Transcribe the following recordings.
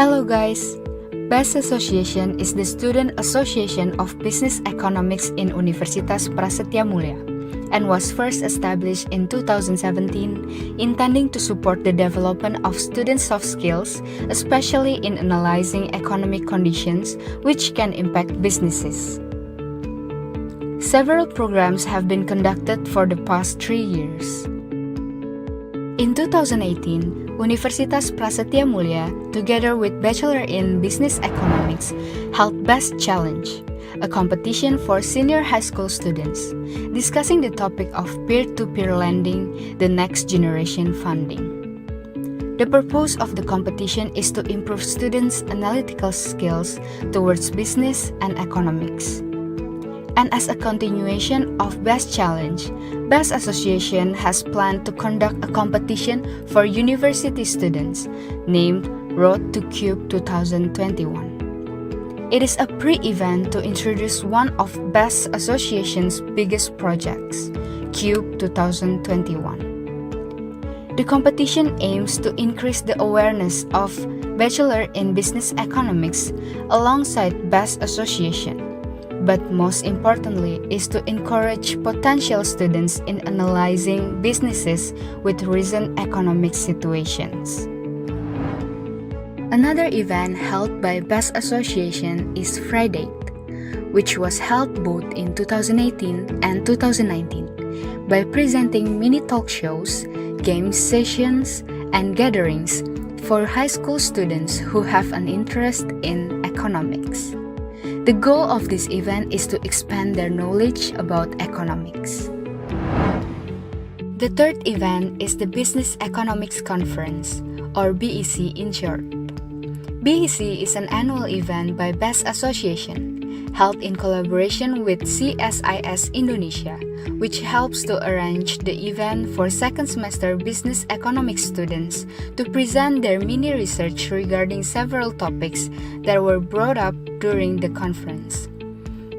Hello guys! BES Association is the student association of business economics in Universitas Prasetya Mulia and was first established in 2017, intending to support the development of student soft skills, especially in analyzing economic conditions which can impact businesses. Several programs have been conducted for the past 3 years. In 2018, Universitas Prasetya Mulia, together with Bachelor in Business Economics, held BES Challenge, a competition for senior high school students, discussing the topic of peer-to-peer lending, the next generation funding. The purpose of the competition is to improve students' analytical skills towards business and economics. And as a continuation of BES Challenge, BES Association has planned to conduct a competition for university students named Road to Cube 2021. It is a pre-event to introduce one of BES Association's biggest projects, Cube 2021. The competition aims to increase the awareness of Bachelor in Business Economics alongside BES Association, but most importantly is to encourage potential students in analyzing businesses with recent economic situations. Another event held by BES Association is Friday, which was held both in 2018 and 2019 by presenting mini talk shows, game sessions, and gatherings for high school students who have an interest in economics. The goal of this event is to expand their knowledge about economics. The third event is the Business Economics Conference, or BEC in short. BEC is an annual event by BES Association, held in collaboration with CSIS Indonesia, which helps to arrange the event for second semester business economics students to present their mini research regarding several topics that were brought up during the conference.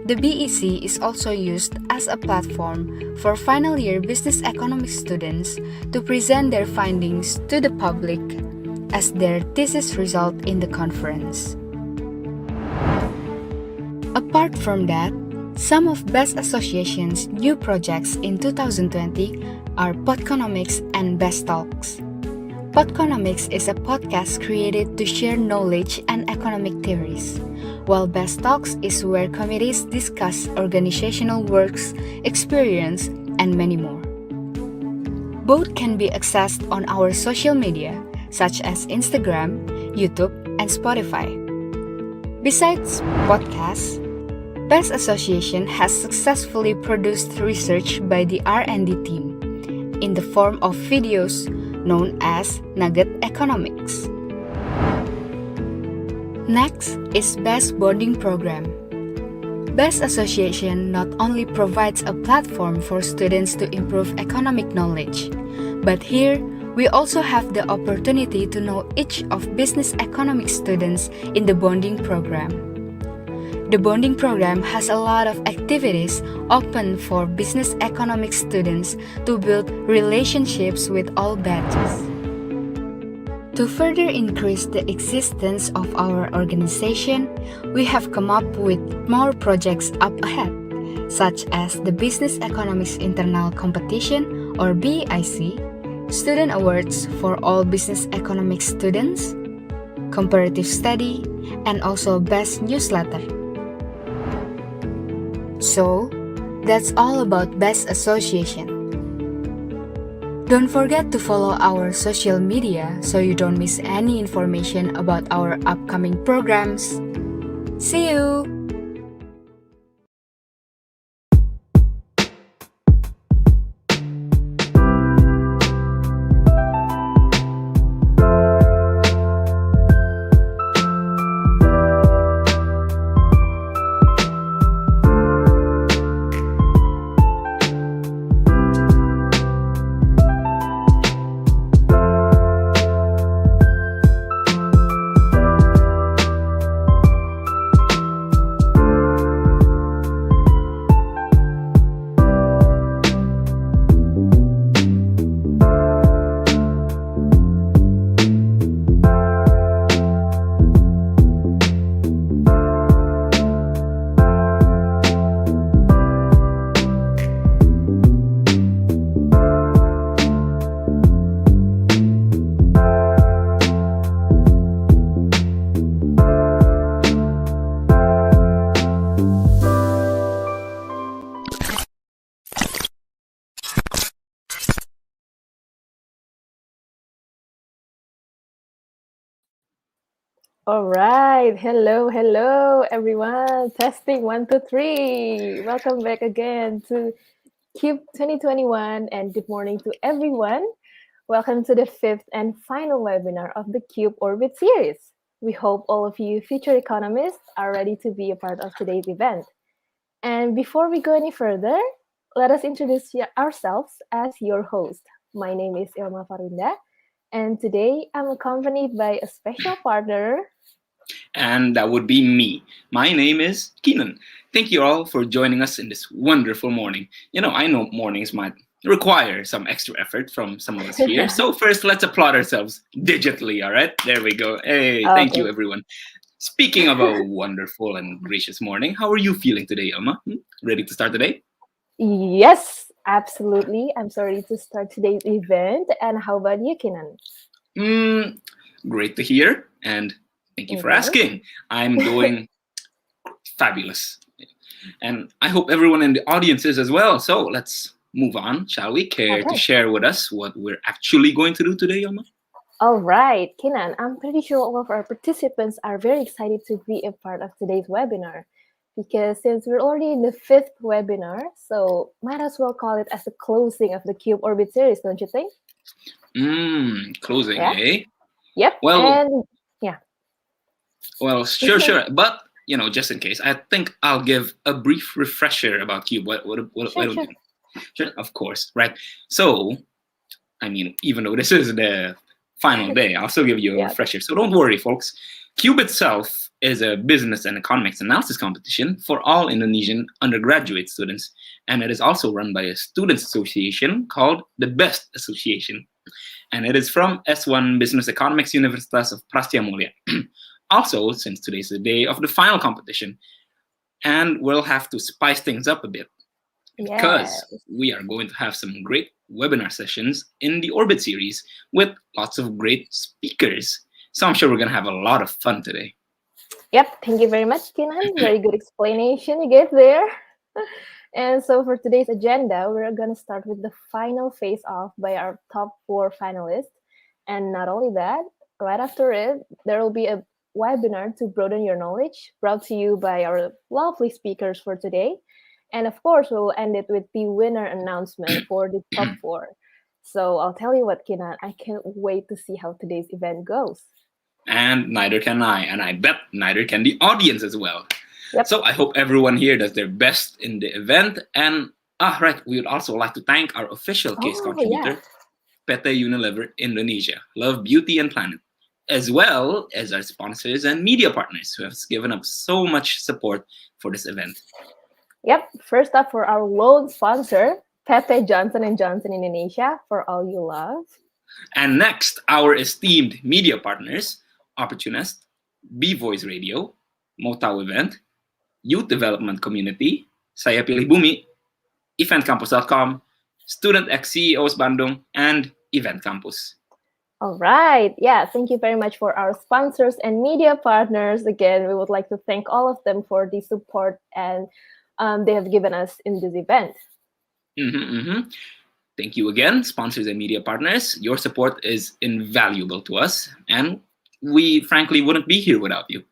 The BEC is also used as a platform for final year business economics students to present their findings to the public as their thesis result in the conference. Apart from that, some of BES Association's new projects in 2020 are Podconomics and BES Talks. Podconomics is a podcast created to share knowledge and economic theories, while BES Talks is where committees discuss organizational works, experience, and many more. Both can be accessed on our social media, such as Instagram, YouTube, and Spotify. Besides podcasts, BES Association has successfully produced research by the R&D team in the form of videos known as Nugget Economics. Next is BES Bonding Program. BES Association not only provides a platform for students to improve economic knowledge, but here we also have the opportunity to know each of business economics students in the bonding program. The bonding program has a lot of activities open for business economics students to build relationships with all batches. To further increase the existence of our organization, we have come up with more projects up ahead, such as the Business Economics Internal Competition or BEIC, Student Awards for all business economics students, comparative study, and also BES newsletter. So, that's all about BES Association. Don't forget to follow our social media so you don't miss any information about our upcoming programs. See you! All right. Hello, everyone. Testing one, two, three. Welcome back again to Cube 2021, and good morning to everyone. Welcome to the fifth and final webinar of the Cube Orbit series. We hope all of you future economists are ready to be a part of today's event. And before we go any further, let us introduce ourselves as your host. My name is Ilma Farunda, and today I'm accompanied by a special partner. And that would be me. My name is Keenan. Thank you all for joining us in this wonderful morning. I know mornings might require some extra effort from some of us here. So first, let's applaud ourselves digitally, all right? There we go. Hey, thank you, Okay. everyone. Speaking of a wonderful and gracious morning, how are you feeling today, Elma? Ready to start the day? Yes, absolutely. I'm sorry to start today's event. And how about you, Kinan? Mm, Great to hear, and thank you for Okay. asking. I'm doing fabulous. And I hope everyone in the audience is as well. So let's move on, shall we? Care to Okay. share with us what we're actually going to do today, Yoma? All right, Kinan. I'm pretty sure all of our participants are very excited to be a part of today's webinar because since we're already in the fifth webinar, so might as well call it as the closing of the Cube Orbit series, don't you think? Closing, Yeah. eh? Yep. Well, And yeah. well, sure. But just in case, I think I'll give a brief refresher about Cube. Why Sure, don't sure. you? Sure, of course, right? So, even though this is the final day, I'll still give you a Yeah. refresher. So don't worry, folks. Cube itself is a business and economics analysis competition for all Indonesian undergraduate students. And it is also run by a students association called the Best Association. And it is from S1 Business Economics Universitas of Prastia Mulia. Also, since today's the day of the final competition, and we'll have to spice things up a bit because Yes. we are going to have some great webinar sessions in the Orbit series with lots of great speakers. So I'm sure we're going to have a lot of fun today. Yep. Thank you very much, Kinan. Very good explanation you gave there. And so for today's agenda, we're going to start with the final face off by our top four finalists. And not only that, right after it, there will be a webinar to broaden your knowledge brought to you by our lovely speakers for today. And of course, we'll end it with the winner announcement for the top four. So I'll tell you what, Kinan, I can't wait to see how today's event goes. And neither can I, and I bet neither can the audience as well. Yep. So I hope everyone here does their best in the event. And right, we would also like to thank our official case Oh, yeah. contributor, PT Unilever Indonesia, Love, Beauty, and Planet, as well as our sponsors and media partners who have given up so much support for this event. Yep. First up for our lone sponsor, Pepe Johnson and Johnson Indonesia, for all you love. And next, our esteemed media partners, Opportunist, B Voice Radio, Motau Event, Youth Development Community, Saya Pilih Bumi, eventcampus.com, Student X CEOs Bandung, and Event Campus. All right. Yeah. Thank you very much for our sponsors and media partners. Again, we would like to thank all of them for the support and they have given us in this event. Thank you again, sponsors and media partners. Your support is invaluable to us, and we frankly wouldn't be here without you.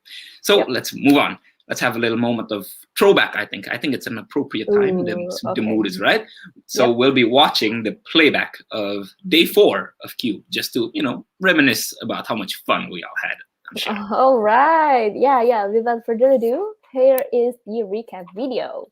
So Yep. let's move on. Let's have a little moment of throwback, I think. I think it's an appropriate time. The Okay. mood is right. So Yep. we'll be watching the playback of day 4 of Cube, just to, reminisce about how much fun we all had, I'm sure. All right. Yeah. Without further ado, here is the recap video.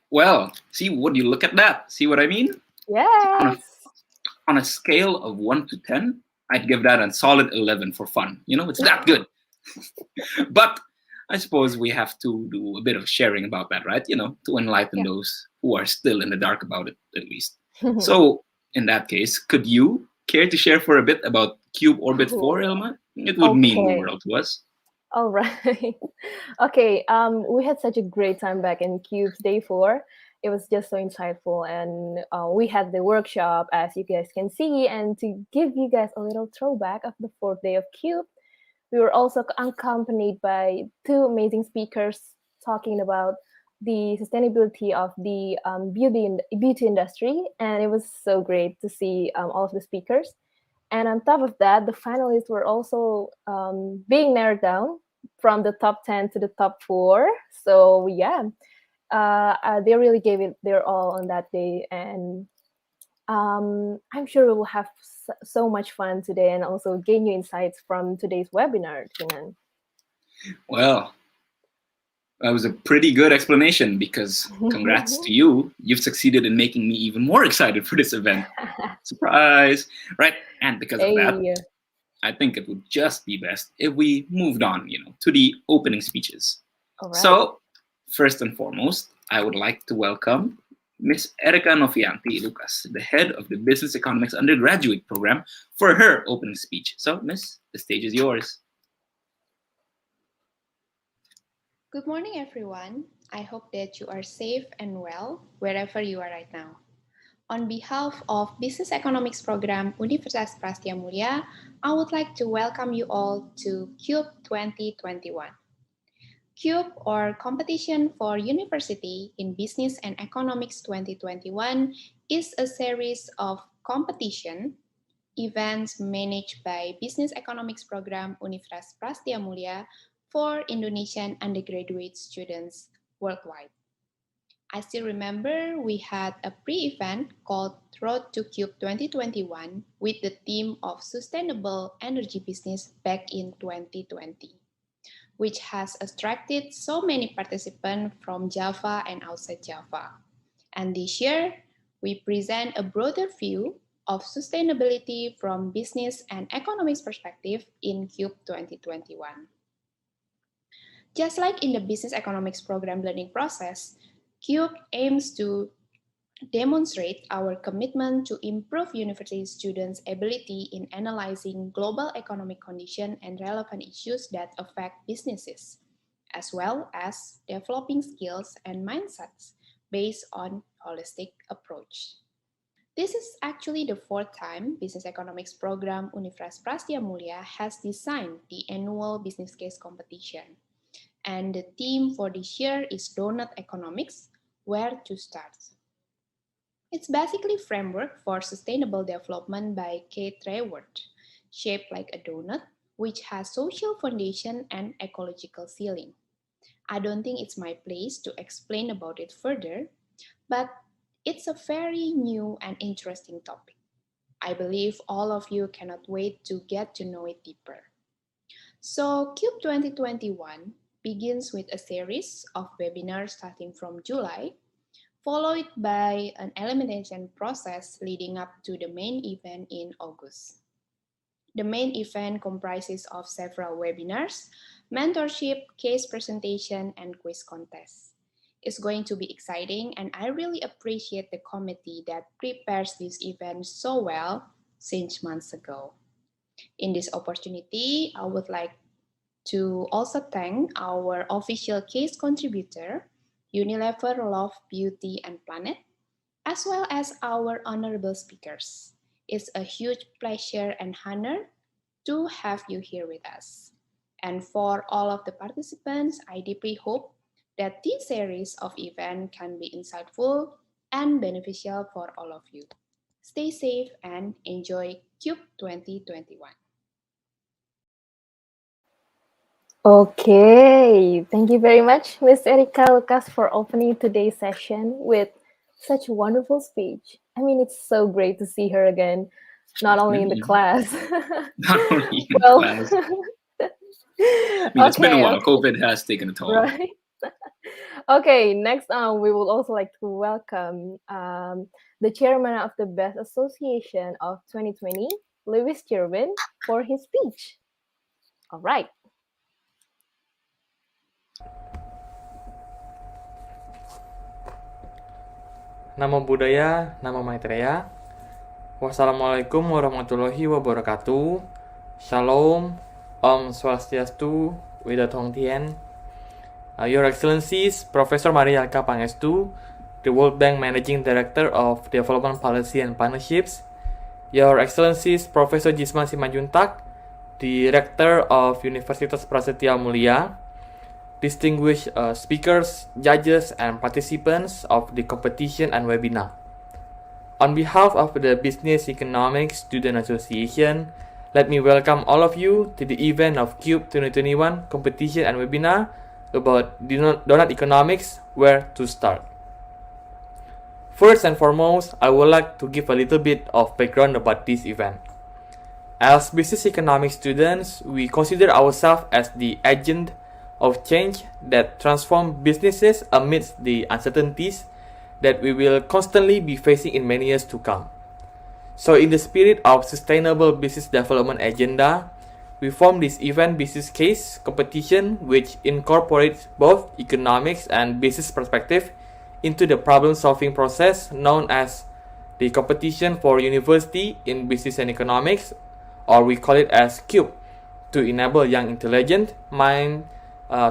Well, see, would you look at that? See what I mean? On a Yes. on a scale of 1 to 10, I'd give that a solid 11 for fun. It's that good. But I suppose we have to do a bit of sharing about that, right? To enlighten Yeah. those who are still in the dark about it, at least. So, in that case, could you care to share for a bit about Cube Orbit 4, Oh, Elma? It would mean the okay. world to us. All right. Okay. We had such a great time back in Cube's day 4. It was just so insightful, and we had the workshop, as you guys can see. And to give you guys a little throwback of the 4th day of Cube, we were also accompanied by two amazing speakers talking about the sustainability of the beauty industry, and it was so great to see all of the speakers. And on top of that, the finalists were also being narrowed down from the top 10 to the top 4. So yeah, they really gave it their all on that day, and I'm sure we will have so much fun today and also gain new insights from today's webinar, Kinan. Well, that was a pretty good explanation because congrats to you. You've succeeded in making me even more excited for this event. Surprise! Right? And because of that, Hey, I think it would just be best if we moved on, to the opening speeches. all right. So, first and foremost, I would like to welcome Miss Erica Nofianti Lucas, the head of the Business Economics undergraduate program, for her opening speech. So, Miss, the stage is yours. Good morning, everyone. I hope that you are safe and well wherever you are right now. On behalf of Business Economics Program Universitas Prastia Mulia, I would like to welcome you all to CUBE 2021. CUBE, or Competition for University in Business and Economics 2021, is a series of competition events managed by Business Economics Program Universitas Prastia Mulia for Indonesian undergraduate students worldwide. I still remember we had a pre-event called Road to Cube 2021 with the theme of sustainable energy business back in 2020, which has attracted so many participants from Java and outside Java. And this year, we present a broader view of sustainability from business and economics perspective in CUBE 2021. Just like in the business economics program learning process, CUBE aims to demonstrate our commitment to improve university students' ability in analyzing global economic conditions and relevant issues that affect businesses, as well as developing skills and mindsets based on holistic approach. This is actually the 4th time Business Economics Program Universitas Prastia Mulia has designed the annual business case competition. And the theme for this year is Donut Economics, Where to Start. It's basically a framework for sustainable development by Kate Raworth, shaped like a donut, which has social foundation and ecological ceiling. I don't think it's my place to explain about it further, but it's a very new and interesting topic. I believe all of you cannot wait to get to know it deeper. So, CUBE 2021 begins with a series of webinars starting from July, followed by an elimination process leading up to the main event in August. The main event comprises of several webinars, mentorship, case presentation, and quiz contests. It's going to be exciting, and I really appreciate the committee that prepares this event so well since months ago. In this opportunity, I would like to also thank our official case contributor, Unilever Love, Beauty, and Planet, as well as our honorable speakers. It's a huge pleasure and honor to have you here with us. And for all of the participants, I deeply hope that this series of events can be insightful and beneficial for all of you. Stay safe and enjoy CUBE 2021. Okay, thank you very much, Miss Erica Lucas, for opening today's session with such a wonderful speech. I mean, it's so great to see her again, not only in the Mhm. class. Not only in Well, class. I mean, it's been a okay, while. okay, COVID has taken a toll. right. Okay, next we would also like to welcome the chairman of the Best Association of 2020, Lewis Jervin, for his speech. All right. Namo Buddhaya, Namo Maitreya. Wassalamualaikum warahmatullahi wabarakatuh. Shalom, Om Swastiastu, Widatong Tien. Your Excellencies, Professor Maria K. Pangestu, the World Bank Managing Director of Development Policy and Partnerships. Your Excellencies, Professor Jisman Simanjuntak, Director of Universitas Prasetya Mulia. Distinguished speakers, judges, and participants of the competition and webinar. On behalf of the Business Economics Student Association, let me welcome all of you to the event of CUBE 2021 competition and webinar about donut economics, where to start. First and foremost, I would like to give a little bit of background about this event. As business economics students, we consider ourselves as the agent of change that transform businesses amidst the uncertainties that we will constantly be facing in many years to come. So in the spirit of sustainable business development agenda, we formed this event business case competition which incorporates both economics and business perspective into the problem solving process known as the competition for university in business and economics, or we call it as CUBE, to enable young intelligent mind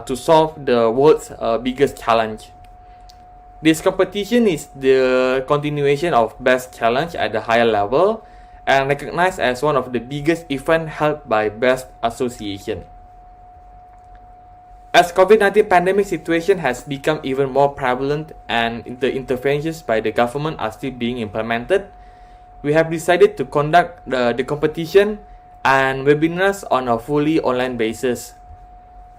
to solve the world's biggest challenge. This competition is the continuation of Best Challenge at the higher level and recognized as one of the biggest events held by Best Association. As COVID-19 pandemic situation has become even more prevalent and the interventions by the government are still being implemented, we have decided to conduct the competition and webinars on a fully online basis.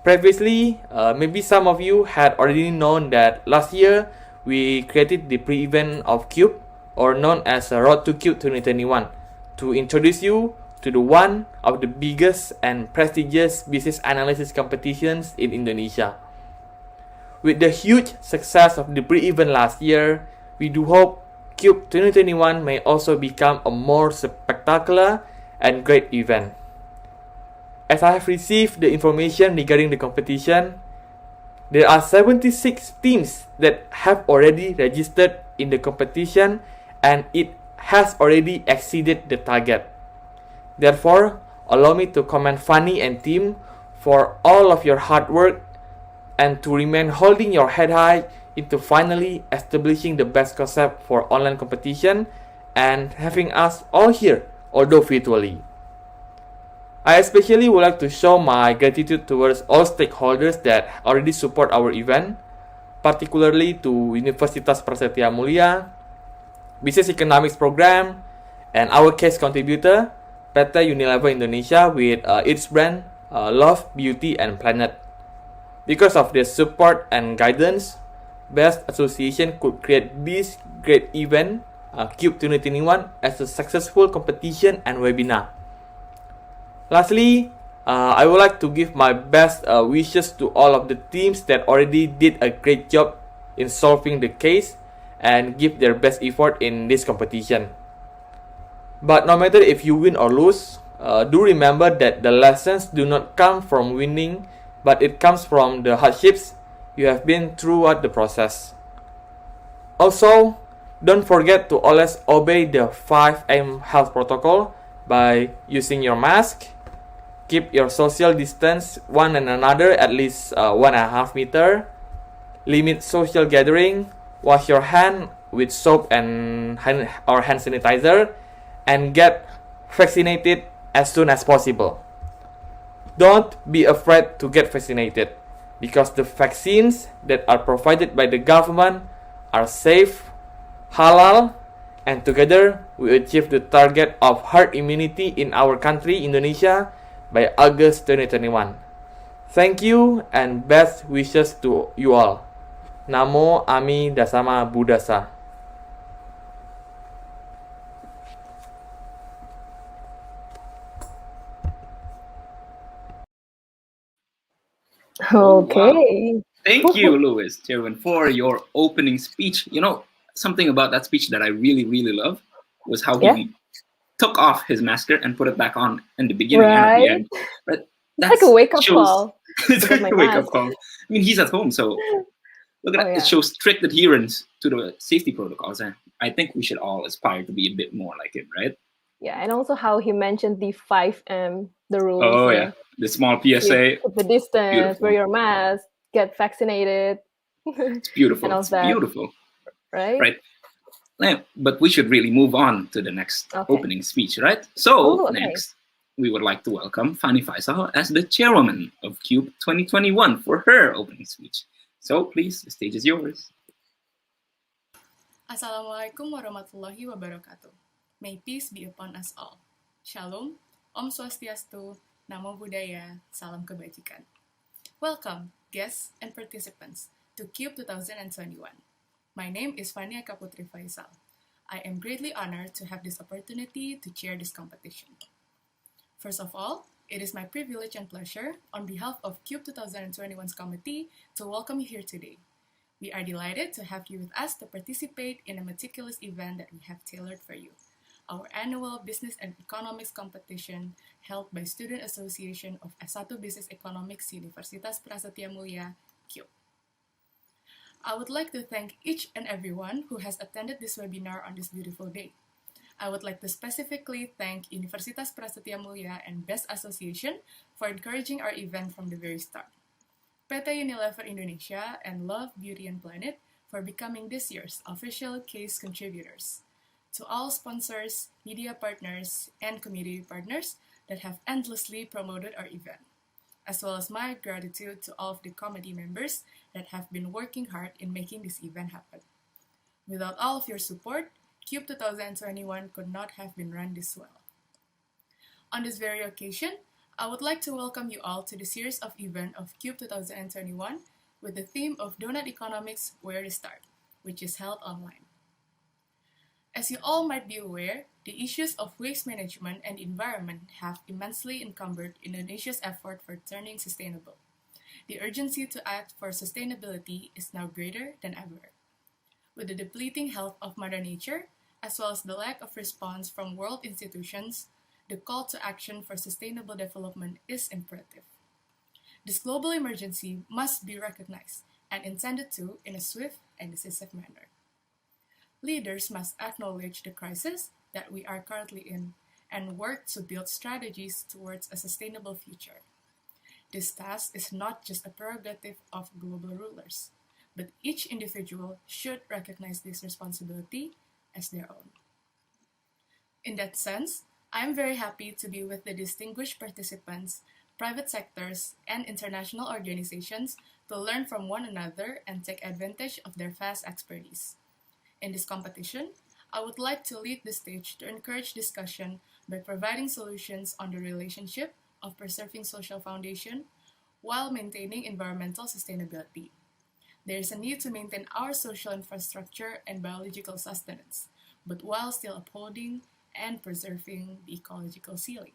Previously, maybe some of you had already known that last year we created the pre-event of CUBE, or known as Road to CUBE 2021, to introduce you to the one of the biggest and prestigious business analysis competitions in Indonesia. With the huge success of the pre-event last year, we do hope CUBE 2021 may also become a more spectacular and great event. As I have received the information regarding the competition, there are 76 teams that have already registered in the competition and it has already exceeded the target. Therefore, allow me to commend Fanny and team for all of your hard work and to remain holding your head high into finally establishing the best concept for online competition and having us all here, although virtually. I especially would like to show my gratitude towards all stakeholders that already support our event, particularly to Universitas Prasetya Mulia, Business Economics Program, and our case contributor, PT Unilever Indonesia with its brand Love, Beauty, and Planet. Because of their support and guidance, Best Association could create this great event, CUBE 2021, as a successful competition and webinar. Lastly, I would like to give my best wishes to all of the teams that already did a great job in solving the case and give their best effort in this competition. But no matter if you win or lose, do remember that the lessons do not come from winning, but it comes from the hardships you have been throughout the process. Also, don't forget to always obey the 5M health protocol by using your mask, keep your social distance one and another at least 1.5 meter, limit social gathering, wash your hand with soap and hand sanitizer, and get vaccinated as soon as possible. Don't be afraid to get vaccinated because the vaccines that are provided by the government are safe, halal, and together we achieve the target of herd immunity in our country, Indonesia, by August 2021. Thank you and best wishes to you all. Namo Ami Dasama Buddhasa. Oh, wow. Okay. Thank you, Louis, Chairman, for your opening speech. Something about that speech that I really, really love was how Yeah, he took off his mask and put it back on in the beginning and at the right. end. But It's that like a wake up shows call. it's Look at like my a wake up mask. call. I mean, he's at home, so look at Oh that. It yeah, shows strict adherence to the safety protocols, and I think we should all aspire to be a bit more like him, right? yeah, and also how he mentioned the 5M, the rules. Oh yeah, the small PSA, Keep the distance, wear beautiful. your mask, get vaccinated, It's beautiful. and all It's that, beautiful, right? right? But we should really move on to the next Okay. opening speech, right? So Oh, okay. next, we would like to welcome Fanny Faisal as the chairwoman of CUBE 2021 for her opening speech. So please, the stage is yours. Assalamualaikum warahmatullahi wabarakatuh. May peace be upon us all. Shalom, Om Swastiastu, Namo Buddhaya, Salam Kebajikan. Welcome, guests and participants, to CUBE 2021. My name is Fania Kaputri Faisal. I am greatly honored to have this opportunity to chair this competition. First of all, it is my privilege and pleasure, on behalf of CUBE 2021's committee, to welcome you here today. We are delighted to have you with us to participate in a meticulous event that we have tailored for you, our annual Business and Economics competition held by Student Association of S1 Business Economics Universitas Prasetya Mulia, CUBE. I would like to thank each and everyone who has attended this webinar on this beautiful day. I would like to specifically thank Universitas Prasetya Mulia and BEST Association for encouraging our event from the very start. PT Unilever Indonesia and Love, Beauty and Planet for becoming this year's official case contributors. To all sponsors, media partners, and community partners that have endlessly promoted our event, as well as my gratitude to all of the committee members that have been working hard in making this event happen. Without all of your support, CUBE 2021 could not have been run this well. On this very occasion, I would like to welcome you all to the series of event of CUBE 2021 with the theme of Donut Economics Where to Start, which is held online. As you all might be aware, the issues of waste management and environment have immensely encumbered Indonesia's effort for turning sustainable. The urgency to act for sustainability is now greater than ever. With the depleting health of Mother Nature, as well as the lack of response from world institutions, the call to action for sustainable development is imperative. This global emergency must be recognized and attended to in a swift and decisive manner. Leaders must acknowledge the crisis that we are currently in and work to build strategies towards a sustainable future. This task is not just a prerogative of global rulers, but each individual should recognize this responsibility as their own. In that sense, I am very happy to be with the distinguished participants, private sectors, and international organizations to learn from one another and take advantage of their vast expertise. In this competition, I would like to lead the stage to encourage discussion by providing solutions on the relationship of preserving social foundation while maintaining environmental sustainability. There is a need to maintain our social infrastructure and biological sustenance, but while still upholding and preserving the ecological ceiling.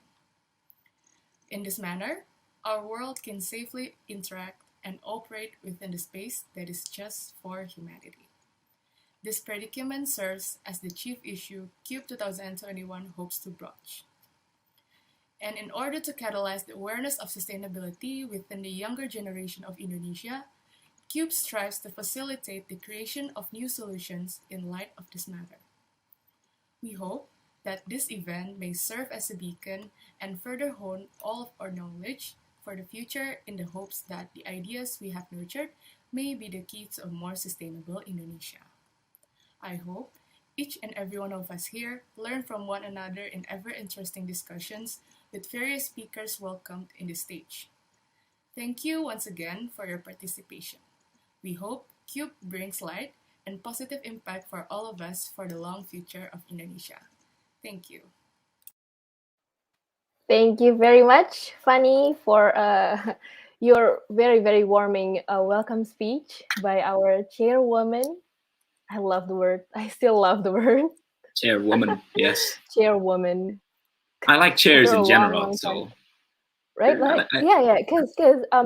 In this manner, our world can safely interact and operate within the space that is just for humanity. This predicament serves as the chief issue CUBE 2021 hopes to broach. And in order to catalyze the awareness of sustainability within the younger generation of Indonesia, CUBE strives to facilitate the creation of new solutions in light of this matter. We hope that this event may serve as a beacon and further hone all of our knowledge for the future in the hopes that the ideas we have nurtured may be the key to a more sustainable Indonesia. I hope each and every one of us here learn from one another in ever interesting discussions with various speakers welcomed in the stage. Thank you once again for your participation. We hope CUBE brings light and positive impact for all of us for the long future of Indonesia. Thank you. Thank you very much, Fanny, for your very, very warming welcome speech by our chairwoman. I love the word. I still love the word. Chairwoman, yes. Chairwoman. I like chairs After a in long, general, long time. so Right? sure, Like, yeah, because,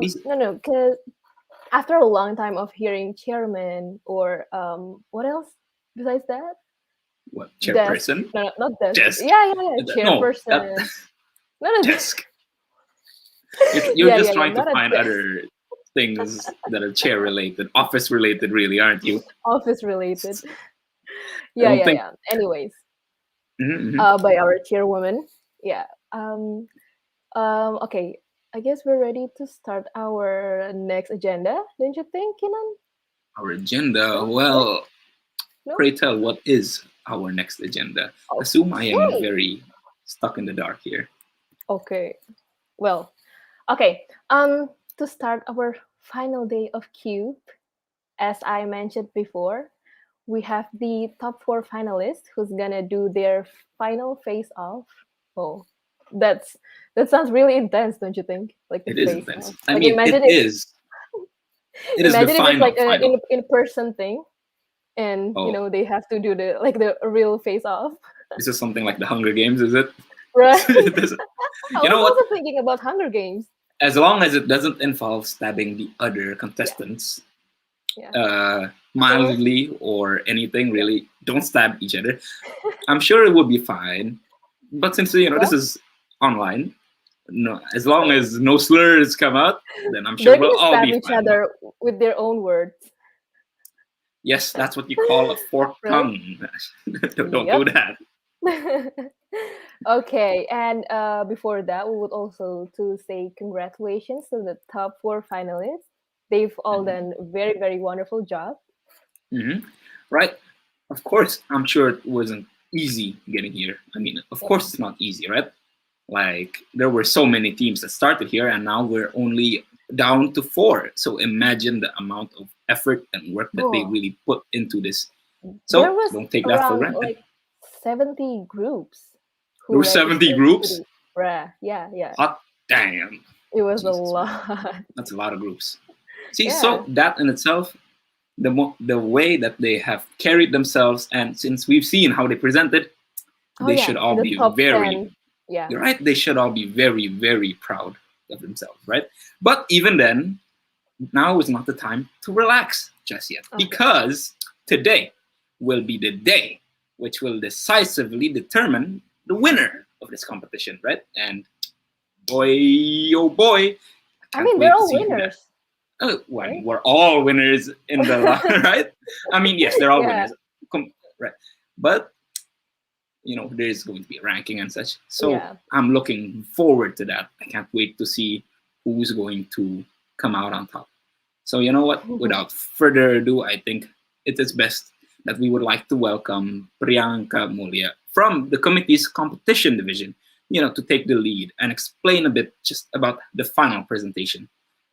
these no, because after a long time of hearing chairman or what else besides that? What, Desk. chairperson? No, not desk. Desk? Yeah. No, that Chairperson. No, no. desk. You're Yeah, just yeah. trying to Not a find desk. other things that are chair related, office related, really, aren't you? Office related. I don't think. Yeah. Anyways, Mhm, mhm. by our chairwoman. Yeah. Um, okay. I guess we're ready to start our next agenda, don't you think, Kinan? Our agenda. No? Right? Well, No? pray tell, what is our next agenda? Assume I am Okay. very stuck in the dark here. Okay. Well, okay. To start our final day of Cube, as I mentioned before, we have the top four finalists who's gonna do their final face off. Oh, that's that sounds really intense, don't you think? Like the It is face intense. off. I Like mean, it imagine it. is. It is the Imagine it is final, like a final. in person thing, and Oh, they have to do the real face off, this is something like the Hunger Games, is it? right? This- I you was know what? also thinking about Hunger Games. As long as it doesn't involve stabbing the other Yeah, contestants yeah. Or mildly or anything, yeah, really, don't stab each other. I'm sure it would be fine. But since this well, is online, no, as long true. as no slurs come out, then I'm sure They're we'll gonna all stab be each fine. other with their own words, Yes, that's what you call a forked right? tongue. Don't do Yep. that. Okay, and before that, we would also to say congratulations to the top four finalists. They've all Mhm. done very, very wonderful job. Mhm. Right? Of course, I'm sure it wasn't easy getting here. I mean, of Yeah. course, it's not easy, right? Like, there were so many teams that started here, and now we're only down to four. So imagine the amount of effort and work that they Oh, really put into this. there So was don't take that for around granted. like 70 groups There who were 70 registered to groups. the Yeah. Hot damn. It was a Jesus, man. lot. That's a lot of groups. See, so Yeah. that in itself, the way that they have carried themselves, and since we've seen how they presented, Oh they should yeah, all in the be top very, 10. Yeah. you're right, they should all be very, very proud of themselves, right? But even then, now is not the time to relax just yet, Okay. because today will be the day which will decisively determine the winner of this competition, right? And boy, oh boy, I I can't mean, they're wait to all see who that. winners, When right? we're all winners in the right? I mean, yes, they're all Yeah. winners, right? But there's going to be a ranking and such. So Yeah. I'm looking forward to that. I can't wait to see who's going to come out on top. So you know what? Without further ado, I think it is best that we would like to welcome Priyanka Mulia from the committee's competition division, to take the lead and explain a bit just about the final presentation.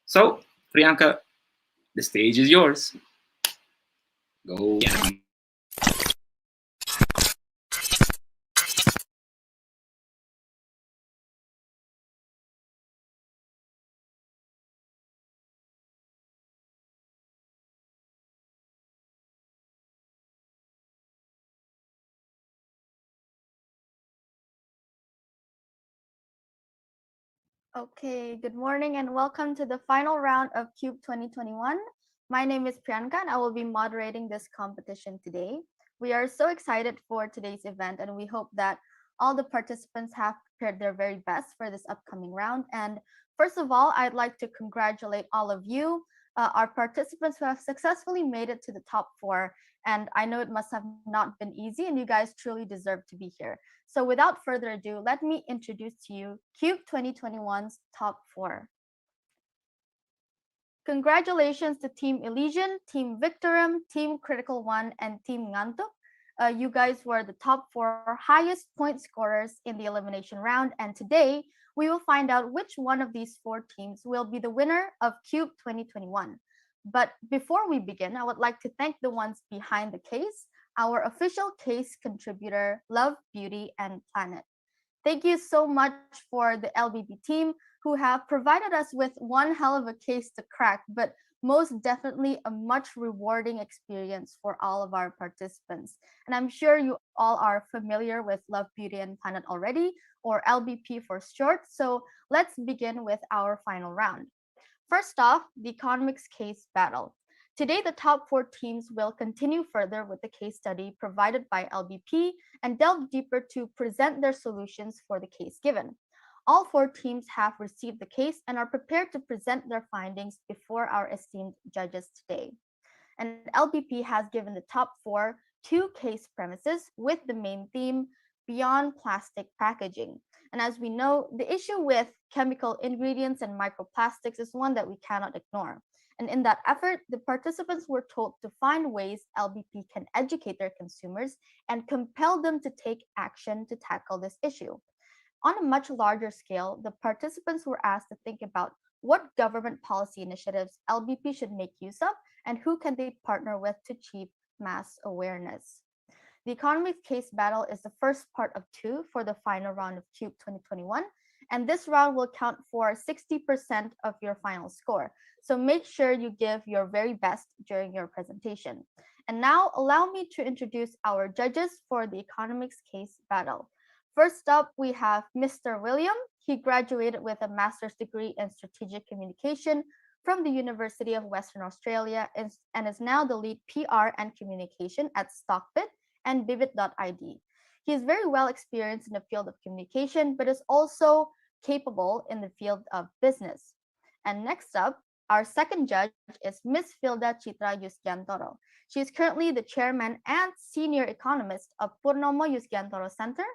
So, Priyanka, the stage is yours. Go. Okay, good morning and welcome to the final round of Cube 2021. My name is Priyanka and I will be moderating this competition today. We are so excited for today's event and we hope that all the participants have prepared their very best for this upcoming round. And first of all, I'd like to congratulate all of you, our participants who have successfully made it to the top four. And I know it must have not been easy and you guys truly deserve to be here. So without further ado, let me introduce to you Cube 2021's top four. Congratulations to Team Elysian, Team Victorum, Team Critical One, and Team Ngantuk. You guys were the top four highest point scorers in the elimination round, and today we will find out which one of these four teams will be the winner of Cube 2021. But before we begin, I would like to thank the ones behind the case, our official case contributor, Love, Beauty, and Planet. Thank you so much for the LBB team who have provided us with one hell of a case to crack, but most definitely a much rewarding experience for all of our participants. And I'm sure you all are familiar with Love, Beauty, and Planet already, or LBP for short. So let's begin with our final round. First off, the economics case battle. Today, the top 4 teams will continue further with the case study provided by LBP and delve deeper to present their solutions for the case given. All 4 teams have received the case and are prepared to present their findings before our esteemed judges today. And LBP has given the top 4 2 case premises with the main theme beyond plastic packaging. And as we know, the issue with chemical ingredients and microplastics is one that we cannot ignore. And in that effort, the participants were told to find ways LBP can educate their consumers and compel them to take action to tackle this issue. On a much larger scale, the participants were asked to think about what government policy initiatives LBP should make use of and who can they partner with to achieve mass awareness. The economics case battle is the first part of 2 for the final round of CUBE 2021, and this round will count for 60% of your final score. So make sure you give your very best during your presentation. And now allow me to introduce our judges for the economics case battle. First up, we have Mr. William. He graduated with a master's degree in strategic communication from the University of Western Australia and is now the lead PR and communication at Stockbit and Bibit.id. He is very well experienced in the field of communication, but is also capable in the field of business. And next up, our second judge is Ms. Filda Chitra Yusgiantoro. She is currently the chairman and senior economist of Purnomo Yusgiantoro Center,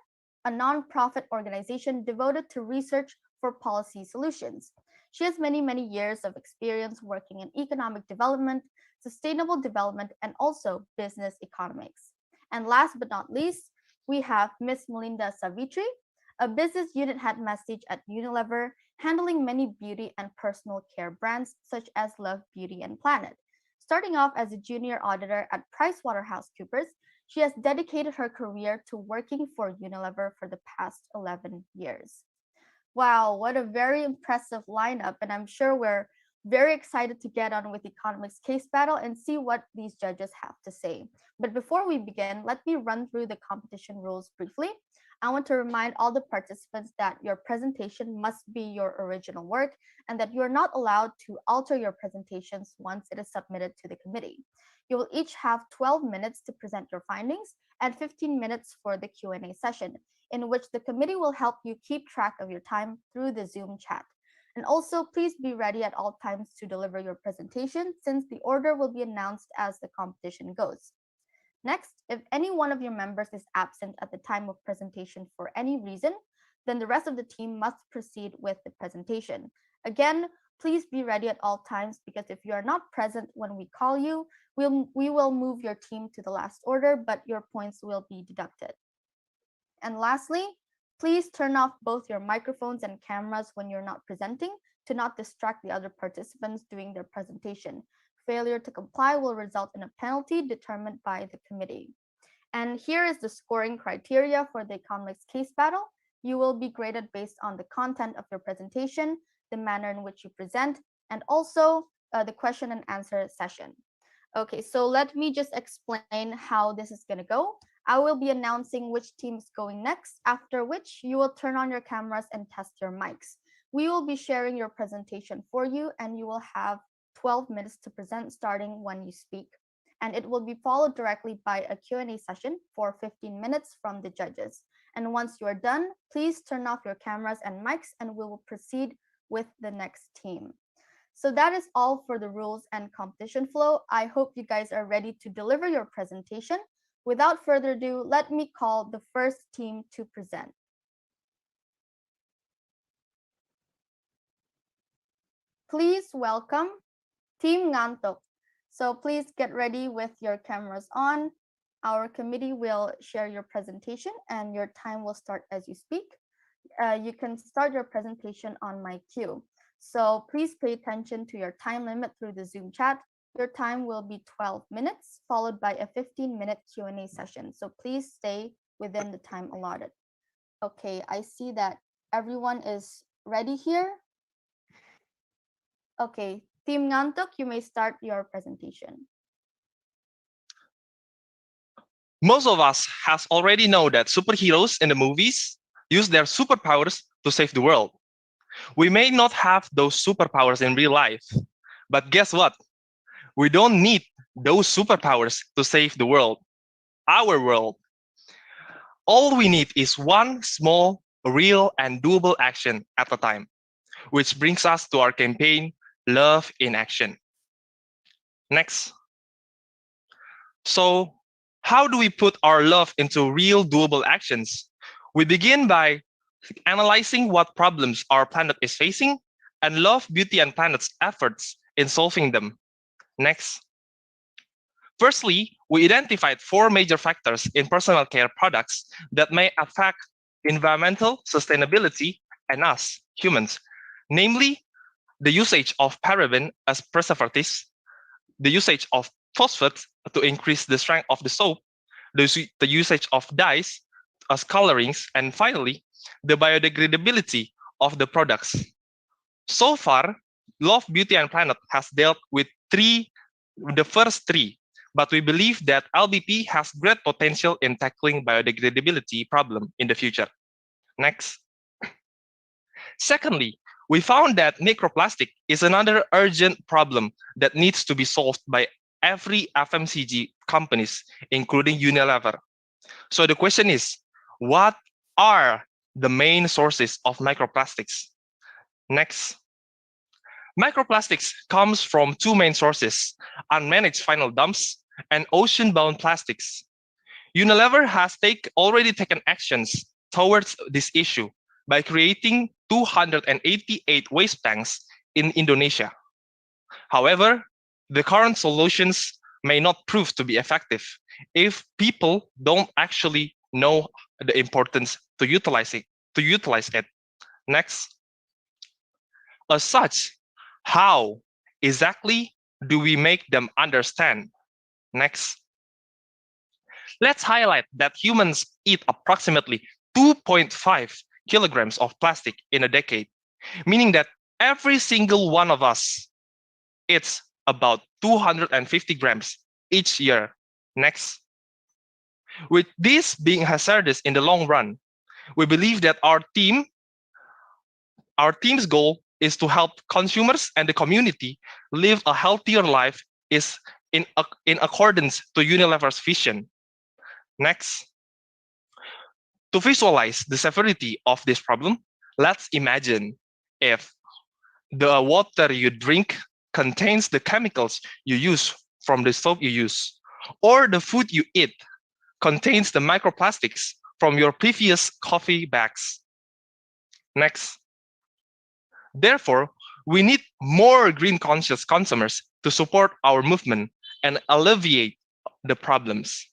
a nonprofit organization devoted to research for policy solutions. She has many, many years of experience working in economic development, sustainable development, and also business economics. And last but not least, we have Ms. Melinda Savitri, a business unit head message at Unilever, handling many beauty and personal care brands such as Love Beauty and Planet. Starting off as a junior auditor at PricewaterhouseCoopers, she has dedicated her career to working for Unilever for the past 11 years. Wow, what a very impressive lineup, and I'm sure we're very excited to get on with the economics case battle and see what these judges have to say. But before we begin, let me run through the competition rules briefly. I want to remind all the participants that your presentation must be your original work and that you are not allowed to alter your presentations once it is submitted to the committee. You will each have 12 minutes to present your findings and 15 minutes for the Q&A session, in which the committee will help you keep track of your time through the Zoom chat. And also, please be ready at all times to deliver your presentation, since the order will be announced as the competition goes. Next, if any one of your members is absent at the time of presentation for any reason, then the rest of the team must proceed with the presentation. Again, please be ready at all times, because if you are not present when we call you, we will move your team to the last order, but your points will be deducted. And lastly, please turn off both your microphones and cameras when you're not presenting to not distract the other participants doing their presentation. Failure to comply will result in a penalty determined by the committee. And here is the scoring criteria for the economics case battle. You will be graded based on the content of your presentation, the manner in which you present, and also the question and answer session. Okay, so let me just explain how this is going to go. I will be announcing which team is going next, after which you will turn on your cameras and test your mics. We will be sharing your presentation for you, and you will have 12 minutes to present starting when you speak. And it will be followed directly by a Q&A session for 15 minutes from the judges. And once you are done, please turn off your cameras and mics, and we will proceed with the next team. So that is all for the rules and competition flow. I hope you guys are ready to deliver your presentation. Without further ado, let me call the first team to present. Please welcome Team Ngantok. So please get ready with your cameras on. Our committee will share your presentation and your time will start as you speak. You can start your presentation on my cue. So please pay attention to your time limit through the Zoom chat. Your time will be 12 minutes, followed by a 15-minute Q&A session. So please stay within the time allotted. Okay, I see that everyone is ready here. Okay, Team Ngantuk, you may start your presentation. Most of us has already know that superheroes in the movies use their superpowers to save the world. We may not have those superpowers in real life, but guess what? We don't need those superpowers to save the world, our world. All we need is one small, real, and doable action at a time, which brings us to our campaign, Love in Action. Next. So, how do we put our love into real, doable actions? We begin by analyzing what problems our planet is facing and Love, Beauty, and Planet's efforts in solving them. Next. Firstly, we identified 4 major factors in personal care products that may affect environmental sustainability and us, humans, namely the usage of paraben as preservatives, the usage of phosphates to increase the strength of the soap, the usage of dyes as colorings, and finally, the biodegradability of the products. So far, Love, Beauty, and Planet has dealt with the first 3, but we believe that LBP has great potential in tackling biodegradability problem in the future. Next. Secondly, we found that microplastic is another urgent problem that needs to be solved by every FMCG companies, including Unilever. So the question is, what are the main sources of microplastics? Next. Microplastics comes from 2 main sources, unmanaged final dumps and ocean-bound plastics. Unilever has already taken actions towards this issue by creating 288 waste banks in Indonesia. However, the current solutions may not prove to be effective if people don't actually know the importance to utilize it. Next. As such, how exactly do we make them understand? Next. Let's highlight that humans eat approximately 2.5 kilograms of plastic in a decade, meaning that every single one of us eats about 250 grams each year. Next. With this being hazardous in the long run, we believe that our team's goal is to help consumers and the community live a healthier life is in accordance to Unilever's vision. Next. To visualize the severity of this problem, let's imagine if the water you drink contains the chemicals you use from the soap you use, or the food you eat contains the microplastics from your previous coffee bags. Next. Therefore, we need more green conscious consumers to support our movement and alleviate the problems.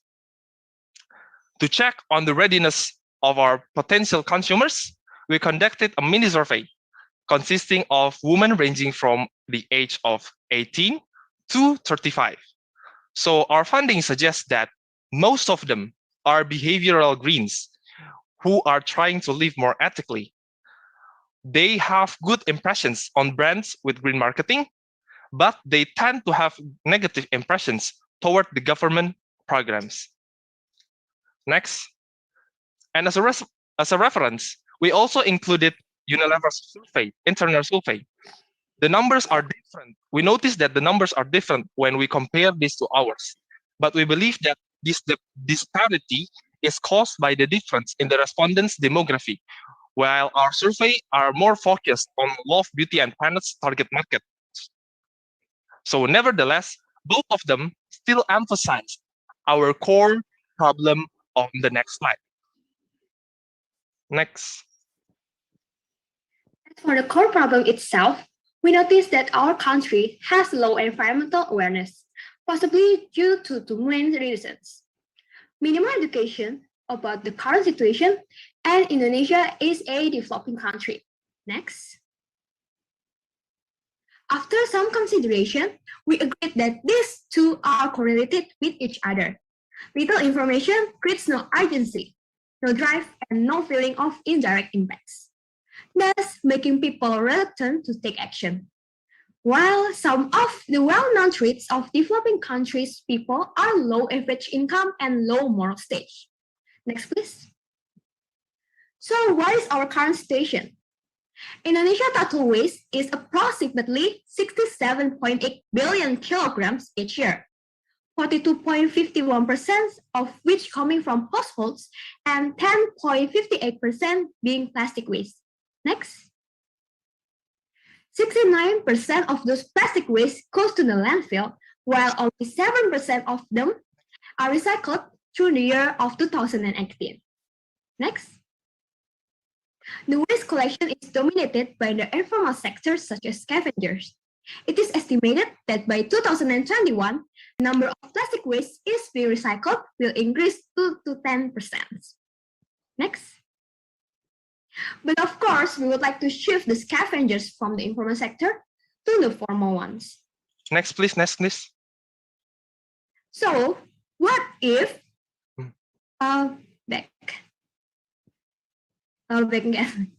To check on the readiness of our potential consumers, we conducted a mini survey consisting of women ranging from the age of 18 to 35. So our findings suggest that most of them are behavioral greens who are trying to live more ethically. They have good impressions on brands with green marketing, but they tend to have negative impressions toward the government programs. Next. And as a reference, we also included Unilever's internal survey. The numbers are different. We noticed that the numbers are different when we compare this to ours. But we believe that this disparity is caused by the difference in the respondents' demography, while our survey are more focused on Love, Beauty, and Planet's target market. So nevertheless, both of them still emphasize our core problem on the next slide. Next. As for the core problem itself, we notice that our country has low environmental awareness, possibly due to two main reasons. Minimal education about the current situation, and Indonesia is a developing country. Next. After some consideration, we agreed that these two are correlated with each other. Little information creates no urgency, no drive, and no feeling of indirect impacts, thus making people reluctant to take action. While some of the well-known traits of developing countries' people are low average income and low moral stage. Next, please. So what is our current situation? Indonesia total waste is approximately 67.8 billion kilograms each year, 42.51% of which coming from households and 10.58% being plastic waste. Next. 69% of those plastic waste goes to the landfill, while only 7% of them are recycled through the year of 2018. Next. The waste collection is dominated by the informal sector such as scavengers. It is estimated that by 2021, the number of plastic waste is being recycled will increase to 10%. Next. But of course, we would like to shift the scavengers from the informal sector to the formal ones. Next, please. Next, please. So, what if back again.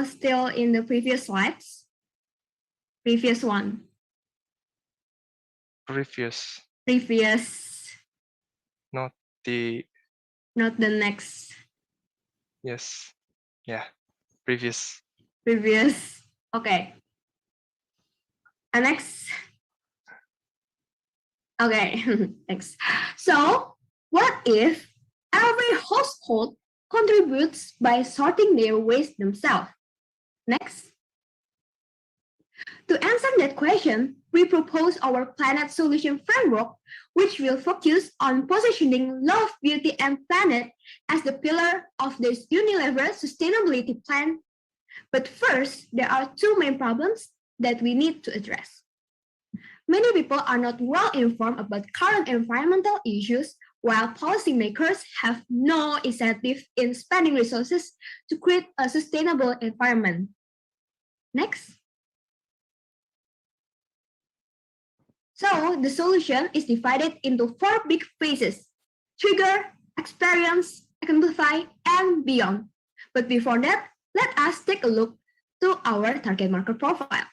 Still in the previous slides. Previous one. Previous. Not the. Not the next. Yes. Yeah. Previous. Okay. Next. Okay. Thanks. So, what if every household contributes by sorting their waste themselves? Next. To answer that question, we propose our planet solution framework, which will focus on positioning love, beauty, and planet as the pillar of this Unilever sustainability plan. But first, there are two main problems that we need to address. Many people are not well informed about current environmental issues, while policymakers have no incentive in spending resources to create a sustainable environment. Next. So the solution is divided into 4 big phases: trigger, experience, exemplify, and beyond. But before that, let us take a look to our target market profile.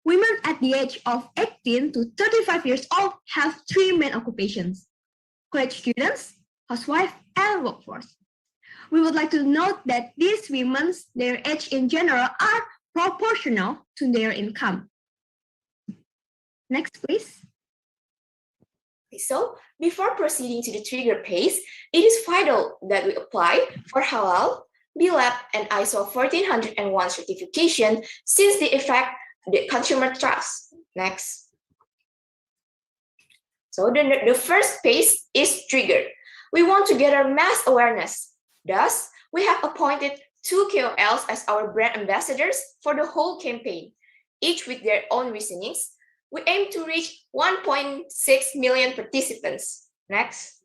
Women at the age of 18 to 35 years old have 3 main occupations: college students, housewife, and workforce. We would like to note that these women, their age in general, are proportional to their income. Next, please. So, before proceeding to the trigger phase, it is vital that we apply for Halal, B-Lab, and ISO 14001 certification since they affect the consumer trust. Next. So, the first phase is trigger. We want to gather mass awareness. Thus, we have appointed 2 KOLs as our brand ambassadors for the whole campaign, each with their own reasonings. We aim to reach 1.6 million participants. Next.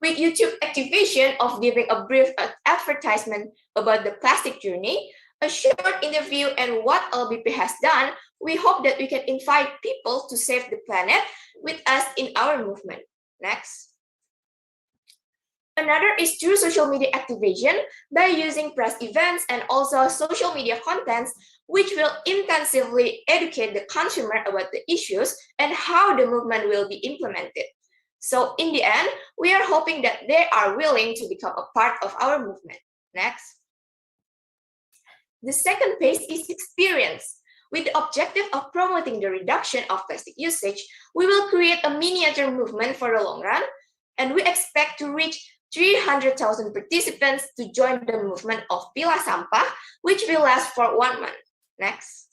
With YouTube activation of giving a brief advertisement about the plastic journey, a short interview, and what LBP has done, we hope that we can invite people to save the planet with us in our movement. Next. Another is through social media activation by using press events and also social media contents, which will intensively educate the consumer about the issues and how the movement will be implemented. So in the end, we are hoping that they are willing to become a part of our movement. Next. The second phase is experience. With the objective of promoting the reduction of plastic usage, we will create a miniature movement for the long run, and we expect to reach 300,000 participants to join the movement of Pilah Sampah, which will last for 1 month. Next.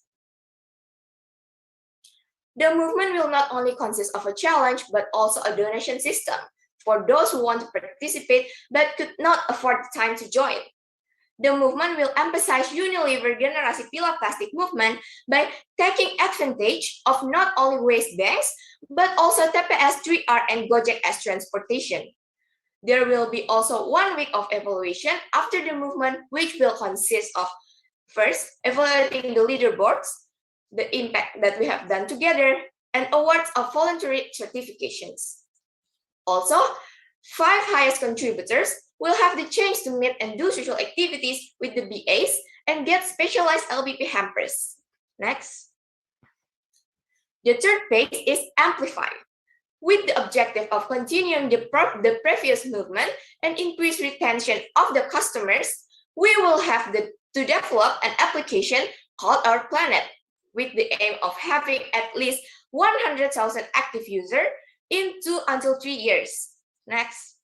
The movement will not only consist of a challenge, but also a donation system for those who want to participate but could not afford the time to join. The movement will emphasize Unilever Generasi Pilah Plastic movement by taking advantage of not only waste banks, but also TPS 3R and Gojek as transportation. There will be also 1 week of evaluation after the movement, which will consist of first, evaluating the leaderboards, the impact that we have done together, and awards of voluntary certifications. Also, 5 highest contributors will have the chance to meet and do social activities with the BAs and get specialized LBP hampers. Next. The third phase is amplify. With the objective of continuing the previous movement and increase retention of the customers, we will have to develop an application called Our Planet, with the aim of having at least 100,000 active users until 3 years. Next.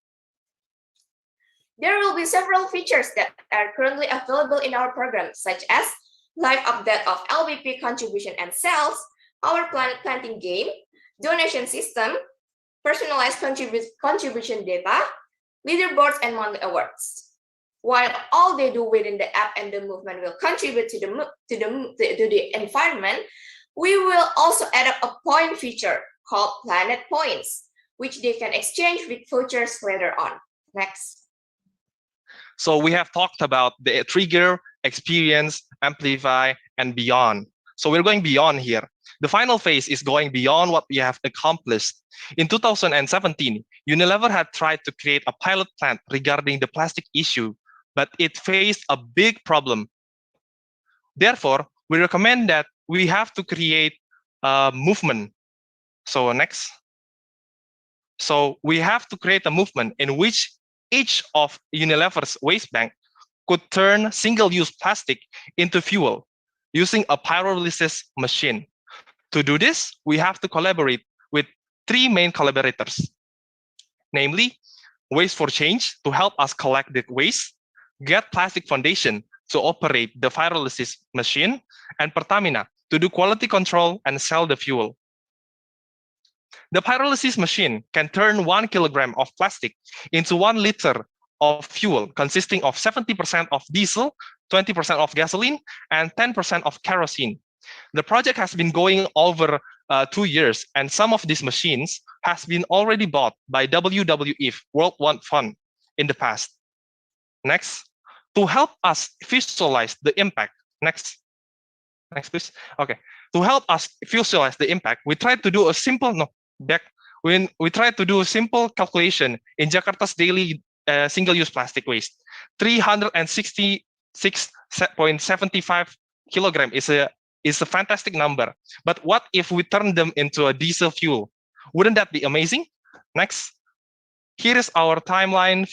There will be several features that are currently available in our program, such as live update of LBP contribution and sales, our planet planting game, donation system, personalized contribution data, leaderboards, and monthly awards. While all they do within the app and the movement will contribute to the environment, we will also add up a point feature called Planet Points, which they can exchange with vouchers later on. Next. So we have talked about the trigger, experience, amplify, and beyond. So we're going beyond here. The final phase is going beyond what we have accomplished. In 2017, Unilever had tried to create a pilot plant regarding the plastic issue, but it faced a big problem. Therefore, we recommend that we have to create a movement. So next. So we have to create a movement in which each of Unilever's waste bank could turn single-use plastic into fuel using a pyrolysis machine. To do this, we have to collaborate with 3 main collaborators, namely Waste for Change to help us collect the waste, Get Plastic Foundation to operate the pyrolysis machine, and Pertamina to do quality control and sell the fuel. The pyrolysis machine can turn 1 kilogram of plastic into 1 liter of fuel consisting of 70% of diesel, 20% of gasoline, and 10% of kerosene. The project has been going over 2 years, and some of these machines has been already bought by WWF World Wide Fund in the past. Next, to help us visualize the impact. Next, please. Okay, to help us visualize the impact, we tried to do a simple when we tried to do a simple calculation in Jakarta's daily single-use plastic waste. 366.75 kilogram is a fantastic number. But what if we turn them into a diesel fuel? Wouldn't that be amazing? Next. Here is our timeline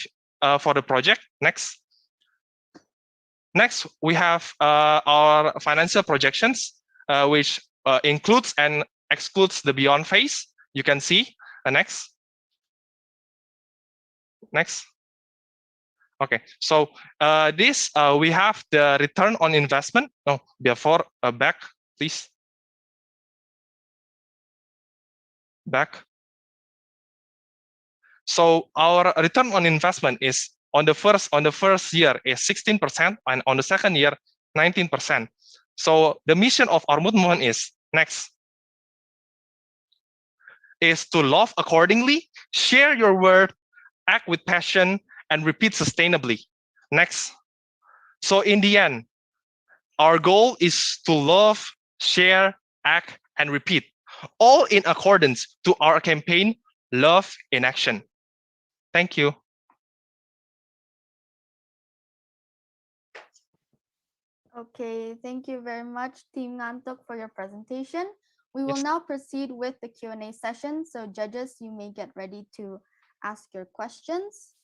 for the project. Next. Next, we have our financial projections, which includes and excludes the beyond phase. You can see. Next. Next. Okay, so this we have the return on investment. No, before back, please. Back. So our return on investment is on the first year is 16%, and on the second year 19%. So the mission of our movement is next. Is to love accordingly, share your word, act with passion, and repeat sustainably. Next. So in the end, our goal is to love, share, act, and repeat, all in accordance to our campaign, Love in Action. Thank you. Okay, thank you very much, Team Ngantuk, for your presentation. We will now proceed with the Q&A session. So judges, you may get ready to ask your questions.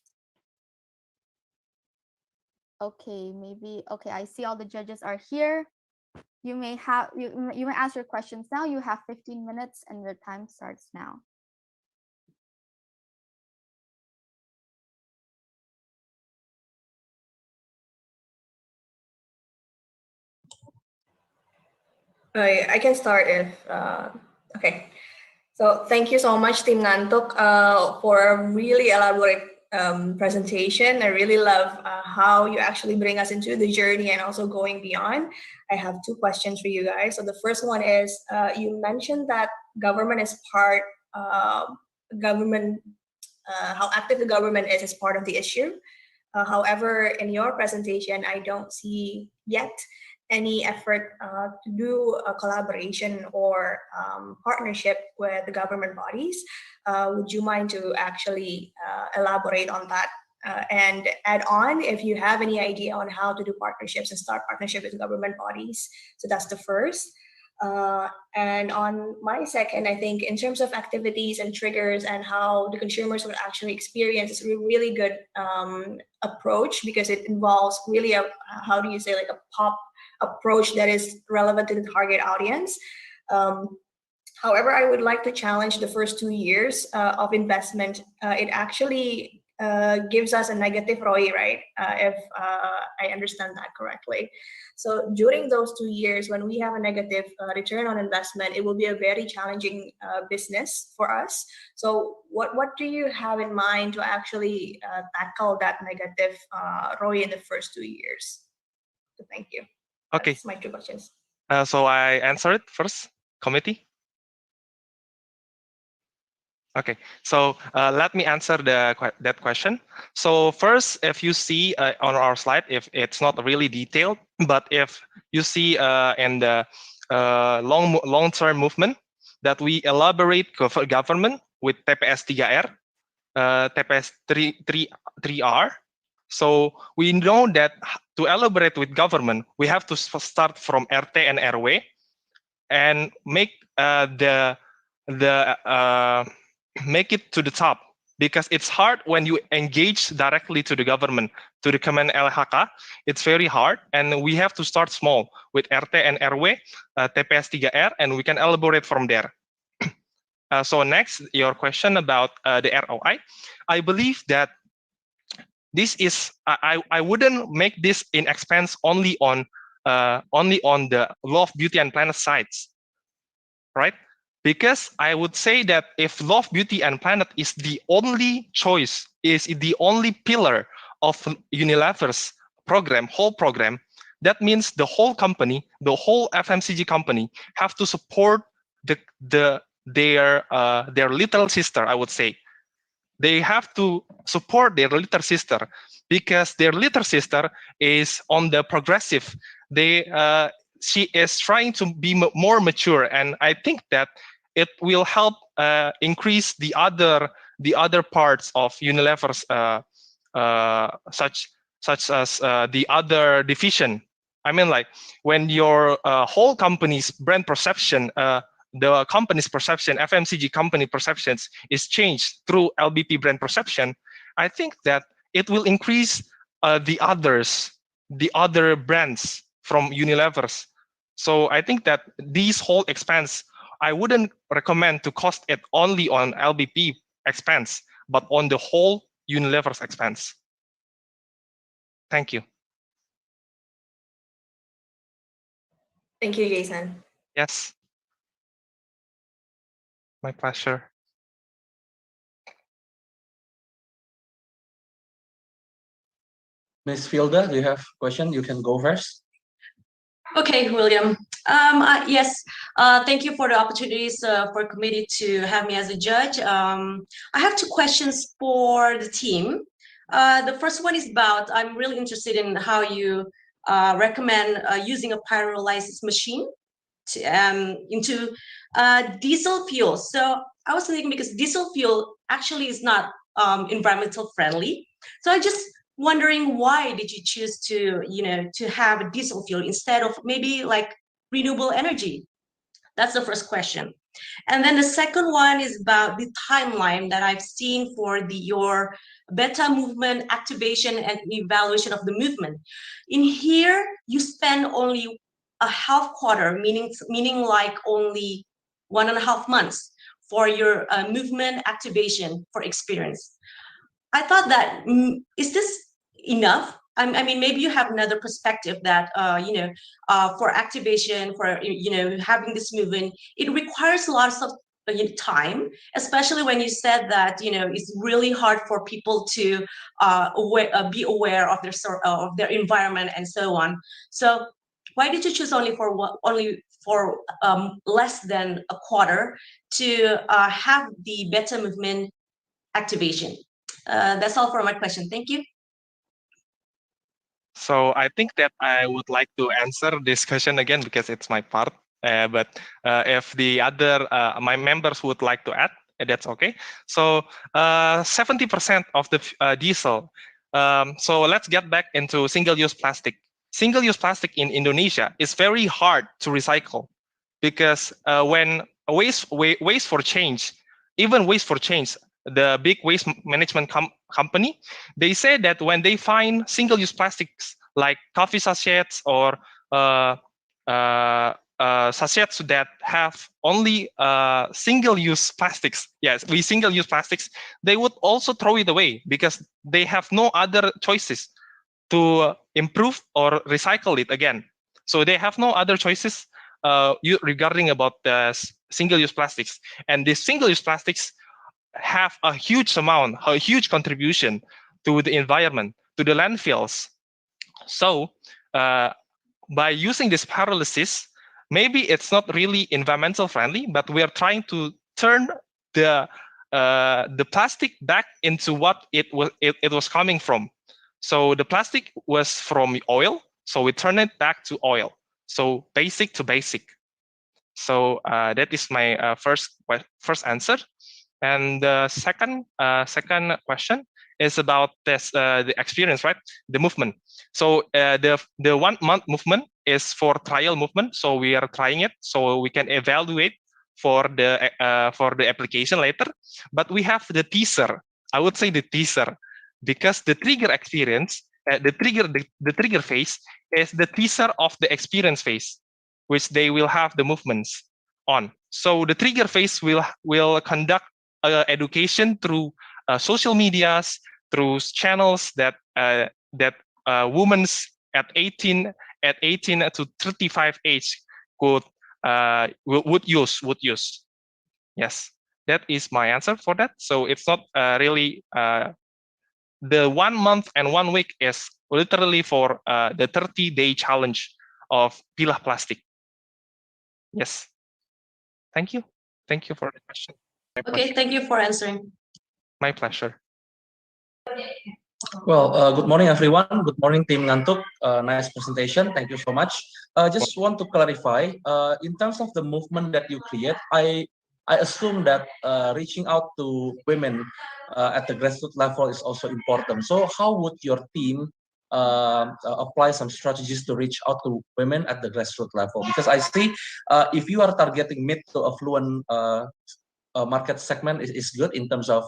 Okay, okay, I see all the judges are here. You may ask your questions now. You have 15 minutes and your time starts now. I can start if, okay. So thank you so much, Team Ngantuk, for a really elaborate presentation. I really love how you actually bring us into the journey and also going beyond. I have 2 questions for you guys. So the first one is, you mentioned that government is part, how active the government is part of the issue. However, in your presentation, I don't see yet any effort to do a collaboration or partnership with the government bodies. Would you mind to actually elaborate on that and add on if you have any idea on how to do partnerships and start partnership with government bodies? So that's the first. And on my second, I think in terms of activities and triggers and how the consumers would actually experience, it's a really good approach because it involves really a, how do you say, like a pop approach that is relevant to the target audience. However, I would like to challenge the first 2 years of investment. It actually gives us a negative ROI, right? If I understand that correctly. So during those 2 years, when we have a negative return on investment, it will be a very challenging business for us. So what do you have in mind to actually tackle that negative ROI in the first 2 years? So thank you. Okay. That's my 2 questions. So I answer it first, committee. Okay, so let me answer that question. So first, if you see on our slide, if it's not really detailed, but if you see in the long-term movement that we elaborate government with TPS 3R, TPS 3R. So we know that to elaborate with government, we have to start from RT and RW and make make it to the top, because it's hard when you engage directly to the government to recommend LHK. It's very hard, and we have to start small with RT and RW, TPS 3R, and we can elaborate from there. So next, your question about the ROI. I believe that this is I wouldn't make this in expense only on the Love, Beauty, and Planet sites, right? Because I would say that if Love, Beauty, and Planet is the only choice, is the only pillar of Unilever's program, whole program, that means the whole company, the whole FMCG company, have to support their little sister. I would say they have to support their little sister because their little sister is on the progressive. She is trying to be more mature, and I think that it will help increase the other parts of Unilever's such as the other division. I mean, like when your whole company's brand perception, the company's perception, FMCG company perceptions is changed through LBP brand perception, I think that it will increase the other brands from Unilever's. So I think that these whole expense, I wouldn't recommend to cost it only on LBP expense, but on the whole Unilever's expense. Thank you. Thank you, Jason. Yes. My pleasure. Ms. Fielder, do you have a question? You can go first. Okay, William. Yes, thank you for the opportunities for committee to have me as a judge. I have 2 questions for the team. The first one is about, I'm really interested in how you recommend using a pyrolysis machine into diesel fuel. So I was thinking, because diesel fuel actually is not environmental friendly. So I just wondering, why did you choose to have diesel fuel instead of maybe like renewable energy? That's the first question. And then the second one is about the timeline that I've seen for your beta movement activation and evaluation of the movement. In here, you spend only a half quarter, meaning like only 1.5 months for your movement activation for experience. I thought that, is this enough? I mean, maybe you have another perspective that, for activation, for, having this movement, it requires lots of time, especially when you said that, it's really hard for people to be aware of their environment and so on. So why did you choose only for less than a quarter to have the beta movement activation? That's all for my question. Thank you. So I think that I would like to answer this question again because it's my part. But if the other my members would like to add, that's okay. So 70% of the diesel. So let's get back into single-use plastic. Single-use plastic in Indonesia is very hard to recycle. because when waste for change, even Waste for Change, the big waste management company, they say that when they find single-use plastics like coffee sachets or sachets that have only single-use plastics, single-use plastics, they would also throw it away because they have no other choices to improve or recycle it again. So they have no other choices regarding about the single-use plastics. And these single-use plastics have a huge amount, a huge contribution to the environment, to the landfills. So by using this pyrolysis, maybe it's not really environmental friendly, but we are trying to turn the plastic back into what it was coming from. So the plastic was from oil, so we turn it back to oil. So basic to basic. So that is my first answer. And the second question is about this the experience, right? The movement. So the 1 month movement is for trial movement. So we are trying it, so we can evaluate for the application later. But we have the teaser. I would say the teaser, because the trigger experience, the trigger phase is the teaser of the experience phase, which they will have the movements on. So the trigger phase will conduct education through social medias, through channels that women at 18 to 35 age would use. Yes, that is my answer for that. So it's not really the 1 month and 1 week is literally for the 30-day challenge of Pilah Plastic. Yes. Thank you. Thank you for the question. Okay, thank you for answering. My pleasure. Well, good morning, everyone. Good morning, Team Ngantuk. Nice presentation. Thank you so much. Just want to clarify, in terms of the movement that you create, I assume that reaching out to women at the grassroots level is also important. So how would your team apply some strategies to reach out to women at the grassroots level? Because I see if you are targeting mid to affluent market segment is good in terms of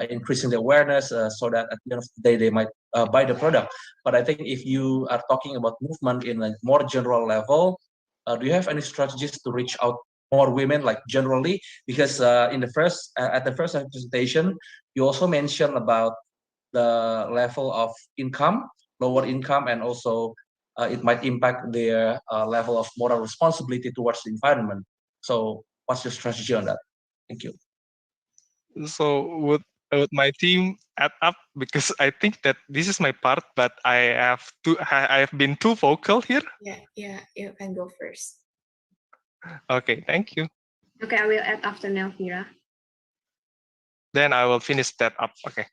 increasing the awareness so that at the end of the day they might buy the product. But I think if you are talking about movement in a more general level, do you have any strategies to reach out more women, like generally? Because in the first at the first presentation, you also mentioned about the level of income, lower income, and also it might impact their level of moral responsibility towards the environment. So what's your strategy on that? Thank you. So would my team add up, because I think that this is my part, but I have been too vocal here. Yeah, you can go first. Okay, thank you. Okay, I will add after Nelvira. Then I will finish that up. Okay.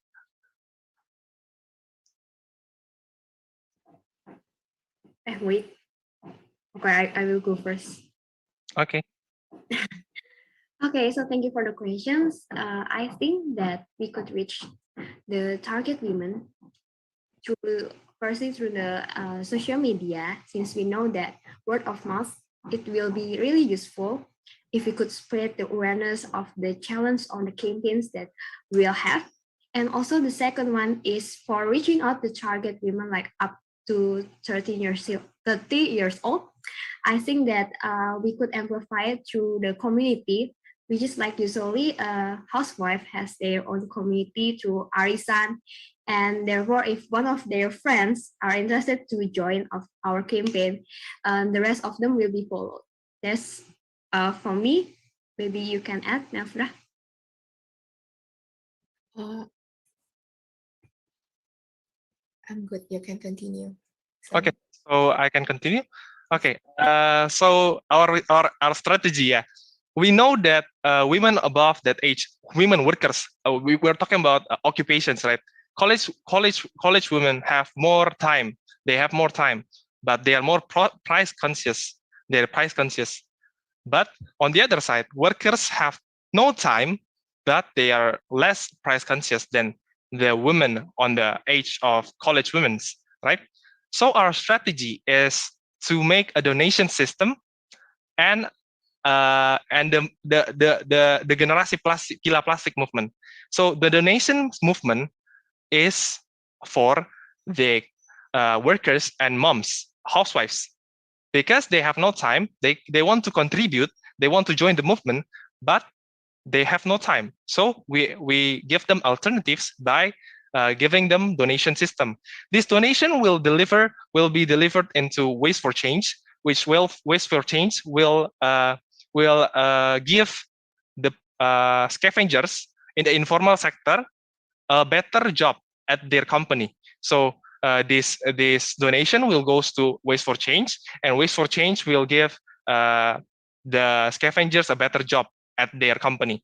Wait. Okay, I will go first. Okay. Okay, so thank you for the questions. I think that we could reach the target women firstly through the social media, since we know that word of mouth, it will be really useful if we could spread the awareness of the challenge on the campaigns that we'll have. And also the second one is for reaching out to target women like up to 30 years old. I think that we could amplify it through the community, which is like usually a housewife has their own community through Arisan. And therefore, if one of their friends are interested to join of our campaign, the rest of them will be followed. That's for me. Maybe you can add, Nafra. I'm good. You can continue. Okay, so I can continue. Okay, so our strategy, yeah. We know that women above that age, women workers, we're talking about occupations, right? College women have more time. They have more time, but they are more price conscious. They're price conscious. But on the other side, workers have no time, but they are less price conscious than the women on the age of college women, right? So our strategy is to make a donation system and and the generasi plastik kila plastik movement. So the donation movement is for the workers and moms, housewives, because they have no time. They want to contribute. They want to join the movement, but they have no time. So we give them alternatives by giving them donation system. This donation will be delivered into Waste for Change, which Waste for Change will give the scavengers in the informal sector a better job at their company. So this donation will goes to Waste for Change, and Waste for Change will give the scavengers a better job at their company.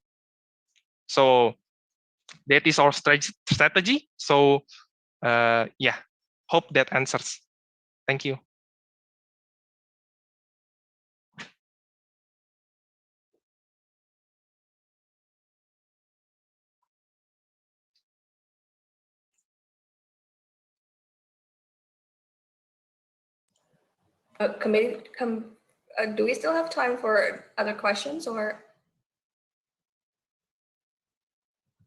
So that is our strategy. So yeah, hope that answers. Thank you. Do we still have time for other questions or?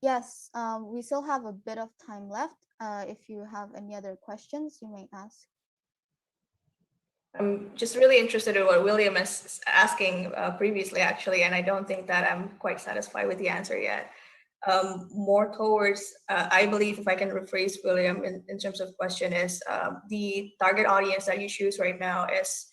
Yes, we still have a bit of time left. If you have any other questions, you may ask. I'm just really interested in what William is asking previously, actually, and I don't think that I'm quite satisfied with the answer yet. More towards, I believe, if I can rephrase William in terms of question, is the target audience that you choose right now is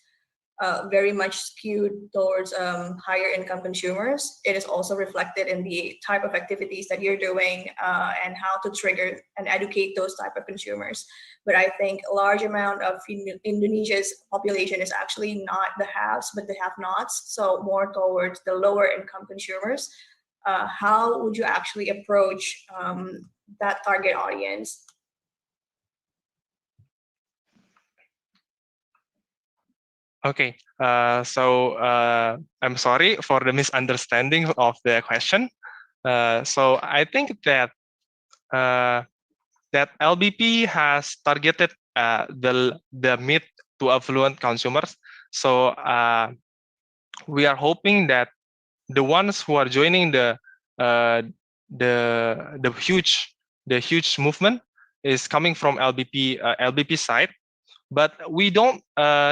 very much skewed towards higher income consumers. It is also reflected in the type of activities that you're doing and how to trigger and educate those type of consumers. But I think a large amount of Indonesia's population is actually not the haves, but the have-nots. So more towards the lower income consumers. How would you actually approach that target audience? Okay, so I'm sorry for the misunderstanding of the question. So I think that that LBP has targeted the mid to affluent consumers. So we are hoping that the ones who are joining the huge movement is coming from LBP side, but we don't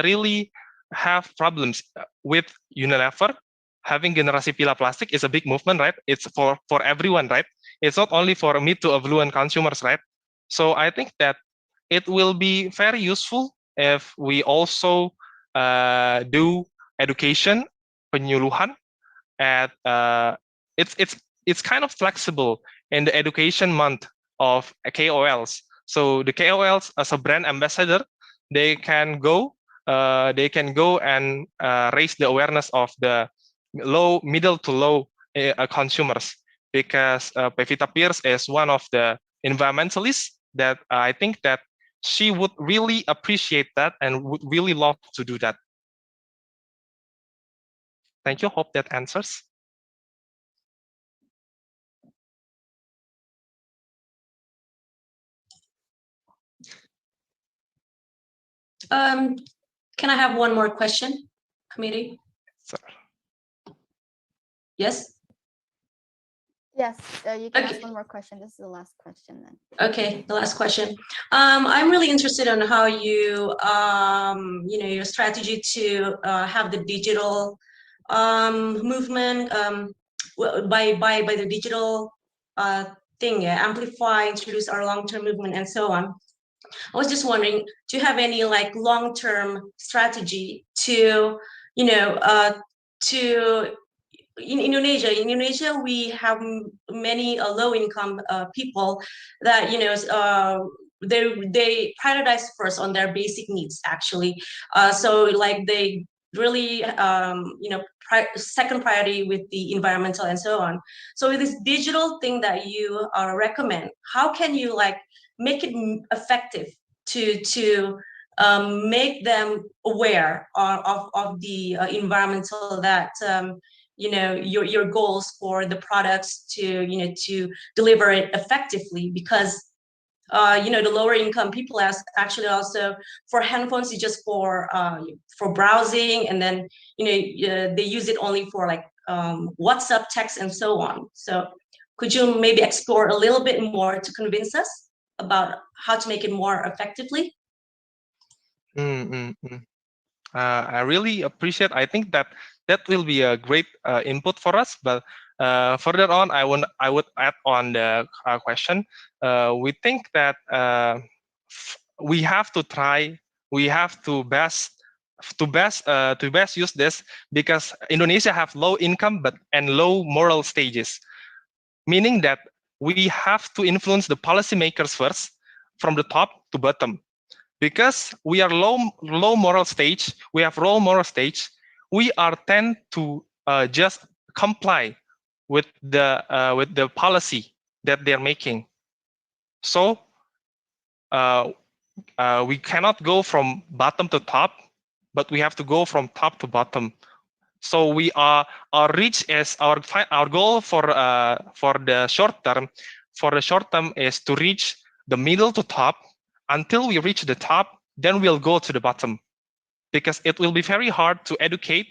really have problems with Unilever having generasi pila plastic. Is a big movement, right? It's for everyone, right? It's not only for mid to affluent consumers, right? So I think that it will be very useful if we also do education, penyuluhan at it's kind of flexible in the education month of KOLs. So the KOLs as a brand ambassador, they can go and raise the awareness of the middle to low consumers, because Pevita Pierce is one of the environmentalists that I think that she would really appreciate that and would really love to do that. Thank you. Hope that answers. Can I have one more question, committee? Sorry. Yes? Yes, you can ask one more question. This is the last question then. Okay, the last question. I'm really interested in how you, your strategy to have the digital movement by the digital thing, amplify, introduce our long-term movement, and so on. I was just wondering, do you have any like long-term strategy to, to in Indonesia, we have many low-income people that they prioritize first on their basic needs actually. So like they really second priority with the environmental and so on. So with this digital thing that you recommend, how can you like make it effective to make them aware of the environmental that your goals for the products to to deliver it effectively, because the lower income people actually also for handphones is just for browsing, and then they use it only for like WhatsApp text and so on. So could you maybe explore a little bit more to convince us about how to make it more effectively? I really appreciate. I think that will be a great input for us. But further on, I would add on the question. We think that we have to try. We have to best use this, because Indonesia have low income and low moral stages, meaning that we have to influence the policymakers first, from the top to bottom. Because we are low moral stage, we have low moral stage, we are tend to just comply with the policy that they're making. So we cannot go from bottom to top, but we have to go from top to bottom. So we are our reach is our goal for the short term. For the short term is to reach the middle to top. Until we reach the top, then we'll go to the bottom, because it will be very hard to educate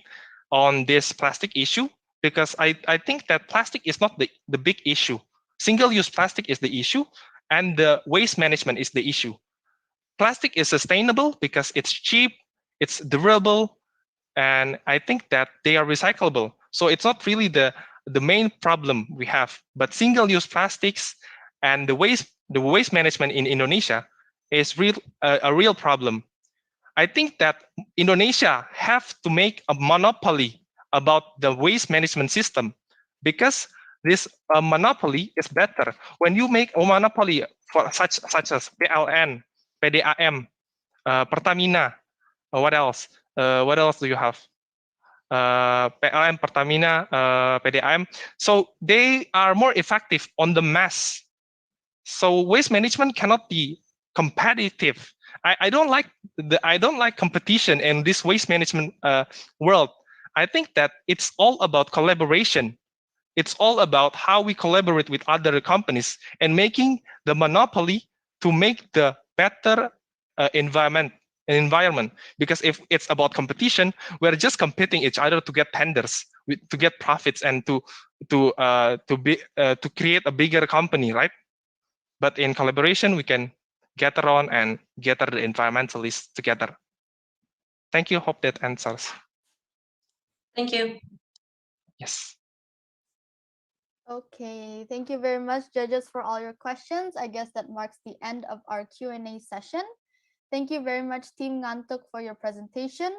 on this plastic issue, because I think that plastic is not the big issue. Single-use plastic is the issue, and the waste management is the issue. Plastic is sustainable because it's cheap, it's durable, and I think that they are recyclable. So it's not really the main problem we have, but single-use plastics and the waste management in Indonesia is a real problem. I think that Indonesia have to make a monopoly about the waste management system, because this monopoly is better. When you make a monopoly for such as PLN, PDAM, Pertamina, what else? What else do you have? PLN, Pertamina, PDAM. So they are more effective on the mass. So waste management cannot be competitive. I don't like competition in this waste management world. I think that it's all about collaboration. It's all about how we collaborate with other companies and making the monopoly to make the better environment. Because if it's about competition, we're just competing each other to get tenders, to get profits, and to create a bigger company, right? But in collaboration, we can gather on and gather the environmentalists together. Thank you. Hope that answers. Thank you. Yes. Okay, thank you very much, judges, for all your questions. I guess that marks the end of our Q&A session. Thank you very much, Team Ngantuk, for your presentation.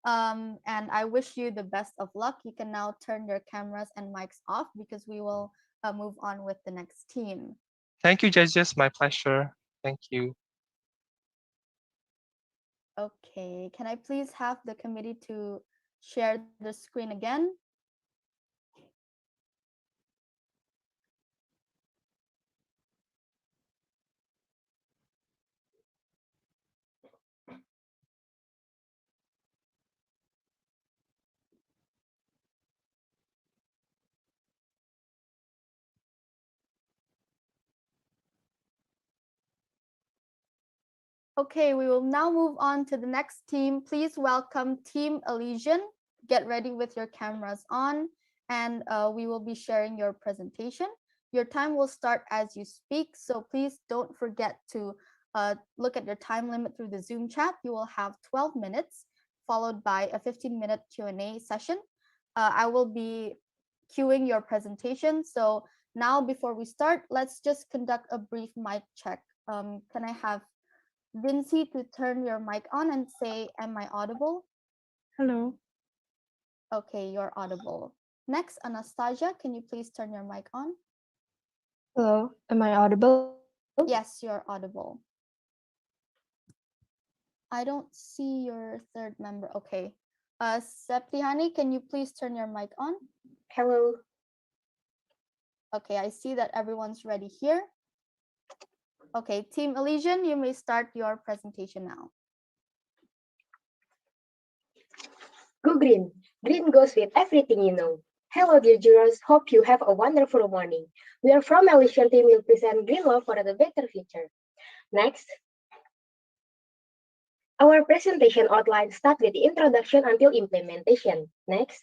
And I wish you the best of luck. You can now turn your cameras and mics off, because we will move on with the next team. Thank you, judges. My pleasure. Thank you. Okay, can I please have the committee to share the screen again? Okay, we will now move on to the next team. Please welcome Team Elysian. Get ready with your cameras on, and we will be sharing your presentation. Your time will start as you speak, so please don't forget to look at your time limit through the Zoom chat. You will have 12 minutes, followed by a 15-minute Q&A session. I will be cueing your presentation. So now, before we start, let's just conduct a brief mic check. Can I have Vinci to turn your mic on and say, am I audible? Hello. Okay, you're audible. Next, Anastasia, can you please turn your mic on? Hello, am I audible? Yes, you're audible. I don't see your third member. Okay. Septihani, can you please turn your mic on? Hello. Okay, I see that everyone's ready here. Okay, Team Elysian, you may start your presentation now. Go green. Green goes with everything you know. Hello dear jurors, hope you have a wonderful morning. We are from Elysian team will present Green Law for a better future. Next, our presentation outline start with the introduction until implementation. Next,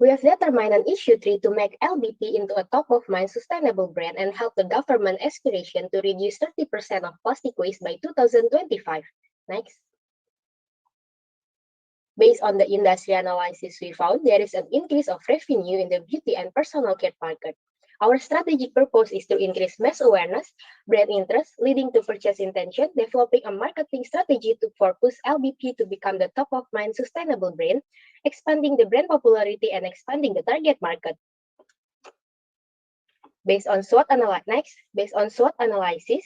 we have determined an issue 3 to make LBP into a top-of-mind sustainable brand and help the government aspiration to reduce 30% of plastic waste by 2025. Next. Based on the industry analysis we found, there is an increase of revenue in the beauty and personal care market. Our strategic purpose is to increase mass awareness, brand interest, leading to purchase intention, developing a marketing strategy to push LBP to become the top-of-mind sustainable brand, expanding the brand popularity, and expanding the target market. Based on SWOT analysis,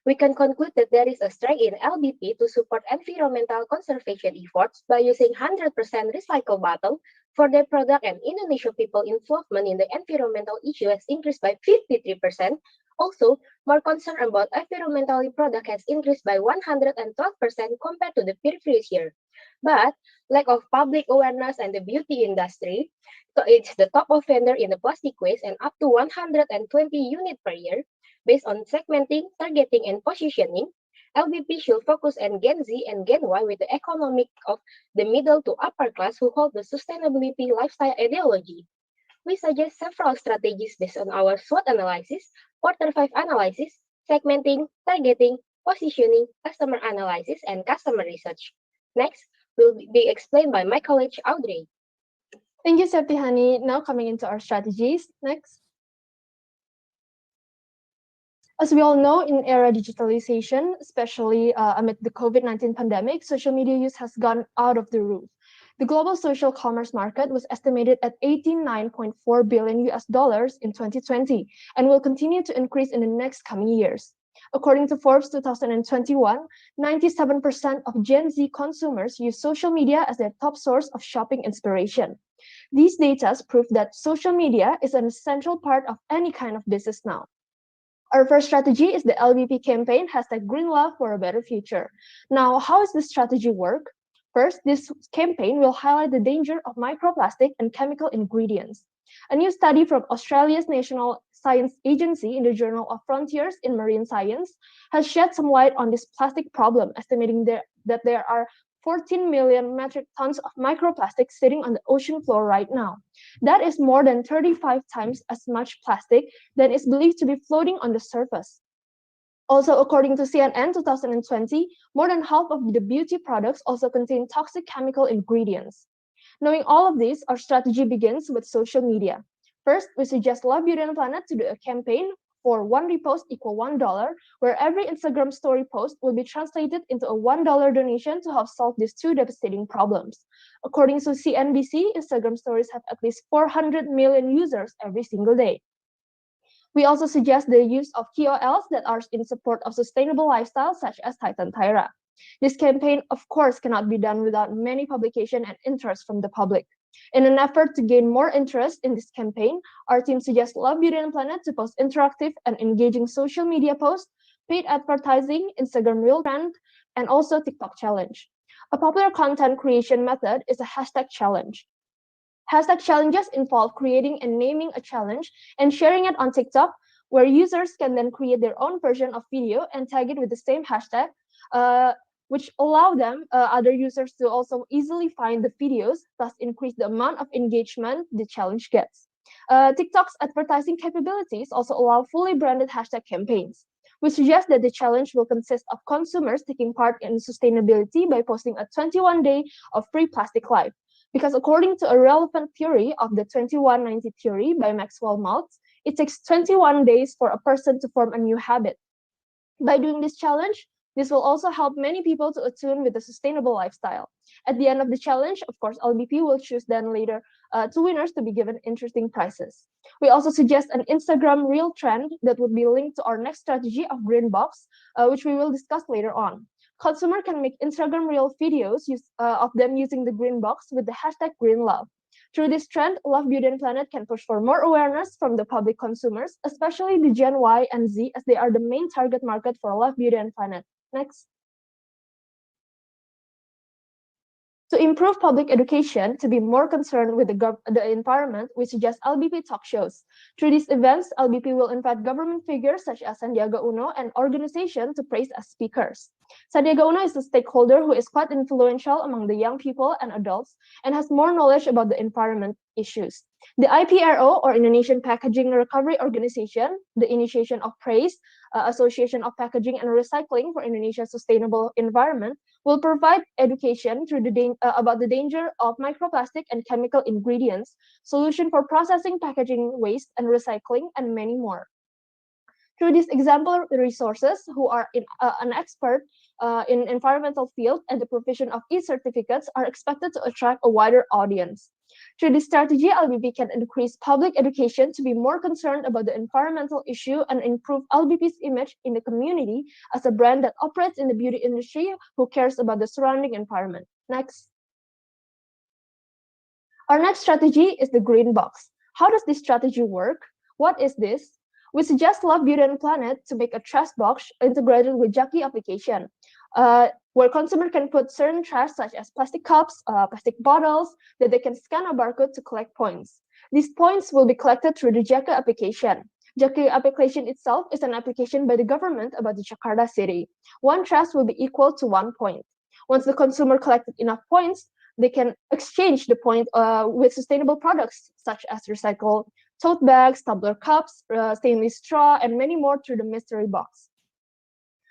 we can conclude that there is a strength in LBP to support environmental conservation efforts by using 100% recycled bottle for their product, and Indonesian people involvement in the environmental issue has increased by 53%. Also, more concern about environmental product has increased by 112% compared to the previous year. But lack of public awareness and the beauty industry, so it's the top offender in the plastic waste and up to 120 units per year. Based on segmenting, targeting, and positioning, LBP should focus on Gen Z and Gen Y with the economic of the middle to upper class who hold the sustainability lifestyle ideology. We suggest several strategies based on our SWOT analysis, quarter 5 analysis, segmenting, targeting, positioning, customer analysis, and customer research. Next will be explained by my colleague Audrey. Thank you, Septihani. Now coming into our strategies. Next. As we all know, in era digitalization, especially amid the COVID-19 pandemic, social media use has gone out of the roof. The global social commerce market was estimated at $89.4 billion in 2020 and will continue to increase in the next coming years. According to Forbes 2021, 97% of Gen Z consumers use social media as their top source of shopping inspiration. These data prove that social media is an essential part of any kind of business now. Our first strategy is the LBP campaign, #GreenLove for a Better Future. Now, how does this strategy work? First, this campaign will highlight the danger of microplastic and chemical ingredients. A new study from Australia's National Science Agency in the Journal of Frontiers in Marine Science has shed some light on this plastic problem, estimating that there are 14 million metric tons of microplastics sitting on the ocean floor right now. That is more than 35 times as much plastic than is believed to be floating on the surface. Also, according to CNN 2020, more than half of the beauty products also contain toxic chemical ingredients. Knowing all of this, our strategy begins with social media. First, we suggest Love Beauty and Planet to do a campaign for one repost equal $1, where every Instagram story post will be translated into a $1 donation to help solve these two devastating problems. According to CNBC, Instagram stories have at least 400 million users every single day. We also suggest the use of KOLs that are in support of sustainable lifestyles, such as Titan Tyra. This campaign, of course, cannot be done without many publication and interest from the public. In an effort to gain more interest in this campaign, our team suggests Love Beauty and Planet to post interactive and engaging social media posts, paid advertising, Instagram Reel Trend, and also TikTok Challenge. A popular content creation method is a hashtag challenge. Hashtag challenges involve creating and naming a challenge and sharing it on TikTok, where users can then create their own version of video and tag it with the same hashtag, which allow them, other users, to also easily find the videos, thus increase the amount of engagement the challenge gets. TikTok's advertising capabilities also allow fully branded hashtag campaigns. We suggest that the challenge will consist of consumers taking part in sustainability by posting a 21-day of free plastic life. Because according to a relevant theory of the 2190 theory by Maxwell Maltz, it takes 21 days for a person to form a new habit. By doing this challenge, this will also help many people to attune with a sustainable lifestyle. At the end of the challenge, of course, LBP will choose then later two winners to be given interesting prizes. We also suggest an Instagram Reel Trend that would be linked to our next strategy of Green Box, which we will discuss later on. Consumer can make Instagram Reel videos of them using the Green Box with the hashtag GreenLove. Through this trend, Love Beauty and Planet can push for more awareness from the public consumers, especially the Gen Y and Z, as they are the main target market for Love Beauty and Planet. Next. To improve public education, to be more concerned with the environment, we suggest LBP talk shows. Through these events, LBP will invite government figures such as Sandiaga Uno and organizations to praise as speakers. Sandiaga Uno is a stakeholder who is quite influential among the young people and adults and has more knowledge about the environment issues. The IPRO, or Indonesian Packaging Recovery Organization, the Initiation of Praise, Association of Packaging and Recycling for Indonesia's Sustainable Environment, will provide education about the danger of microplastic and chemical ingredients, solution for processing packaging waste and recycling, and many more. Through these example resources, who are an expert in environmental field and the provision of e-certificates are expected to attract a wider audience. Through this strategy, LBP can increase public education to be more concerned about the environmental issue and improve LBP's image in the community as a brand that operates in the beauty industry who cares about the surrounding environment. Next. Our next strategy is the green box. How does this strategy work? What is this? We suggest Love, Beauty, and Planet to make a trash box integrated with Jaki application, where consumer can put certain trash such as plastic cups, plastic bottles, that they can scan a barcode to collect points. These points will be collected through the Jaki application. Jaki application itself is an application by the government about the Jakarta city. One trash will be equal to 1 point. Once the consumer collected enough points, they can exchange the point with sustainable products such as recycled tote bags, tumbler cups, stainless straw, and many more through the mystery box.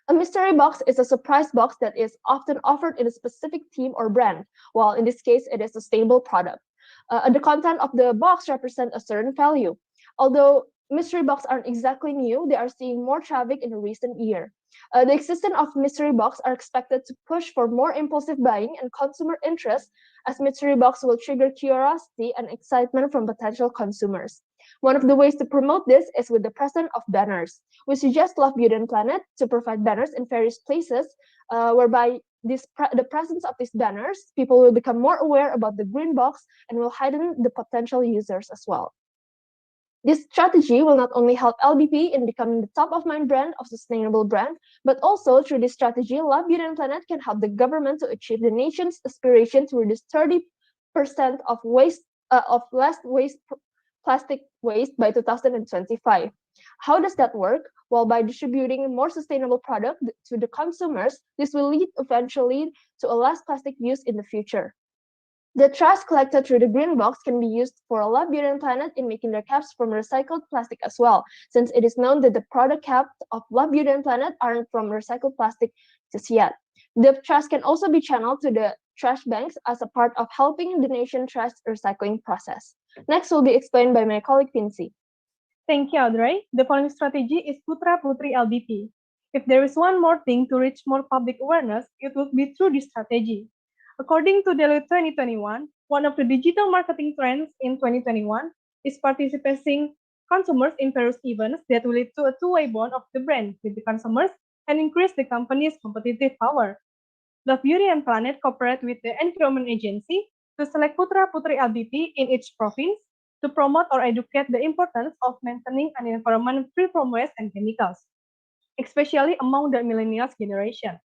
A mystery box is a surprise box that is often offered in a specific theme or brand, while in this case, it is a sustainable product. The content of the box represents a certain value. Although mystery boxes aren't exactly new, they are seeing more traffic in the recent year. The existence of mystery box are expected to push for more impulsive buying and consumer interest, as mystery box will trigger curiosity and excitement from potential consumers. One of the ways to promote this is with the presence of banners. We suggest Love, Beauty, and Planet to provide banners in various places, whereby the presence of these banners, people will become more aware about the green box and will heighten the potential users as well. This strategy will not only help LBP in becoming the top-of-mind brand of sustainable brand, but also through this strategy, Love, Beauty, and Planet can help the government to achieve the nation's aspiration to reduce 30% of less plastic waste by 2025. How does that work? Well, by distributing more sustainable product to the consumers, this will lead eventually to a less plastic use in the future. The trash collected through the green box can be used for Love, Beauty, and Planet in making their caps from recycled plastic as well, since it is known that the product caps of Love, Beauty, and Planet aren't from recycled plastic just yet. The trash can also be channeled to the trash banks as a part of helping the nation trash recycling process. Next will be explained by my colleague Vinci. Thank you, Audrey. The following strategy is Putra Putri LBP. If there is one more thing to reach more public awareness, it would be through this strategy. According to Deloitte 2021, one of the digital marketing trends in 2021 is participating consumers in various events that will lead to a two-way bond of the brand with the consumers and increase the company's competitive power. Love, Beauty, and Planet cooperate with the Environment Agency to select Putra Putri LBP in each province to promote or educate the importance of maintaining an environment free from waste and chemicals, especially among the millennials generation.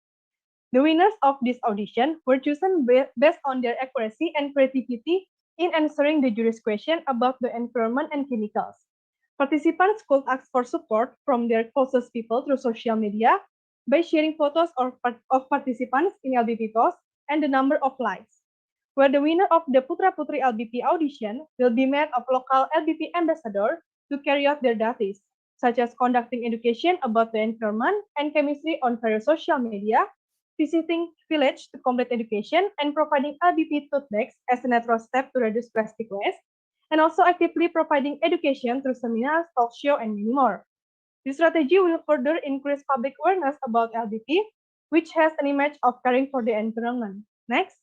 The winners of this audition were chosen based on their accuracy and creativity in answering the jury's question about the environment and chemicals. Participants could ask for support from their closest people through social media by sharing photos of participants in LBP posts and the number of likes. Where the winner of the Putra Putri LBP audition will be made of local LBP ambassador to carry out their duties, such as conducting education about the environment and chemistry on various social media, visiting village to complete education, and providing LBP tote bags as a natural step to reduce plastic waste, and also actively providing education through seminars, talk show, and many more. This strategy will further increase public awareness about LBP, which has an image of caring for the environment. Next.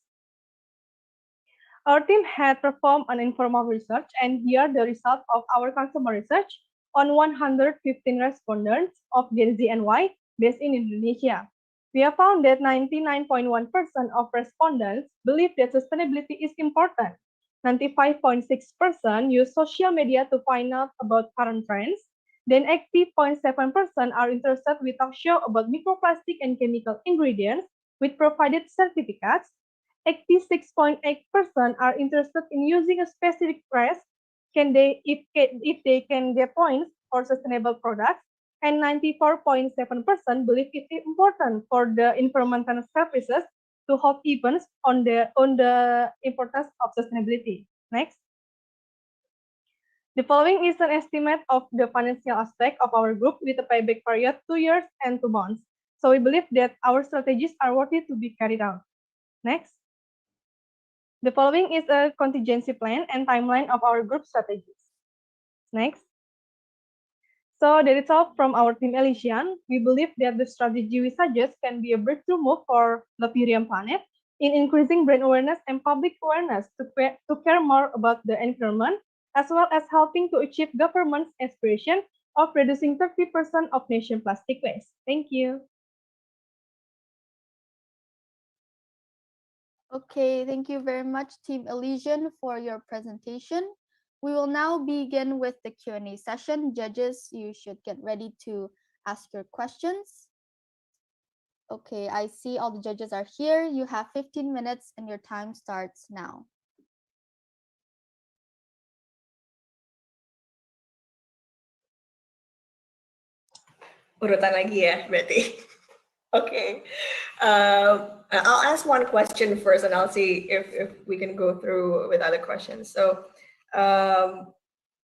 Our team had performed an informal research, and here are the results of our consumer research on 115 respondents of Gen Z and Y based in Indonesia. We have found that 99.1% of respondents believe that sustainability is important. 95.6% use social media to find out about current trends. Then 80.7% are interested with talk show about microplastic and chemical ingredients with provided certificates. 86.8% are interested in using a specific phrase if they can get points for sustainable products, and 94.7% believe it is important for the environmental services to hold events on the importance of sustainability. Next. The following is an estimate of the financial aspect of our group with a payback period 2 years and 2 months. So we believe that our strategies are worthy to be carried out. Next. The following is a contingency plan and timeline of our group strategies. Next. So that is all from our team Elysian. We believe that the strategy we suggest can be a breakthrough move for the Purium planet in increasing brand awareness and public awareness to care more about the environment, as well as helping to achieve government's aspiration of reducing 30% of nation plastic waste. Thank you. Okay, thank you very much, Team Elysian, for your presentation. We will now begin with the Q&A session. Judges, you should get ready to ask your questions. Okay, I see all the judges are here. You have 15 minutes and your time starts now. Urutan lagi ya, berarti. Okay. I'll ask one question first, and I'll see if we can go through with other questions. So,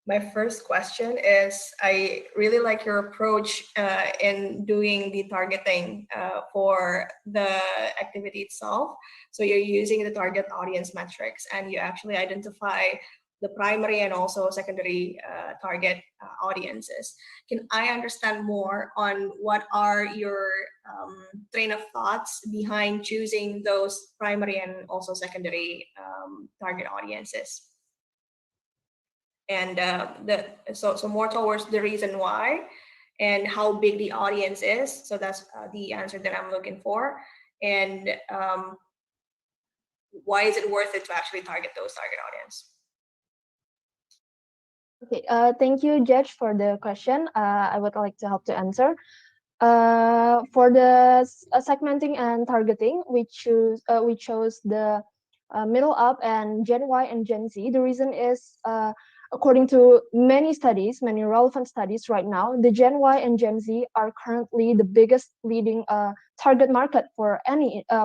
my first question is, I really like your approach in doing the targeting for the activity itself. So you're using the target audience metrics, and you actually identify the primary and also secondary target audiences. Can I understand more on what are your train of thoughts behind choosing those primary and also secondary target audiences? And so more towards the reason why and how big the audience is. So that's the answer that I'm looking for. And why is it worth it to actually target those target audience? Okay, thank you, Judge, for the question. I would like to help to answer. For the segmenting and targeting, we chose the middle up and Gen Y and Gen Z. The reason is, according to many studies, many relevant studies right now, the Gen Y and Gen Z are currently the biggest leading target market for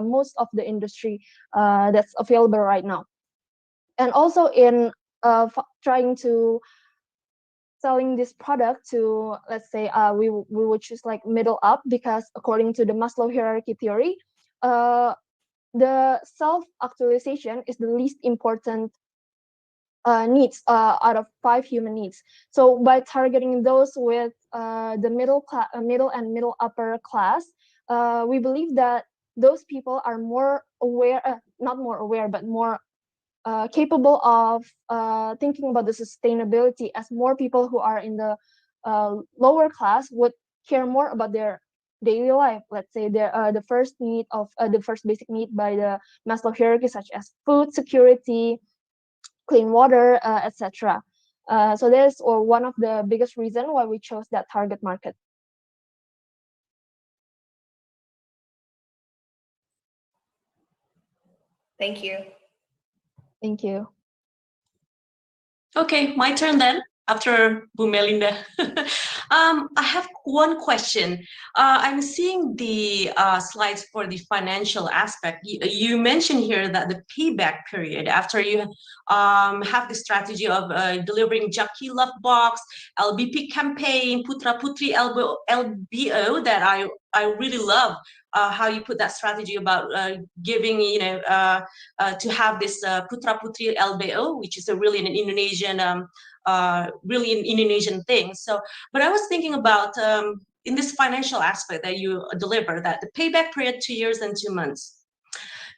most of the industry that's available right now. And also in trying to selling this product to, let's say, we would choose like middle up, because according to the Maslow hierarchy theory, the self-actualization is the least important needs out of 5 human needs. So by targeting those with the middle and middle upper class, we believe that those people are more aware, not more aware, but more capable of thinking about the sustainability, as more people who are in the lower class would care more about their daily life. Let's say the first basic need by the Maslow hierarchy, such as food security, clean water, etc. So that's one of the biggest reasons why we chose that target market. Thank you. Thank you. Okay, my turn then, after Bu Melinda. I have one question. I'm seeing the slides for the financial aspect. You mentioned here that the payback period after you have the strategy of delivering Jaki Love Box, LBP campaign, Putra Putri LBO, that I really love. How you put that strategy about giving, to have this Putra Putri LBO, which is a really an Indonesian, really an Indonesian thing. So, but I was thinking about in this financial aspect that you deliver, that the payback period 2 years and 2 months.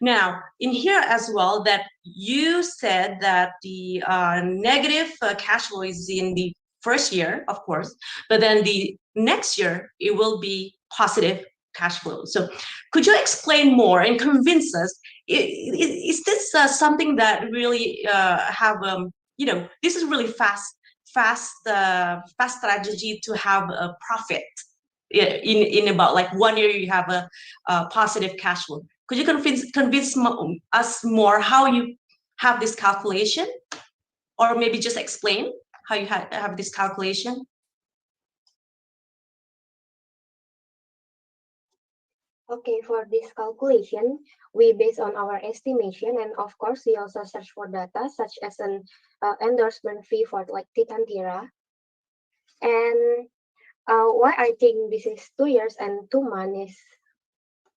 Now, in here as well, that you said that the negative cash flow is in the first year, of course, but then the next year it will be positive cash flow. So could you explain more and convince us, is this something that really have, this is really fast strategy to have a profit in about like 1 year you have a positive cash flow. Could you convince us more how you have this calculation, or maybe just explain how you have this calculation? Okay, for this calculation, we base on our estimation, and of course, we also search for data such as an endorsement fee for like Titan Tira. And why I think this is 2 years and 2 months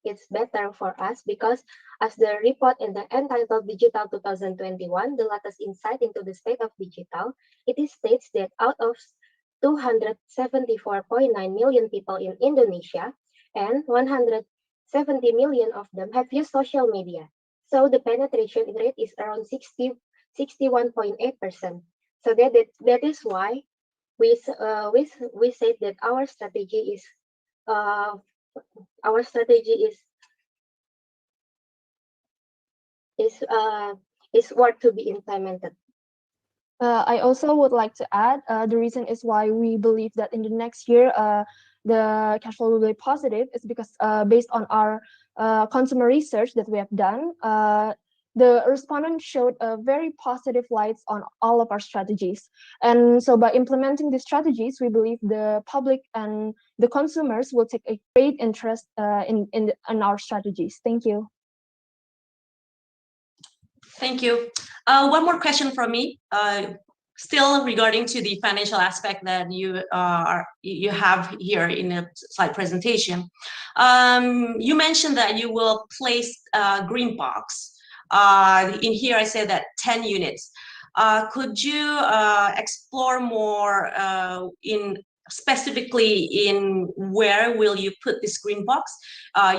it's better for us because as the report in the entitled Digital 2021, the latest insight into the state of digital, it states that out of 274.9 million people in Indonesia and 170 million of them have used social media. So the penetration rate is around 61.8%. So that is why we said that our strategy is worth to be implemented. I also would like to add the reason is why we believe that in the next year the cash flow will be positive is because based on our consumer research that we have done, the respondents showed a very positive lights on all of our strategies. And so by implementing these strategies, we believe the public and the consumers will take a great interest in our strategies. Thank you. Thank you. One more question from me. Still regarding to the financial aspect that you have here in the slide presentation. You mentioned that you will place green box. In here, I said that 10 units. Could you explore more specifically in where will you put this green box?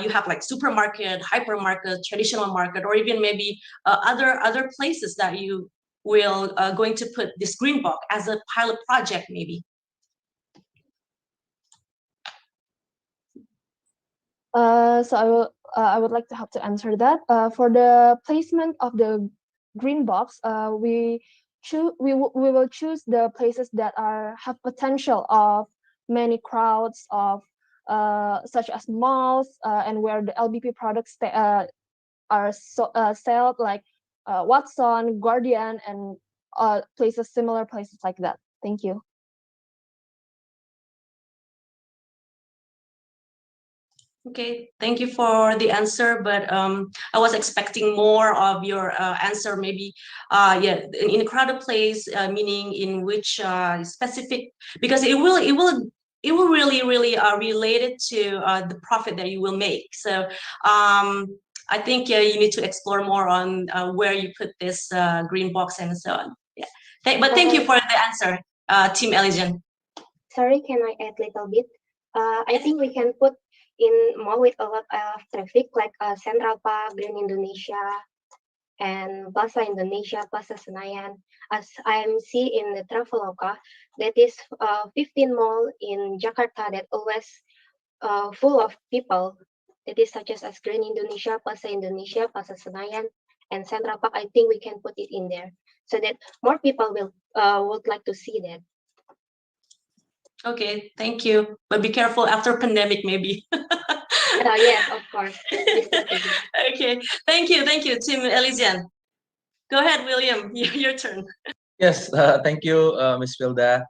You have like supermarket, hypermarket, traditional market, or even maybe other places that you will going to put this green box as a pilot project maybe. So I would like to help to answer that. For the placement of the green box, we will choose the places that have potential of many crowds of such as malls and where the LBP products are sold, like Watson, Guardian, and similar places like that. Thank you. Okay, thank you for the answer, but I was expecting more of your answer, maybe in a crowded place, meaning in which specific, because it will really related to the profit that you will make. So I think you need to explore more on where you put this green box and so on. Yeah, but thank you for the answer, Team Elysian. Sorry, can I add a little bit? I think we can put in mall with a lot of traffic like Central Park, Green Indonesia, and Plaza Indonesia, Plaza Senayan. As I'm see in the Traveloka, that is 15 mall in Jakarta that always full of people. It is such as Green Indonesia, Plaza Senayan, and Central Park. I think we can put it in there so that more people will would like to see that. Okay, thank you. But be careful after pandemic, maybe. Yes, of course. Okay, thank you, Team Elysian. Go ahead, William. Your turn. Yes, thank you, Ms. Vilda.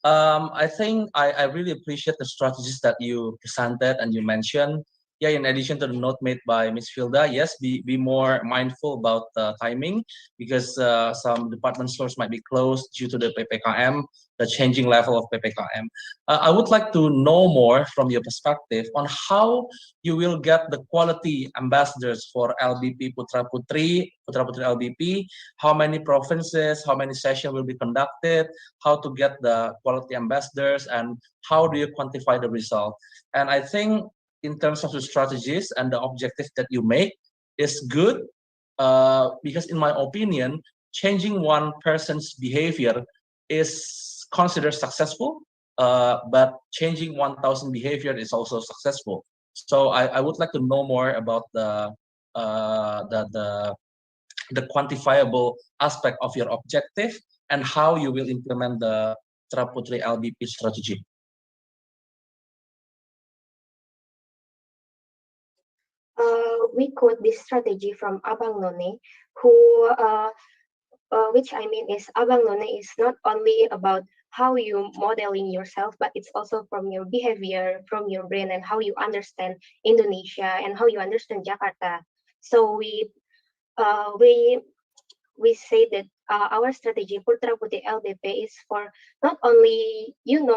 I think I really appreciate the strategies that you presented and you mentioned. Yeah, in addition to the note made by Ms. Vilda, yes, be more mindful about timing because some department stores might be closed due to the PPKM, the changing level of PPKM. I would like to know more from your perspective on how you will get the quality ambassadors for LBP Putra Putri LBP, how many provinces, how many sessions will be conducted, how to get the quality ambassadors, and how do you quantify the result. And I think in terms of the strategies and the objectives that you make is good because in my opinion, changing one person's behavior is considered successful, but changing 1,000 behavior is also successful. So I would like to know more about the quantifiable aspect of your objective and how you will implement the Putra Putri LBP strategy. we quote this strategy from Abang None, who which I mean is Abang None is not only about how you modeling yourself, but it's also from your behavior, from your brain, and how you understand Indonesia and how you understand Jakarta. So we say that our strategy Putra Putri LBP is for not only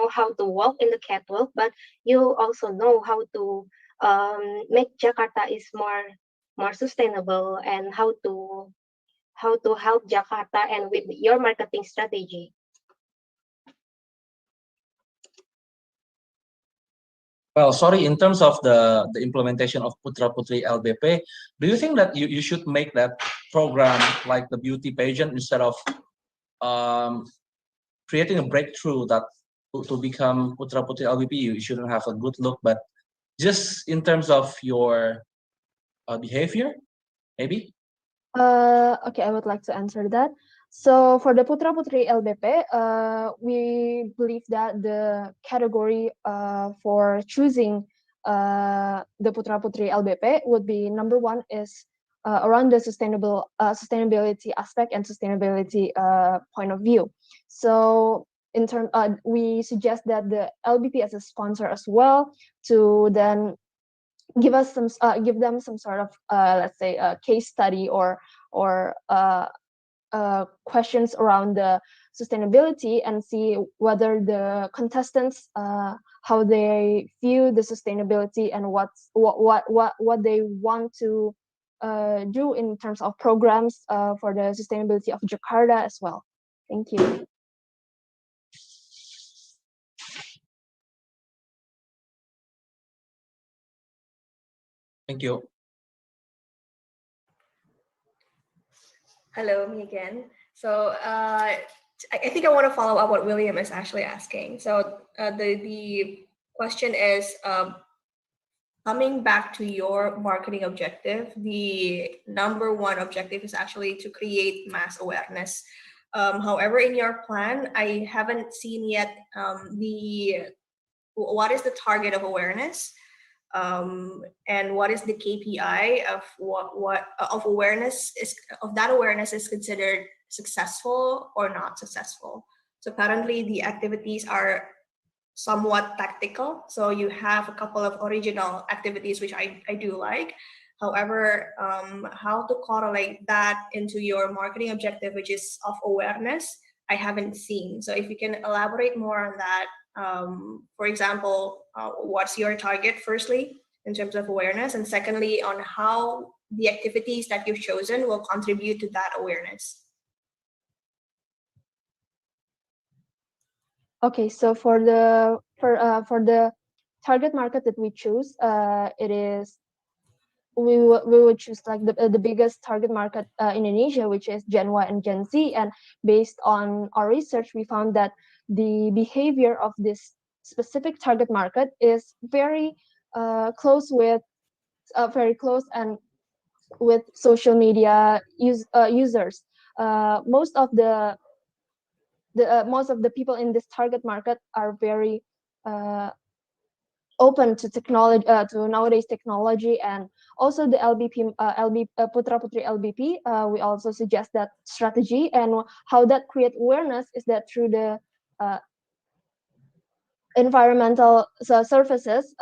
how to walk in the catwalk, but you also know how to make Jakarta is more sustainable, and how to help Jakarta and with your marketing strategy. Well, sorry, in terms of the implementation of Putra Putri LBP, do you think that you should make that program like the beauty pageant instead of creating a breakthrough that to become Putra Putri LBP, you shouldn't have a good look, but just in terms of your behavior, maybe? Okay, I would like to answer that. So for the Putra Putri LBP, we believe that the category for choosing the Putra Putri LBP would be number one is around the sustainability aspect and sustainability point of view. So we suggest that the LBP as a sponsor as well to then give them some sort of let's say a case study or questions around the sustainability, and see whether the contestants how they view the sustainability and what they want to do in terms of programs for the sustainability of Jakarta as well. Thank you. Thank you. Hello, me again. So I think I want to follow up what William is actually asking. So the question is, coming back to your marketing objective, the number one objective is actually to create mass awareness. However, in your plan, I haven't seen yet what is the target of awareness, and what is the KPI of what of awareness is of that awareness is considered successful or not successful. So currently the activities are somewhat tactical. So you have a couple of original activities, which I do like. However, how to correlate that into your marketing objective, which is of awareness, I haven't seen. So if you can elaborate more on that, for example, what's your target, firstly, in terms of awareness, and secondly, on how the activities that you've chosen will contribute to that awareness. Okay, so for the target market that we choose, it is we would choose like the biggest target market in Indonesia, which is Gen Y and Gen Z. And based on our research, we found that the behavior of this specific target market is very close and with social media users. Most of the people in this target market are very open to technology, to nowadays technology, and also the Putra Putri LBP. We also suggest that strategy, and how that create awareness is that through the environmental services.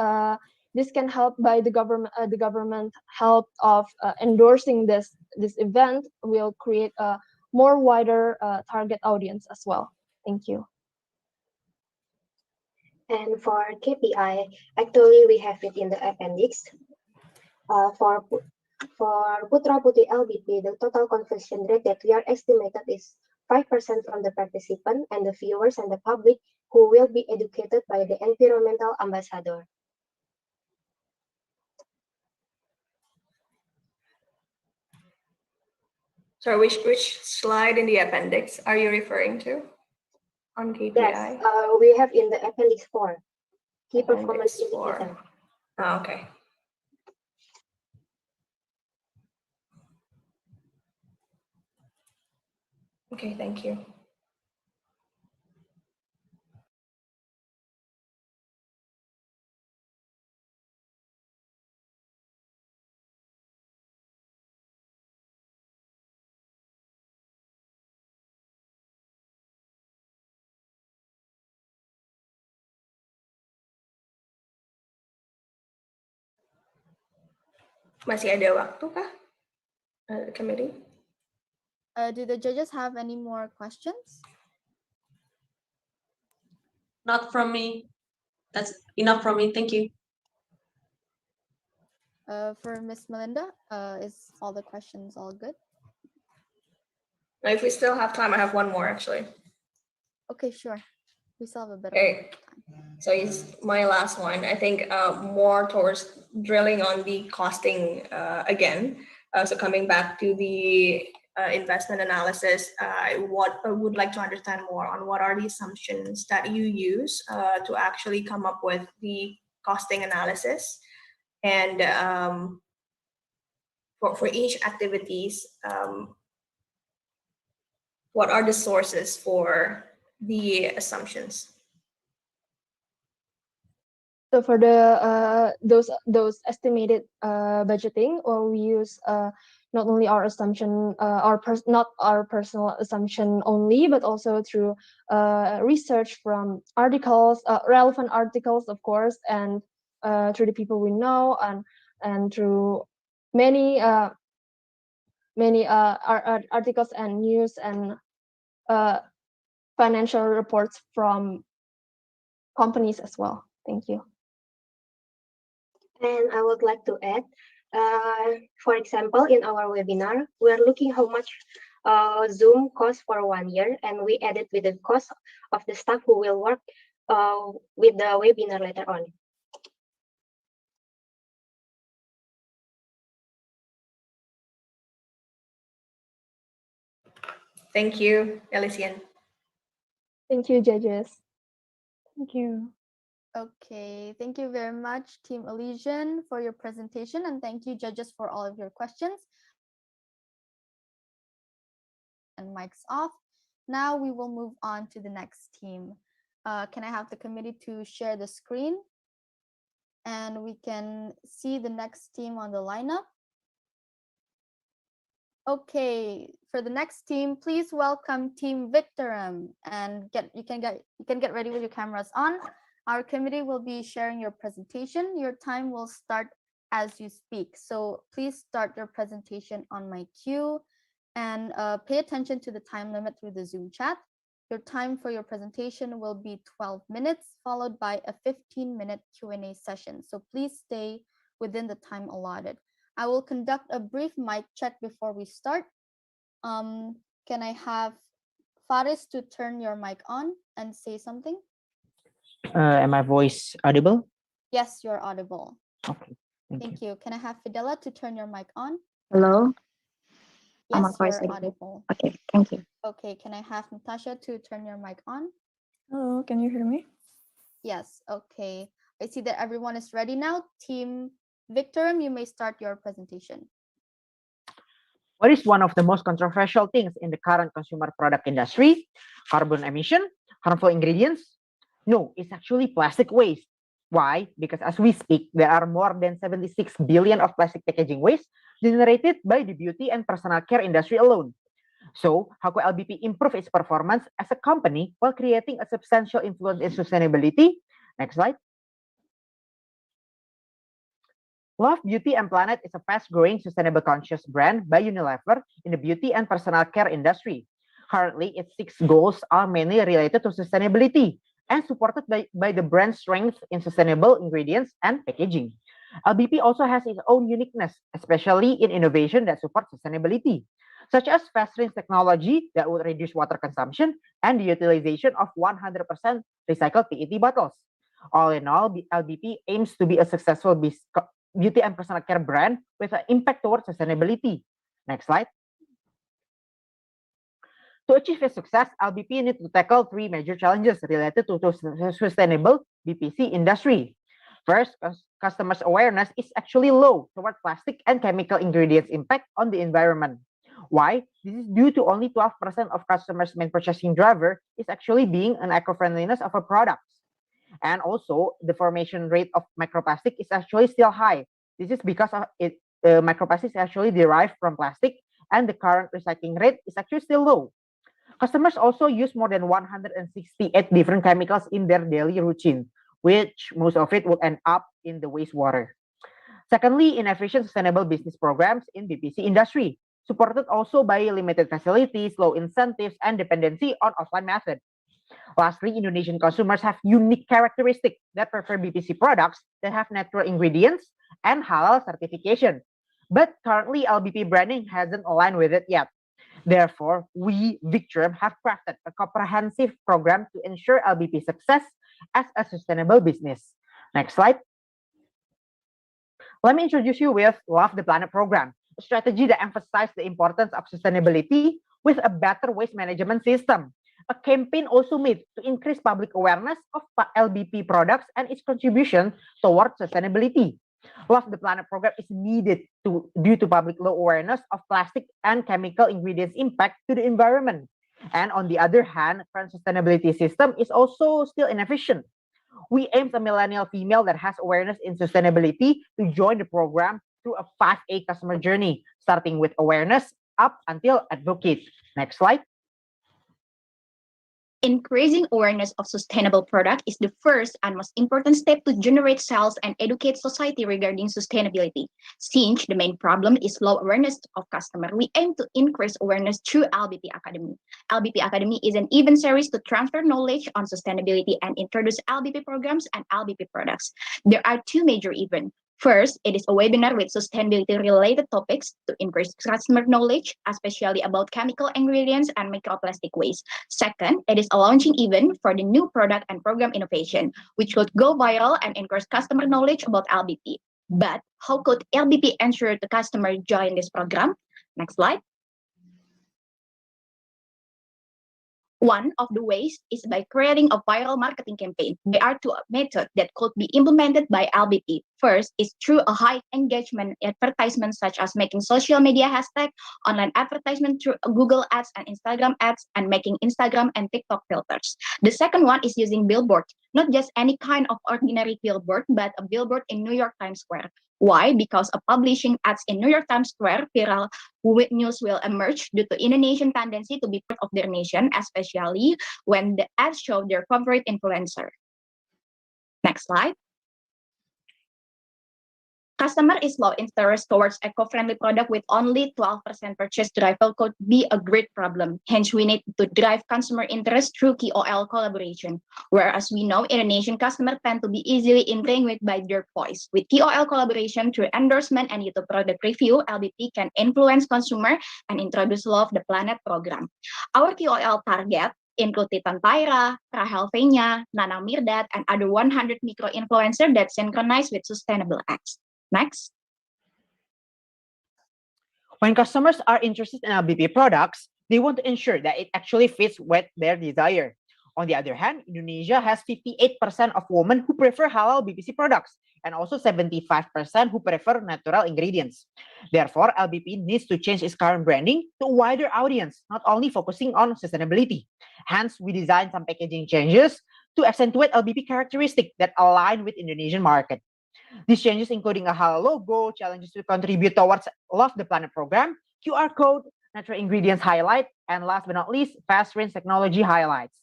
This can help by the government help of endorsing this event will create a more wider target audience as well. Thank you. And for KPI, actually we have it in the appendix. For Putra Putri LBP, the total conversion rate that we are estimated is 5% from the participant and the viewers and the public who will be educated by the environmental ambassador. So which slide in the appendix are you referring to on KPI? Yes, we have in the appendix 4, key performance indicator. Oh, okay. Okay, thank you. Masih ada waktu kah, committee? Do the judges have any more questions? Not from me. That's enough from me. Thank you. For Miss Melinda, is all the questions all good? If we still have time, I have one more actually. Okay, sure. We still have a bit Okay. So it's my last one. I think more towards drilling on the costing again. So coming back to the investment analysis, I would like to understand more on what are the assumptions that you use to actually come up with the costing analysis, and for each activities, what are the sources for the assumptions? So for the those estimated budgeting, or we use not only our assumption, not our personal assumption only, but also through research from articles, relevant articles, of course, and through the people we know, and through many articles and news and financial reports from companies as well. Thank you. And I would like to add, for example, in our webinar, we're looking how much Zoom costs for 1 year, and we added with the cost of the staff who will work with the webinar later on. Thank you, Elysian. Thank you, judges. Thank you. Okay, thank you very much, Team Elysian, for your presentation, and thank you, judges, for all of your questions. And mics off. Now we will move on to the next team. Can I have the committee to share the screen? And we can see the next team on the lineup. Okay, for the next team, please welcome Team Victorum, and you can get ready with your cameras on. Our committee will be sharing your presentation. Your time will start as you speak. So please start your presentation on my cue, and pay attention to the time limit through the Zoom chat. Your time for your presentation will be 12 minutes, followed by a 15-minute Q&A session. So please stay within the time allotted. I will conduct a brief mic check before we start. Can I have Faris to turn your mic on and say something? Am my voice audible? Yes, you're audible. Okay, Thank you. Can I have Fidela to turn your mic on? Hello? Am I Yes, voice you're audible? audible. Okay, thank you. Okay, can I have Natasha to turn your mic on? Hello, can you hear me? Yes, okay. I see that everyone is ready now. Team Victorum, you may start your presentation. What is one of the most controversial things in the current consumer product industry? Carbon emission? Harmful ingredients? No, it's actually plastic waste. Why? Because as we speak, there are more than 76 billion of plastic packaging waste generated by the beauty and personal care industry alone. So, how could LBP improve its performance as a company while creating a substantial influence in sustainability? Next slide. Love Beauty and Planet is a fast-growing, sustainable conscious brand by Unilever in the beauty and personal care industry. Currently, its 6 goals are mainly related to sustainability and supported by the brand's strength in sustainable ingredients and packaging. LBP also has its own uniqueness, especially in innovation that supports sustainability, such as fast rinse technology that would reduce water consumption and the utilization of 100% recycled PET bottles. All in all, LBP aims to be a successful beauty and personal care brand with an impact towards sustainability. Next slide. To achieve its success, LBP needs to tackle 3 major challenges related to sustainable BPC industry. First, customers' awareness is actually low toward plastic and chemical ingredients impact on the environment. Why? This is due to only 12% of customers' main purchasing driver is actually being an eco-friendliness of a product. And also, the formation rate of microplastic is actually still high. This is because of microplastic is actually derived from plastic, and the current recycling rate is actually still low. Customers also use more than 168 different chemicals in their daily routine, which most of it will end up in the wastewater. Secondly, inefficient sustainable business programs in BPC industry, supported also by limited facilities, low incentives, and dependency on offline methods. Lastly, Indonesian consumers have unique characteristics that prefer BPC products that have natural ingredients and halal certification. But currently, LBP branding hasn't aligned with it yet. Therefore, we, Victrum, have crafted a comprehensive program to ensure LBP success as a sustainable business. Next slide. Let me introduce you with Love the Planet program, a strategy that emphasizes the importance of sustainability with a better waste management system. A campaign also made to increase public awareness of LBP products and its contribution towards sustainability. Love the Planet program is needed due to public low awareness of plastic and chemical ingredients impact to the environment. And on the other hand, current sustainability system is also still inefficient. We aim a millennial female that has awareness in sustainability to join the program through a 5A customer journey, starting with awareness up until advocate. Next slide. Increasing awareness of sustainable product is the first and most important step to generate sales and educate society regarding sustainability. Since the main problem is low awareness of customer, we aim to increase awareness through LBP Academy. LBP Academy is an event series to transfer knowledge on sustainability and introduce LBP programs and LBP products. There are two major events. First, it is a webinar with sustainability-related topics to increase customer knowledge, especially about chemical ingredients and microplastic waste. Second, it is a launching event for the new product and program innovation, which could go viral and increase customer knowledge about LBP. But how could LBP ensure the customer join this program? Next slide. One of the ways is by creating a viral marketing campaign. There are two methods that could be implemented by LBP. First is through a high engagement advertisement, such as making social media hashtag, online advertisement through Google Ads and Instagram ads, and making Instagram and TikTok filters. The second one is using billboard, not just any kind of ordinary billboard, but a billboard in New York Times Square. Why? Because of publishing ads in New York Times Square, viral news will emerge due to Indonesian tendency to be part of their nation, especially when the ads show their favorite influencer. Next slide. Customer is low interest towards eco-friendly product with only 12% purchase drive could be a great problem. Hence, we need to drive consumer interest through KOL collaboration. Whereas we know Indonesian customers tend to be easily intrigued by their voice. With KOL collaboration through endorsement and YouTube product review, LBP can influence consumer and introduce Love the Planet program. Our KOL target include Titan Tyra, Rahel Venya, Nana Mirdad, and other 100 micro-influencers that synchronize with sustainable acts. Next. When customers are interested in LBP products, they want to ensure that it actually fits with their desire. On the other hand, Indonesia has 58% of women who prefer halal BPC products and also 75% who prefer natural ingredients. Therefore, LBP needs to change its current branding to a wider audience, not only focusing on sustainability. Hence, we designed some packaging changes to accentuate LBP characteristics that align with Indonesian market. These changes including a halal logo, challenges to contribute towards Love the Planet program, QR code, natural ingredients highlight, and last but not least, fast rinse technology highlights.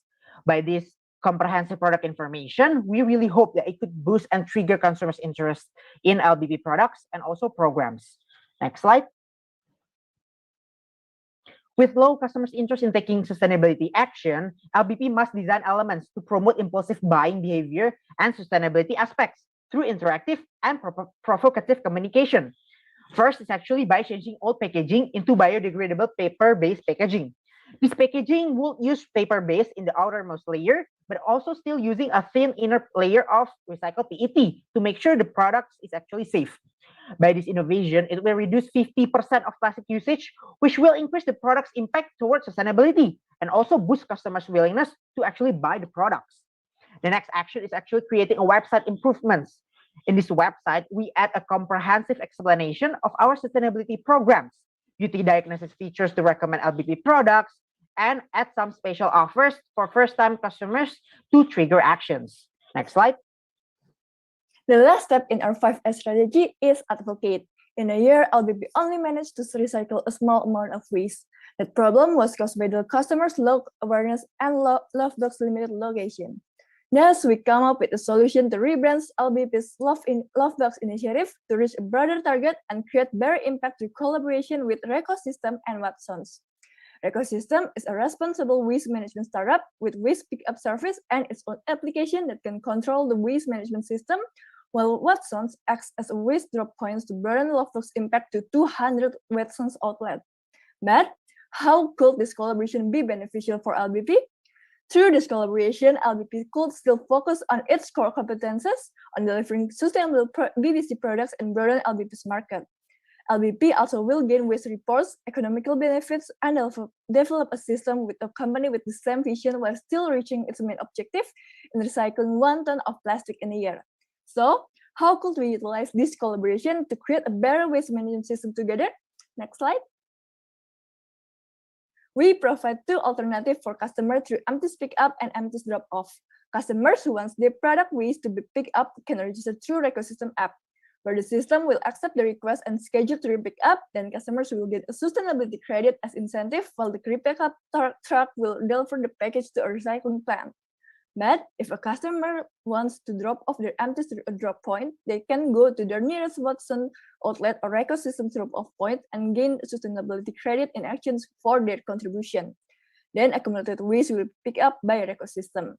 By this comprehensive product information, we really hope that it could boost and trigger consumers' interest in LBP products and also programs. Next slide. With low customers' interest in taking sustainability action, LBP must design elements to promote impulsive buying behavior and sustainability aspects through interactive and provocative communication. First is actually by changing old packaging into biodegradable paper-based packaging. This packaging will use paper-based in the outermost layer, but also still using a thin inner layer of recycled PET to make sure the product is actually safe. By this innovation, it will reduce 50% of plastic usage, which will increase the product's impact towards sustainability and also boost customers' willingness to actually buy the products. The next action is actually creating a website improvements. In this website, we add a comprehensive explanation of our sustainability programs, beauty diagnosis features to recommend LBP products, and add some special offers for first-time customers to trigger actions. Next slide. The last step in our 5S strategy is advocate. In a year, LBP only managed to recycle a small amount of waste. That problem was caused by the customers' low awareness and Lovebox limited location. Thus, we come up with a solution to rebrand LBP's Love Box initiative to reach a broader target and create better impact through collaboration with Recosystem and Watsons. Recosystem is a responsible waste management startup with waste pickup service and its own application that can control the waste management system, while Watsons acts as a waste drop points to broaden Lovebox impact to 200 Watsons outlets. But how could this collaboration be beneficial for LBP? Through this collaboration, LBP could still focus on its core competences on delivering sustainable BBC products and broaden LBP's market. LBP also will gain waste reports, economical benefits, and develop a system with a company with the same vision while still reaching its main objective in recycling 1 ton of plastic in a year. So, how could we utilize this collaboration to create a better waste management system together? Next slide. We provide 2 alternatives for customers through empties pickup and empties drop-off. Customers who want their product waste to be picked up can register through Recosystem app, where the system will accept the request and schedule to pick up. Then customers will get a sustainability credit as incentive, while the pickup truck will deliver the package to a recycling plant. But if a customer wants to drop off their empties to a drop point, they can go to their nearest Watson outlet or Recosystem drop-off point and gain sustainability credit in exchange for their contribution. Then accumulated waste will be picked up by Recosystem.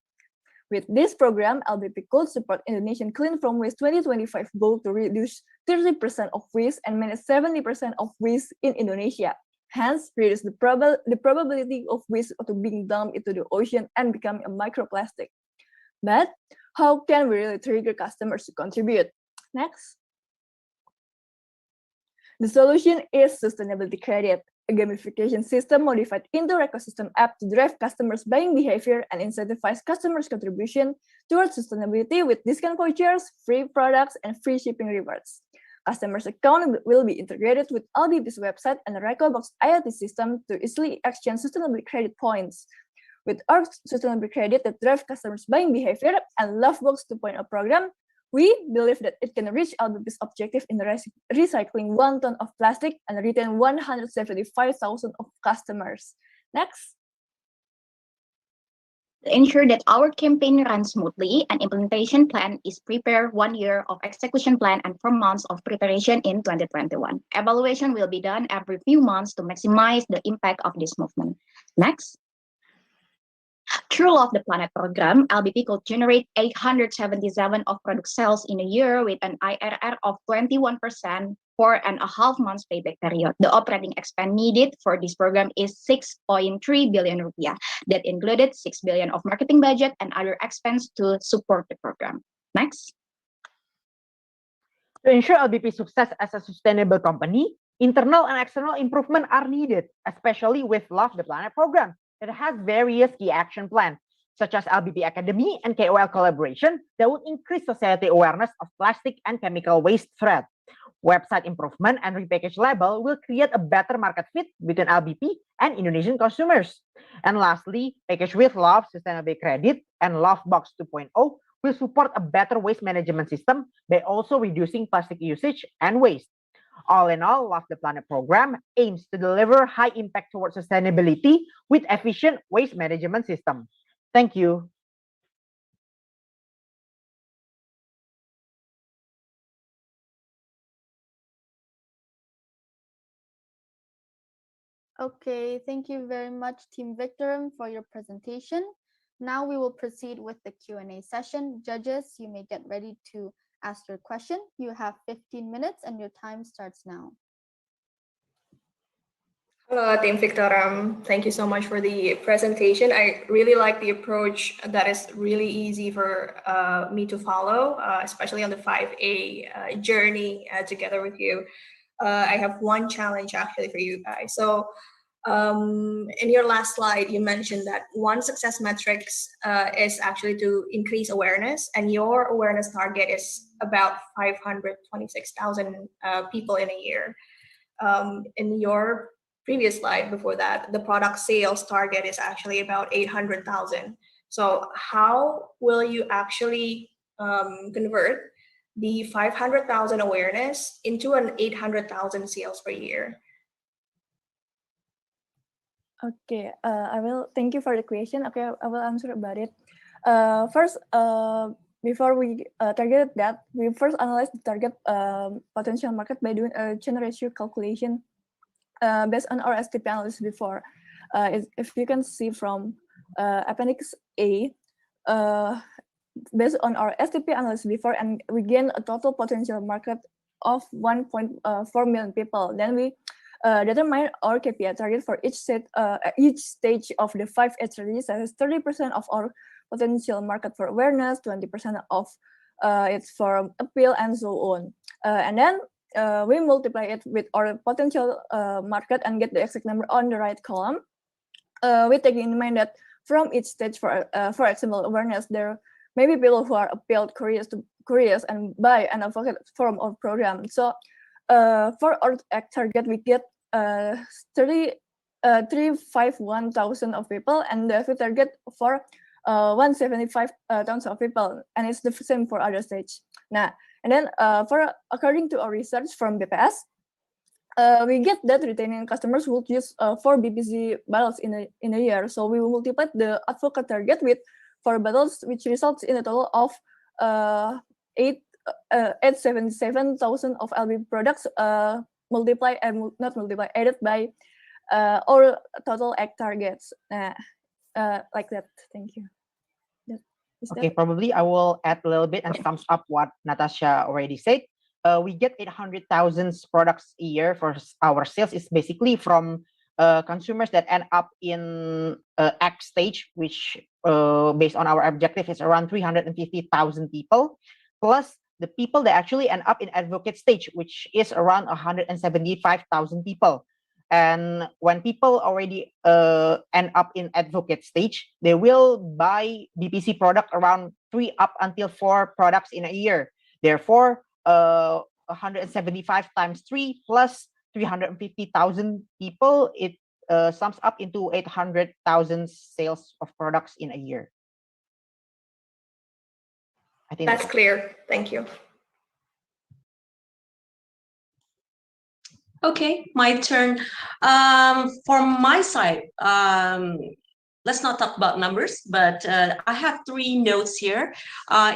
With this program, LBP could support Indonesian Clean from Waste 2025 goal to reduce 30% of waste and manage 70% of waste in Indonesia. Hence, reduce the probability of waste to being dumped into the ocean and becoming a microplastic. But how can we really trigger customers to contribute? Next. The solution is sustainability credit, a gamification system modified into Recosystem app to drive customers' buying behavior and incentivize customers' contribution towards sustainability with discount vouchers, free products, and free shipping rewards. Customers' account will be integrated with LBP's website and the Recobox IoT system to easily exchange sustainability credit points. With our sustainability credit that drives customers' buying behavior and Lovebox 2.0 program, we believe that it can reach LBP's objective in recycling 1 ton of plastic and retain 175,000 of customers. Next. To ensure that our campaign runs smoothly, an implementation plan is prepared 1 year of execution plan and 4 months of preparation in 2021. Evaluation will be done every few months to maximize the impact of this movement. Next. Through Love the Planet program, LBP could generate 877 of product sales in a year with an IRR of 21% for an a half months payback period. The operating expense needed for this program is 6.3 billion rupiah. That included 6 billion of marketing budget and other expense to support the program. Next. To ensure LBP success as a sustainable company, internal and external improvement are needed, especially with Love the Planet program. It has various key action plans, such as LBP Academy and KOL collaboration that would increase society awareness of plastic and chemical waste threat. Website improvement and repackage label will create a better market fit between LBP and Indonesian consumers. And lastly, Package with Love Sustainability Credit and Lovebox 2.0 will support a better waste management system by also reducing plastic usage and waste. All in all, Love the Planet program aims to deliver high impact towards sustainability with efficient waste management system. Thank you. Okay, thank you very much, Team Victorum, for your presentation. Now we will proceed with the Q&A session. Judges, you may get ready to ask your question. You have 15 minutes and your time starts now. Hello, Team Victorum. Thank you so much for the presentation. I really like the approach that is really easy for me to follow, especially on the 5A journey together with you. I have one challenge actually for you guys. So in your last slide, you mentioned that one success metrics is actually to increase awareness, and your awareness target is about 526,000 people in a year. In your previous slide before that, the product sales target is actually about 800,000. So how will you actually convert the 500,000 awareness into an 800,000 sales per year? Okay, I will thank you for the question. Okay, I will answer about it. First, before we target that, we first analyze the target potential market by doing a chain ratio calculation based on our STP analysis before. If you can see from Appendix A, based on our STP analysis before, and we gain a total potential market of 1.4 million people. Then we determine our KPI target for each stage of the 5H strategy, such as 30% of our potential market for awareness, 20% of it's for appeal, and so on. And then we multiply it with our potential market and get the exact number on the right column. We take in mind that from each stage, for example, awareness, there may be people who are appealed, curious, and buy and advocate for our program. So for our target, we get 351,000 of people, and the target for 175,000 of people, and it's the same for other stage. Now, and then according to our research from BPS, we get that retaining customers will use 4 BPC bottles in a year. So we will multiply the advocate target with 4 bottles, which results in a total of 877,000 of LB products added by our total egg targets. Like that. Thank you. Okay, probably I will add a little bit and sums up what Natasha already said. We get 800,000 products a year for our sales. Is basically from consumers that end up in egg stage, which based on our objective is around 350,000 people, plus the people that actually end up in advocate stage, which is around 175,000 people. And when people already end up in advocate stage, they will buy BPC product around 3 up until 4 products in a year. Therefore, 175 times 3 plus 350,000 people, it sums up into 800,000 sales of products in a year. I think that's clear. Thank you. Okay, my turn. From my side, let's not talk about numbers, but I have 3 notes here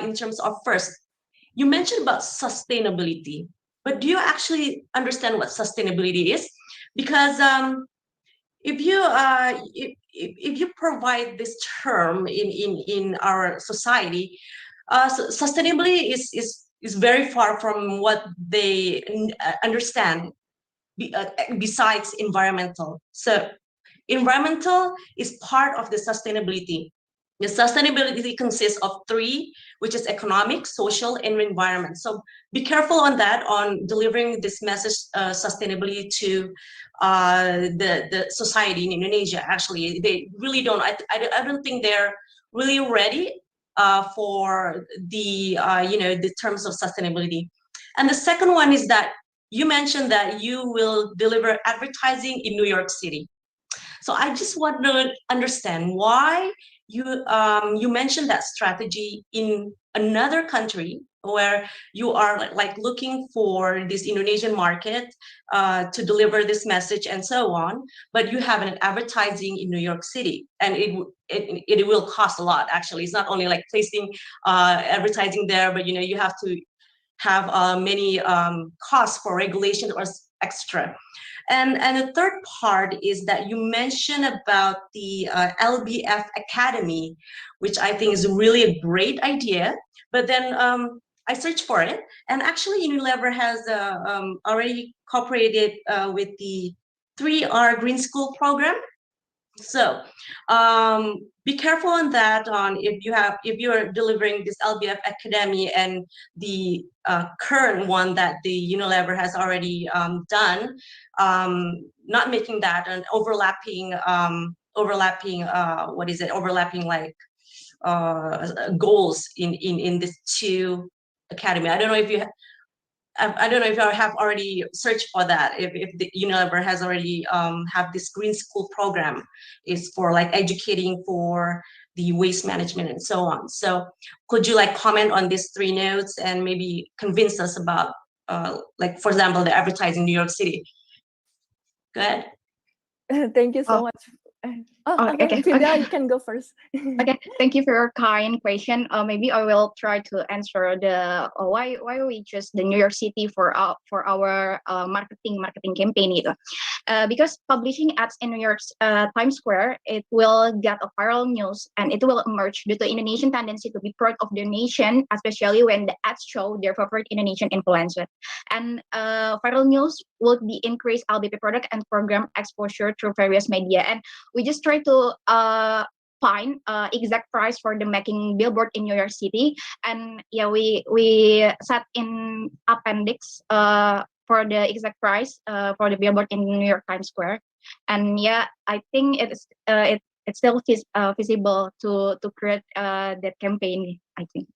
in terms of first, you mentioned about sustainability, but do you actually understand what sustainability is? Because if you provide this term in our society, sustainability is very far from what they understand. Besides environmental. So environmental is part of the sustainability. The sustainability consists of 3, which is economic, social, and environment. So be careful on that, on delivering this message, sustainability to the society in Indonesia. Actually, they really don't, I don't think they're really ready for the, the terms of sustainability. And the second one is that you mentioned that you will deliver advertising in New York City. So I just want to understand why you mentioned that strategy in another country where you are like looking for this Indonesian market to deliver this message and so on, but you have an advertising in New York City, and it will cost a lot. Actually, it's not only like placing advertising there, but you have to have many costs for regulation or extra. And the third part is that you mentioned about the LBF Academy, which I think is really a great idea. But then I searched for it, and actually Unilever has already cooperated with the 3R Green School program. So be careful on that. On if you are delivering this LBF Academy and the current one that the Unilever has already done, not making that an overlapping like goals in these 2 academy. I don't know if you have already searched for that. If the Unilever has already have this green school program, is for like educating for the waste management and so on. So could you like comment on these 3 notes and maybe convince us about like, for example, the advertising in New York City? Go ahead. Thank you so much. Okay, Vida, you can go first. Okay, thank you for your kind question. Maybe I will try to answer the why we choose the New York City for our marketing campaign itu. Because publishing ads in New York's Times Square, it will get a viral news and it will emerge due to Indonesian tendency to be proud of the nation, especially when the ads show their favorite Indonesian influencer. And viral news will be increase LBP product and program exposure through various media. And we just try to find exact price for the making billboard in New York City, and yeah, we set in appendix for the exact price for the billboard in New York Times Square, and yeah, I think it's still feasible to create that campaign. I think.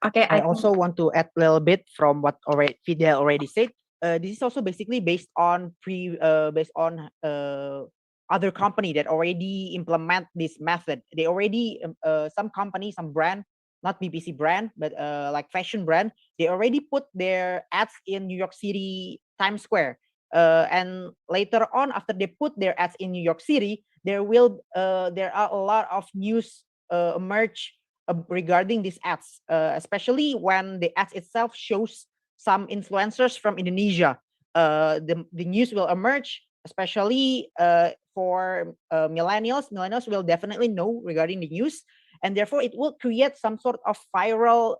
Okay, I also want to add a little bit from what Fidel already said. This is also basically based on other company that already implement this method. They already some company, some brand, not BPC brand, but like fashion brand, they already put their ads in New York City Times Square. And later on, after they put their ads in New York City, there are a lot of news emerge regarding these ads, especially when the ads itself shows some influencers from Indonesia. The news will emerge, especially for millennials. Millennials will definitely know regarding the news, and therefore it will create some sort of viral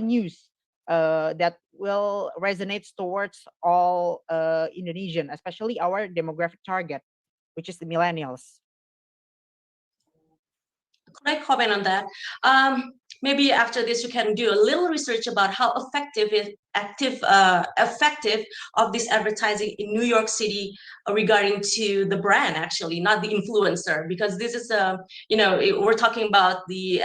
news that will resonate towards all Indonesian, especially our demographic target, which is the millennials. Could I comment on that? Maybe after this, you can do a little research about how effective of this advertising in New York City regarding to the brand, actually, not the influencer, because this is we're talking about the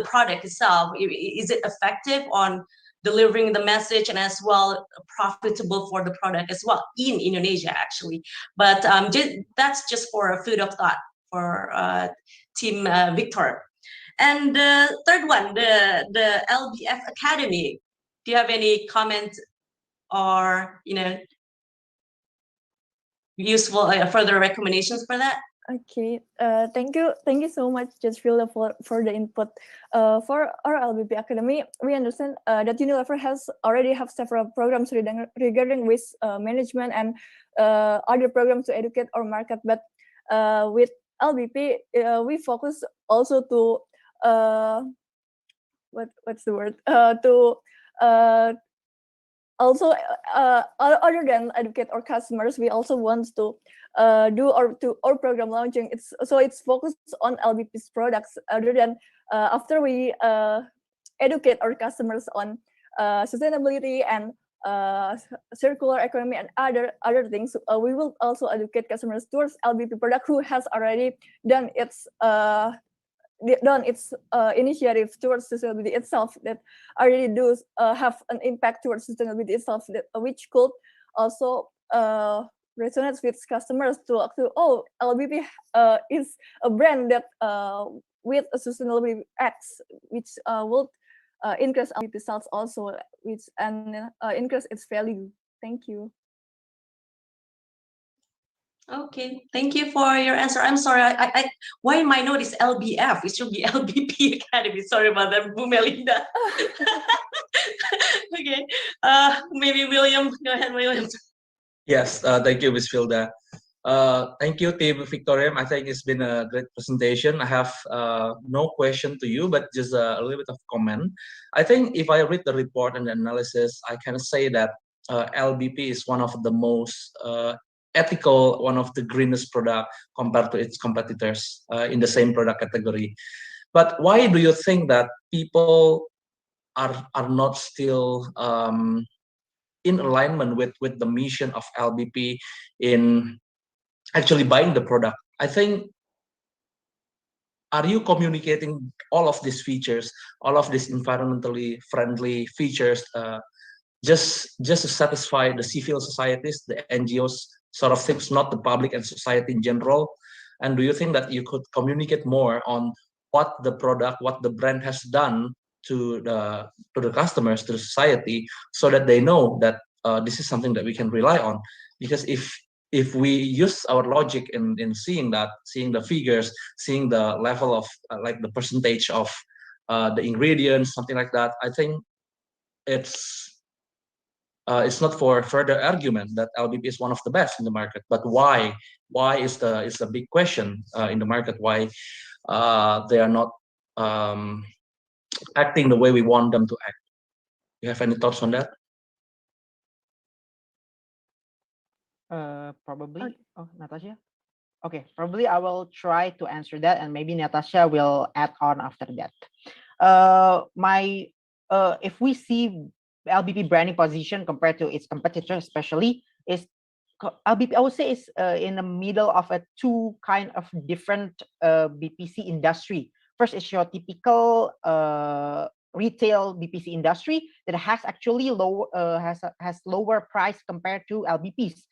product itself. Is it effective on delivering the message and as well profitable for the product as well in Indonesia, actually? But that's just for a food of thought for Team Victor. And the third one, the LBF Academy. Do you have any comment or useful further recommendations for that? Okay, thank you so much, Judge Philda, for the input. For our LBP Academy, we understand that Unilever already have several programs regarding waste management and other programs to educate our market. But with LBP, we focus also to what's the word to also other than educate our customers, we also want to do our program launching. It's focused on LBP's products. Other than after we educate our customers on sustainability and circular economy and other things, we will also educate customers towards LBP product who has already done its initiative towards sustainability itself, that already do have an impact towards sustainability itself, which could also resonate with customers to LBP is a brand that with a sustainability acts, which will increase LBP sales also, which increase its value. Thank you. Okay, thank you for your answer. I'm sorry, I why in my note is LBF? It should be LBP Academy. Sorry about that, Bu Melinda. Okay, maybe William. Go ahead, William. Yes, thank you, Ms. Filda. Thank you, Team Victorium. I think it's been a great presentation. I have no question to you, but just a little bit of comment. I think if I read the report and the analysis, I can say that LBP is one of the most ethical, one of the greenest product compared to its competitors in the same product category. But why do you think that people are not still in alignment with the mission of LBP in actually buying the product? I think, are you communicating all of these features, all of these environmentally friendly features, just to satisfy the civil societies, the NGOs, sort of things, not the public and society in general? And do you think that you could communicate more on what the product, what the brand has done to the customers, to the society, so that they know that this is something that we can rely on? Because if if we use our logic in seeing the figures, seeing the level of like the percentage of the ingredients, something like that, I think it's not for further argument that LBP is one of the best in the market. But why? Why is the big question in the market? Why they are not acting the way we want them to act? You have any thoughts on that? Probably. Oh, Natasha. Okay, probably I will try to answer that, and maybe Natasha will add on after that. If we see LBP branding position compared to its competitors, especially, is LBP, I would say, is in the middle of a two kind of different BPC industry. First is your typical retail BPC industry that has actually has lower price compared to LBPs,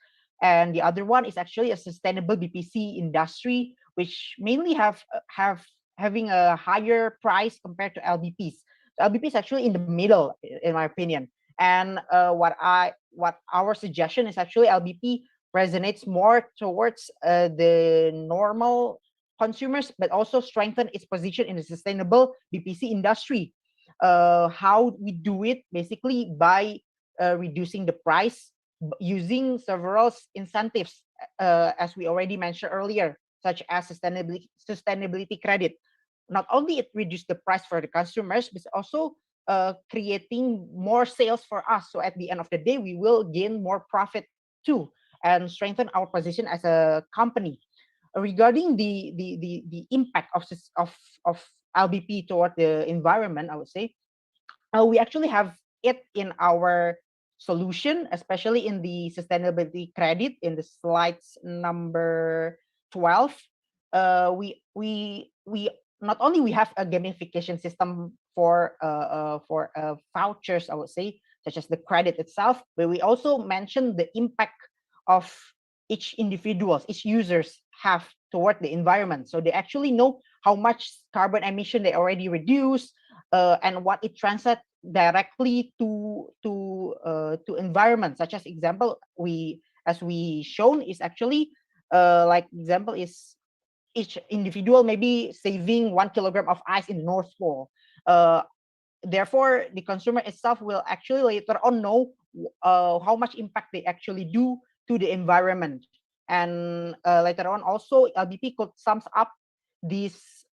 and the other one is actually a sustainable BPC industry, which mainly having a higher price compared to LBPs. So LBP is actually in the middle, in my opinion. And what our suggestion is actually LBP resonates more towards the normal consumers, but also strengthen its position in the sustainable BPC industry. How we do it basically by reducing the price using several incentives, as we already mentioned earlier, such as sustainability credit. Not only it reduces the price for the consumers, but also creating more sales for us. So at the end of the day, we will gain more profit too and strengthen our position as a company. Regarding the impact of LBP toward the environment, I would say we actually have it in our solution, especially in the sustainability credit in the slides number 12. We not only we have a gamification system for vouchers, I would say, such as the credit itself, but we also mentioned the impact of each users have toward the environment. So they actually know how much carbon emission they already reduce, and what it translates directly to environment. Such as example, as we shown is actually like example is each individual maybe saving 1 kilogram of ice in the North Pole. Therefore, the consumer itself will actually later on know how much impact they actually do to the environment. And later on, also LBP could sums up this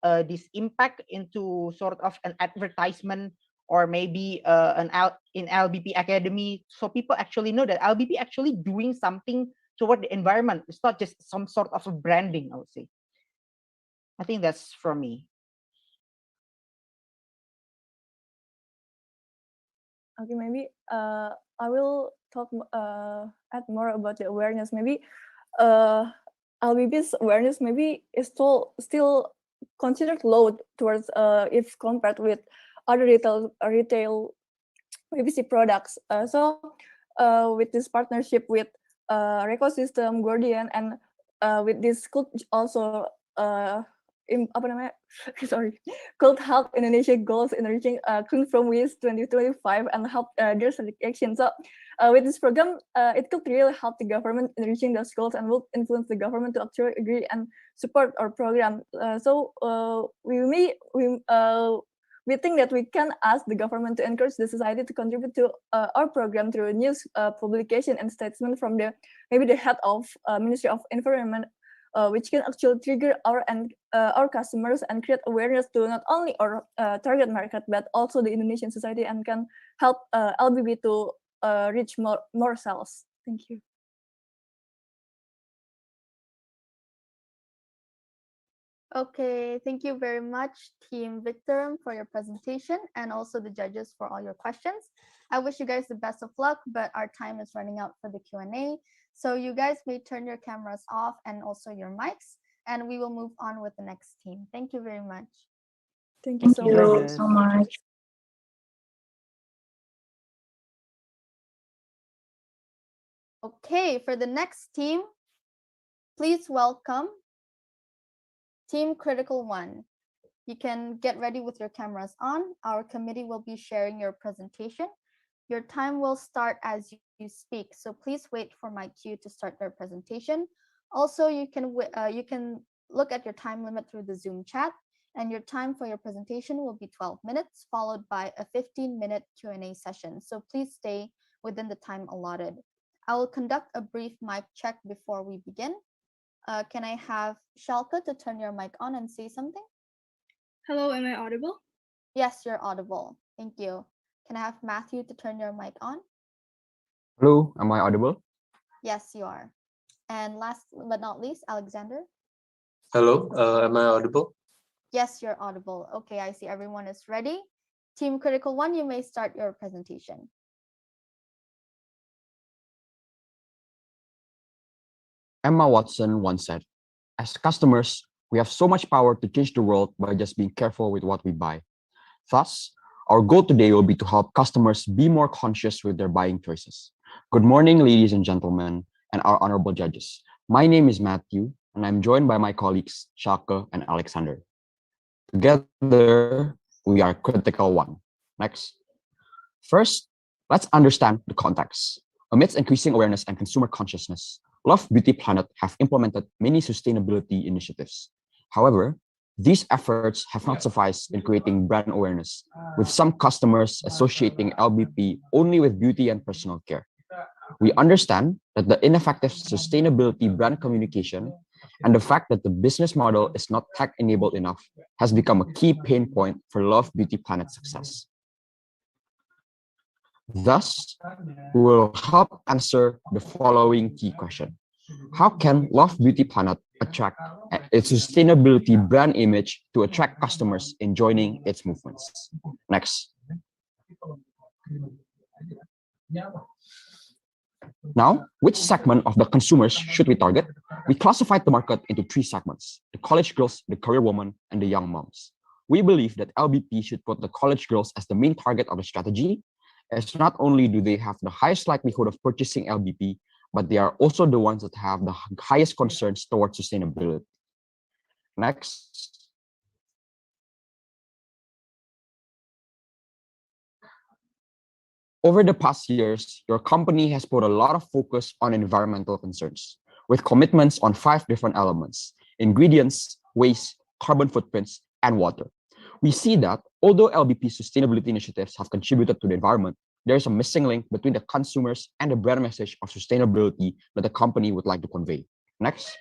impact into sort of an advertisement, or maybe in LBP Academy, so people actually know that LBP actually doing something toward the environment. It's not just some sort of a branding, I would say. I think that's from me. Okay, maybe I will talk add more about the awareness. Maybe LBP's awareness maybe is still considered low towards if compared with other retail BBC products. So with this partnership with Ecosystem, Guardian, and with this could also could help Indonesia goals in reaching clean from waste 2025 and help their action. So with this program, it could really help the government in reaching those goals and will influence the government to actually agree and support our program. So we think that we can ask the government to encourage the society to contribute to our program through news publication and statement from maybe the head of Ministry of Environment, which can actually trigger our customers and create awareness to not only our target market but also the Indonesian society, and can help LBP to reach more sales. Thank you. Okay, thank you very much, Team Victor, for your presentation, and also the judges for all your questions. I wish you guys the best of luck, but our time is running out for the Q&A. So you guys may turn your cameras off and also your mics, and we will move on with the next team. Thank you very much. Thank you so much. Okay, for the next team, please welcome Team Critical One. You can get ready with your cameras on. Our committee will be sharing your presentation. Your time will start as speak. So please wait for my cue to start their presentation. Also, you can look at your time limit through the Zoom chat, and your time for your presentation will be 12 minutes, followed by a 15-minute Q&A session. So please stay within the time allotted. I will conduct a brief mic check before we begin. Can I have Shalka to turn your mic on and say something? Hello, am I audible? Yes, you're audible. Thank you. Can I have Matthew to turn your mic on? Hello, am I audible? Yes, you are. And last but not least, Alexander? Hello, am I audible? Yes, you're audible. Okay, I see everyone is ready. Team Critical One, you may start your presentation. Emma Watson once said, as customers, we have so much power to change the world by just being careful with what we buy. Thus, our goal today will be to help customers be more conscious with their buying choices. Good morning, ladies and gentlemen, and our honorable judges. My name is Matthew, and I'm joined by my colleagues, Shaka and Alexander. Together, we are Critical One. Next. First, let's understand the context. Amidst increasing awareness and consumer consciousness, Love Beauty Planet have implemented many sustainability initiatives. However, these efforts have not sufficed in creating brand awareness, with some customers associating LBP only with beauty and personal care. We understand that the ineffective sustainability brand communication and the fact that the business model is not tech-enabled enough has become a key pain point for Love Beauty Planet's success. Thus, we will help answer the following key question. How can Love Beauty Planet attract its sustainability brand image to attract customers in joining its movements? Next. Now, which segment of the consumers should we target? We classified the market into 3 segments: the college girls, the career woman, and the young moms. We believe that LBP should put the college girls as the main target of the strategy, as not only do they have the highest likelihood of purchasing LBP, but they are also the ones that have the highest concerns towards sustainability. Next. Over the past years, your company has put a lot of focus on environmental concerns, with commitments on 5 different elements: ingredients, waste, carbon footprints, and water. We see that although LBP sustainability initiatives have contributed to the environment, there is a missing link between the consumers and the brand message of sustainability that the company would like to convey. Next.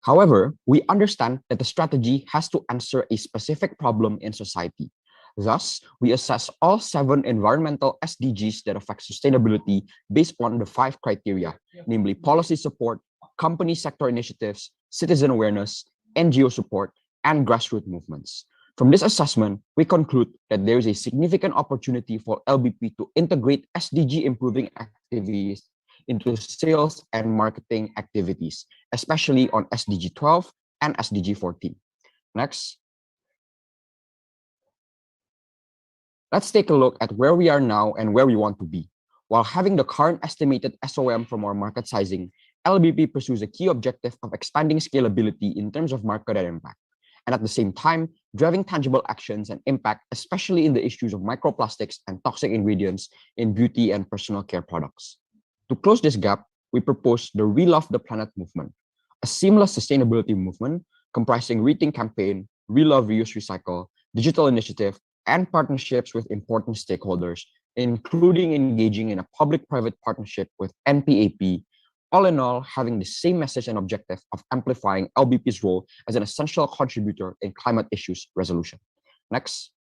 However, we understand that the strategy has to answer a specific problem in society. Thus, we assess all 7 environmental SDGs that affect sustainability based on the 5 criteria, namely policy support, company sector initiatives, citizen awareness, NGO support, and grassroots movements. From this assessment, we conclude that there is a significant opportunity for LBP to integrate SDG improving activities into sales and marketing activities, especially on SDG 12 and SDG 14. Next. Let's take a look at where we are now and where we want to be. While having the current estimated SOM from our market sizing, LBP pursues a key objective of expanding scalability in terms of market and impact, and at the same time, driving tangible actions and impact, especially in the issues of microplastics and toxic ingredients in beauty and personal care products. To close this gap, we propose the We Love the Planet movement, a seamless sustainability movement comprising Rethink campaign, We Love Reuse Recycle, digital initiative, and partnerships with important stakeholders, including engaging in a public-private partnership with NPAP, all in all having the same message and objective of amplifying LBP's role as an essential contributor in climate issues resolution. Next.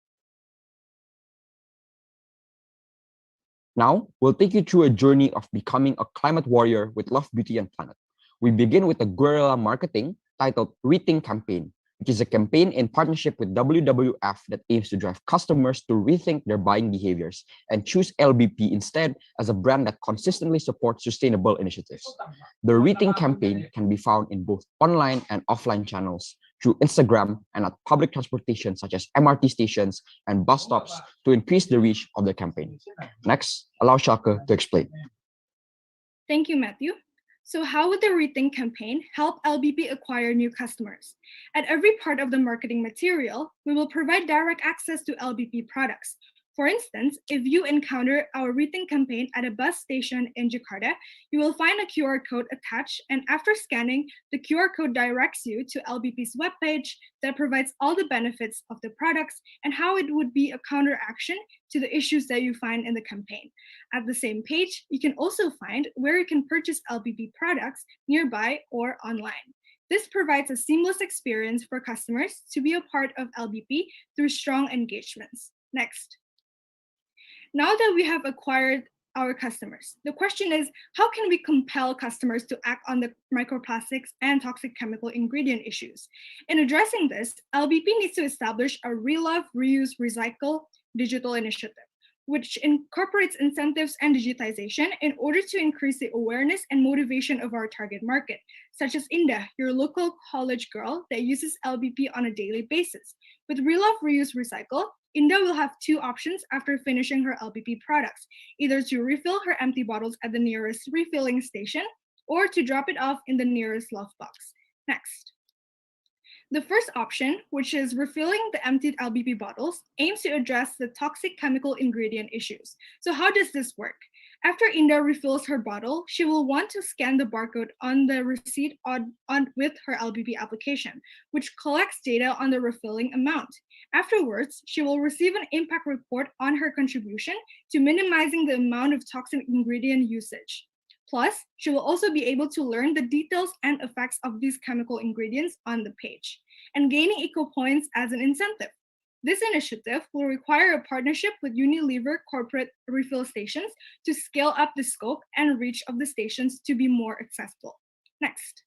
Now, we'll take you through a journey of becoming a climate warrior with Love Beauty and Planet. We begin with a guerrilla marketing titled Rethink campaign, which is a campaign in partnership with WWF that aims to drive customers to rethink their buying behaviors and choose LBP instead as a brand that consistently supports sustainable initiatives. The Rethink campaign can be found in both online and offline channels through Instagram and at public transportation such as MRT stations and bus stops to increase the reach of the campaign. Next, allow Shaka to explain. Thank you, Matthew. So how would the Rethink campaign help LBP acquire new customers? At every part of the marketing material, we will provide direct access to LBP products. For instance, if you encounter our Rethink campaign at a bus station in Jakarta, you will find a QR code attached, and after scanning, the QR code directs you to LBP's webpage that provides all the benefits of the products and how it would be a counteraction to the issues that you find in the campaign. At the same page, you can also find where you can purchase LBP products nearby or online. This provides a seamless experience for customers to be a part of LBP through strong engagements. Next. Now that we have acquired our customers, the question is, how can we compel customers to act on the microplastics and toxic chemical ingredient issues? In addressing this, LBP needs to establish a Relove, Reuse, Recycle digital initiative, which incorporates incentives and digitization in order to increase the awareness and motivation of our target market, such as Indah, your local college girl that uses LBP on a daily basis. With Relove, Reuse, Recycle, Indah will have two options after finishing her LBP products, either to refill her empty bottles at the nearest refilling station or to drop it off in the nearest love box. Next. The first option, which is refilling the emptied LBP bottles, aims to address the toxic chemical ingredient issues. So how does this work? After Indah refills her bottle, she will want to scan the barcode on the receipt with her LBP application, which collects data on the refilling amount. Afterwards, she will receive an impact report on her contribution to minimizing the amount of toxic ingredient usage. Plus, she will also be able to learn the details and effects of these chemical ingredients on the page, and gaining eco points as an incentive. This initiative will require a partnership with Unilever corporate refill stations to scale up the scope and reach of the stations to be more accessible. Next.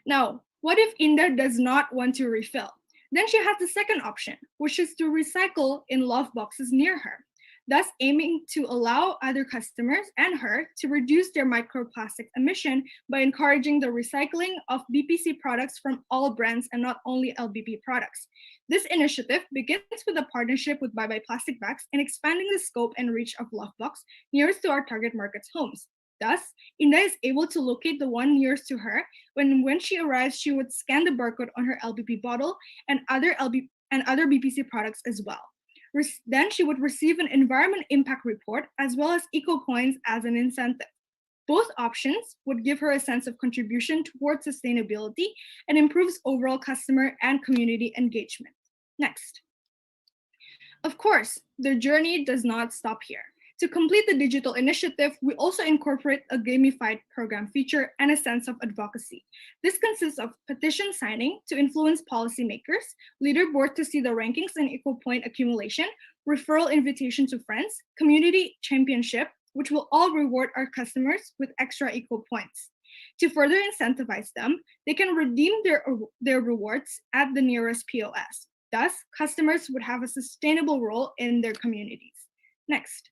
Now, what if Indah does not want to refill? Then she has the second option, which is to recycle in love boxes near her, thus aiming to allow other customers and her to reduce their microplastic emission by encouraging the recycling of BPC products from all brands and not only LBP products. This initiative begins with a partnership with Bye Bye Plastic Bags and expanding the scope and reach of Lovebox nearest to our target market's homes. Thus, Indah is able to locate the one nearest to her. When she arrives, she would scan the barcode on her LBP bottle and other BPC products as well. Then she would receive an environment impact report as well as eco points as an incentive. Both options would give her a sense of contribution towards sustainability and improves overall customer and community engagement. Next. Of course, the journey does not stop here. To complete the digital initiative, we also incorporate a gamified program feature and a sense of advocacy. This consists of petition signing to influence policymakers, leaderboard to see the rankings and equal point accumulation, referral invitation to friends, community championship, which will all reward our customers with extra equal points. To further incentivize them, they can redeem their rewards at the nearest POS. Thus, customers would have a sustainable role in their communities. Next.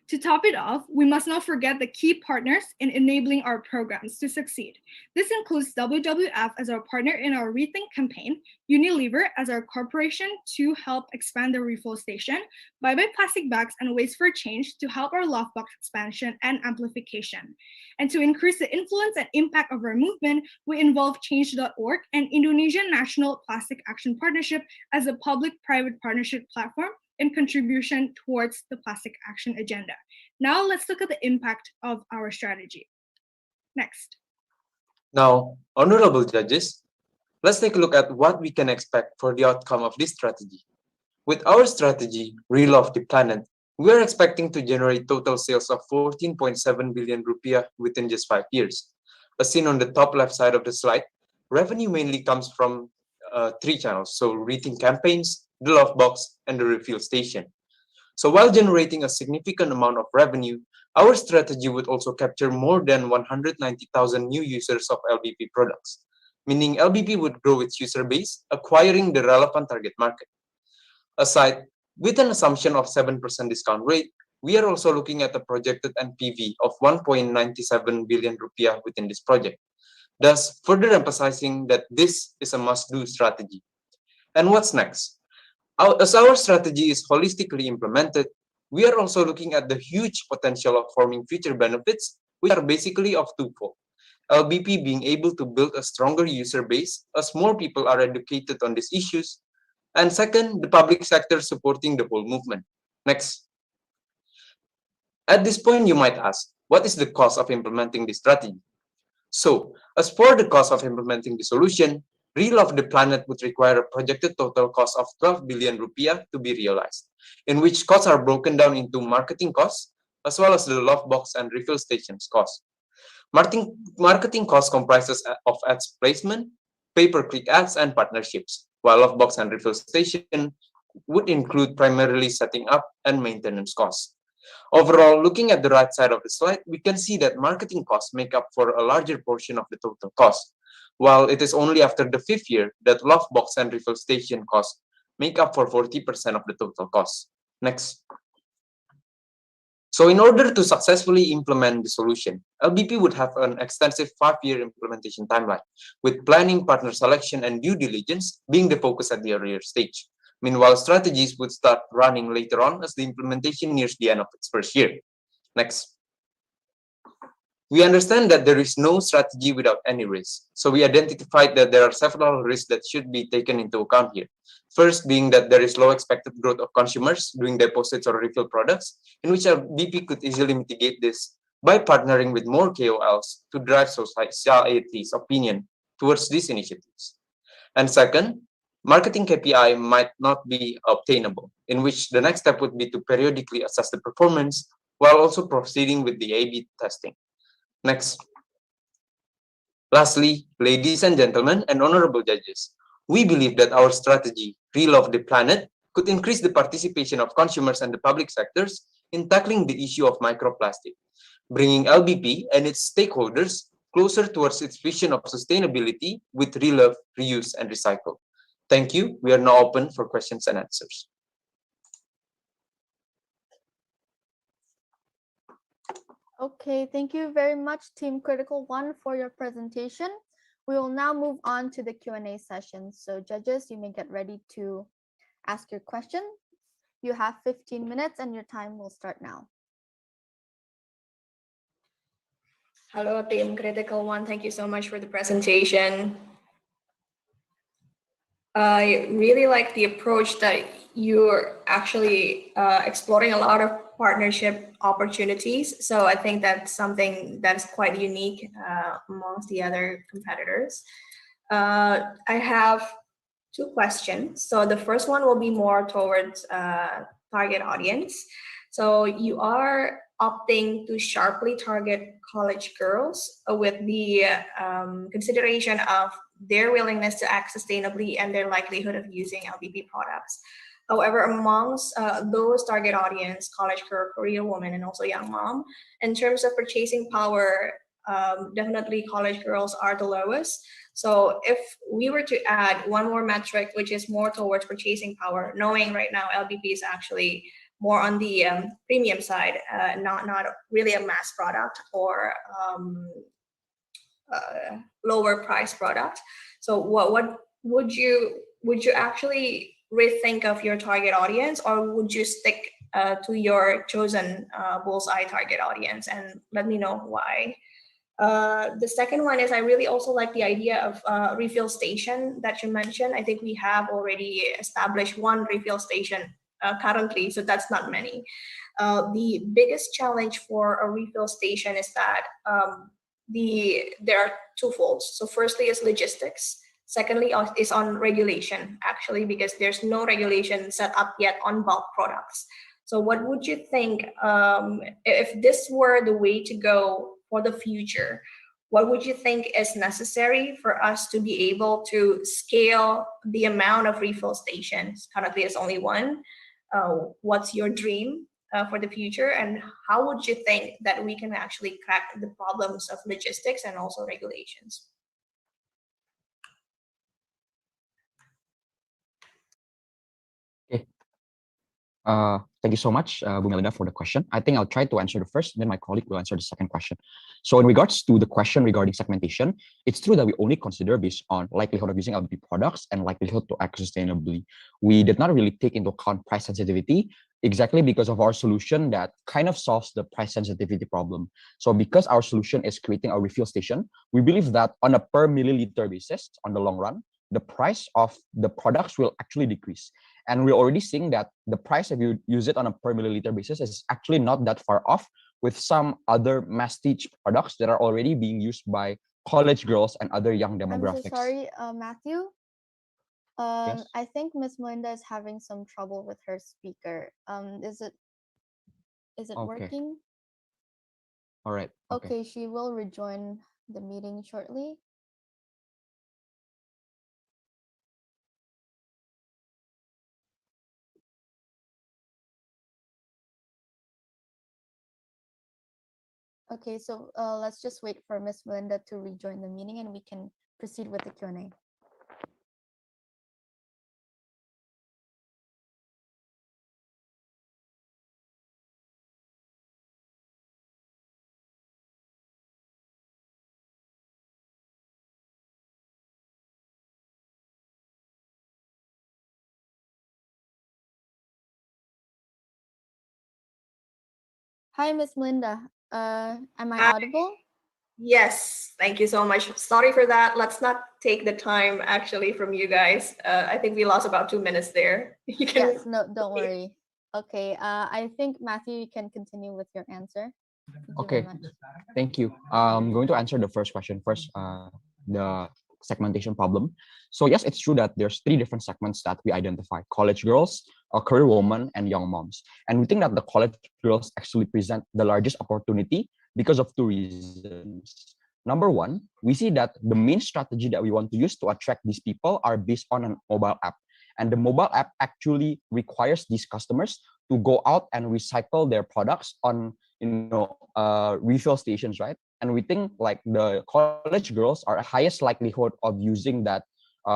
To top it off, we must not forget the key partners in enabling our programs to succeed. This includes WWF as our partner in our Rethink campaign, Unilever as our corporation to help expand the refill station, Bye Bye Plastic Bags and Waste for Change to help our love box expansion and amplification. And to increase the influence and impact of our movement, we involve Change.org and Indonesian National Plastic Action Partnership as a public-private partnership platform in contribution towards the plastic action agenda. Now let's look at the impact of our strategy. Next. Now, honorable judges, let's take a look at what we can expect for the outcome of this strategy. With our strategy, Relove the Planet, we are expecting to generate total sales of 14.7 billion rupiah within just 5 years. As seen on the top left side of the slide, revenue mainly comes from 3 channels, so Rethink campaigns, the Love Box, and the refill station. So while generating a significant amount of revenue, our strategy would also capture more than 190,000 new users of LBP products, meaning LBP would grow its user base, acquiring the relevant target market. Aside, with an assumption of 7% discount rate, we are also looking at a projected NPV of 1.97 billion rupiah within this project, thus further emphasizing that this is a must-do strategy. And what's next? As our strategy is holistically implemented, we are also looking at the huge potential of forming future benefits, which are basically of twofold. LBP being able to build a stronger user base as more people are educated on these issues, And second, the public sector supporting the whole movement. Next. At this point, you might ask, what is the cost of implementing this strategy? So, as for the cost of implementing the solution, Real of the Planet would require a projected total cost of 12 billion rupiah to be realized, in which costs are broken down into marketing costs, as well as the love box and refill stations costs. Marketing costs comprises of ads placement, pay-per-click ads, and partnerships, while love box and refill station would include primarily setting up and maintenance costs. Overall, looking at the right side of the slide, we can see that marketing costs make up for a larger portion of the total cost, while it is only after the fifth year that love box and refill station costs make up for 40% of the total cost. Next. So in order to successfully implement the solution, LBP would have an extensive 5-year implementation timeline, with planning, partner selection, and due diligence being the focus at the earlier stage. Meanwhile, strategies would start running later on as the implementation nears the end of its first year. Next. We understand that there is no strategy without any risk. So we identified that there are several risks that should be taken into account here. First being that there is low expected growth of consumers doing deposits or refill products, in which LBP could easily mitigate this by partnering with more KOLs to drive society's opinion towards these initiatives. And second, marketing KPI might not be obtainable, in which the next step would be to periodically assess the performance while also proceeding with the A/B testing. Next. Lastly, ladies and gentlemen and honorable judges, we believe that our strategy, Real of the Planet, could increase the participation of consumers and the public sectors in tackling the issue of microplastic, bringing LBP and its stakeholders closer towards its vision of sustainability with relove, reuse, and recycle. Thank you. We are now open for questions and answers. Okay, thank you very much, Team Critical One, for your presentation. We will now move on to the Q&A session. So judges, you may get ready to ask your question. You have 15 minutes and your time will start now. Hello, Team Critical One. Thank you so much for the presentation. I really like the approach that you're actually exploring a lot of partnership opportunities. So I think that's something that's quite unique amongst the other competitors. I have two questions. So the first one will be more towards target audience. So you are opting to sharply target college girls with the consideration of their willingness to act sustainably and their likelihood of using LBP products. However, amongst those target audience, college girl, career woman, and also young mom, in terms of purchasing power, definitely college girls are the lowest. So if we were to add one more metric, which is more towards purchasing power, knowing right now LBP is actually more on the premium side, not really a mass product or lower price product. So what would you actually rethink of your target audience, or would you stick to your chosen bullseye target audience? And let me know why. The second one is I really also like the idea of refill station that you mentioned. I think we have already established one refill station currently, so that's not many. The biggest challenge for a refill station is that there are twofold. So firstly is logistics. Secondly is on regulation, actually, because there's no regulation set up yet on bulk products. So what would you think if this were the way to go for the future? What would you think is necessary for us to be able to scale the amount of refill stations? Currently, it's only one. What's your dream for the future, and how would you think that we can actually crack the problems of logistics and also regulations? Okay. Thank you so much, Bu Melinda, for the question. I think I'll try to answer the first, then my colleague will answer the second question. So in regards to the question regarding segmentation, it's true that we only consider based on likelihood of using LBP products and likelihood to act sustainably. We did not really take into account price sensitivity, exactly because of our solution that kind of solves the price sensitivity problem. So because our solution is creating a refill station, we believe that on a per milliliter basis, on the long run, the price of the products will actually decrease. And we're already seeing that the price, if you use it on a per milliliter basis, is actually not that far off with some other masstige products that are already being used by college girls and other young demographics. I'm so sorry, Matthew. Yes? I think Miss Melinda is having some trouble with her speaker. Is it Okay. working? All right. Okay, she will rejoin the meeting shortly. Okay, so let's just wait for Miss Melinda to rejoin the meeting and we can proceed with the Q&A. Hi, Miss Melinda. Am I Hi. audible? Yes, thank you so much. Sorry for that. Let's not take the time actually from you guys. I think we lost about 2 minutes there. You can. Yes, no, don't worry. Okay, I think Matthew, you can continue with your answer. Thank you very Okay, much. thank you. I'm going to answer the first question first, the segmentation problem. So yes, it's true that there's 3 different segments that we identify: college girls, career women, and young moms. And we think that the college girls actually present the largest opportunity because of 2 reasons. Number one, we see that the main strategy that we want to use to attract these people are based on a mobile app. And the mobile app actually requires these customers to go out and recycle their products on refill stations, right? And we think like the college girls are highest likelihood of using that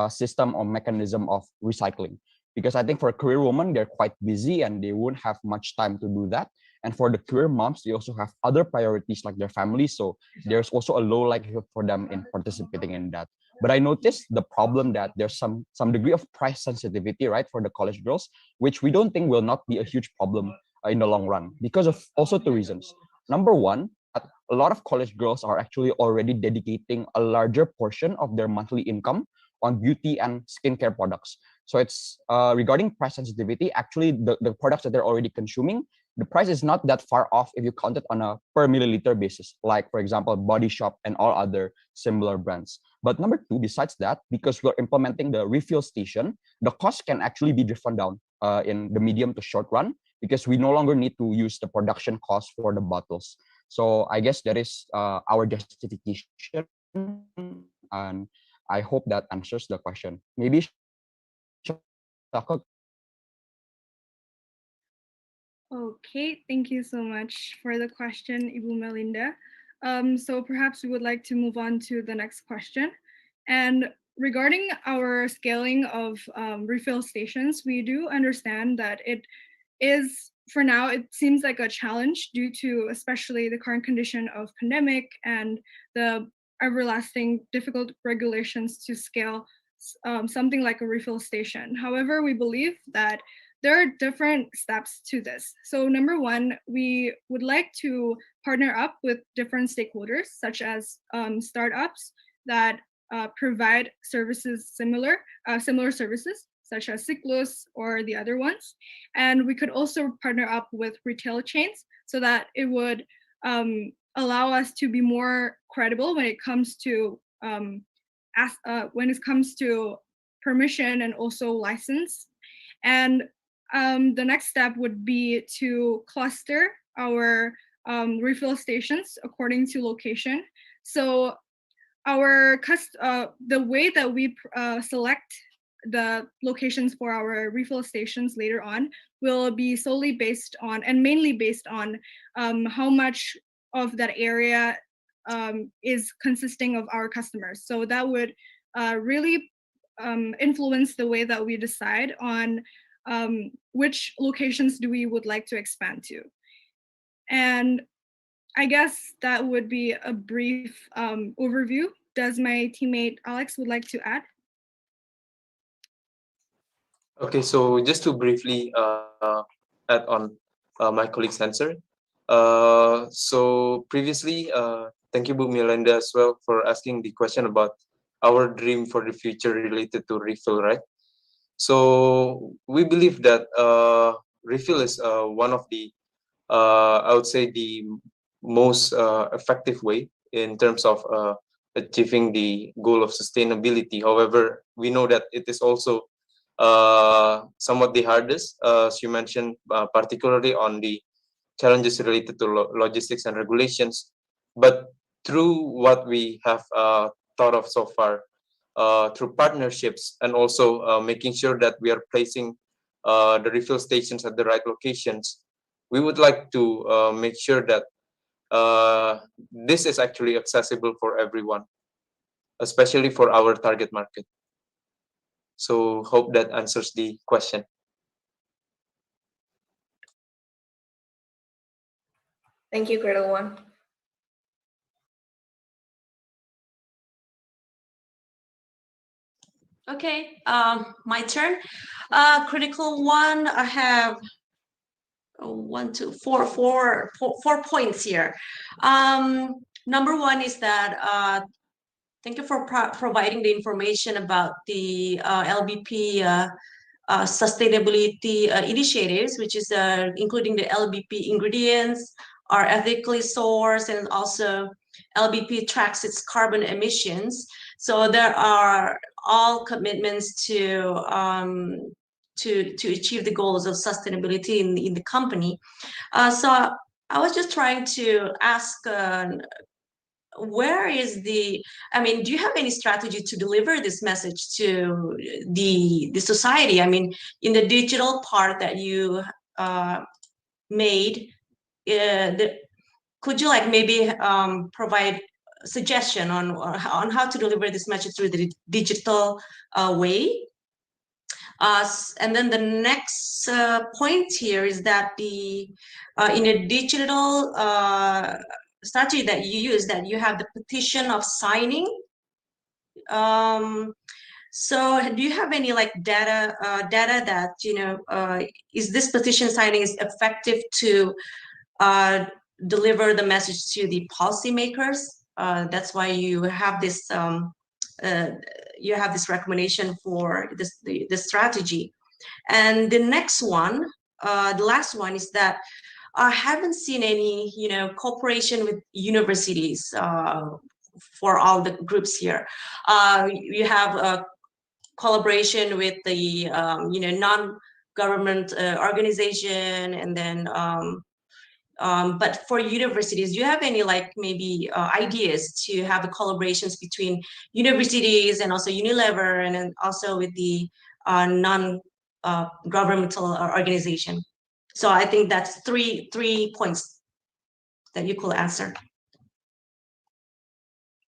system or mechanism of recycling, because I think for a career woman, they're quite busy and they won't have much time to do that. And for the career moms, they also have other priorities like their family, so there's also a low likelihood for them in participating in that. But I noticed the problem that there's some degree of price sensitivity, right, for the college girls, which we don't think will not be a huge problem in the long run, because of also 2 reasons. Number one, a lot of college girls are actually already dedicating a larger portion of their monthly income on beauty and skincare products. So it's regarding price sensitivity, actually the products that they're already consuming, the price is not that far off if you count it on a per milliliter basis, like for example, Body Shop and all other similar brands. But number two, besides that, because we're implementing the refill station, the cost can actually be driven down in the medium to short run, because we no longer need to use the production cost for the bottles. So I guess that is our justification, and I hope that answers the question. Maybe Shaka. Okay, thank you so much for the question, Ibu Melinda. So perhaps we would like to move on to the next question. And regarding our scaling of refill stations, we do understand that it is, for now, it seems like a challenge due to especially the current condition of pandemic and the everlasting difficult regulations to scale something like a refill station. However, we believe that there are different steps to this. So number one, we would like to partner up with different stakeholders, such as startups that provide services similar services, such as Cyclus or the other ones. And we could also partner up with retail chains so that it would allow us to be more credible when it comes to permission and also license. And the next step would be to cluster our refill stations according to location. So the way that we select the locations for our refill stations later on will be solely based on, and mainly based on, how much of that area is consisting of our customers. So that would really influence the way that we decide on which locations do we would like to expand to. And I guess that would be a brief overview. Does my teammate Alex would like to add? Okay, so just to briefly add on my colleague's answer. So previously, thank you, Bu Melinda, as well, for asking the question about our dream for the future related to refill, right? So we believe that refill is one of the I would say the most effective way in terms of achieving the goal of sustainability. However, we know that it is also somewhat the hardest, as you mentioned, particularly on the challenges related to logistics and regulations. But through what we have thought of so far, through partnerships and also making sure that we are placing the refill stations at the right locations, we would like to make sure that this is actually accessible for everyone, especially for our target market. So hope that answers the question. Thank you, Critical One. Okay, my turn. Critical one, I have four points here. Number one is that thank you for providing the information about the LBP sustainability initiatives, which is including the LBP ingredients are ethically sourced, and also LBP tracks its carbon emissions. So there are all commitments to achieve the goals of sustainability in the company. So I was just trying to ask, where is the, I mean, do you have any strategy to deliver this message to the society? I mean, in the digital part that you made, could you like maybe provide suggestion on how to deliver this message through the digital way? And then the next point here is that the in a digital strategy that you use, that you have the petition of signing. So do you have any like data that, you know, is this petition signing is effective to deliver the message to the policymakers? That's why you have this recommendation for the strategy. And the next one, the last one, is that I haven't seen any, you know, cooperation with universities for all the groups here. You have a collaboration with the you know, non-government organization, and then but for universities, do you have any like maybe ideas to have the collaborations between universities and also Unilever, and then also with the non-governmental organization? So I think that's three points that you could answer.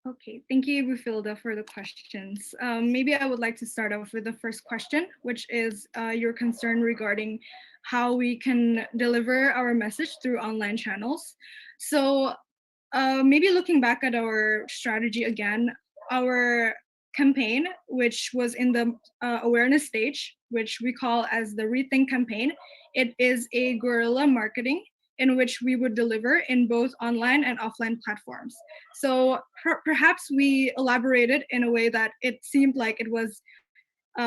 Okay, thank you, Bufilda, for the questions. Maybe I would like to start off with the first question, which is your concern regarding how we can deliver our message through online channels. So maybe looking back at our strategy again, our campaign, which was in the awareness stage, which we call as the Rethink campaign, it is a guerrilla marketing in which we would deliver in both online and offline platforms. So perhaps we elaborated in a way that it seemed like it was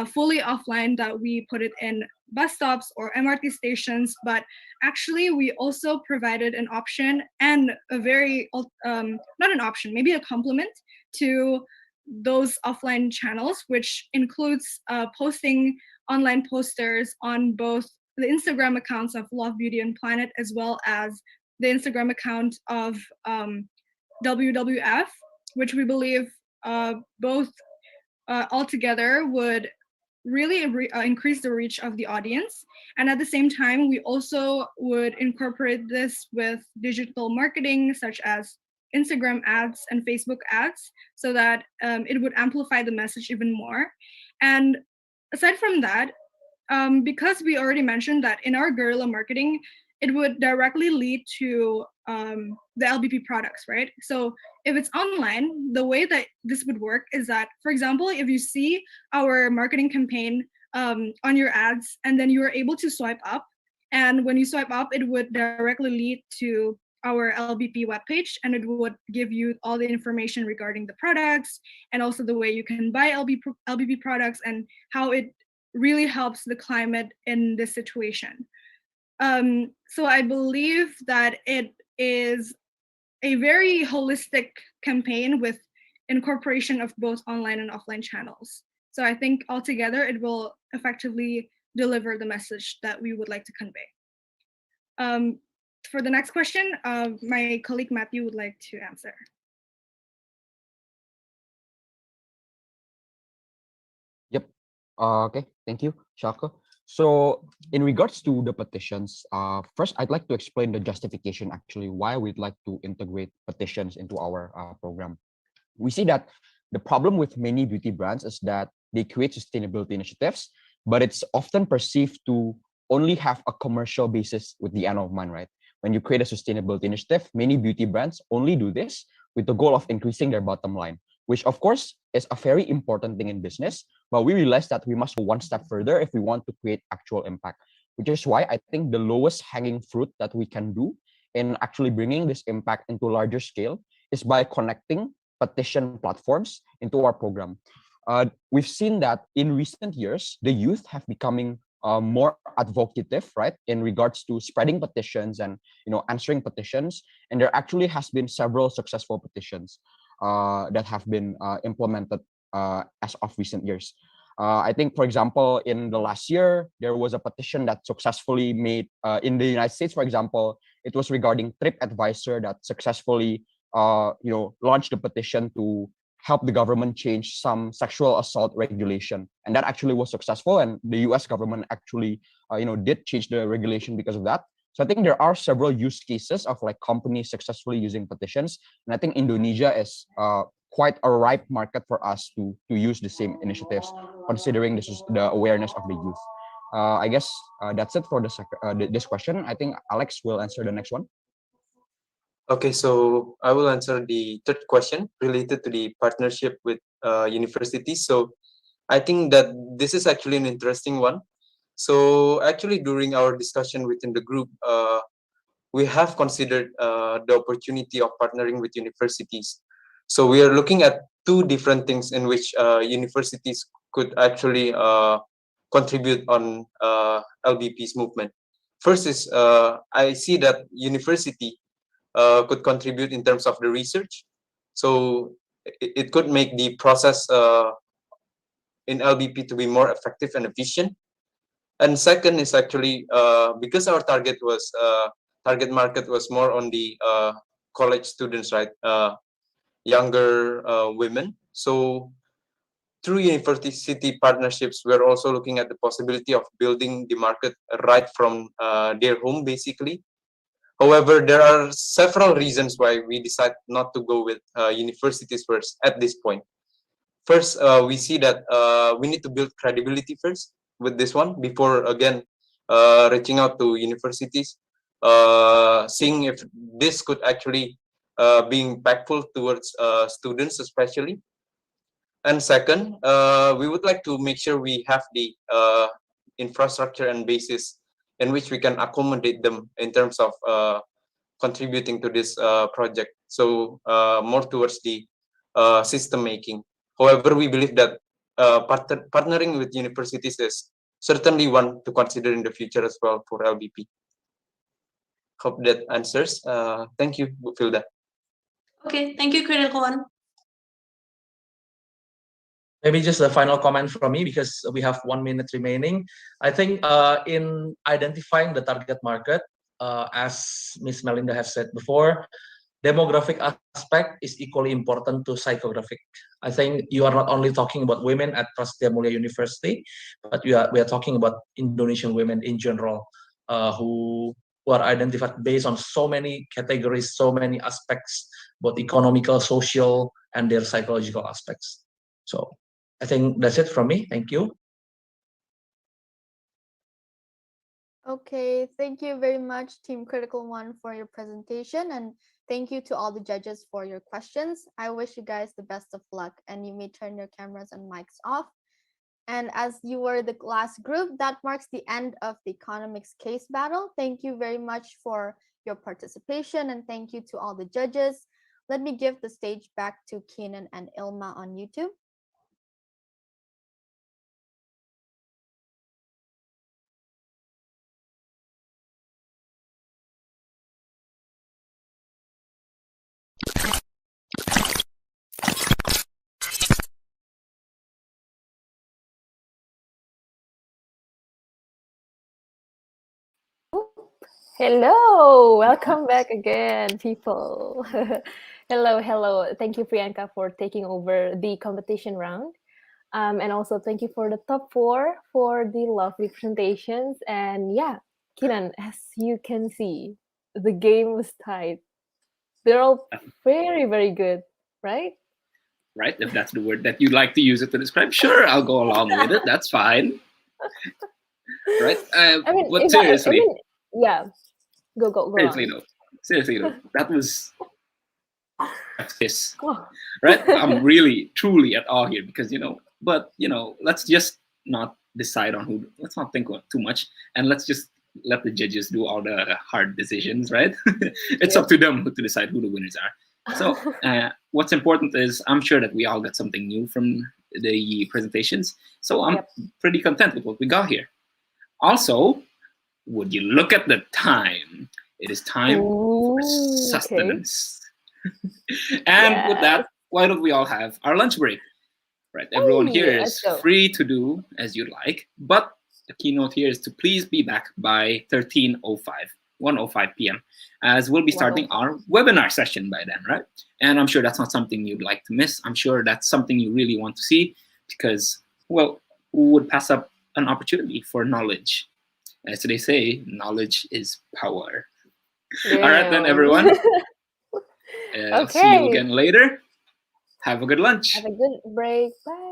fully offline, that we put it in bus stops or MRT stations, but actually we also provided an option and a very, not an option, maybe a complement to those offline channels, which includes posting online posters on both the Instagram accounts of Love, Beauty, and Planet, as well as the Instagram account of WWF, which we believe both altogether would really increase the reach of the audience. And at the same time, we also would incorporate this with digital marketing, such as Instagram ads and Facebook ads, so that it would amplify the message even more. And aside from that, because we already mentioned that in our guerrilla marketing, it would directly lead to the LBP products, right? So if it's online, the way that this would work is that, for example, if you see our marketing campaign on your ads, and then you are able to swipe up, and when you swipe up, it would directly lead to our LBP webpage, and it would give you all the information regarding the products and also the way you can buy LBP products and how it really helps the climate in this situation. So I believe that it is a very holistic campaign with incorporation of both online and offline channels. So I think altogether it will effectively deliver the message that we would like to convey. For the next question, my colleague Matthew would like to answer. Yep. Okay. Thank you, Shaka. So in regards to the petitions, first I'd like to explain the justification actually why we'd like to integrate petitions into our program. We see that the problem with many beauty brands is that they create sustainability initiatives, but it's often perceived to only have a commercial basis with the end of mind, right? When you create a sustainability initiative, many beauty brands only do this with the goal of increasing their bottom line, which of course is a very important thing in business. But we realize that we must go one step further if we want to create actual impact, which is why I think the lowest hanging fruit that we can do in actually bringing this impact into larger scale is by connecting petition platforms into our program. We've seen that in recent years, the youth have becoming more advocative, right, in regards to spreading petitions and answering petitions. And there actually has been several successful petitions that have been implemented as of recent years. I think, for example, in the last year, there was a petition that successfully made in the United States, for example, it was regarding TripAdvisor that successfully launched a petition to help the government change some sexual assault regulation, and that actually was successful. And the U.S. government actually, did change the regulation because of that. So I think there are several use cases of like companies successfully using petitions, and I think Indonesia is quite a ripe market for us to use the same initiatives, considering this is the awareness of the youth. I guess that's it for this question. I think Alex will answer the next one. Okay, so I will answer the third question related to the partnership with universities. So I think that this is actually an interesting one. So actually during our discussion within the group, we have considered the opportunity of partnering with universities. So we are looking at two different things in which universities could actually contribute on LBP's movement. First is I see that university could contribute in terms of the research. So it could make the process in LBP to be more effective and efficient. And second is actually because our target market was more on the college students, right? Younger women. So through university partnerships, we're also looking at the possibility of building the market right from their home, basically. However, there are several reasons why we decide not to go with universities first at this point. First, we see that we need to build credibility first with this one before, again, reaching out to universities, seeing if this could actually be impactful towards students especially. And second, we would like to make sure we have the infrastructure and basis in which we can accommodate them in terms of contributing to this project. So more towards the system making. However, we believe that partnering with universities is certainly one to consider in the future as well for LBP. Hope that answers. Thank you, Bu Filda. Okay, thank you, Critical One. Maybe just a final comment from me because we have 1 minute remaining. I think in identifying the target market, as Ms. Melinda has said before, demographic aspect is equally important to psychographic. I think you are not only talking about women at Prasetya Mulia University, but we are talking about Indonesian women in general who are identified based on so many categories, so many aspects, both economical, social, and their psychological aspects. So I think that's it from me. Thank you. Okay, thank you very much, Team Critical One, for your presentation, and thank you to all the judges for your questions. I wish you guys the best of luck, and you may turn your cameras and mics off. And as you were the last group, that marks the end of the economics case battle. Thank you very much for your participation, and thank you to all the judges. Let me give the stage back to Keenan and Ilma on YouTube. Hello, welcome back again, people. Hello. Thank you, Priyanka, for taking over the competition round. And also thank you for the top 4 for the lovely presentations. And yeah, Kiran, as you can see, the game was tight. They're all very, very good, right? Right? If that's the word that you'd like to use it to describe, sure, I'll go along with it. That's fine. Right? I mean, But seriously, yeah, go seriously though, that was this, on. right? I'm really, truly at awe here because but let's just not decide on who. Let's not think too much, and let's just let the judges do all the hard decisions, right? It's up to them to decide who the winners are. So what's important is I'm sure that we all got something new from the presentations. So I'm pretty content with what we got here. Also, would you look at the time? It is time for sustenance. And with that, why don't we all have our lunch break? Right, everyone here is free to do as you like, but the keynote here is to please be back by 1:05 p.m. as we'll be starting our webinar session by then, right? And I'm sure that's not something you'd like to miss. I'm sure that's something you really want to see because, well, who would pass up an opportunity for knowledge? As they say, knowledge is power. All right then, everyone. See you again later. Have a good lunch. Have a good break. Bye.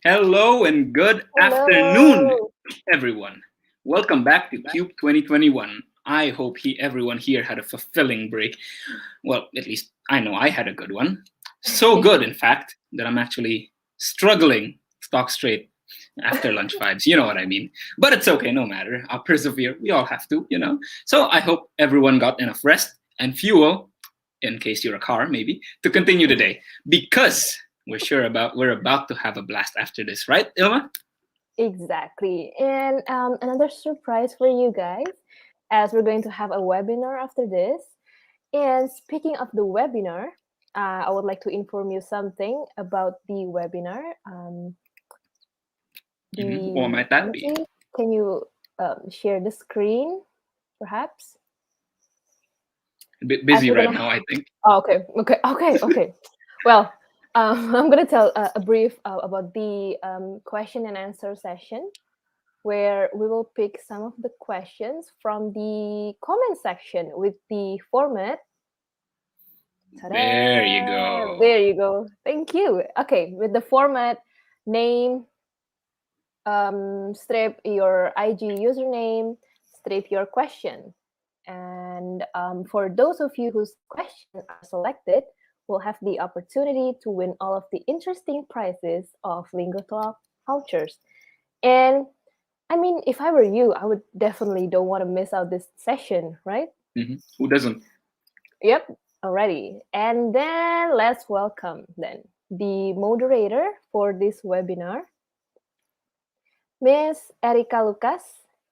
Hello and good afternoon, Hello. everyone. Welcome back to Cube 2021. I hope everyone here had a fulfilling break. Well, at least I know I had a good one. So good, in fact, that I'm actually struggling to talk straight after lunch vibes. You know what I mean. But it's okay, no matter. I'll persevere. We all have to, you know. So I hope everyone got enough rest and fuel, in case you're a car, maybe, to continue today. Because we're about to have a blast after this, right, Ilma? Exactly. And another surprise for you guys, as we're going to have a webinar after this. And speaking of the webinar, I would like to inform you something about the webinar. What might that be? Can you share the screen, perhaps? A bit busy right now, I think. Oh, okay. Well, I'm going to tell a brief about the question and answer session, where we will pick some of the questions from the comment section with the format. Ta-da! There you go. There you go. Thank you. Okay, with the format, name, strip your IG username, strip your question. And for those of you whose questions are selected, will have the opportunity to win all of the interesting prizes of Lingotalk vouchers. And I mean, if I were you, I would definitely don't want to miss out this session, right? Who doesn't? Yep, already. And then let's welcome then the moderator for this webinar, Miss Erika Lucas,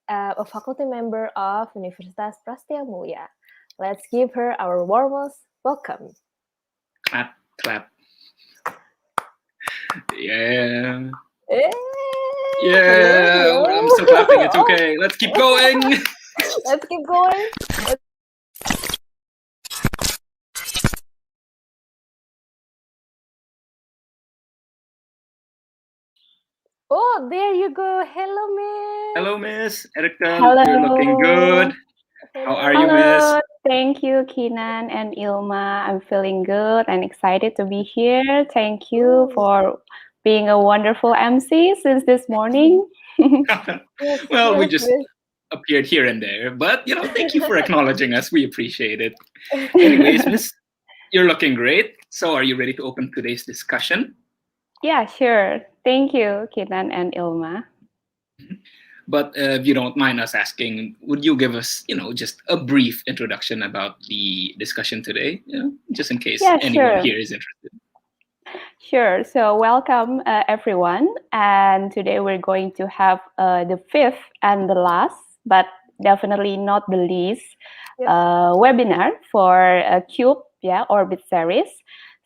a faculty member of Universitas Prastia Mulia. Let's give her our warmest welcome. Clap, clap. Yeah. Yeah. Hello. I'm still clapping. It's okay. Let's keep going. Let's keep going. Oh, there you go. Hello, Miss. Hello, Miss Erika. Hello. You're looking good. How are you, Miss? Thank you, Kinan and Ilma. I'm feeling good and excited to be here. Thank you for being a wonderful MC since this morning. Well, we just appeared here and there, but thank you for acknowledging us. We appreciate it. Anyways, Miss, you're looking great. So, are you ready to open today's discussion? Yeah, sure. Thank you, Kinan and Ilma. But if you don't mind us asking, would you give us, just a brief introduction about the discussion today, just in case anyone here is interested? Sure. So welcome, everyone. And today we're going to have the fifth and the last, but definitely not the least, webinar for CUBE, Orbit series.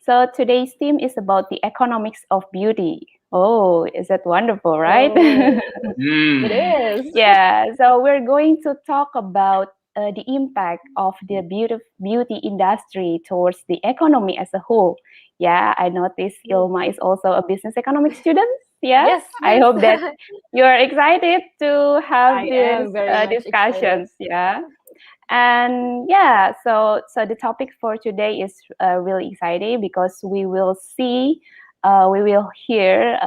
So today's theme is about the economics of beauty. Oh, is that wonderful, right? It is. Yeah, so we're going to talk about the impact of the beauty industry towards the economy as a whole. Yeah, I noticed Ilma is also a business economics student. Yeah, yes. I hope that you're excited to have these discussions. Excited. Yeah. And yeah, so the topic for today is really exciting because we will hear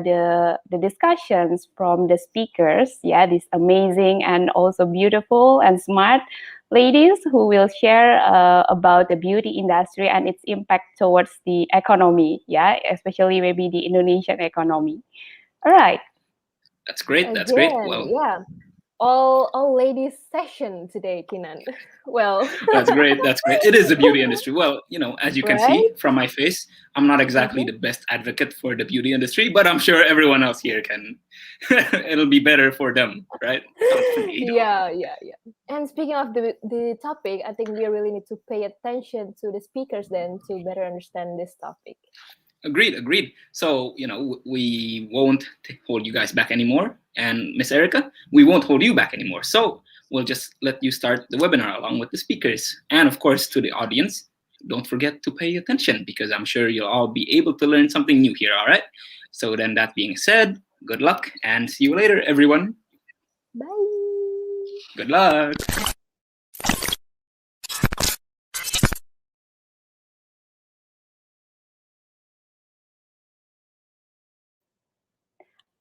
the discussions from the speakers. Yeah, these amazing and also beautiful and smart ladies who will share about the beauty industry and its impact towards the economy. Yeah, especially maybe the Indonesian economy. All right. That's great. That's great. Well, yeah. All ladies session today, Kinan. Well, that's great. That's great. It is a beauty industry. Well, as you can see from my face, I'm not exactly the best advocate for the beauty industry, but I'm sure everyone else here can. It'll be better for them, right? Yeah. And speaking of the topic, I think we really need to pay attention to the speakers then to better understand this topic. Agreed. So, we won't hold you guys back anymore. And Miss Erika, we won't hold you back anymore. So we'll just let you start the webinar along with the speakers. And of course, to the audience, don't forget to pay attention because I'm sure you'll all be able to learn something new here, all right? So then that being said, good luck and see you later, everyone. Bye. Good luck.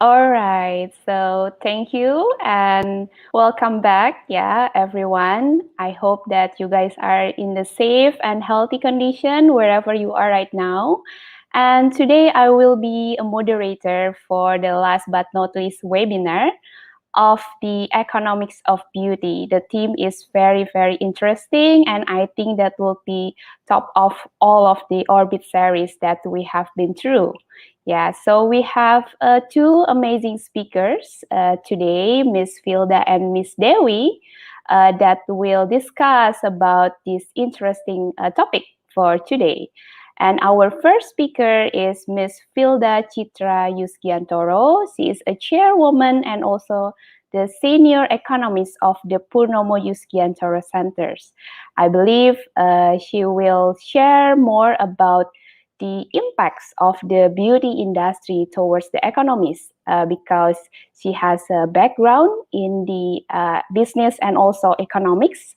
All right, so thank you and welcome back, yeah, everyone. I hope that you guys are in the safe and healthy condition wherever you are right now. And today I will be a moderator for the last but not least webinar of the economics of beauty. The theme is very, very interesting, and I think that will be top of all of the Orbit series that we have been through. Yeah, so we have two amazing speakers today, Miss Filda and Miss Dewi, that will discuss about this interesting topic for today. And our first speaker is Miss Filda Chitra Yusgiantoro. She is a chairwoman and also the senior economist of the Purnomo Yusgiantoro Centers. I believe she will share more about the impacts of the beauty industry towards the economies because she has a background in the business and also economics.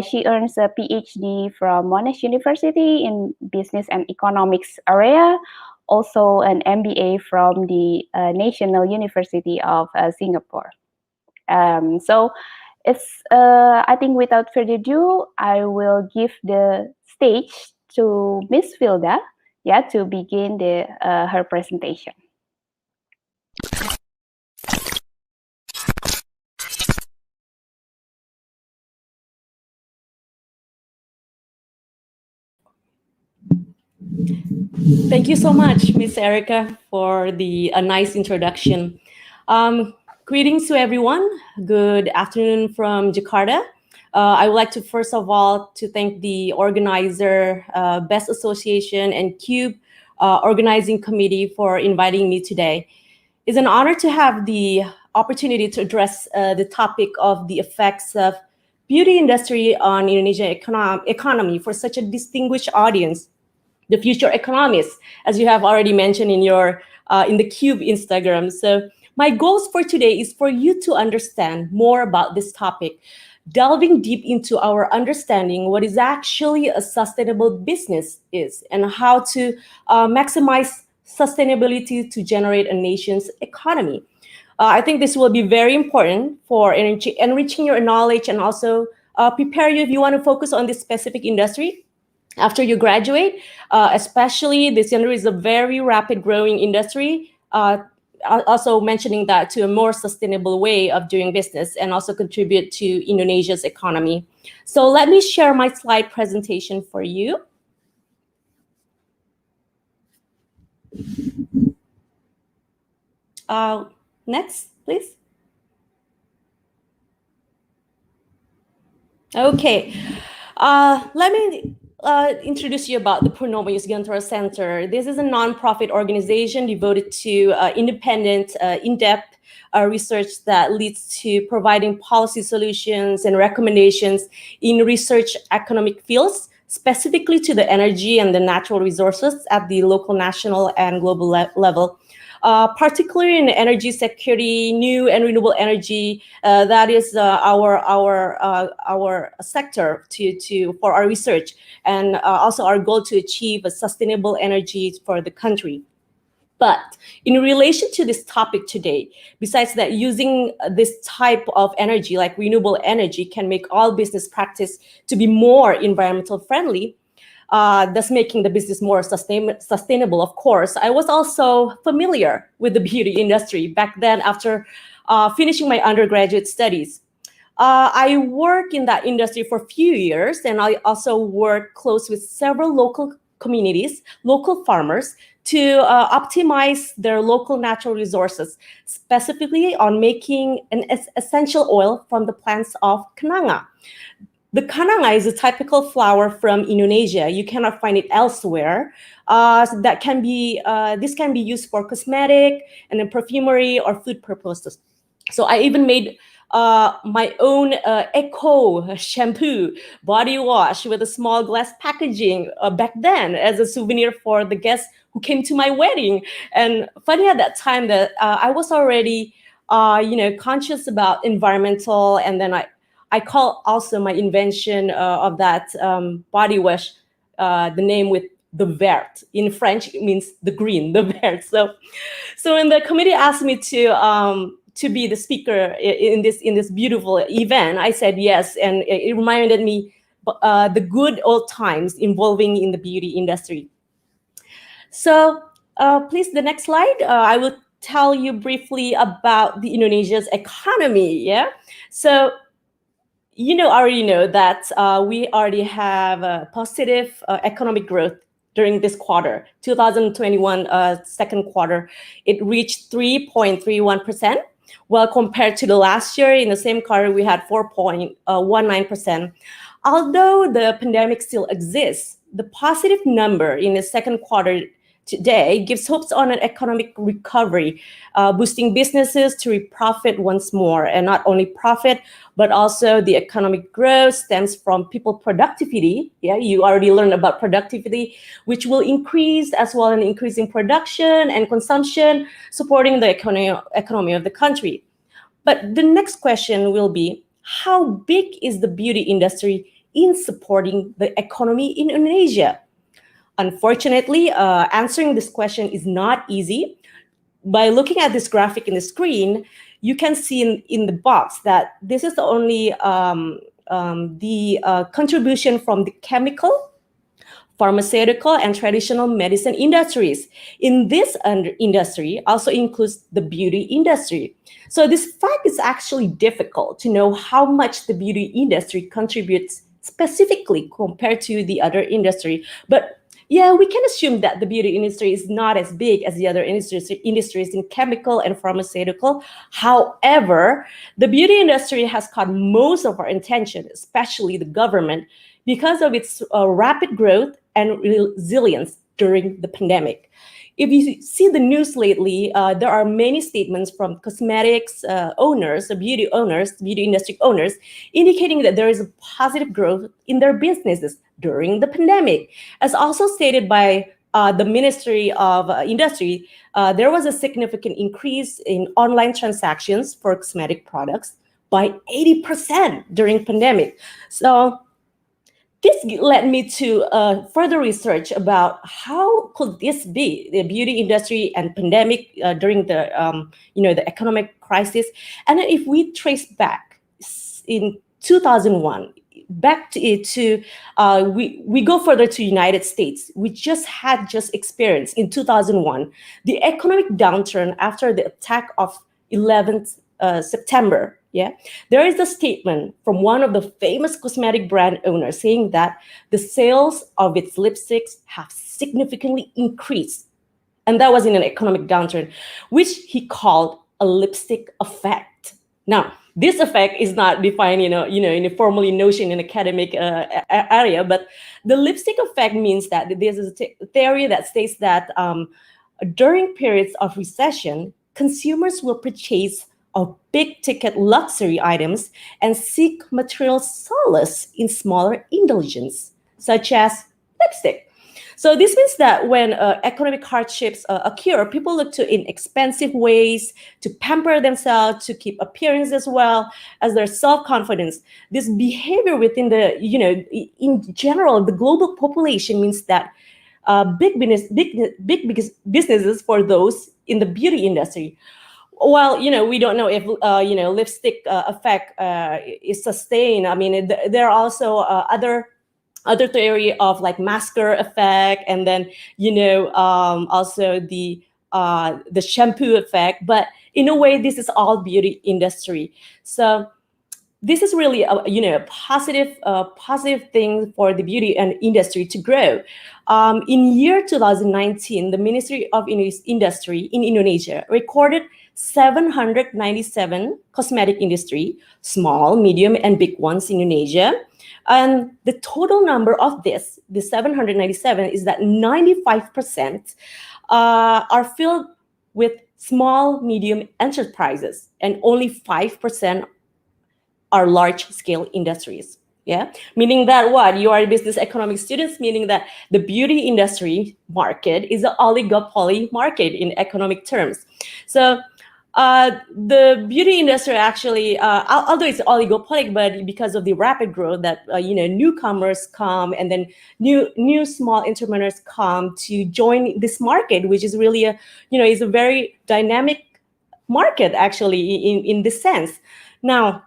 She earns a PhD from Monash University in business and economics area, also an MBA from the National University of Singapore. So it's I think without further ado, I will give the stage to Miss Filda, yeah, to begin her presentation. Thank you so much, Miss Erica, for the nice introduction. Greetings to everyone. Good afternoon from Jakarta. I would like to first of all to thank the organizer, Best Association and CUBE organizing committee for inviting me today. It's an honor to have the opportunity to address the topic of the effects of beauty industry on Indonesian economy for such a distinguished audience, the future economists, as you have already mentioned in your in the Cube Instagram. So my goals for today is for you to understand more about this topic, delving deep into our understanding what is actually a sustainable business is and how to maximize sustainability to generate a nation's economy. I think this will be very important for enriching your knowledge and also prepare you if you want to focus on this specific industry after you graduate, especially this industry is a very rapid growing industry. Also mentioning that to a more sustainable way of doing business and also contribute to Indonesia's economy. So let me share my slide presentation for you. Next, please. Okay, let me introduce you about the Purnomo Yusgiantoro Center. This is a nonprofit organization devoted to independent, in-depth research that leads to providing policy solutions and recommendations in research economic fields, specifically to the energy and the natural resources at the local, national, and global level. Particularly in energy security, new and renewable energy. That is our sector for our research, and also our goal to achieve a sustainable energy for the country. But in relation to this topic today, besides that, using this type of energy, like renewable energy, can make all business practice to be more environmental friendly, thus making the business more sustainable, of course. I was also familiar with the beauty industry back then after finishing my undergraduate studies. I work in that industry for a few years, and I also work close with several local communities, local farmers, to optimize their local natural resources, specifically on making an essential oil from the plants of kenanga. The kananga is a typical flower from Indonesia. You cannot find it elsewhere. This can be used for cosmetic and then perfumery or food purposes. So I even made my own eco shampoo body wash with a small glass packaging back then as a souvenir for the guests who came to my wedding. And funny at that time that I was already conscious about environmental, and then I call also my invention of that body wash the name with the vert. In French, it means the green, the vert. So when the committee asked me to be the speaker in this beautiful event, I said yes, and it reminded me the good old times involving in the beauty industry. So please, the next slide. I will tell you briefly about the Indonesia's economy. Yeah. So already know that we already have a positive economic growth during this quarter, 2021 second quarter. It reached 3.31%. Well, compared to the last year, in the same quarter, we had 4.19%. Although the pandemic still exists, the positive number in the second quarter today gives hopes on an economic recovery, boosting businesses to profit once more. And not only profit, but also the economic growth stems from people productivity. Yeah, you already learned about productivity, which will increase as well, an increase in production and consumption, supporting the economy of the country. But the next question will be, how big is the beauty industry in supporting the economy in Indonesia? Unfortunately, answering this question is not easy. By looking at this graphic in the screen, you can see in the box that this is the only contribution from the chemical, pharmaceutical, and traditional medicine industries. In this industry also includes the beauty industry. So this fact is actually difficult to know how much the beauty industry contributes specifically compared to the other industry. But yeah, we can assume that the beauty industry is not as big as the other industries in chemical and pharmaceutical. However, the beauty industry has caught most of our attention, especially the government, because of its rapid growth and resilience during the pandemic. If you see the news lately, there are many statements from cosmetics owners, beauty industry owners, indicating that there is a positive growth in their businesses during the pandemic. As also stated by the Ministry of Industry, there was a significant increase in online transactions for cosmetic products by 80% during pandemic. So this led me to further research about how could this be, the beauty industry and pandemic during the the economic crisis. And then if we trace back in 2001, back to we go further to United States. We just experienced in 2001 the economic downturn after the attack of 11th September. Yeah, there is a statement from one of the famous cosmetic brand owners saying that the sales of its lipsticks have significantly increased, and that was in an economic downturn, which he called a lipstick effect. Now, this effect is not defined, in a formally notion in academic area, but the lipstick effect means that there's a theory that states that during periods of recession, consumers will purchase of big-ticket luxury items and seek material solace in smaller indulgence, such as lipstick. So this means that when economic hardships occur, people look to inexpensive ways to pamper themselves, to keep appearance as well as their self-confidence. This behavior within the, in general, the global population means that big businesses for those in the beauty industry. Well, we don't know if lipstick effect is sustained. I mean, there are also other theory of like masker effect, and then also the shampoo effect. But in a way, this is all beauty industry. So this is really a positive thing for the beauty and industry to grow. In year 2019, the Ministry of Industry in Indonesia recorded 797 cosmetic industry, small, medium, and big ones in Indonesia. And the total number of this, the 797, is that 95% are filled with small, medium enterprises, and only 5% are large-scale industries. Yeah, meaning that what? You are business economics students, meaning that the beauty industry market is an oligopoly market in economic terms. So The beauty industry actually, although it's oligopolic, but because of the rapid growth that newcomers come, and then new small entrepreneurs come to join this market, which is really is a very dynamic market actually in this sense. Now,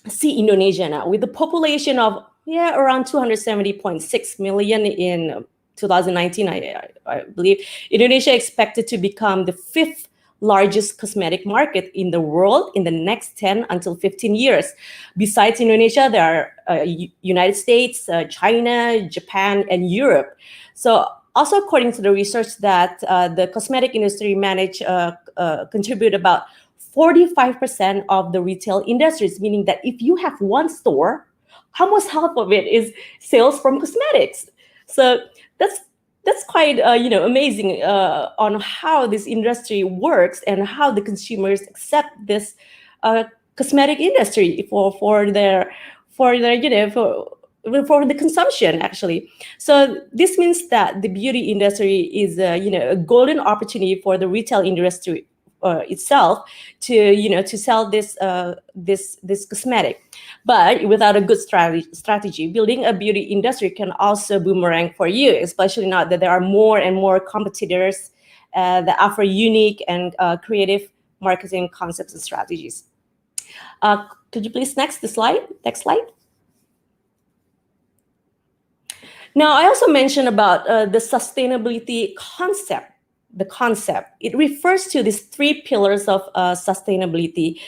see Indonesia now with the population of around 270.6 million in 2019, I believe. Indonesia expected to become the 5th largest cosmetic market in the world in the next 10 until 15 years. Besides Indonesia, there are United States, China, Japan, and Europe. So also according to the research that the cosmetic industry contribute about 45% of the retail industries, meaning that if you have one store, almost half of it is sales from cosmetics. So that's quite amazing on how this industry works and how the consumers accept this cosmetic industry for their for the consumption actually. So this means that the beauty industry is a golden opportunity for the retail industry itself to sell this cosmetic. But without a good strategy, building a beauty industry can also boomerang for you, especially now that there are more and more competitors that offer unique and creative marketing concepts and strategies. Could you please next slide? Now, I also mentioned about the sustainability concept. The concept, it refers to these 3 pillars of sustainability.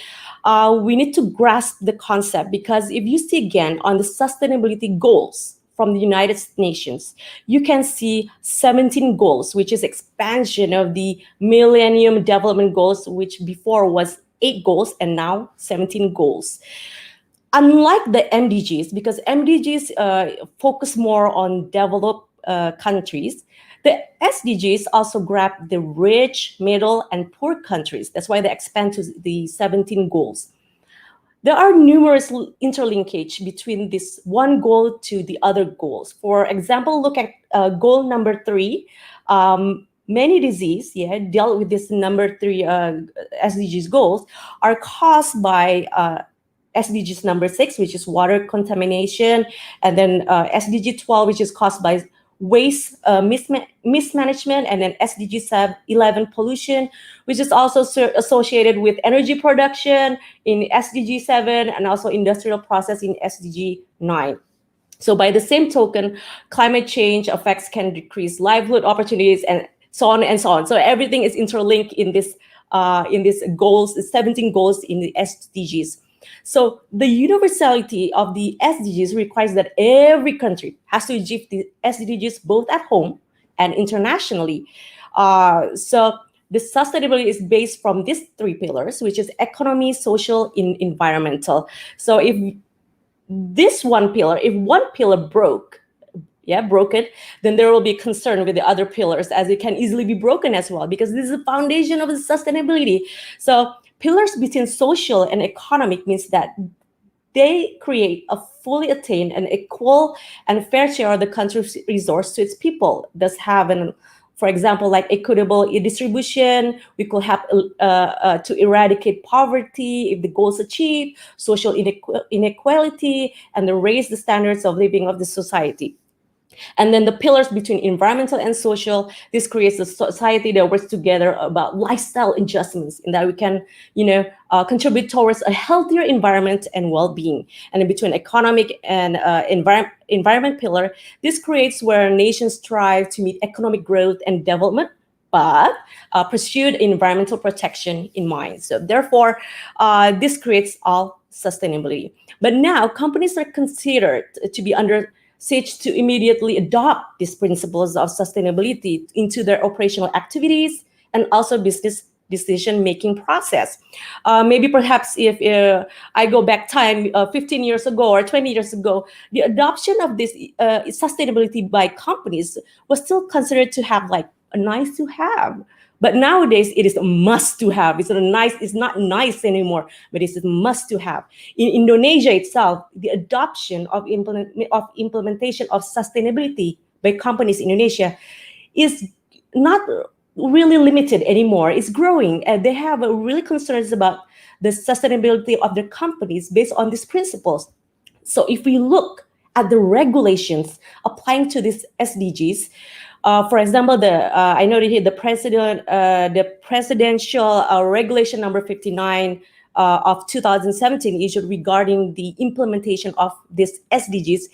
We need to grasp the concept, because if you see again on the sustainability goals from the United Nations, you can see 17 goals, which is expansion of the Millennium Development Goals, which before was 8 goals and now 17 goals. Unlike the MDGs, because MDGs focus more on developed countries, the SDGs also grab the rich, middle, and poor countries. That's why they expand to the 17 goals. There are numerous interlinkage between this one goal to the other goals. For example, look at goal number 3. Many diseases dealt with this number 3 SDGs goals are caused by SDGs number 6, which is water contamination, and then SDG 12, which is caused by waste mismanagement, and then SDG 11, pollution, which is also associated with energy production in SDG 7, and also industrial process in SDG 9. So by the same token, climate change effects can decrease livelihood opportunities, and so on and so on. So everything is interlinked in this goals, the 17 goals in the SDGs. So the universality of the SDGs requires that every country has to achieve the SDGs both at home and internationally. So the sustainability is based from these 3 pillars, which is economy, social, and environmental. So if one pillar broken, then there will be concern with the other pillars, as it can easily be broken as well, because this is the foundation of the sustainability. So pillars between social and economic means that they create a fully attained and equal and fair share of the country's resource to its people, thus having, for example, like equitable distribution. We could have to eradicate poverty if the goals achieved, social inequality, and to raise the standards of living of the society. And then the pillars between environmental and social, this creates a society that works together about lifestyle adjustments, in that we can, contribute towards a healthier environment and well-being. And in between economic and environment pillar, this creates where nations strive to meet economic growth and development, but pursued environmental protection in mind. So therefore, this creates all sustainability. But now companies are considered to be under siege to immediately adopt these principles of sustainability into their operational activities and also business decision-making process. Maybe perhaps if I go back time 15 years ago or 20 years ago, the adoption of this sustainability by companies was still considered to have like a nice to have. But nowadays, it is a must to have. It's not nice anymore, but it's a must to have. In Indonesia itself, the adoption of implementation of sustainability by companies in Indonesia is not really limited anymore. It's growing, and they have really concerns about the sustainability of their companies based on these principles. So if we look at the regulations applying to these SDGs, for example, I noted here the presidential regulation number 59 of 2017 issued regarding the implementation of these SDGs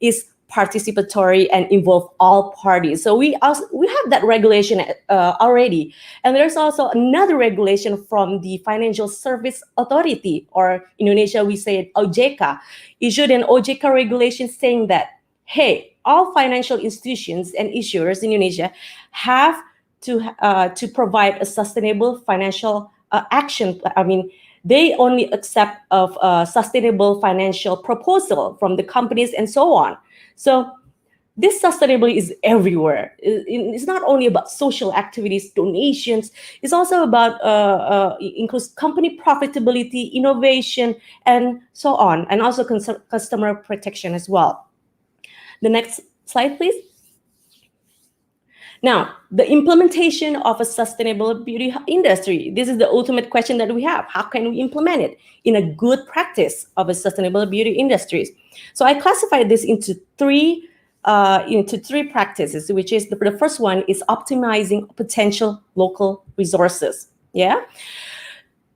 is participatory and involve all parties. So we have that regulation already, and there's also another regulation from the Financial Service Authority, or in Indonesia we say it OJK, issued an OJK regulation saying that, hey, all financial institutions and issuers in Indonesia have to provide a sustainable financial action. I mean, they only accept of sustainable financial proposal from the companies and so on. So this sustainability is everywhere. It's not only about social activities, donations. It's also about includes company profitability, innovation, and so on, and also customer protection as well. The next slide, please. Now, the implementation of a sustainable beauty industry. This is the ultimate question that we have. How can we implement it in a good practice of a sustainable beauty industries? So I classified this into three practices, which is the first one is optimizing potential local resources. Yeah.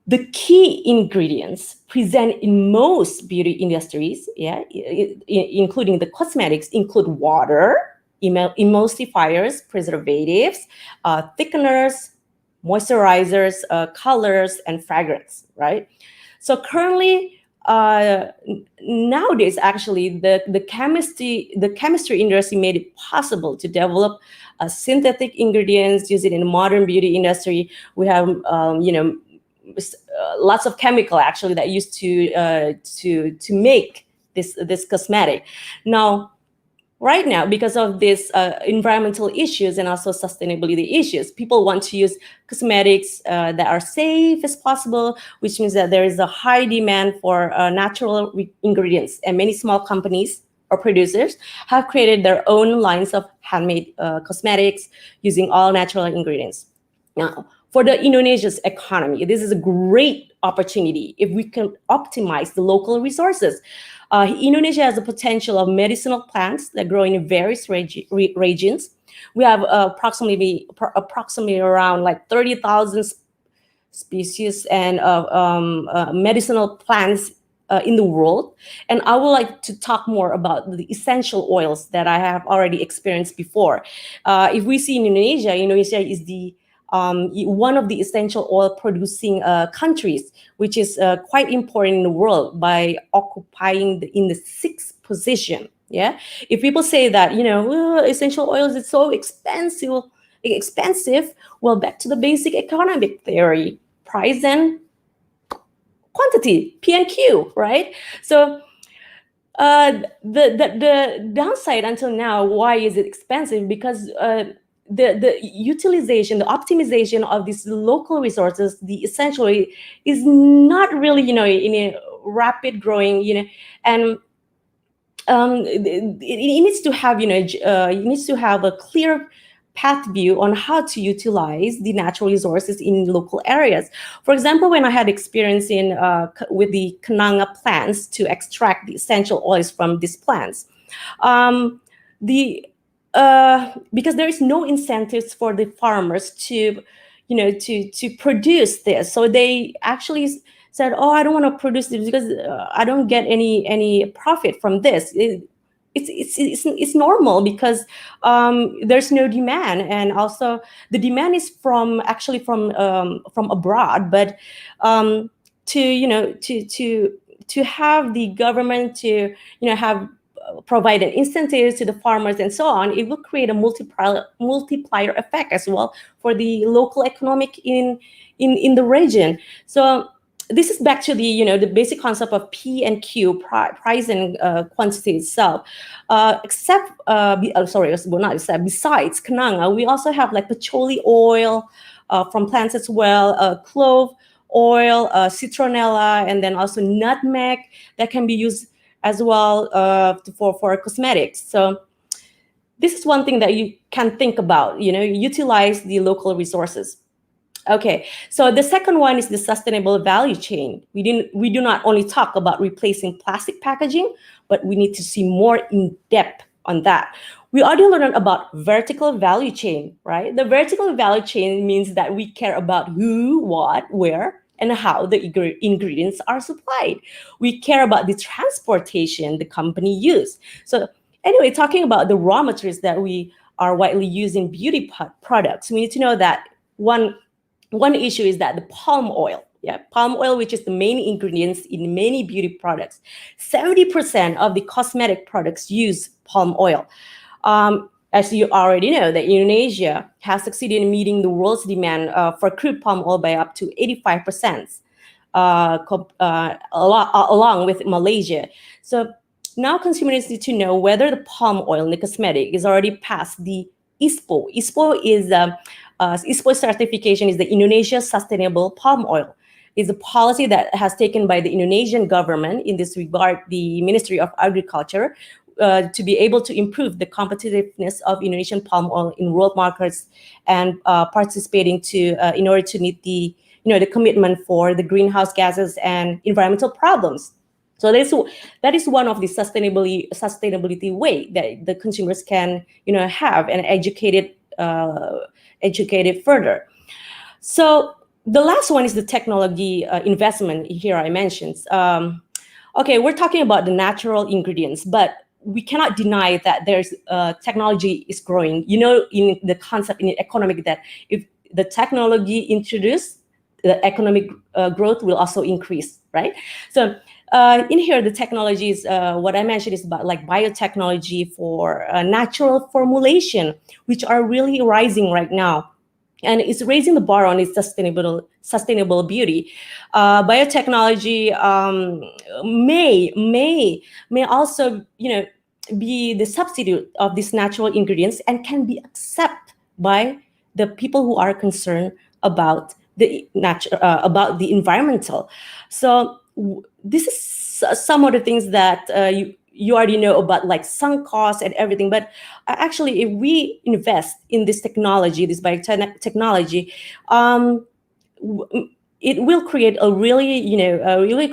The key ingredients present in most beauty industries, including the cosmetics, include water, emulsifiers, preservatives, thickeners, moisturizers, colors, and fragrance, right? So currently, nowadays, actually, the chemistry industry made it possible to develop synthetic ingredients used in the modern beauty industry. We have, lots of chemical actually that used to make this cosmetic. Now, right now, because of these environmental issues and also sustainability issues, people want to use cosmetics that are safe as possible, which means that there is a high demand for natural ingredients, and many small companies or producers have created their own lines of handmade cosmetics using all natural ingredients. Now, for the Indonesia's economy, this is a great opportunity if we can optimize the local resources. Indonesia has the potential of medicinal plants that grow in various regions. We have approximately around like 30,000 species and medicinal plants in the world. And I would like to talk more about the essential oils that I have already experienced before. If we see in Indonesia is the one of the essential oil producing countries, which is quite important in the world by occupying in the 6th position. Yeah, if people say that essential oils is so expensive, well, back to the basic economic theory: price and quantity, P and Q, right? So the downside until now, why is it expensive? Because the utilization, the optimization of these local resources, the essentially is not really, in a rapid growing, and it needs to have, it needs to have a clear path view on how to utilize the natural resources in local areas. For example, when I had experience with the Kenanga plants to extract the essential oils from these plants, because there is no incentives for the farmers to produce this, so they actually said, "Oh, I don't want to produce this because I don't get any profit from this." It's normal because there's no demand, and also the demand is from abroad. But to have the government to have provided incentives to the farmers and so on, it will create a multiplier effect as well for the local economic in the region. So this is back to the basic concept of P and Q, price and quantity itself. Besides Kenanga, we also have like patchouli oil from plants as well, clove oil, citronella, and then also nutmeg that can be used as well for cosmetics. So this is one thing that you can think about, utilize the local resources. Okay, so the second one is the sustainable value chain. We do not only talk about replacing plastic packaging, but we need to see more in depth on that. We already learned about vertical value chain, right? The vertical value chain means that we care about who, what, where, and how the ingredients are supplied. We care about the transportation the company use. So anyway, talking about the raw materials that we are widely used in beauty products, we need to know that one issue is that the palm oil, palm oil, which is the main ingredients in many beauty products, 70% of the cosmetic products use palm oil. As you already know, that Indonesia has succeeded in meeting the world's demand for crude palm oil by up to 85%, along with Malaysia. So now consumers need to know whether the palm oil in the cosmetic is already past the ISPO. ISPO certification is the Indonesia Sustainable Palm Oil. It's a policy that has taken by the Indonesian government, in this regard, the Ministry of Agriculture, to be able to improve the competitiveness of Indonesian palm oil in world markets and participating in order to meet the commitment for the greenhouse gases and environmental problems. So that is one of the sustainability way that the consumers can have and educated further. So the last one is the technology investment. Here I mentioned. Okay, we're talking about the natural ingredients, but we cannot deny that there's technology is growing. In the concept in economic that if the technology introduced, the economic growth will also increase, right? So in here, the technologies, what I mentioned is about like biotechnology for natural formulation, which are really rising right now. And it's raising the bar on its sustainable beauty. Biotechnology may also, be the substitute of these natural ingredients and can be accepted by the people who are concerned about the environmental. So this is some of the things that you already know about, like sunk costs and everything. But actually, if we invest in this technology, this biotechnology, it will create a really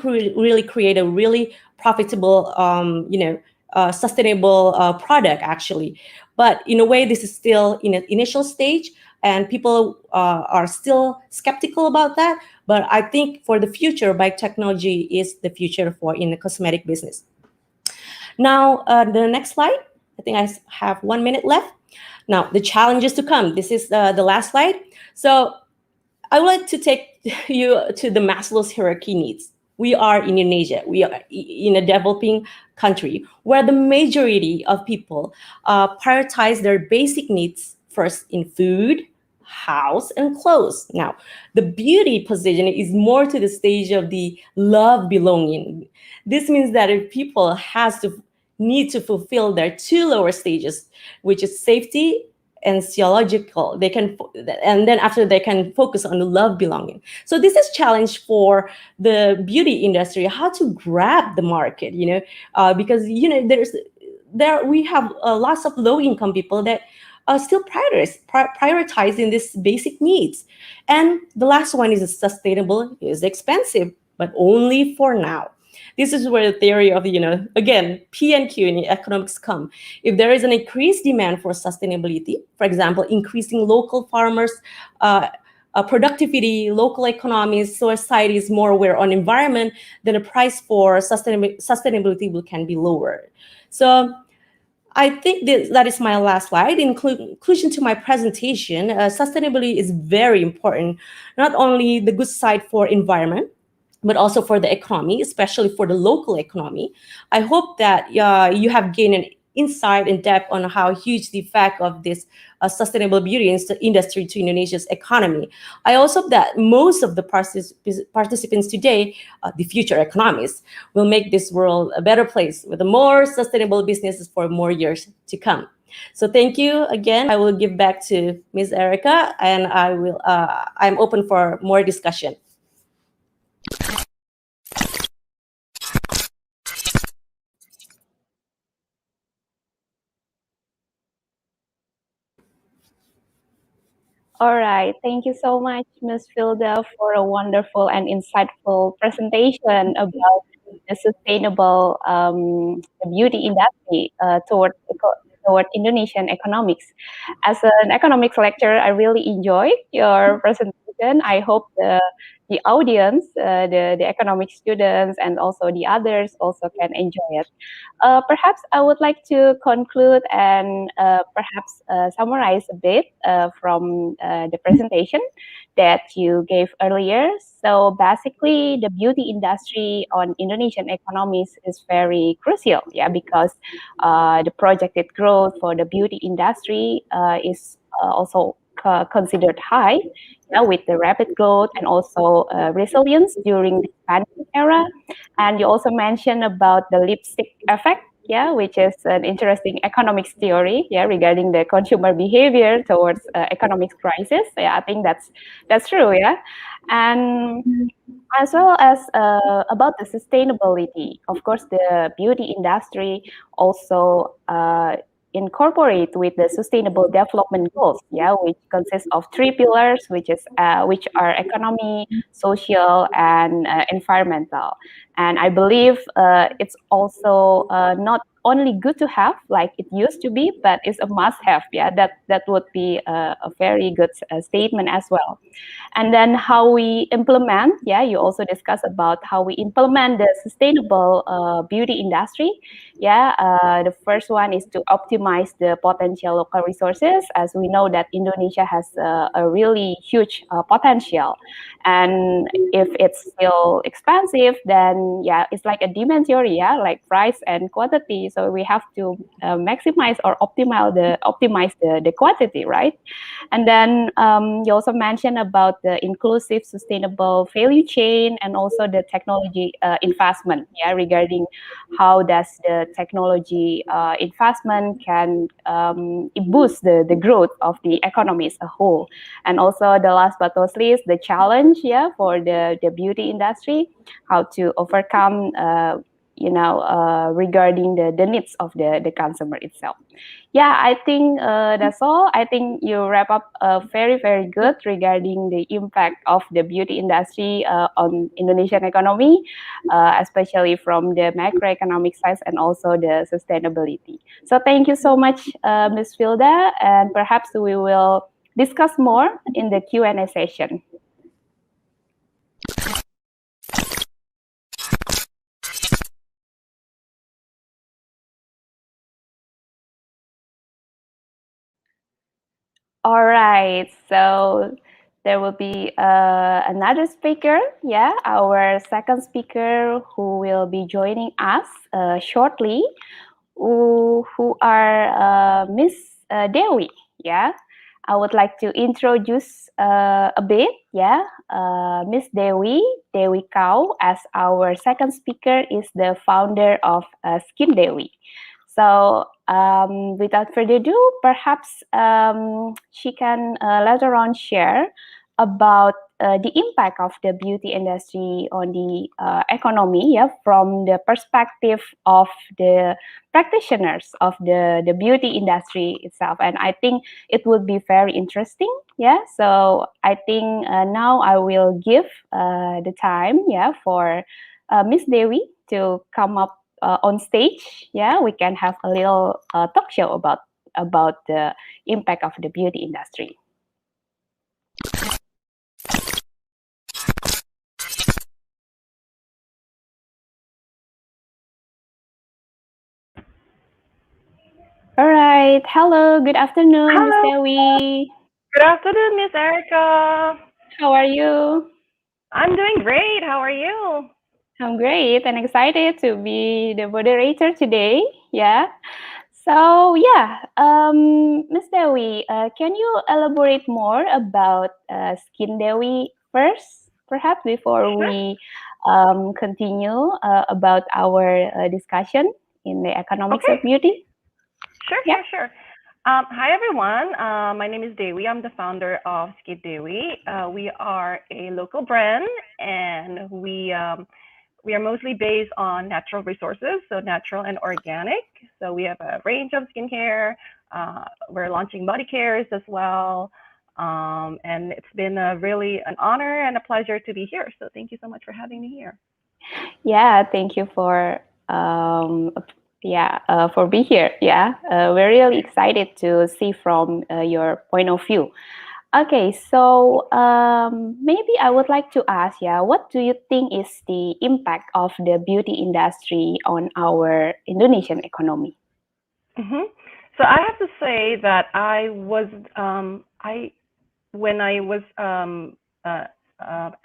create a really profitable, sustainable product actually. But in a way, this is still in an initial stage, and people are still skeptical about that. But I think for the future, biotechnology is the future in the cosmetic business. Now, the next slide. I think I have 1 minute left. Now, the challenges to come. This is the last slide. So I would like to take you to the Maslow's hierarchy needs. We are in Indonesia. We are in a developing country where the majority of people prioritize their basic needs first in food, house, and clothes. Now, the beauty position is more to the stage of the love belonging. This means that if people need to fulfill their two lower stages, which is safety and theological, and then after they can focus on the love belonging. So this is challenge for the beauty industry, how to grab the market, because we have lots of low income people that are still prioritizing these basic needs. And the last one is sustainable is expensive, but only for now. This is where the theory of, again, P and Q in economics come. If there is an increased demand for sustainability, for example, increasing local farmers' productivity, local economies, society is more aware on environment, then the price for sustainability can be lower. So I think that is my last slide. In conclusion to my presentation, sustainability is very important, not only the good side for environment, but also for the economy, especially for the local economy. I hope that you have gained an insight in depth on how huge the effect of this sustainable beauty industry to Indonesia's economy. I also hope that most of the participants today, the future economists, will make this world a better place with more sustainable businesses for more years to come. So thank you again. I will give back to Ms. Erica, and I'm open for more discussion. All right. Thank you so much, Ms. Filda, for a wonderful and insightful presentation about the sustainable beauty industry toward Indonesian economics. As an economics lecturer, I really enjoyed your presentation. I hope the audience, the economic students, and also the others also can enjoy it. Perhaps I would like to conclude and perhaps summarize a bit from the presentation that you gave earlier. So basically, the beauty industry on Indonesian economies is very crucial, yeah, because the projected growth for the beauty industry is also considered high, with the rapid growth and also resilience during the pandemic era. And you also mentioned about the lipstick effect, yeah, which is an interesting economics theory, yeah, regarding the consumer behavior towards economic crisis. Yeah, I think that's true, yeah, and as well as about the sustainability. Of course, the beauty industry also incorporate with the sustainable development goals, yeah, which consists of three pillars, which are economy, social, and environmental. And I believe it's also not only good to have like it used to be, but it's a must have. Yeah, that would be a very good statement as well. And then how we implement, yeah, you also discuss about how we implement the sustainable beauty industry. Yeah, the first one is to optimize the potential local resources, as we know that Indonesia has a really huge potential. And if it's still expensive, then yeah, it's like a demand theory, yeah, like price and quantity. So we have to maximize or optimize the quantity, right? And then you also mentioned about the inclusive, sustainable value chain and also the technology investment, yeah, regarding how does the technology investment can boost the growth of the economy as a whole. And also the last but not least, the challenge, yeah, for the beauty industry, how to overcome regarding the needs of the consumer itself. Yeah, I think that's all. I think you wrap up very, very good regarding the impact of the beauty industry on Indonesian economy, especially from the macroeconomic side and also the sustainability. So thank you so much, Ms. Filda, and perhaps we will discuss more in the Q&A session. All right, so there will be another speaker, yeah, our second speaker who will be joining us shortly, who are Miss Dewi, yeah. I would like to introduce a bit, yeah, Miss Dewi Kau, as our second speaker is the founder of Skin Dewi. So without further ado, perhaps she can later on share about the impact of the beauty industry on the economy, yeah, from the perspective of the practitioners of the beauty industry itself. And I think it would be very interesting, yeah. So I think now I will give the time, yeah, for Miss Dewi to come up on stage. Yeah, we can have a little talk show about the impact of the beauty industry. All right. Hello. Good afternoon, Miss Dewi. Good afternoon, Miss Erica. How are you? I'm doing great. How are you? I'm great and excited to be the moderator today. Yeah. So yeah, Miss Dewi, can you elaborate more about Skin Dewi first, perhaps before we continue about our discussion in the economics of beauty? Sure. Hi, everyone. My name is Dewi. I'm the founder of Skid Dewi. We are a local brand, and we are mostly based on natural resources, so natural and organic. So we have a range of skincare. We're launching body cares as well. And it's been really an honor and a pleasure to be here. So thank you so much for having me here. Yeah, thank you for for being here. Yeah, we're really excited to see from your point of view. Okay, so maybe I would like to ask, what do you think is the impact of the beauty industry on our Indonesian economy? Hmm. So I have to say that when I was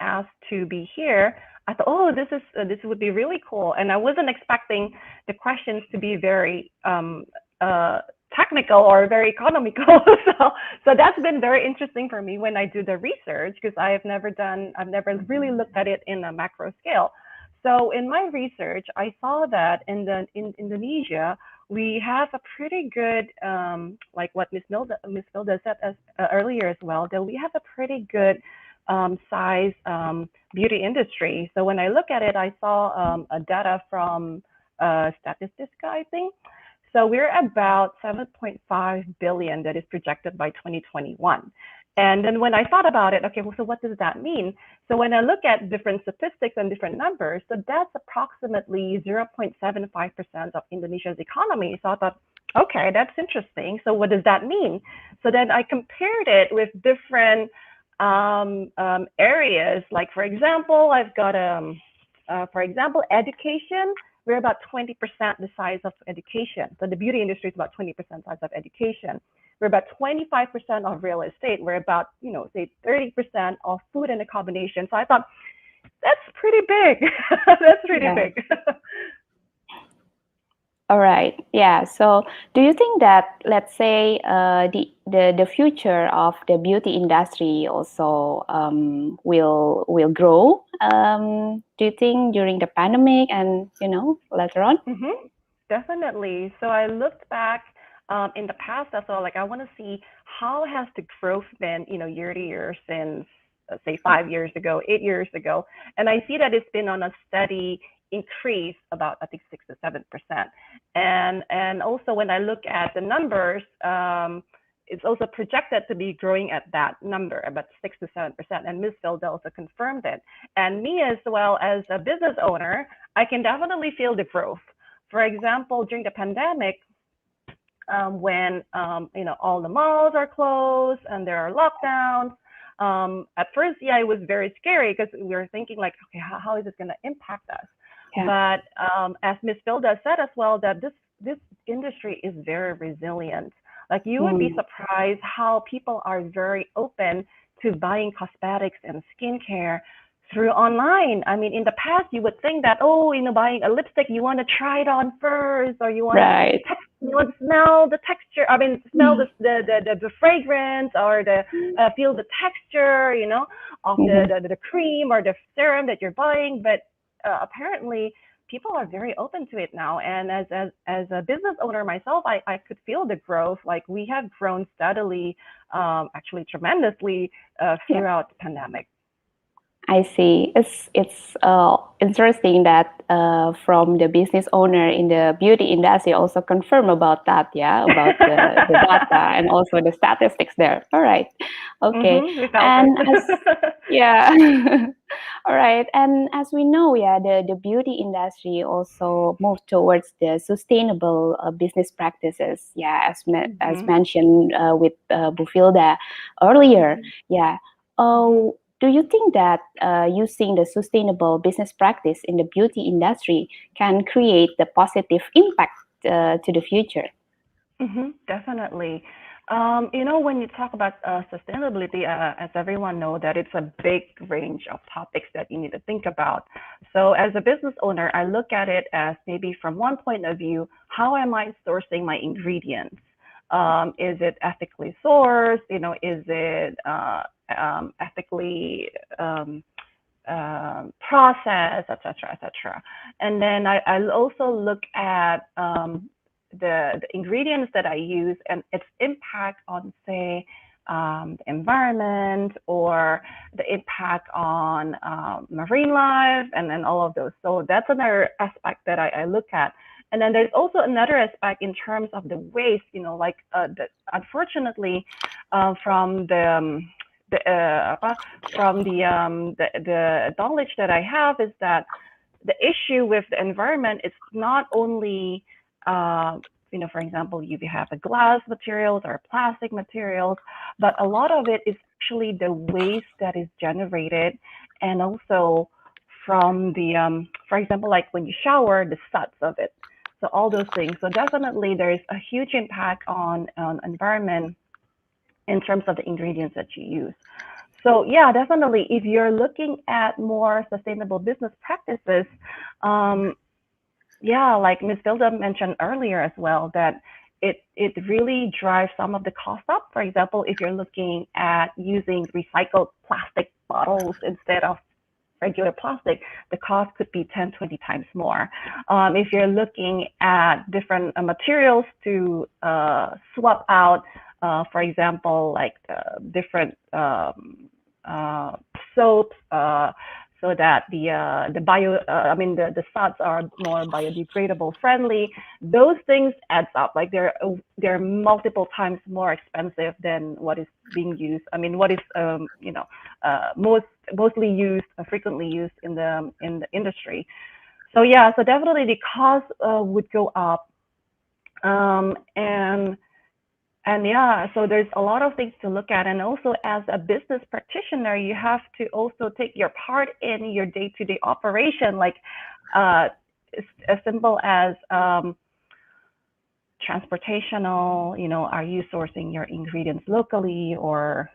asked to be here, I thought, oh, this would be really cool, and I wasn't expecting the questions to be very technical or very economical. So that's been very interesting for me when I do the research, because I've never really looked at it in a macro scale. So in my research, I saw that in Indonesia, we have a pretty good, like what Miss Milda said earlier as well, that we have a pretty good size beauty industry. So when I look at it, I saw a data from Statista, I think. So we're about 7.5 billion that is projected by 2021. And then when I thought about it, okay, well, so what does that mean? So when I look at different statistics and different numbers, so that's approximately 0.75% of Indonesia's economy. So I thought, okay, that's interesting. So what does that mean? So then I compared it with different areas. Like, for example, I've got, for example, education. We're about 20% the size of education. So the beauty industry is about 20% size of education. We're about 25% of real estate. We're about, say 30% of food and accommodation. So I thought, that's pretty big. That's pretty big. All right. Yeah. So, do you think that, let's say, the future of the beauty industry also will grow? Do you think during the pandemic and later on? Mm-hmm. Definitely. So I looked back in the past as well. Like, I want to see how has the growth been, year to year since say 5 years ago, 8 years ago, and I see that it's been on a steady increase, about I think 6 to 7%. And also when I look at the numbers, it's also projected to be growing at that number, about 6 to 7%. And Ms. Vilda also confirmed it. And me as well as a business owner, I can definitely feel the growth. For example, during the pandemic, when all the malls are closed and there are lockdowns, at first, it was very scary because we were thinking like, okay, how is it going to impact us? Yeah. But as Ms. Vilda said as well, that this industry is very resilient. Like, you would be surprised how people are very open to buying cosmetics and skincare through online. I mean, in the past, you would think that, buying a lipstick, you want to try it on first, or you want Right. to smell the texture. I mean, smell the fragrance, or feel the texture, of the cream or the serum that you're buying. But apparently, people are very open to it now. And as a business owner myself, I could feel the growth. Like, we have grown steadily, actually tremendously throughout the pandemic. I see. It's interesting that from the business owner in the beauty industry also confirm about that, about the data and also the statistics there. All right, okay, We felt and it. all right. And as we know, the beauty industry also moved towards the sustainable business practices. As mentioned with Bufilda earlier. Do you think that using the sustainable business practice in the beauty industry can create the positive impact to the future? Definitely. When you talk about sustainability, as everyone knows, that it's a big range of topics that you need to think about. So as a business owner, I look at it as maybe from one point of view, how am I sourcing my ingredients? Is it ethically sourced? Is it ethically processed, etc., etc. And then I'll also look at the ingredients that I use and its impact on, say, the environment, or the impact on marine life, and then all of those. So that's another aspect that I look at. And then there's also another aspect in terms of the waste, like unfortunately, from the knowledge that I have is that the issue with the environment is not only, for example, you have a glass materials or plastic materials, but a lot of it is actually the waste that is generated, and also from the, for example, like when you shower, the suds of it. So all those things. So definitely there's a huge impact on environment in terms of the ingredients that you use. So yeah, definitely, if you're looking at more sustainable business practices, yeah, like Ms. Vilda mentioned earlier as well, that it really drives some of the costs up. For example, if you're looking at using recycled plastic bottles instead of regular plastic, the cost could be 10, 20 times more. If you're looking at different materials to swap out, for example, like different soaps, so that the suds are more biodegradable friendly. Those things adds up. Like they're multiple times more expensive than what is being used. I mean, what is mostly used, frequently used in the industry. So yeah, so definitely the cost would go up, and yeah, so there's a lot of things to look at. And also as a business practitioner, you have to also take your part in your day-to-day operation, like as simple as transportational, are you sourcing your ingredients locally or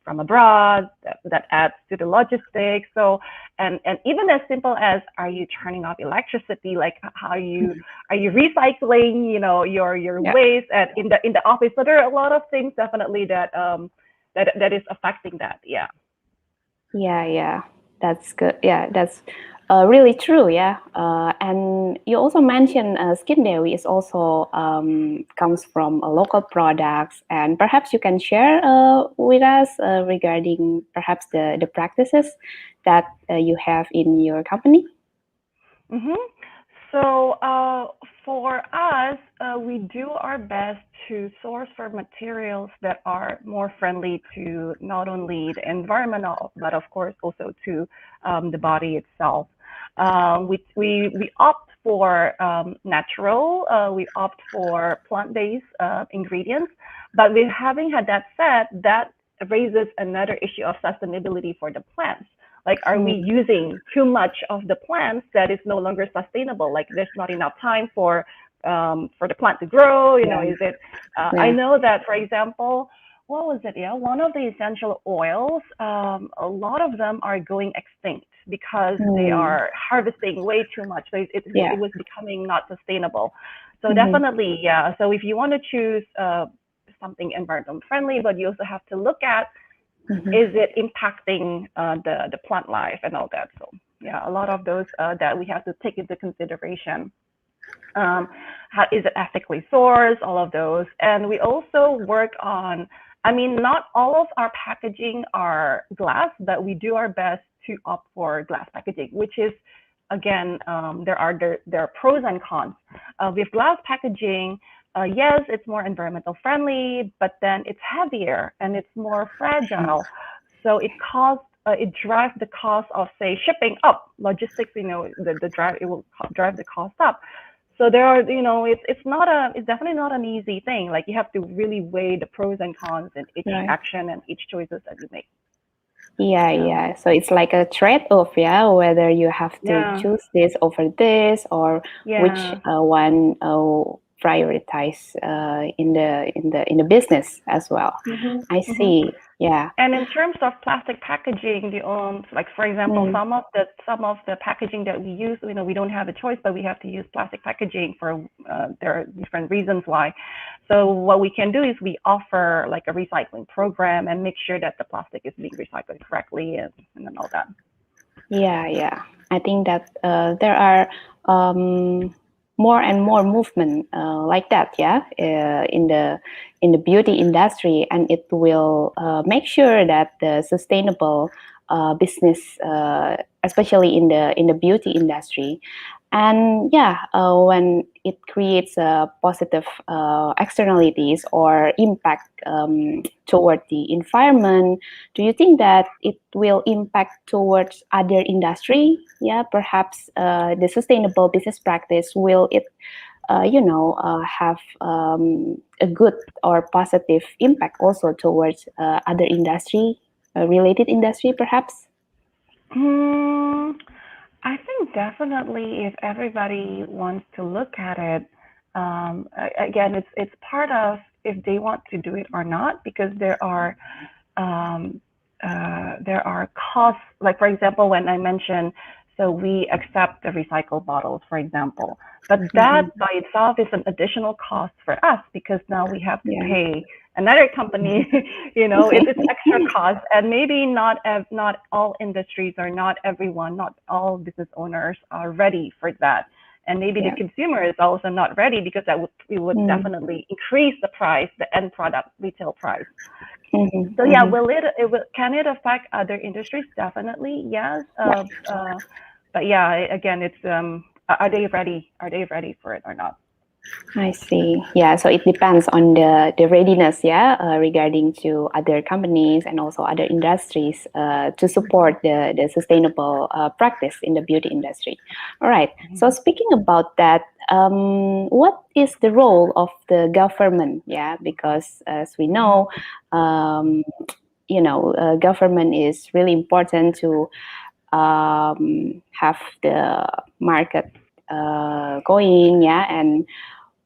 from abroad? That adds to the logistics. So, and even as simple as, are you turning off electricity? Like how are you recycling, your waste in the office? So there are a lot of things definitely that that is affecting that. Yeah. Yeah, that's good. Yeah, that's really true. Yeah, and you also mentioned Skin Dewi is also comes from local products, and perhaps you can share with us regarding perhaps the practices that you have in your company. Mm-hmm. So for us, we do our best to source for materials that are more friendly to not only the environmental, but of course also to the body itself. We opt for natural, we opt for plant-based ingredients, but with having had that said, that raises another issue of sustainability for the plants. Like, are we using too much of the plants that is no longer sustainable? Like, there's not enough time for the plant to grow. Is it? I know that, for example, what was it? Yeah, one of the essential oils. A lot of them are going extinct because they are harvesting way too much. So it was becoming not sustainable. So definitely, yeah. So if you want to choose something environmental friendly, but you also have to look at, is it impacting the plant life and all that? So yeah, a lot of those that we have to take into consideration. How is it ethically sourced? All of those, and we also work on. I mean, not all of our packaging are glass, but we do our best to opt for glass packaging, which is, again, there are pros and cons. With glass packaging, yes, it's more environmental friendly, but then it's heavier and it's more fragile. So it drives the cost of, say, shipping up, logistics, it will drive the cost up. So there are, it's definitely not an easy thing. Like, you have to really weigh the pros and cons in each action and each choices that you make. Yeah. So it's like a trade-off, yeah, whether you have to choose this over this, or which one prioritize in the business as well. I see. Yeah. And in terms of plastic packaging, like, for example, some of the packaging that we use, we don't have a choice, but we have to use plastic packaging for there are different reasons why. So what we can do is we offer like a recycling program and make sure that the plastic is being recycled correctly and then all that. Yeah. I think that there are more and more movement like that, in the beauty industry, and it will make sure that the sustainable business, especially in the beauty industry, And yeah, when it creates positive externalities or impact toward the environment, do you think that it will impact towards other industry? Yeah, perhaps the sustainable business practice will it have a good or positive impact also towards other industry, related industry, perhaps? Hmm, I think definitely if everybody wants to look at it, again, it's part of if they want to do it or not, because um, there are costs. Like for example, when I mentioned, so we accept the recycled bottles, for example, but that by itself is an additional cost for us because now we have to Yeah. pay another company. It's extra cost, and maybe not all industries or not everyone, not all business owners are ready for that. And maybe the Yeah. consumer is also not ready because we would Mm. definitely increase the price, the end product retail price. Mhm, So yeah, mhm. can it affect other industries? Definitely, yes. But yeah, again, it's are they ready? Are they ready for it or not? I see. Yeah, so it depends on the readiness, yeah, regarding to other companies and also other industries to support the sustainable practice in the beauty industry. All right. So speaking about that, what is the role of the government? Yeah, because as we know, um, government is really important to have the market going, yeah, and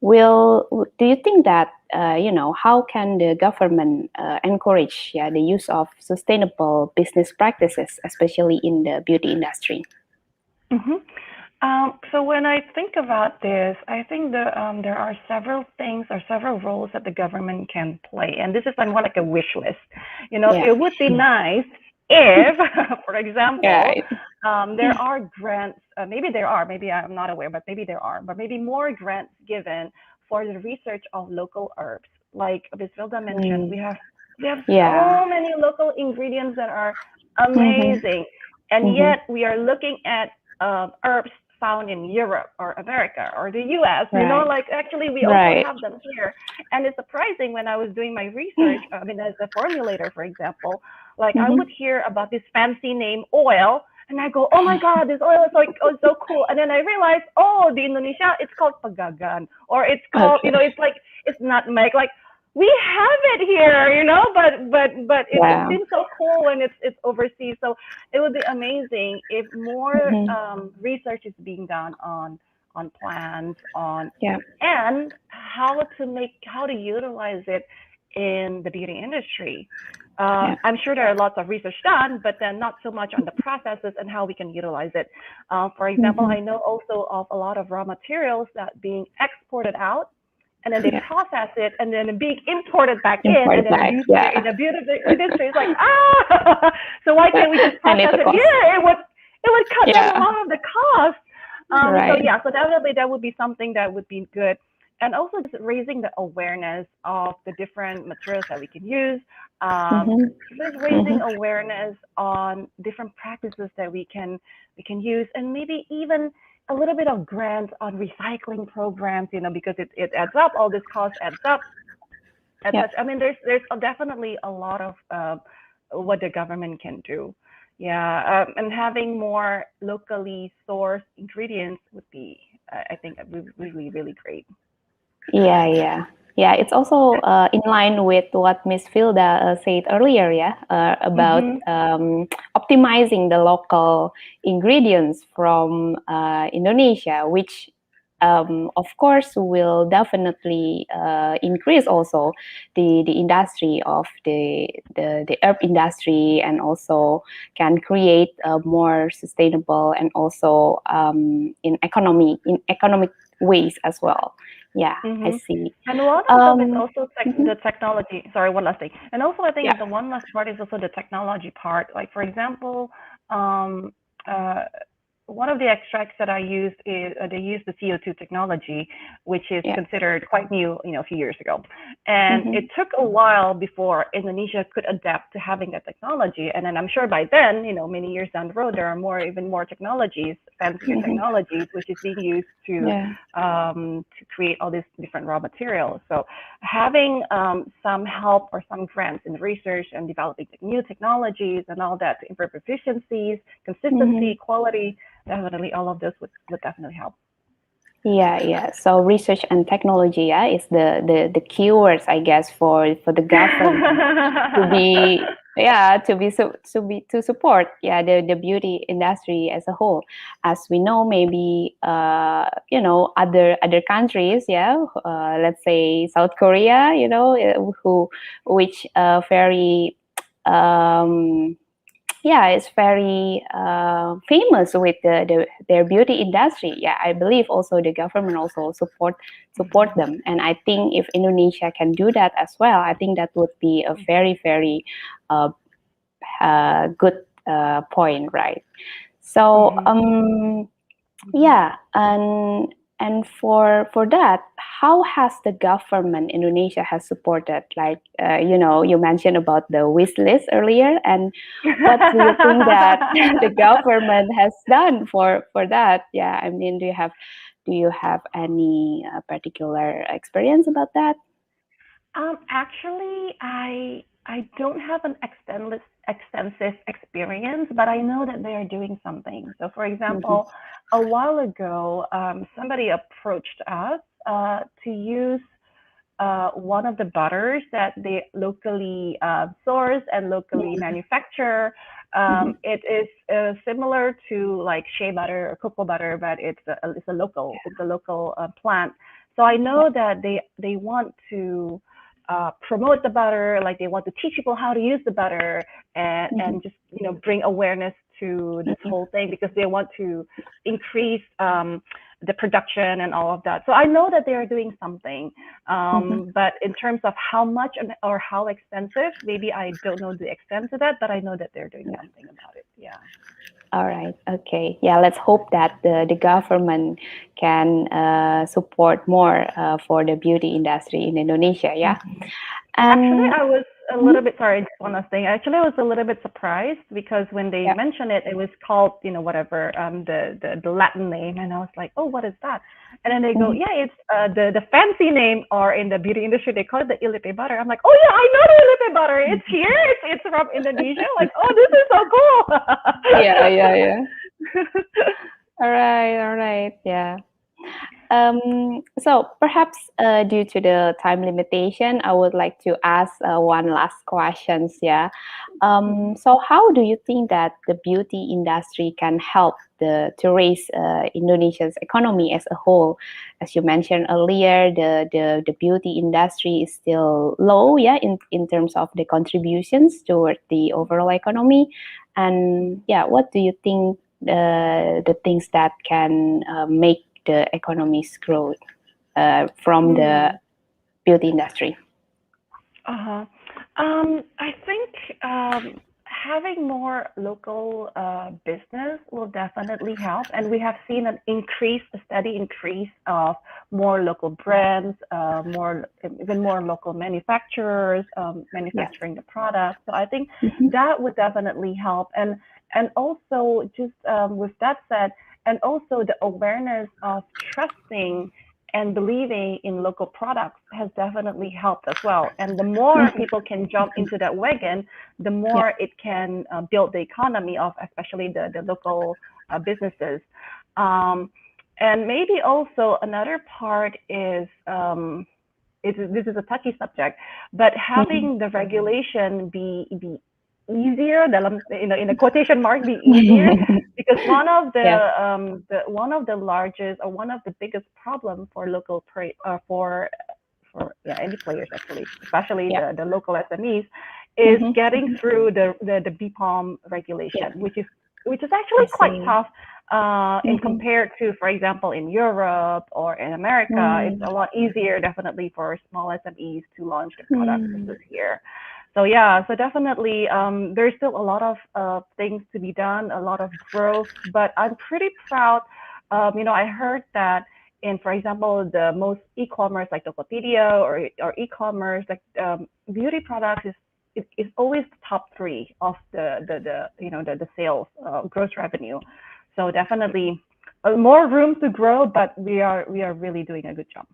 do you think that how can the government encourage, yeah, the use of sustainable business practices, especially in the beauty industry? hmm So when I think about this, I think there are several things or several roles that the government can play, and this is more like a wish list. Yeah. It would be nice if, for example, Right. there are grants. Maybe there are. Maybe I'm not aware, but maybe there are. But maybe more grants given for the research of local herbs, like Ms. Vilda mentioned. Mm. We have Yeah. so many local ingredients that are Mhm. amazing, and Mhm. yet we are looking at herbs found in Europe or America or the US, Right. like actually we also Right. have them here. And it's surprising when I was doing my research, I mean, as a formulator, for example, like I would Mhm. hear about this fancy name oil and I go, oh my God, this oil is like, oh, so cool. And then I realized, oh, the Indonesia, it's called pagagan or it's called, Okay. it's like, it's nutmeg. Like we have it here, but it Yeah. seems so cool when it's overseas. So it would be amazing if more Mhm. research is being done on plants, on Yeah. and how to utilize it in the beauty industry. Yeah. I'm sure there are lots of research done, but then not so much on the processes and how we can utilize it. For example, Mhm. I know also of a lot of raw materials that being exported out and then they Yeah. process it and then being imported back in and Import then back. used here in Yeah. the beauty industry. It's like, so why can't we just And process it's a it cost. here? It would cut down a Yeah. lot of the cost. So Right. yeah, so definitely that would be something that would be good. And also just raising the awareness of the different materials that we can use. Mhm. Just raising Mhm. awareness on different practices that we can use, and maybe even a little bit of grants on recycling programs, because it adds up. All this cost adds up. And Yeah. such. I mean, there's definitely a lot of what the government can do. Yeah, and having more locally sourced ingredients would be, I think, really, really great. Yeah, yeah. Yeah, it's also in line with what Miss Filda said earlier, yeah, about Mhm. optimizing the local ingredients from Indonesia, which of course will definitely increase also the industry of the herb industry, and also can create more sustainable and also in economic ways as well. Yeah, I Mhm. see. And one of them is Um, also mhm. the technology. Sorry, one last thing. And also, I think Yeah. the one last part is also the technology part. Like, for example, um, uh, extracts that I used is they use the CO2 technology, which is considered quite new, a few years ago. And it took a while before Indonesia could adapt to having that technology. And then I'm sure by then, many years down the road, there are even more technologies, fancier technologies, which is being used to create all these different raw materials. So having some help or some grants in research and developing new technologies and all that to improve efficiencies, consistency, quality, definitely all of those would definitely help. Yeah. So research and technology, is the keywords, I guess, for the government to support the beauty industry as a whole. As we know, maybe other countries, let's say South Korea, which very it's very famous with their beauty industry. I believe also the government also support them, and I think if Indonesia can do that as well, I think that would be a very very good point, right? So and for that, how has the government Indonesia has supported? Like you mentioned about the wish list earlier, and what do you think that the government has done for that? I mean, do you have any particular experience about that? Actually, I don't have an extensive experience, but I know that they are doing something. So, for example, a while ago, somebody approached us to use one of the butters that they locally source and locally manufacture. It is similar to like shea butter or cocoa butter, but it's a local plant. So I know that they want to promote the butter, like they want to teach people how to use the butter and just bring awareness to this whole thing, because they want to increase the production and all of that. So I know that they are doing something, but in terms of how much or how extensive, maybe I don't know the extent of that, but I know that they're doing something about it. All right. Okay. Let's hope that the government can support more for the beauty industry in Indonesia. Actually, I was a little bit sorry. Just one last thing. Actually, I was a little bit surprised because when they mentioned it, it was called whatever the Latin name, and I was like, oh, what is that? And then they go, it's the fancy name, or in the beauty industry they call it the Ilipe butter. I'm like, oh yeah, I know the Ilipe butter. It's here. It's from Indonesia. Like, oh, this is so cool. Yeah. All right. Yeah. So perhaps due to the time limitation, I would like to ask one last question. So how do you think that the beauty industry can help to raise Indonesia's economy as a whole? As you mentioned earlier, the beauty industry is still low, in terms of the contributions toward the overall economy. And what do you think the things that can make the economy's growth from the beauty industry? I think having more local business will definitely help, and we have seen a steady increase of more local brands, even more local manufacturers manufacturing the product. So I think that would definitely help, and also just with that said, and also the awareness of trusting and believing in local products has definitely helped as well. And the more people can jump into that wagon, the more it can build the economy of especially the local businesses. And maybe also another part is, this is a touchy subject, but having the regulation be easier, in a quotation mark, be easier, because one of the largest or one of the biggest problem for local for any players actually, especially the local SMEs, is getting through the BPOM regulation, which is actually quite tough. In compared to, for example, in Europe or in America, it's a lot easier, definitely, for small SMEs to launch their products this year. So yeah, so definitely there's still a lot of things to be done, a lot of growth, but I'm pretty proud. I heard that in, for example, the most e-commerce like Tokopedia or e-commerce like beauty products is always the top three of the sales gross revenue. So definitely more room to grow, but we are really doing a good job.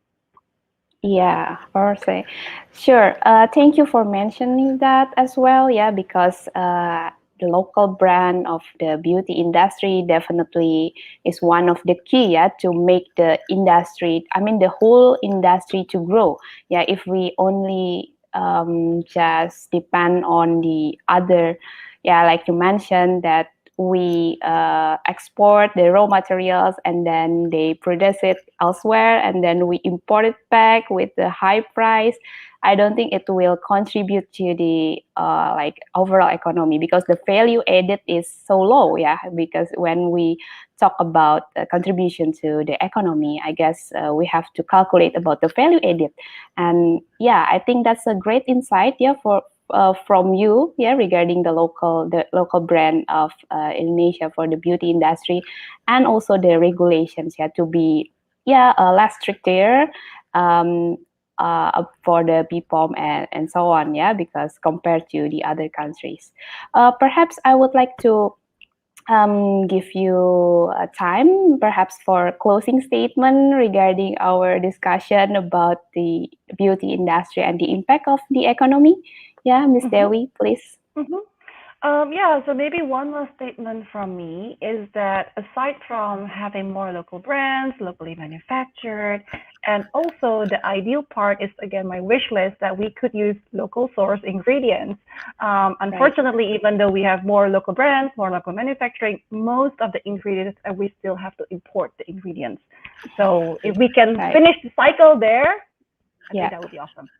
Yeah, Orse. Sure. Thank you for mentioning that as well. Yeah, because the local brand of the beauty industry definitely is one of the key, yeah, to make the industry, I mean, the whole industry to grow. Yeah, if we only just depend on the other, yeah, like you mentioned that we export the raw materials and then they produce it elsewhere and then we import it back with the high price. I don't think it will contribute to the like overall economy because the value added is so low. Yeah, because when we talk about the contribution to the economy, I guess we have to calculate about the value added. And yeah, I think that's a great insight. Yeah, from you, yeah, regarding the local brand of Indonesia for the beauty industry, and also the regulations, yeah, to be less stricter for the BPOM and so on, yeah, because compared to the other countries. Perhaps I would like to give you time, perhaps for closing statement regarding our discussion about the beauty industry and the impact of the economy. Yeah, Miss Dewi, please. Yeah, so maybe one last statement from me is that aside from having more local brands, locally manufactured, and also the ideal part is again my wish list that we could use local source ingredients. Unfortunately, even though we have more local brands, more local manufacturing, most of the ingredients we still have to import the ingredients. So if we can finish the cycle there, I think that would be awesome.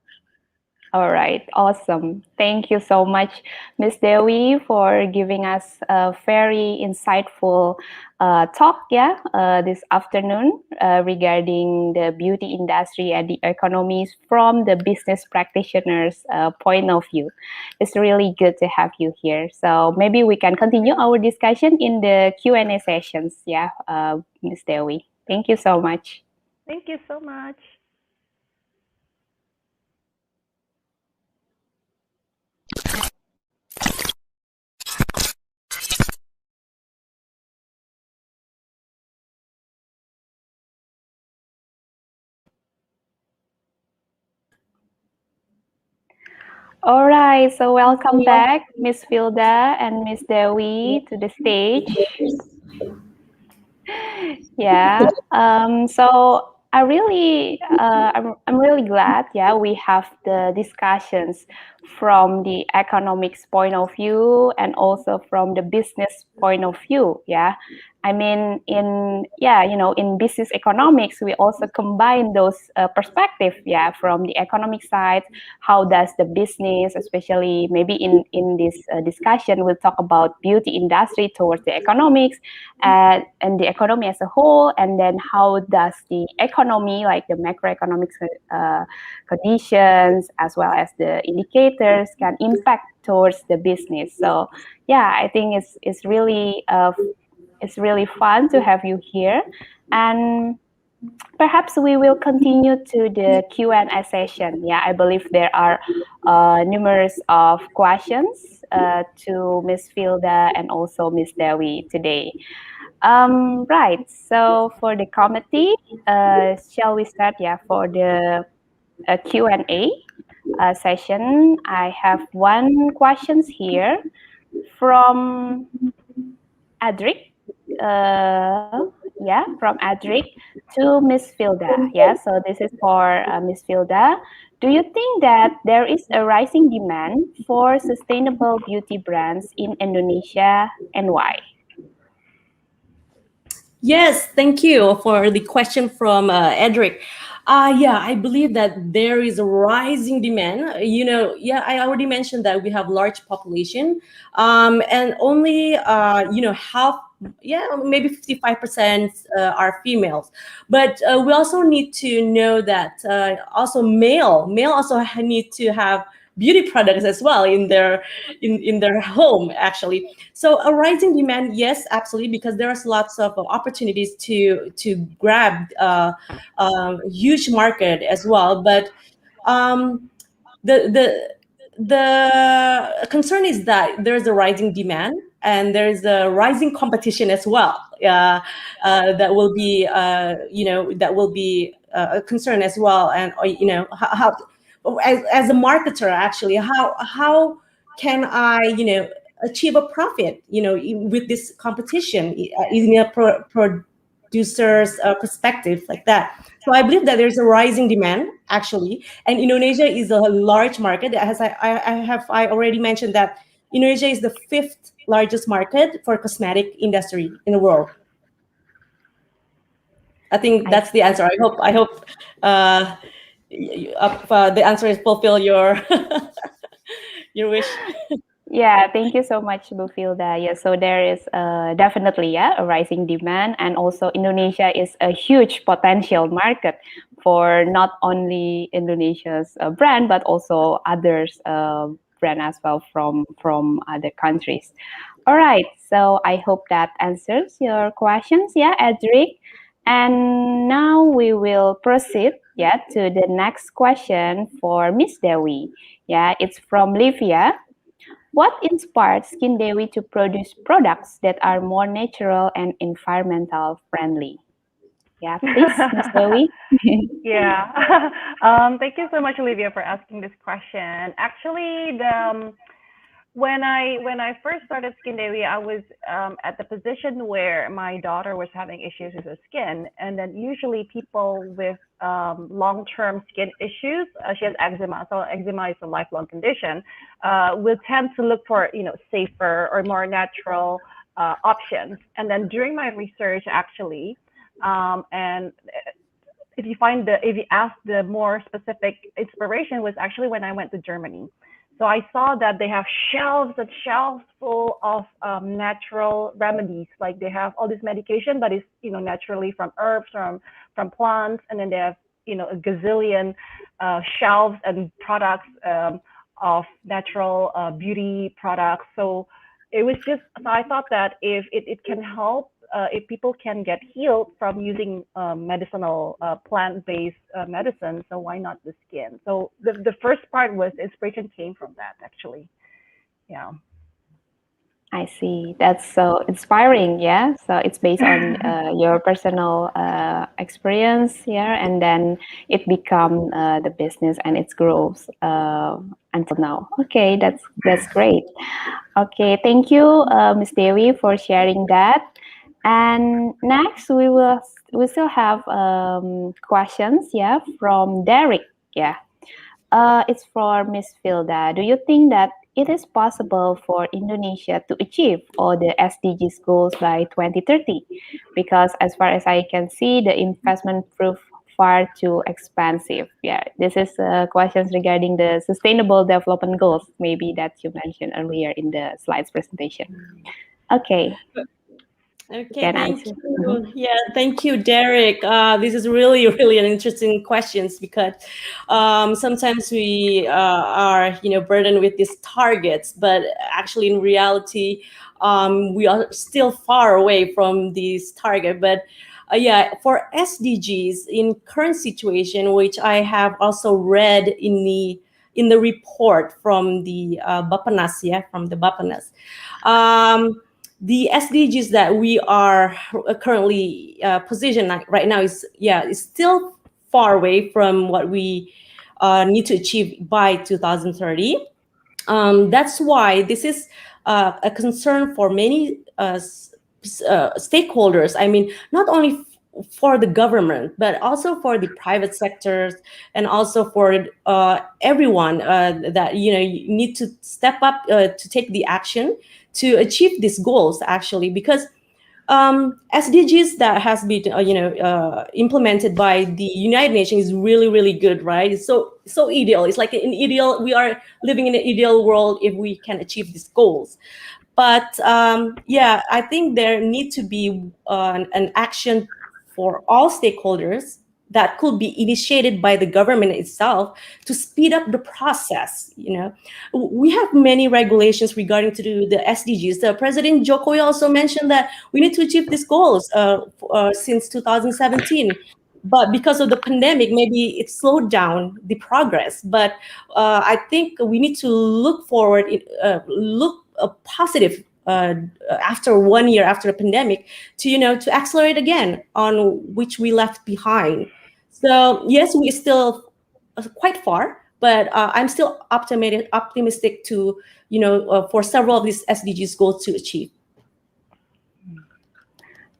All right, awesome. Thank you so much, Miss Dewi, for giving us a very insightful talk, yeah, this afternoon regarding the beauty industry and the economies from the business practitioners' point of view. It's really good to have you here. So maybe we can continue our discussion in the Q&A sessions, yeah, Miss Dewi. Thank you so much. Thank you so much. All right, so welcome back, Miss Filda and Miss Dewi, to the stage. Yeah. So I'm really glad. Yeah, we have the discussions from the economics point of view and also from the business point of view. Yeah. I mean, in business economics, we also combine those perspectives. Yeah, from the economic side, how does the business, especially maybe in this discussion, we'll talk about beauty industry towards the economics and the economy as a whole, and then how does the economy, like the macroeconomic conditions as well as the indicators, can impact towards the business. So yeah, I think it's really fun to have you here, and perhaps we will continue to the Q&A session. Yeah, I believe there are numerous of questions to Miss Filda and also Miss Dewi today. Right, so for the committee, shall we start? Yeah, for the Q&A session, I have one questions here from Adric. Yeah, from Adric to Miss Filda. Yeah, so this is for Miss Filda. Do you think that there is a rising demand for sustainable beauty brands in Indonesia, and why? Yes, thank you for the question from Edric. Yeah, I believe that there is a rising demand. Yeah, I already mentioned that we have large population, and only half, yeah, maybe 55% are females. But we also need to know that also male also need to have beauty products as well in their home actually. So a rising demand, yes, absolutely, because there's lots of opportunities to grab huge market as well. But the the concern is that there's a rising demand and there's a rising competition as well. That will be a concern as well. And how as a marketer, actually, how can I achieve a profit with this competition in a producer's perspective like that. So I believe that there's a rising demand actually, and Indonesia is a large market. As I already mentioned that Indonesia is the 5th largest market for cosmetic industry in the world. I think that's the answer. I hope the answer is fulfill your your wish. Yeah, thank you so much, Bu Filda. Yeah, so there is definitely a rising demand, and also Indonesia is a huge potential market for not only Indonesia's brand but also others brand as well from other countries. All right, so I hope that answers your questions, yeah, Edric. And now we will proceed, to the next question for Miss Dewi. Yeah, it's from Livia. What inspired Skin Dewi to produce products that are more natural and environmental friendly? Yeah, please, Miss Dewi. Yeah. Thank you so much, Olivia, for asking this question. Actually, when I first started Skin Daily, I was at the position where my daughter was having issues with her skin, and then usually people with long-term skin issues, she has eczema, so eczema is a lifelong condition, will tend to look for safer or more natural options. And then during my research, actually, and if you ask the more specific inspiration was actually when I went to Germany. So I saw that they have shelves and shelves full of natural remedies. Like they have all this medication, but it's naturally from herbs, from plants, and then they have a gazillion shelves and products of natural beauty products. So I thought that if it can help, if people can get healed from using medicinal plant-based medicine, so why not the skin? So the first part was inspiration came from that actually. Yeah. I see. That's so inspiring. Yeah. So it's based on your personal experience here, and then it become the business and it grows until now. Okay, that's great. Okay, thank you, Ms. Dewi, for sharing that. And next, we still have questions. Yeah, from Derek. Yeah. It's for Ms. Filda. Do you think that it is possible for Indonesia to achieve all the SDGs goals by 2030? Because as far as I can see, the investment proved far too expensive. Yeah, this is questions regarding the sustainable development goals, maybe that you mentioned earlier in the slides presentation. Okay. Okay, thank you. Yeah, thank you, Derek. This is really, really an interesting questions because sometimes we are, burdened with these targets, but actually in reality, we are still far away from this target. But yeah, for SDGs in current situation, which I have also read in the report from the Bapenas, from the Bapenas. The SDGs that we are currently positioned right now is still far away from what we need to achieve by 2030. That's why this is a concern for many stakeholders. I mean, not only for the government, but also for the private sectors and also for everyone that you need to step up to take the action to achieve these goals actually, because SDGs that has been implemented by the United Nations is really, really good, right? It's so ideal. It's like we are living in an ideal world if we can achieve these goals. But I think there need to be an action for all stakeholders that could be initiated by the government itself to speed up the process. We have many regulations regarding to the SDGs. President Jokowi also mentioned that we need to achieve these goals since 2017. But because of the pandemic, maybe it slowed down the progress. But I think we need to look forward, look positive after 1 year after the pandemic to accelerate again on which we left behind. So yes, we're still quite far, but I'm still optimistic to for several of these SDGs goals to achieve.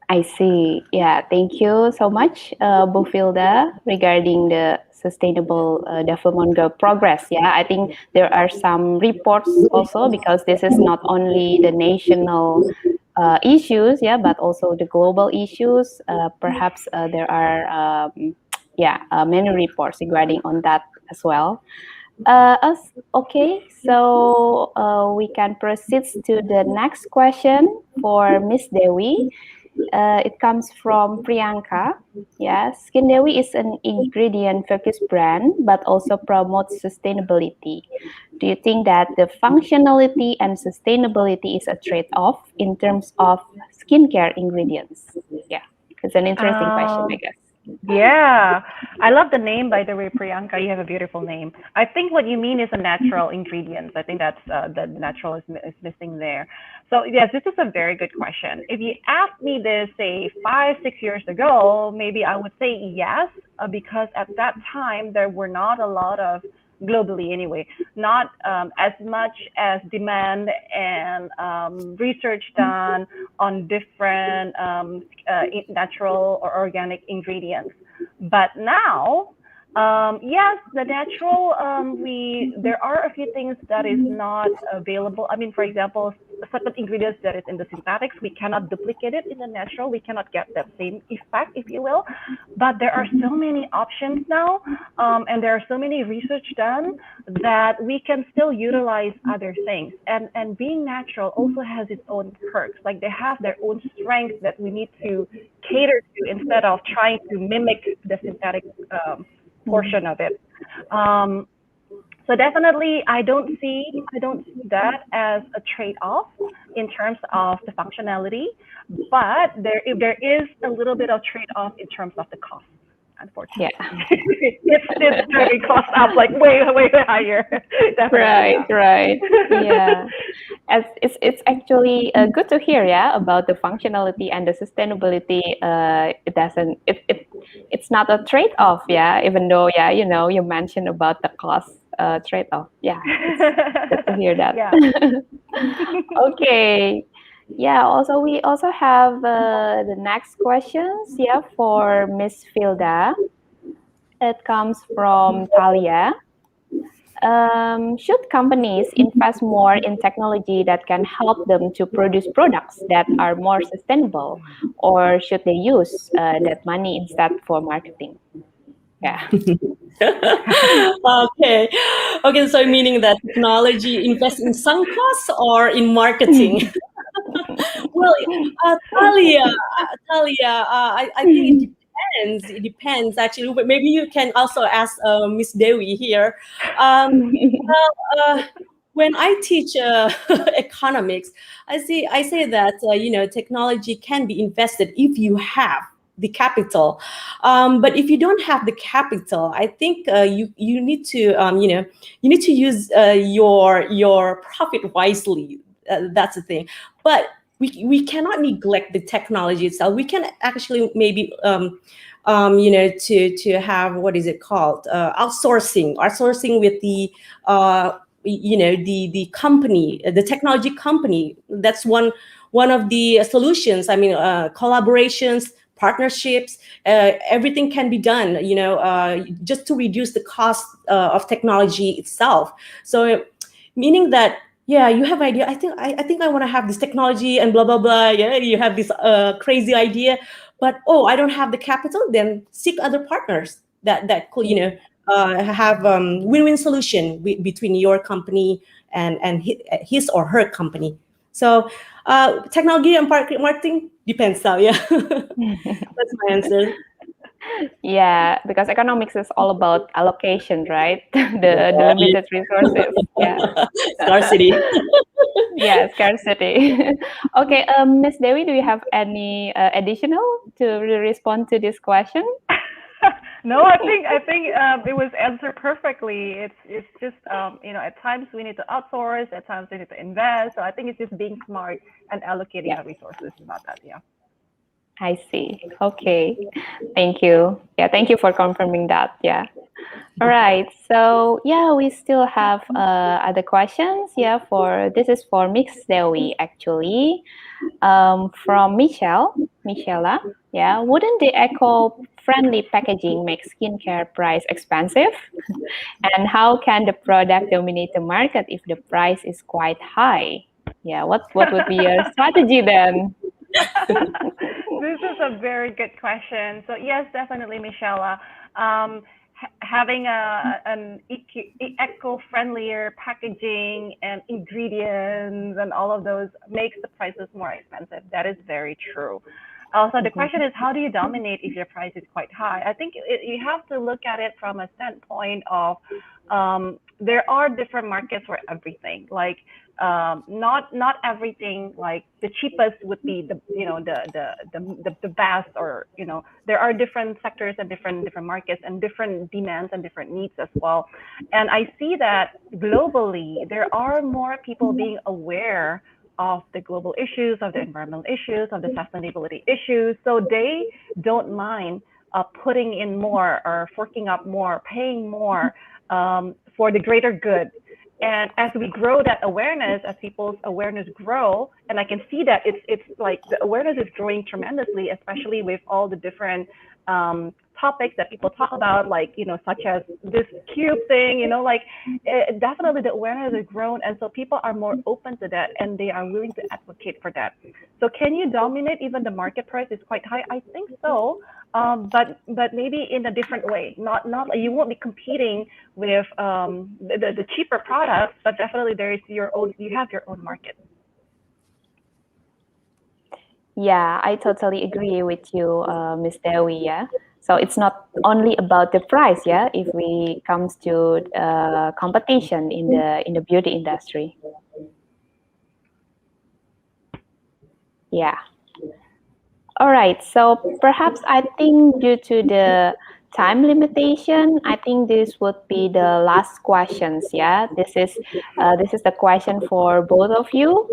I see. Yeah, thank you so much, Bu Filda, regarding the sustainable development goal progress. Yeah, I think there are some reports also, because this is not only the national issues, yeah, but also the global issues. Perhaps there are, many reports regarding on that as well. Okay, so we can proceed to the next question for Miss Dewi. It comes from Priyanka. Yes, Skin Dewi is an ingredient-focused brand, but also promotes sustainability. Do you think that the functionality and sustainability is a trade-off in terms of skincare ingredients? Yeah, it's an interesting question, I guess. Yeah, I love the name, by the way, Priyanka. You have a beautiful name. I think what you mean is a natural ingredients. I think that's the natural is missing there. So yes, this is a very good question. If you asked me this, say 5-6 years ago, maybe I would say yes, because at that time there were not a lot of, globally anyway, not as much as demand and research done on different natural or organic ingredients. But now, yes, the natural, there are a few things that is not available. I mean, for example, certain ingredients that is in the synthetics, we cannot duplicate it in the natural. We cannot get that same effect, if you will. But there are so many options now, and there are so many research done that we can still utilize other things. And being natural also has its own perks. Like they have their own strengths that we need to cater to instead of trying to mimic the synthetic portion of it. So definitely, I don't see that as a trade-off in terms of the functionality, but there is a little bit of trade-off in terms of the cost. Unfortunately, yeah. it's driving costs up like way higher. Right. Yeah, as it's actually good to hear, yeah, about the functionality and the sustainability. It's not a trade-off, yeah. Even though, yeah, you mentioned about the cost trade-off. Yeah, it's good to hear that. Yeah. Okay. Yeah, also we also have the next questions, yeah, for Miss Filda. It comes from Talia. Should companies invest more in technology that can help them to produce products that are more sustainable, or should they use that money instead for marketing? Yeah. Okay, so meaning that technology invests in sunk costs or in marketing? Well, Talia, I think it depends. It depends, actually. But maybe you can also ask Miss Dewi here. When I teach economics, I say that technology can be invested if you have the capital, but if you don't have the capital, I think you need to you need to use your profit wisely. That's the thing. But we cannot neglect the technology itself. We can actually maybe to have, what is it called, outsourcing with the the company, the technology company. That's one of the solutions. I mean, collaborations, partnerships, everything can be done, just to reduce the cost of technology itself. So meaning that, yeah, you have idea. I think I want to have this technology and blah blah blah. Yeah, you have this crazy idea, but I don't have the capital. Then seek other partners that could have win-win solution between your company and his or her company. So technology and marketing depends. So yeah, that's my answer. Yeah, because economics is all about allocation, right? The limited resources. Yeah. Scarcity. Yeah, scarcity. Okay, Miss Dewi, do you have any additional to respond to this question? No, I think it was answered perfectly. It's just at times we need to outsource, at times we need to invest. So I think it's just being smart and allocating Yeah. our resources about that. Yeah. I see. Okay. Thank you. Yeah, thank you for confirming that. Yeah. All right. So yeah, we still have other questions. Yeah, for this is for Mix Dewi actually. From Michela. Yeah, wouldn't the eco-friendly packaging make skincare price expensive? And how can the product dominate the market if the price is quite high? Yeah, what would be your strategy then? This is a very good question. So yes, definitely, Michelle. Having an eco-friendlier packaging and ingredients and all of those makes the prices more expensive. That is very true. Also, the question is, how do you dominate if your price is quite high? I think you have to look at it from a standpoint of there are different markets for everything. Like not everything like the cheapest would be the best, or there are different sectors and different markets and different demands and different needs as well. And I see that globally there are more people being aware of the global issues, of the environmental issues, of the sustainability issues, so they don't mind putting in more or forking up more, paying more for the greater good. And as we grow that awareness, as people's awareness grow, and I can see that it's like the awareness is growing tremendously, especially with all the different topics that people talk about, like such as this cube thing, like definitely the awareness has grown, and so people are more open to that, and they are willing to advocate for that. So can you dominate even the market price is quite high? I think so, but maybe in a different way. Not you won't be competing with the cheaper products, but definitely there is your own. You have your own market. Yeah, I totally agree with you, Miss Dewi. Yeah, so it's not only about the price. Yeah, if we comes to competition in the beauty industry. Yeah. All right. So perhaps I think due to the time limitation, I think this would be the last questions. Yeah, this is the question for both of you.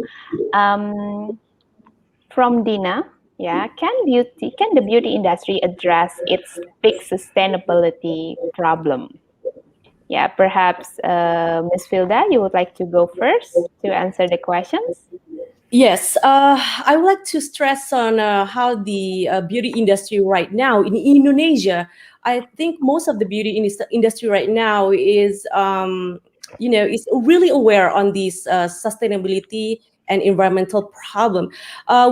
From Dina, yeah, can the beauty industry address its big sustainability problem? Yeah, perhaps Ms. Filda, you would like to go first to answer the questions? Yes, I would like to stress on how the beauty industry right now in Indonesia. I think most of the beauty industry right now is really aware on this sustainability and environmental problem.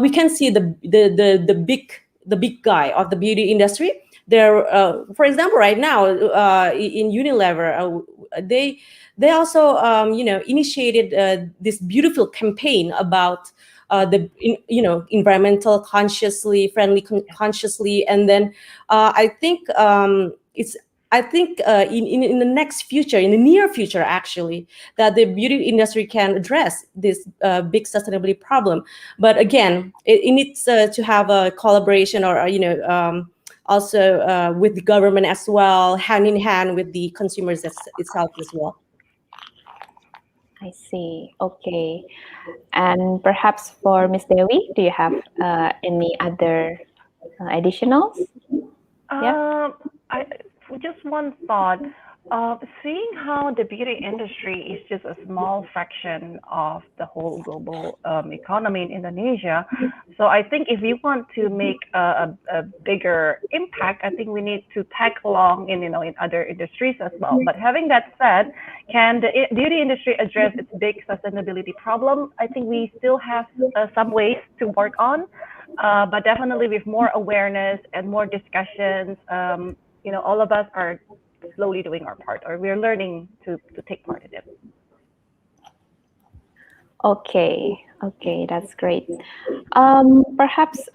We can see the big guy of the beauty industry. There, for example, right now in Unilever, they also initiated this beautiful campaign about environmental consciously friendly consciously, and then I think it's I think in the next future, in the near future, actually, that the beauty industry can address this big sustainability problem. But again, it needs to have a collaboration, or also with the government as well, hand in hand with the consumers itself as well. I see. Okay. And perhaps for Ms. Dewi, do you have any other additionals? Yeah. I just one thought. Seeing how the beauty industry is just a small fraction of the whole global economy in Indonesia, so I think if we want to make a bigger impact, I think we need to tag along in other industries as well. But having that said, can the beauty industry address its big sustainability problem? I think we still have some ways to work on, but definitely with more awareness and more discussions. All of us are slowly doing our part, or we're learning to take part in it. Okay, that's great. Perhaps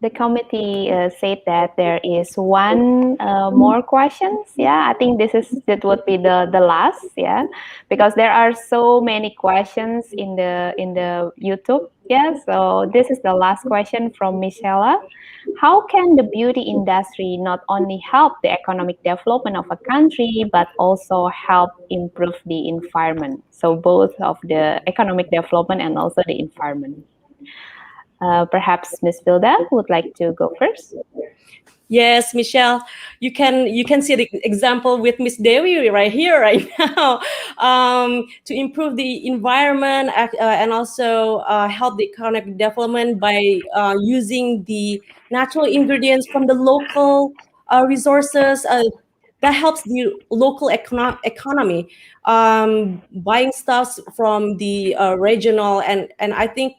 the committee said that there is one more questions. Yeah, I think that would be the last. Yeah, because there are so many questions in the YouTube. Yeah, so this is the last question from Michela. How can the beauty industry not only help the economic development of a country, but also help improve the environment? So both of the economic development and also the environment. Perhaps Ms. Vilda would like to go first. Yes, Michelle, you can see the example with Miss Dewi right here, right now, to improve the environment and also help the economic development by using the natural ingredients from the local resources. That helps the local economy, buying stuff from the regional, and I think.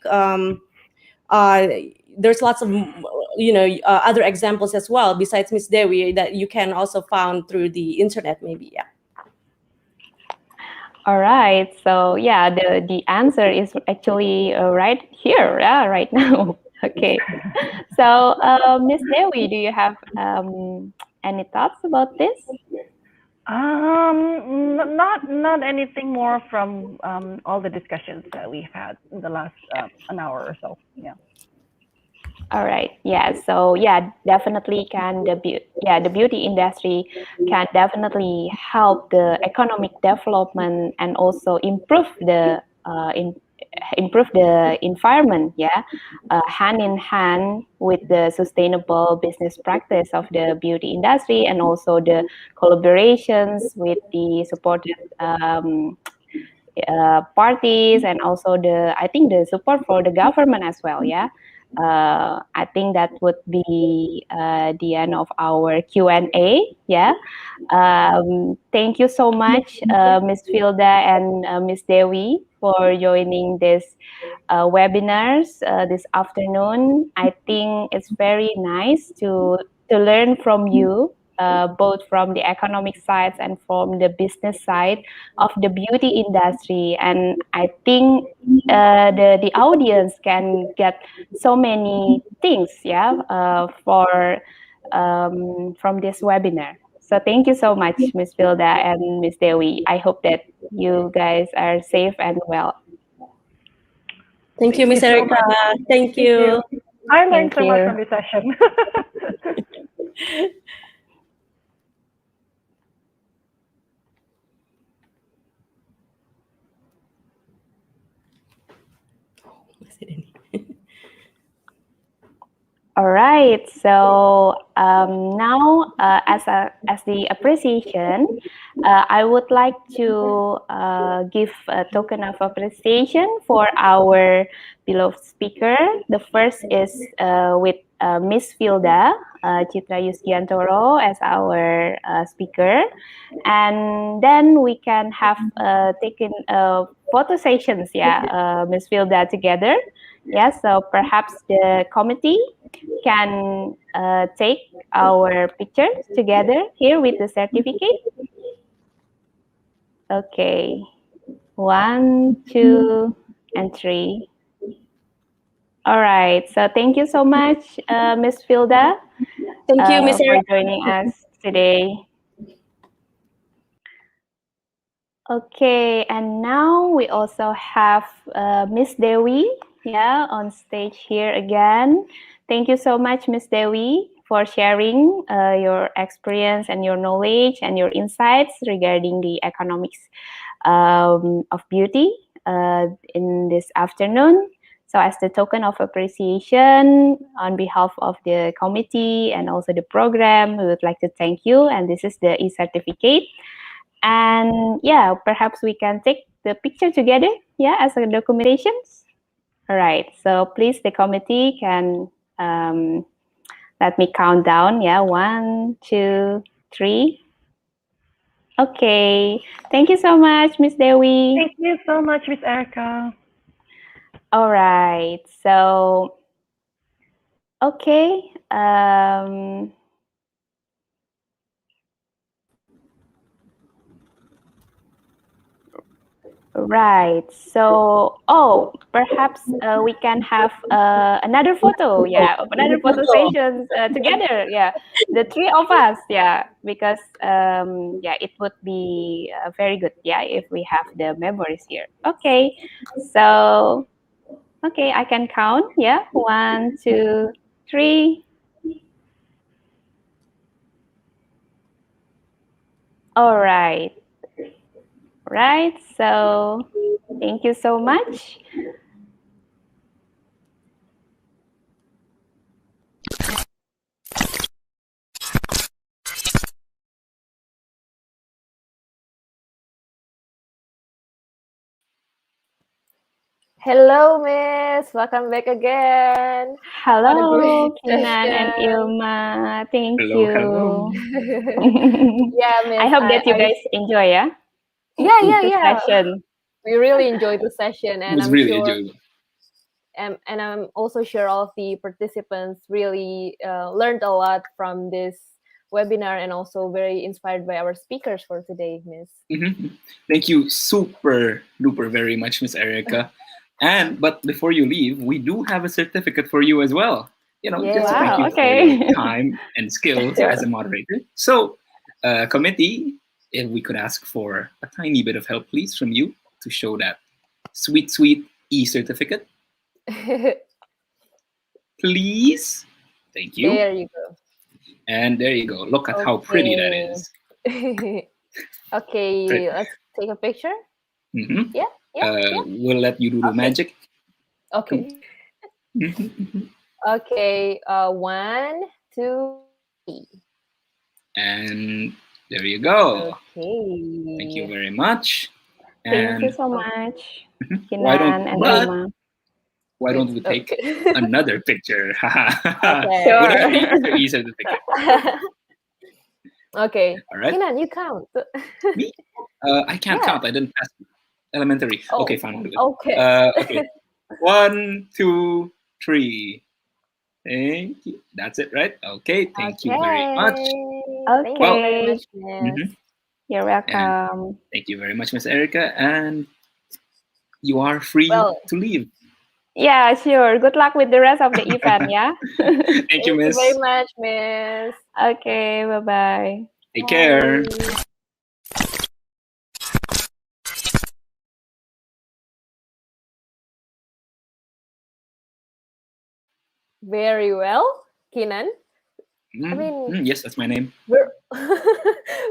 Uh, there's lots of other examples as well besides Miss Dewi that you can also found through the internet maybe. Yeah. All right, so yeah, the answer is actually right here, yeah, right now. Okay, so Miss Dewi, do you have any thoughts about this? Not anything more from all the discussions that we've had in the last an hour or so. Yeah. All right. Yeah. So yeah, definitely can the beauty industry can definitely help the economic development and also improve the environment. Yeah, hand in hand with the sustainable business practice of the beauty industry and also the collaborations with the supported parties and also I think the support for the government as well. Yeah. I think that would be the end of our Q&A. Yeah. Thank you so much, Ms. Filda and Ms. Dewi, for joining this webinars this afternoon. I think it's very nice to learn from you, both from the economic sides and from the business side of the beauty industry. And I think the audience can get so many things, yeah, from this webinar. So thank you so much, Ms. Vilda and Ms. Dewi. I hope that you guys are safe and well. Thank you, Ms. Erica. Thank you. I learned so much from this session. All right. So now, as the appreciation, I would like to give a token of appreciation for our beloved speaker. The first is with Miss Filda Citra Yusgiantoro as our speaker, and then we can have taken photo sessions. Yeah, Miss Filda together. Yeah. So perhaps the committee can take our pictures together here with the certificate. Okay, 1, 2, and 3. All right, so thank you so much, Ms. Filda. Thank you, Ms. For joining us today. Okay, and now we also have Miss Dewi, yeah, on stage here again. Thank you so much, Miss Dewi, for sharing your experience and your knowledge and your insights regarding the economics of beauty in this afternoon. So as the token of appreciation on behalf of the committee and also the program, we would like to thank you. And this is the e-certificate. And yeah, perhaps we can take the picture together, yeah, as a documentation. All right, so please, the committee can let me count down. Yeah, 1, 2, 3. Okay, thank you so much, Miss Dewi. Thank you so much, Miss Erica. All right, so okay. Right. So, perhaps we can have another photo. Yeah, another photo sessions together. Yeah, the three of us. Yeah, because yeah, it would be very good. Yeah, if we have the memories here. Okay. So, okay, I can count. Yeah, 1, 2, 3. All right. Right. So, thank you so much. Hello, Miss. Welcome back again. What a Hello, great Kinan and session. Ilma. Thank Hello, hello. you. Yeah, I Miss. hope that you guys enjoy, yeah, the Yeah. session. We really enjoyed the session, It and was I'm really sure, enjoyable. and I'm also sure all of the participants really learned a lot from this webinar, and also very inspired by our speakers for today, Miss. Thank you super duper very much, Miss Erica. But before you leave, we do have a certificate for you as well. Just to thank Wow, you for your okay. time and skills as Sure. a moderator. So, committee, if we could ask for a tiny bit of help, please, from you to show that sweet, sweet e-certificate, please. Thank you. There you go. And there you go. Look at how pretty that is. Okay, let's take a picture. Mhm. Yeah. We'll let you do the Okay. magic. Okay. Okay. 1, 2, 3. And there you go. Okay. Thank you very much. Thank you And so much, why Kinan and Ilma. don't we take Okay. another picture? Okay. With a Sure. picture e-certificate. Okay. All right. Kinan, you count. Me? I can't Yeah. count. I didn't pass elementary. Okay, Oh, fine. I'll do it. okay. Okay. 1, 2, 3. Thank you. That's it, right? Okay. Thank you very much. Okay. Thank you Well, very Okay. much, Miss. mhm. You're And welcome. thank you very much, Miss Erica. And you are free Well, to leave. Yeah, sure. Good luck with the rest of the event, yeah? Thank you, thank you very Miss. much, Miss. Okay, bye-bye. Take care. Bye. Very well, Kinan. I mean, Yes, that's my name. we're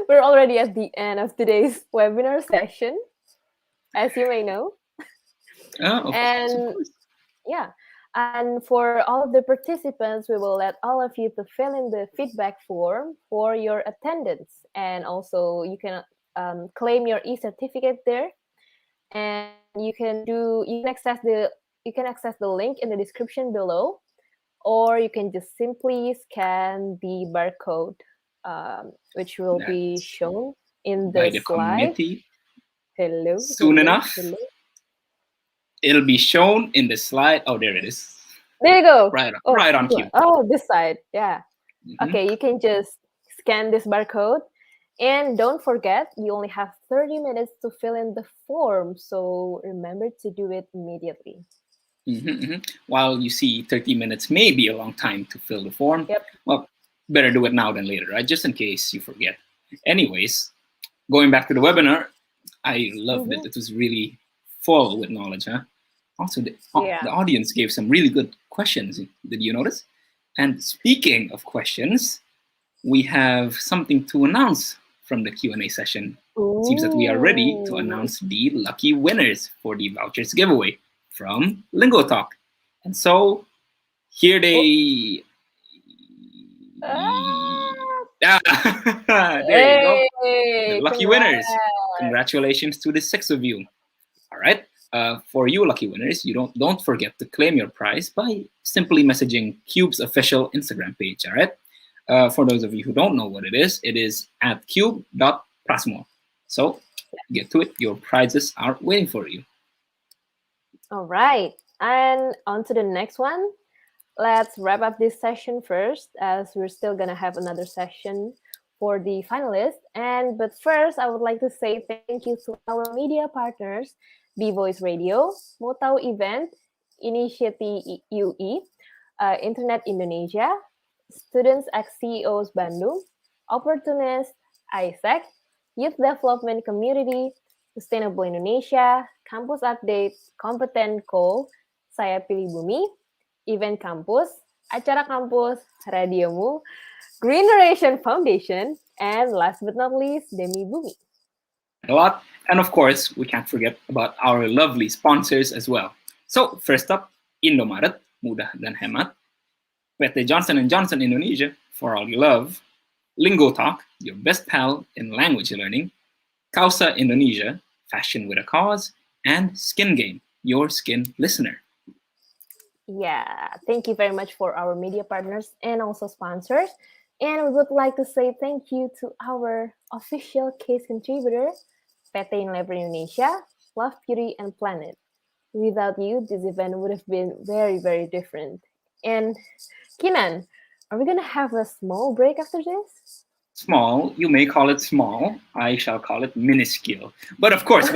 we're already at the end of today's webinar session, as you may know. Oh, of course, of And course. yeah, and for all of the participants, we will let all of you to fill in the feedback form for your attendance, and also you can claim your e-certificate there, and you can access the link in the description below, or you can just simply scan the barcode, which will be That's shown in by the the slide. committee. Hello, Soon hello, enough, hello. it'll be shown in the slide. Oh, there it is. There you go. Right, Oh, right on cue. this side. Yeah. Mhm. Okay, you can just scan this barcode. And don't forget, you only have 30 minutes to fill in the form. So remember to do it immediately. While you see 30 minutes may be a long time to fill the form, Yep. well, better do it now than later, right? Just in case you forget. Anyways, going back to the webinar, I loved it. It was really full with knowledge, huh? Also, Yeah. the audience gave some really good questions. Did you notice? And speaking of questions, we have something to announce from the Q&A session. It seems that we are ready to Ooh. announce the lucky winners for the vouchers giveaway from Lingotalk. And so here they... there you go. The Hey, lucky congrats. winners. Congratulations to the 6 of you. All right. For you lucky winners, you don't forget to claim your prize by simply messaging Cube's official Instagram page. All right. For those of you who don't know what it is at cube.prasmo. So get to it. Your prizes are waiting for you. All right. And on to the next one. Let's wrap up this session first, as we're still going to have another session for the finalists. But first, I would like to say thank you to our media partners, B-Voice Radio, Motau Event, Initiative UE, Internet Indonesia, Students X CEOs Bandung, Opportunist, ISEC, Youth Development Community, Sustainable Indonesia, Campus Update, Kompeten Co, Saya Pilih Bumi, Event Campus, Acara Kampus, Radiomu, Green Generation Foundation, and last but not least, Demi Bumi. A lot. And of course, we can't forget about our lovely sponsors as well. So first up, Indomaret, mudah dan hemat. PT Johnson & Johnson Indonesia, for all you love. Lingotalk, your best pal in language learning. Causa Indonesia, fashion with a cause. And Skin Game, your skin listener. Yeah, thank you very much for our media partners and also sponsors. And we would like to say thank you to our official case contributor, PT Unilever Indonesia, Love, Beauty, and Planet. Without you, this event would have been very, very different. And Kinan, are we going to have a small break after this? Small, you may call it small. I shall call it minuscule. But of course,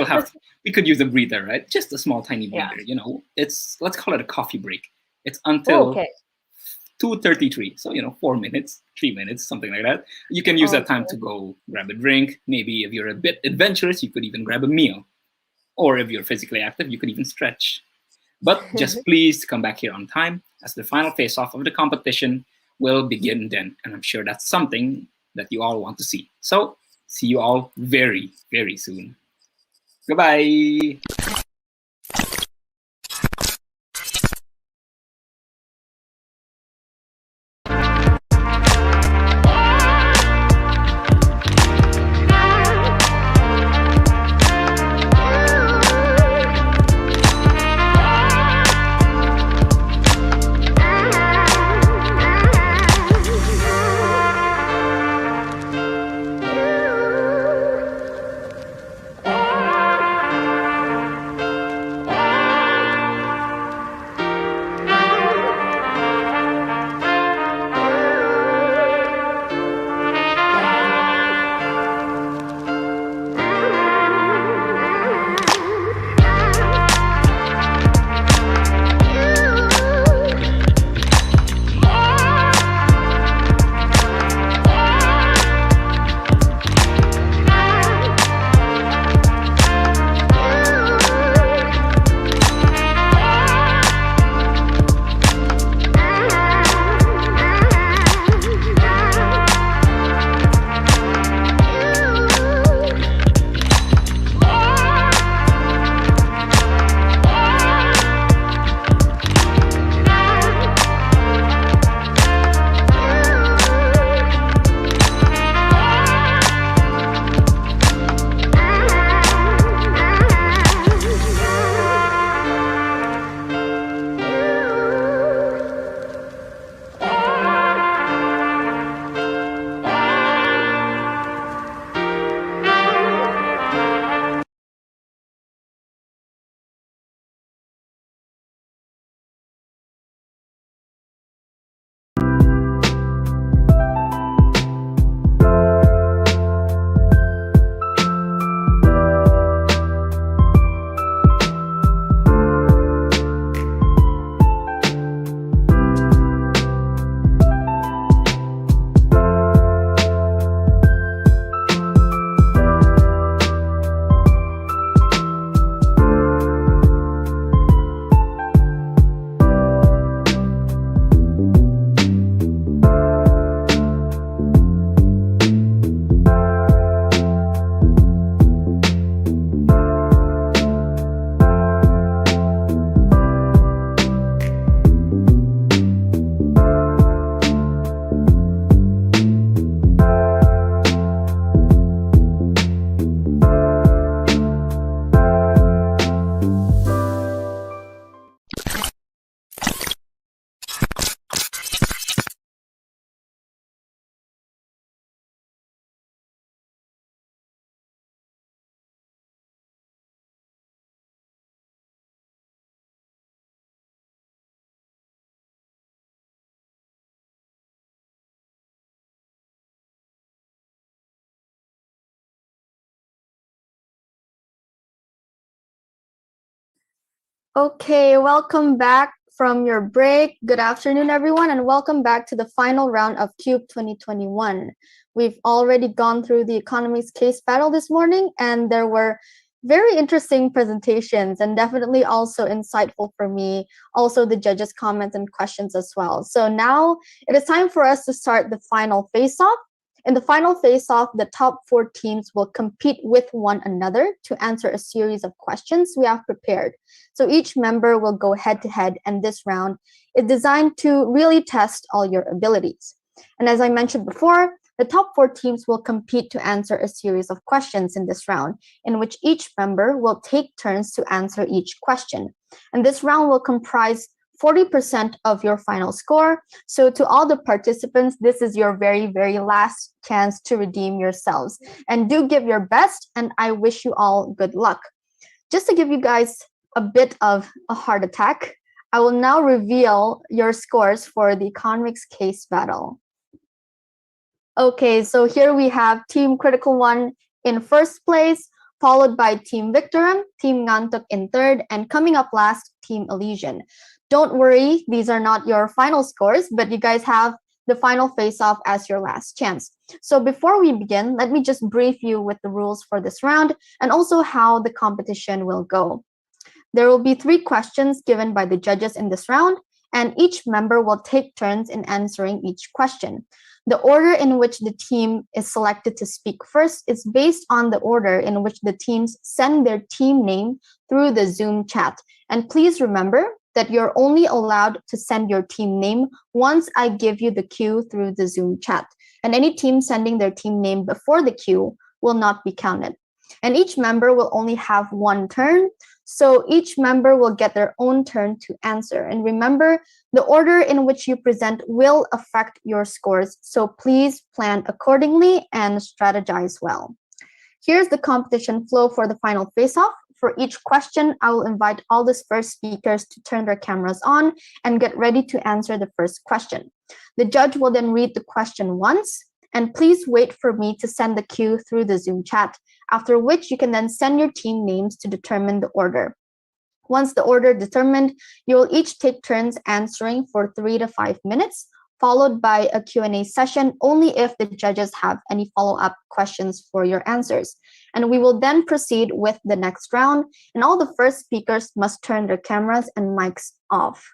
we could use a breather, right? Just a small, tiny breather. You know, let's call it a coffee break. It's until 2:33. So 4 minutes, 3 minutes, something like that. You can use that time to go grab a drink. Maybe if you're a bit adventurous, you could even grab a meal. Or if you're physically active, you could even stretch. But just please come back here on time, as the final face-off of the competition will begin then. And I'm sure that's something that you all want to see. So see you all very, very soon. Goodbye. Okay, welcome back from your break. Good afternoon, everyone, and welcome back to the final round of CUBE 2021. We've already gone through the economy's case battle this morning, and there were very interesting presentations and definitely also insightful for me, also the judges' comments and questions as well. So now it is time for us to start the final face-off. In the final face-off, the top 4 teams will compete with one another to answer a series of questions we have prepared. So each member will go head-to-head, and this round is designed to really test all your abilities. And as I mentioned before, the top 4 teams will compete to answer a series of questions in this round, in which each member will take turns to answer each question. And this round will comprise 40% of your final score. So to all the participants, this is your very, very last chance to redeem yourselves. And do give your best, and I wish you all good luck. Just to give you guys a bit of a heart attack, I will now reveal your scores for the economics case battle. Okay, so here we have Team Critical One in first place, followed by Team Victorum, Team Ngantuk in third, and coming up last, Team Elysian. Don't worry, these are not your final scores, but you guys have the final face-off as your last chance. So before we begin, let me just brief you with the rules for this round and also how the competition will go. There will be 3 questions given by the judges in this round, and each member will take turns in answering each question. The order in which the team is selected to speak first is based on the order in which the teams send their team name through the Zoom chat. And please remember that you're only allowed to send your team name once I give you the cue through the Zoom chat. And any team sending their team name before the cue will not be counted. And each member will only have 1 turn, so each member will get their own turn to answer. And remember, the order in which you present will affect your scores, so please plan accordingly and strategize well. Here's the competition flow for the final face-off. For each question, I will invite all the first speakers to turn their cameras on and get ready to answer the first question. The judge will then read the question once, and please wait for me to send the cue through the Zoom chat, after which you can then send your team names to determine the order. Once the order determined, you will each take turns answering for 3 to 5 minutes, followed by a Q&A session only if the judges have any follow-up questions for your answers. And we will then proceed with the next round, and all the first speakers must turn their cameras and mics off.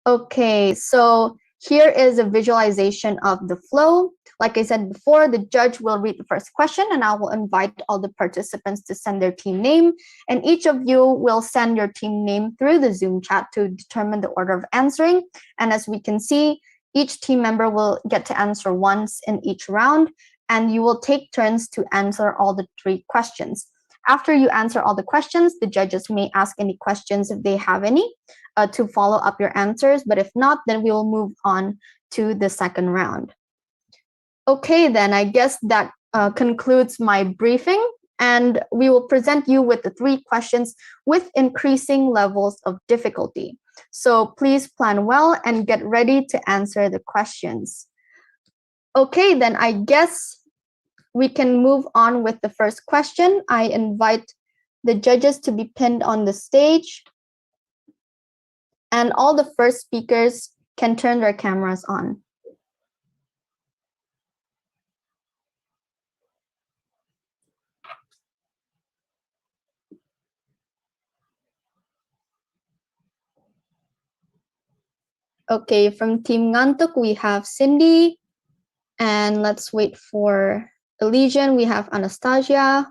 Okay, so here is a visualization of the flow. Like I said before, the judge will read the first question, and I will invite all the participants to send their team name. And each of you will send your team name through the Zoom chat to determine the order of answering. And as we can see, each team member will get to answer once in each round, and you will take turns to answer all the 3 questions. After you answer all the questions, the judges may ask any questions if they have any to follow up your answers. But if not, then we will move on to the second round. Okay, then I guess that concludes my briefing, and we will present you with the 3 questions with increasing levels of difficulty. So please plan well and get ready to answer the questions. Okay, then I guess we can move on with the first question. I invite the judges to be pinned on the stage, and all the first speakers can turn their cameras on. Okay, from Team Ngantuk, we have Cindy. And let's wait for Elysian. We have Anastasia.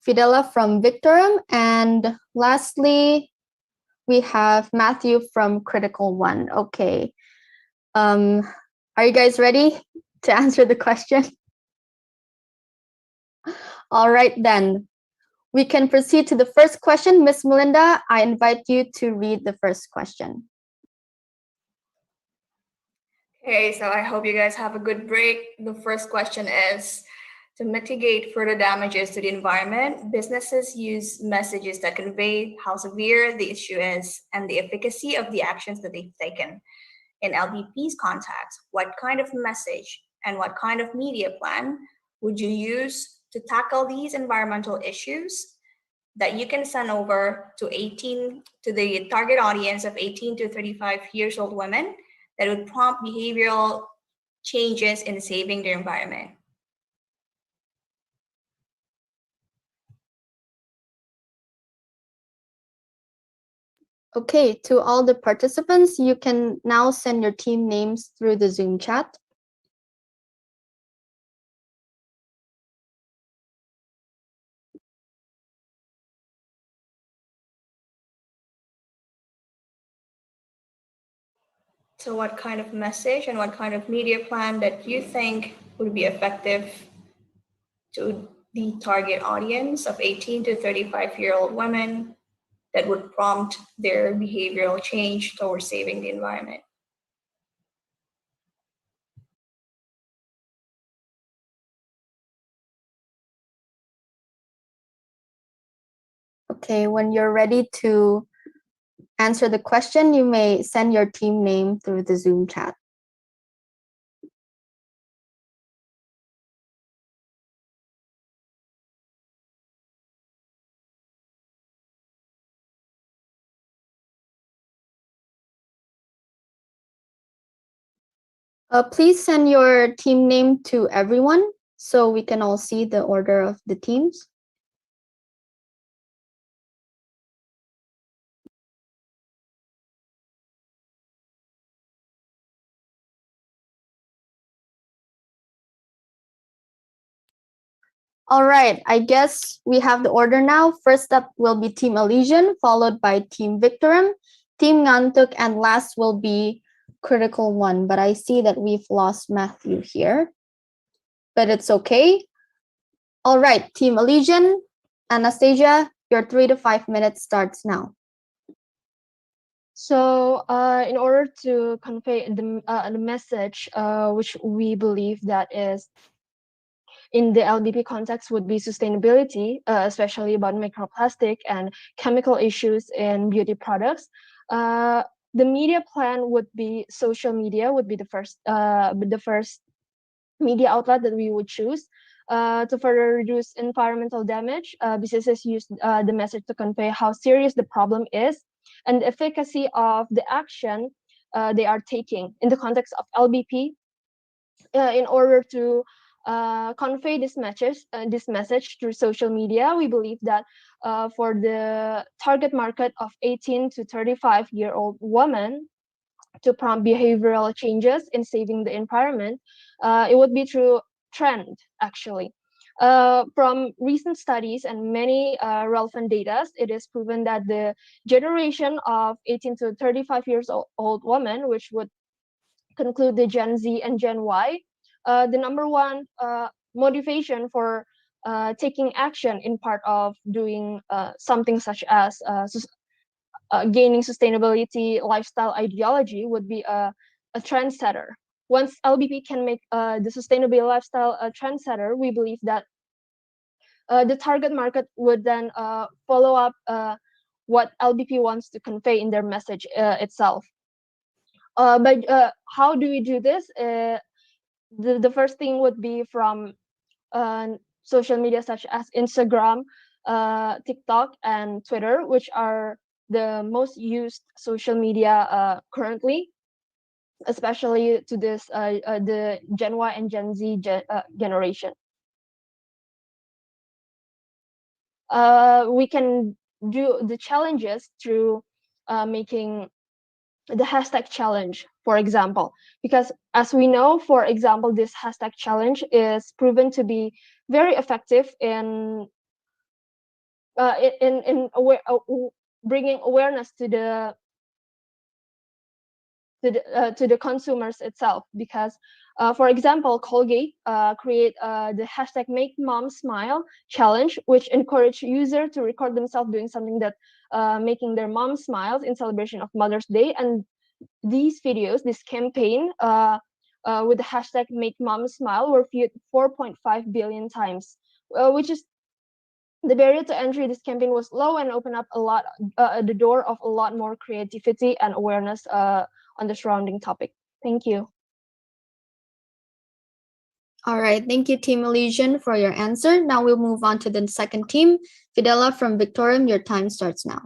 Fidela from Victorum. And lastly, we have Matthew from Critical One. Okay. Are you guys ready to answer the question? All right, then. We can proceed to the first question. Miss Melinda, I invite you to read the first question. Okay, so I hope you guys have a good break. The first question is, to mitigate further damages to the environment, businesses use messages that convey how severe the issue is and the efficacy of the actions that they've taken. In LBP's context, what kind of message and what kind of media plan would you use to tackle these environmental issues? that you can send over to the target audience of 18 to 35 years old women that would prompt behavioral changes in saving the environment? Okay, to all the participants, you can now send your team names through the Zoom chat. So what kind of message and what kind of media plan that you think would be effective to the target audience of 18 to 35-year-old women that would prompt their behavioral change towards saving the environment? Okay, when you're ready to answer the question, you may send your team name through the Zoom chat. Please send your team name to everyone so we can all see the order of the teams. All right, I guess we have the order now. First up will be Team Elysian, followed by Team Victorum, Team Ngantuk, and last will be Critical One. But I see that we've lost Matthew here, but it's okay. All right, Team Elysian, Anastasia, your 3 to 5 minutes starts now. So, in order to convey the message, which we believe that is in the LBP context would be sustainability, especially about microplastic and chemical issues in beauty products. The media plan would be social media would be the first media outlet that we would choose. To further reduce environmental damage, businesses use the message to convey how serious the problem is and the efficacy of the action they are taking in the context of LBP. In order to convey this message through social media, we believe that for the target market of 18 to 35-year-old women, to prompt behavioral changes in saving the environment, it would be through trend, actually. From recent studies and many relevant data, it is proven that the generation of 18 to 35 years old women, which would conclude the Gen Z and Gen Y, the number one motivation for taking action in part of doing something such as gaining sustainability lifestyle ideology would be a trendsetter. Once LBP can make the sustainable lifestyle a trendsetter, we believe that the target market would then follow up what LBP wants to convey in their message itself. But how do we do this? The first thing would be from social media such as Instagram, TikTok, and Twitter, which are the most used social media currently, especially to this the Gen Y and Gen Z generation. We can do the challenges through making the hashtag challenge, for example, because as we know, for example, this hashtag challenge is proven to be very effective in bringing awareness to the consumers itself. Because, for example, Colgate create the hashtag Make Mom Smile challenge, which encourage users to record themselves doing something that making their mom smiles in celebration of Mother's Day. And these videos, this campaign with the hashtag Make Mom Smile were viewed 4.5 billion times, which is the barrier to entry. This campaign was low and opened up a lot the door of a lot more creativity and awareness on the surrounding topic. Thank you. All right, thank you, Team Elysian, for your answer. Now we'll move on to the second team. Fidela from Victorium, your time starts now.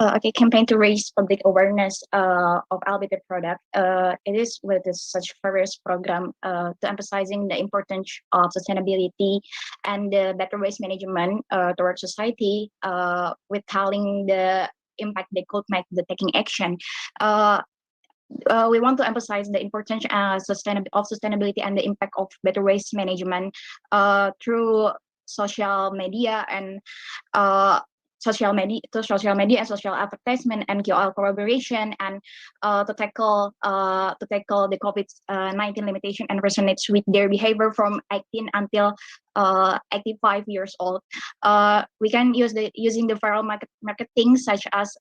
Okay, campaign to raise public awareness of LBP product. It is with such various program to emphasizing the importance of sustainability and better waste management towards society, with telling the impact they could make the taking action. We want to emphasize the importance of sustainability and the impact of better waste management through social media and social media and social advertisement and KOL collaboration, and to tackle the COVID-19 limitation and resonates with their behavior from 18 until 85 years old. We can using the viral marketing such as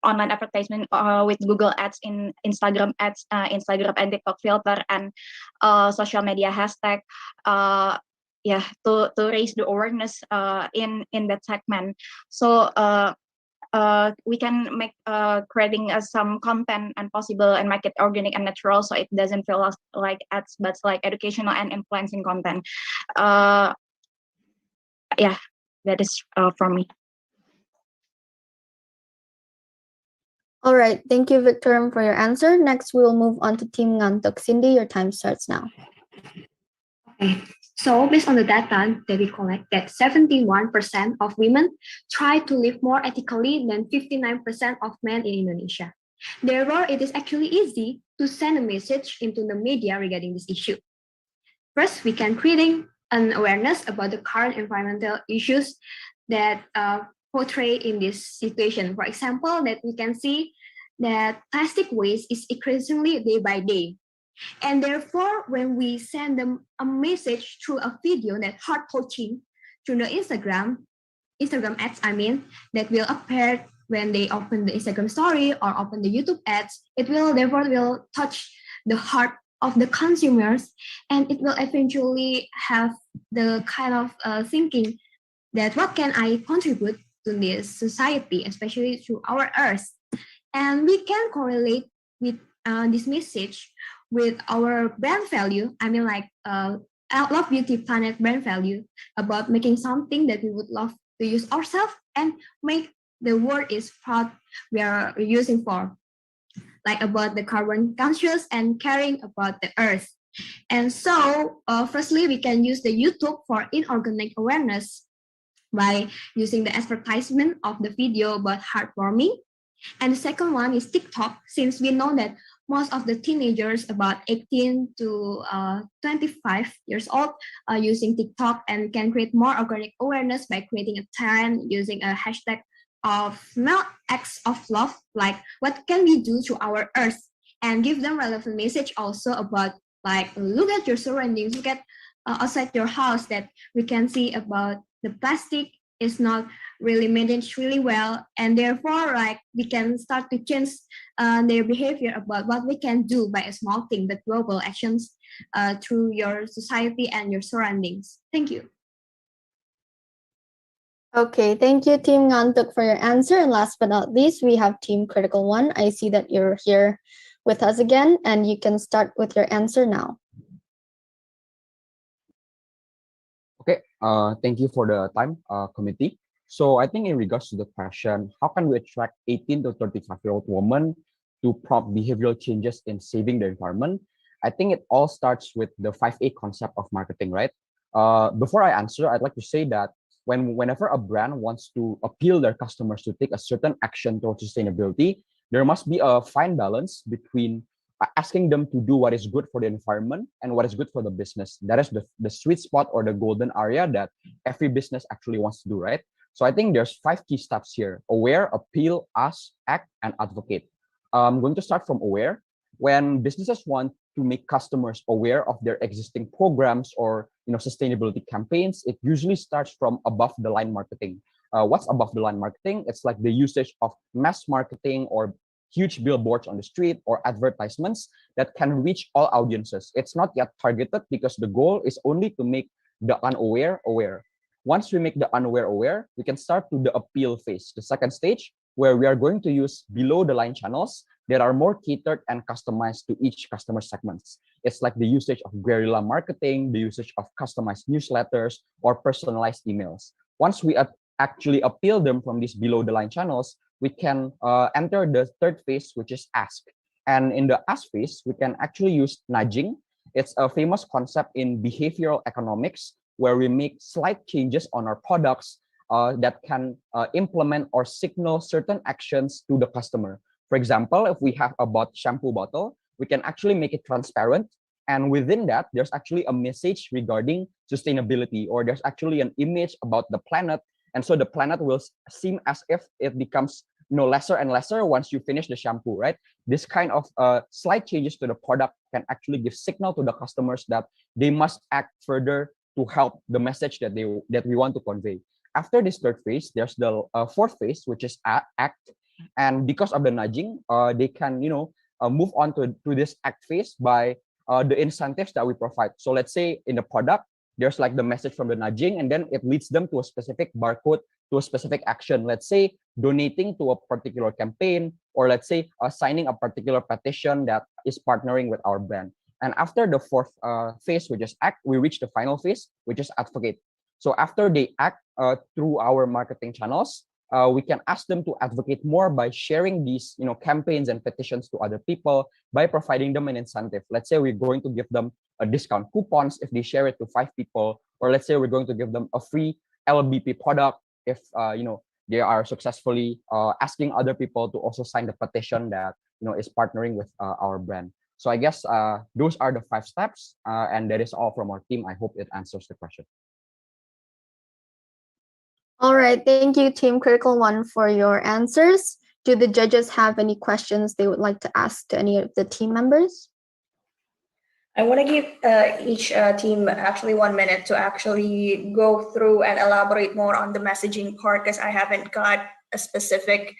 online advertisement with Google Ads, in Instagram Ads, Instagram and TikTok filter, and social media hashtag. To raise the awareness in that segment. So we can make creating some content and possible and make it organic and natural, so it doesn't feel like ads, but like educational and influencing content. That is from me. All right, thank you, Victor, for your answer. Next, we will move on to Team Ngantuk. Cindy, your time starts now. Okay, so based on the data that we collect, that 71% of women try to live more ethically than 59% of men in Indonesia. Therefore, it is actually easy to send a message into the media regarding this issue. First, we can create an awareness about the current environmental issues that portray in this situation. For example, that we can see that plastic waste is increasingly day by day. And therefore, when we send them a message through a video that heart-touching through the Instagram ads, that will appear when they open the Instagram story or open the YouTube ads, it will therefore touch the heart of the consumers, and it will eventually have the kind of thinking that what can I contribute to this society, especially to our earth. And we can correlate with this message with our brand value. Love Beauty Planet brand value about making something that we would love to use ourselves and make the world is proud we are using for, like about the carbon conscious and caring about the earth. And so, firstly, we can use the YouTube for inorganic awareness by using the advertisement of the video about heartwarming. And the second one is TikTok, since we know that most of the teenagers about 18 to 25 years old are using TikTok and can create more organic awareness by creating a trend using a hashtag of small acts of love, like what can we do to our earth, and give them relevant message also about like look at your surroundings, look at outside your house, that we can see about the plastic is not really managed really well, and therefore like we can start to change their behavior about what we can do by a small thing but global actions through your society and your surroundings. Thank you. Okay, thank you, Team Ngantuk, for your answer. And last but not least, we have Team Critical One. I see that you're here with us again, and you can start with your answer now. Okay, thank you for the time, committee. So I think in regards to the question, how can we attract 18 to 35-year-old women to prompt behavioral changes in saving the environment? I think it all starts with the 5A concept of marketing, right? Before I answer, I'd like to say that whenever a brand wants to appeal their customers to take a certain action towards sustainability, there must be a fine balance between asking them to do what is good for the environment and what is good for the business. That is the sweet spot or the golden area that every business actually wants to do, right? So I think there's 5 key steps here: aware, appeal, ask, act, and advocate. I'm going to start from aware. When businesses want to make customers aware of their existing programs or sustainability campaigns, it usually starts from above the line marketing. What's above the line marketing? It's like the usage of mass marketing or huge billboards on the street or advertisements that can reach all audiences. It's not yet targeted because the goal is only to make the unaware aware. Once we make the unaware aware, we can start to the appeal phase, the second stage, where we are going to use below the line channels that are more catered and customized to each customer segments. It's like the usage of guerrilla marketing, the usage of customized newsletters, or personalized emails. Once we actually appeal them from these below the line channels, we can enter the third phase, which is ask. And in the ask phase, we can actually use nudging. It's a famous concept in behavioral economics where we make slight changes on our products that can implement or signal certain actions to the customer. For example, if we have a shampoo bottle, we can actually make it transparent. And within that, there's actually a message regarding sustainability, or there's actually an image about the planet. And so the planet will seem as if it becomes lesser and lesser once you finish the shampoo, right? This kind of slight changes to the product can actually give signal to the customers that they must act further to help the message that we want to convey. After this third phase, there's the fourth phase, which is act. And because of the nudging, they can move on to this act phase by the incentives that we provide. So let's say in the product, there's like the message from the nudging, and then it leads them to a specific barcode, to a specific action. Let's say donating to a particular campaign, or let's say signing a particular petition that is partnering with our brand. And after the fourth phase, which is act, we reach the final phase, which is advocate. So after they act through our marketing channels, we can ask them to advocate more by sharing these campaigns and petitions to other people, by providing them an incentive. Let's say we're going to give them a discount coupons if they share it to 5 people, or let's say we're going to give them a free LBP product if they are successfully asking other people to also sign the petition that is partnering with our brand. So I guess those are the 5 steps, and that is all from our team. I hope it answers the question. All right, thank you, Team Critical One, for your answers. Do the judges have any questions they would like to ask to any of the team members? I want to give each team actually 1 minute to actually go through and elaborate more on the messaging part, because I haven't got a specific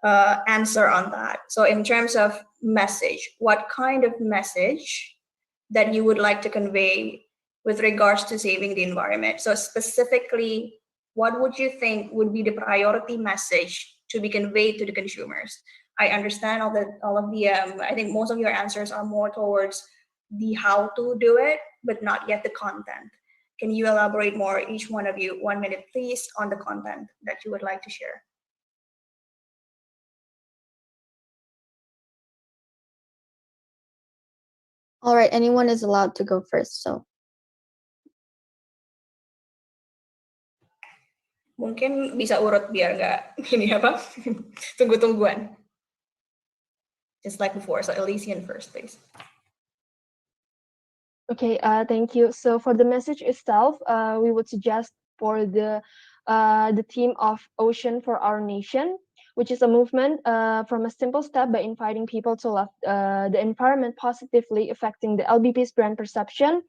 answer on that. So in terms of message, what kind of message that you would like to convey with regards to saving the environment? So specifically, what would you think would be the priority message to be conveyed to the consumers? I understand all of the I think most of your answers are more towards the how to do it, but not yet the content. Can you elaborate more, each one of you, 1 minute please, on the content that you would like to share? All right, anyone is allowed to go first, so. Mungkin bisa urut biar nggak ini apa tunggu-tungguan. Just like before. So Elysian first, please. Okay, thank you. So for the message itself, we would suggest for the theme of Ocean for Our Nation, which is a movement from a simple step by inviting people to love the environment positively, affecting the LBP's brand perception.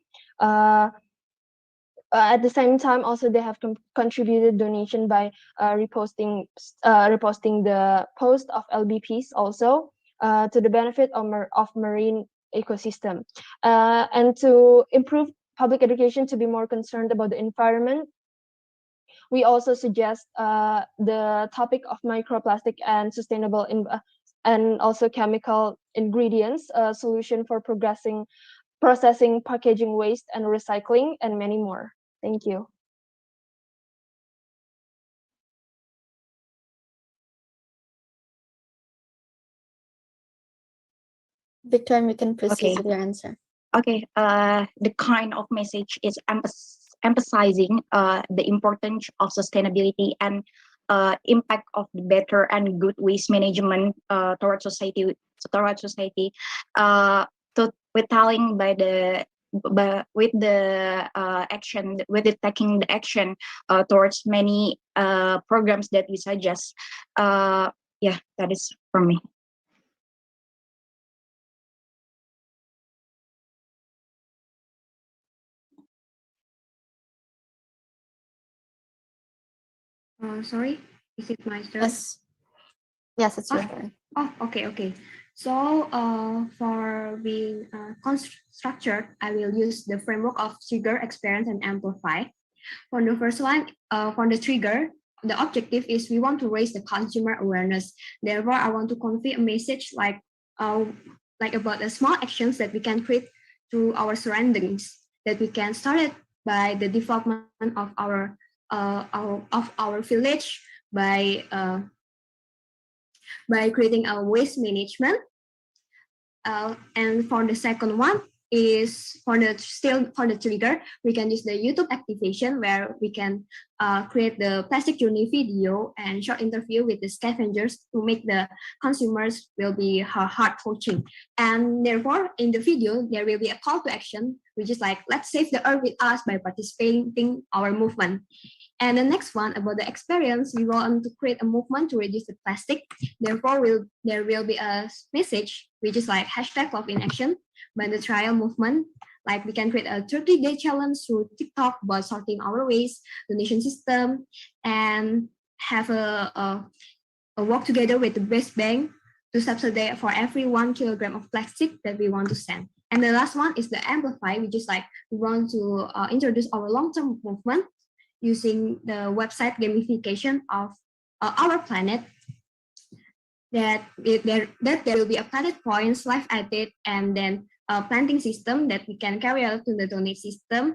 At the same time, also they have contributed donation by reposting the post of LBPs also to the benefit of marine ecosystem, and to improve public education to be more concerned about the environment. We also suggest the topic of microplastic and sustainable and also chemical ingredients, solution for processing packaging waste and recycling, and many more. Thank you. Victor, you can proceed with your answer. Okay, the kind of message is emphasizing the importance of sustainability and impact of the better and good waste management towards society. With telling with the action, with the taking the action towards many programs that we suggest. Yeah, that is from me. Sorry, is it my turn? Yes, it's your turn. Oh, okay. So for being structured, I will use the framework of trigger, experience, and amplify. For the first one, for the trigger, the objective is we want to raise the consumer awareness. Therefore, I want to convey a message like about the small actions that we can create through our surroundings, that we can start it by the development of our village, by creating a waste management. And for the second one is for the trigger, we can use the YouTube activation where we can create the plastic journey video and short interview with the scavengers to make the consumers will be heart touching. And therefore, in the video, there will be a call to action, which is like, let's save the earth with us by participating our movement. And the next one about the experience, we want to create a movement to reduce the plastic. Therefore, there will be a message, which is like hashtag love in action by the trial movement. Like we can create a 30-day challenge through TikTok about sorting our waste, donation system, and have a work together with the Best Bank to subsidize for every 1 kilogram of plastic that we want to send. And the last one is the amplify, which is like we want to introduce our long-term movement using the website gamification of our planet, that there will be a planet points, life added, and then a planting system that we can carry out to the donate system.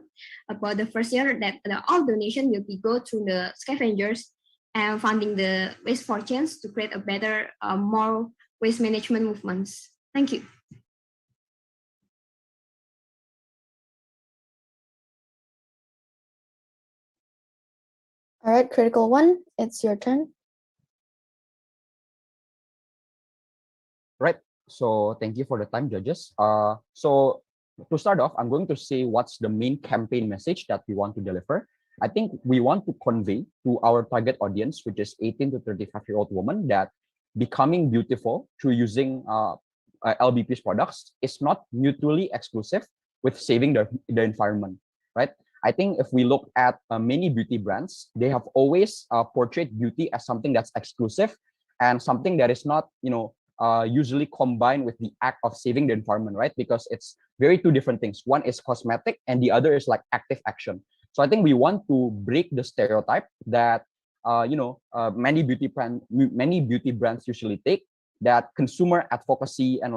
About the first year, that all donation will be go to the scavengers and funding the waste fortunes to create a better, more waste management movements. Thank you. All right, critical one, it's your turn. Right. So thank you for the time, judges. So to start off, I'm going to say what's the main campaign message that we want to deliver. I think we want to convey to our target audience, which is 18 to 35-year-old women, that becoming beautiful through using LBP's products is not mutually exclusive with saving the environment, right? I think if we look at many beauty brands, they have always portrayed beauty as something that's exclusive and something that is not, usually combined with the act of saving the environment, right? Because it's very two different things. One is cosmetic and the other is like active action. So I think we want to break the stereotype that many beauty brands usually take, that consumer advocacy and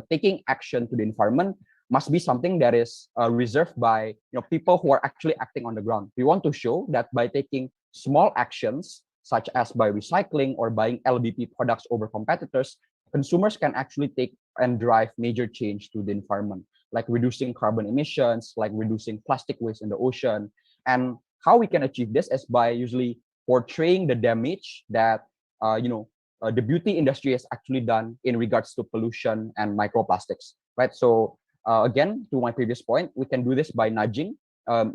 taking action to the environment must be something that is reserved by people who are actually acting on the ground. We want to show that by taking small actions, such as by recycling or buying LBP products over competitors, consumers can actually take and drive major change to the environment, like reducing carbon emissions, like reducing plastic waste in the ocean. And how we can achieve this is by usually portraying the damage that the beauty industry has actually done in regards to pollution and microplastics, right? So again, to my previous point, we can do this by nudging,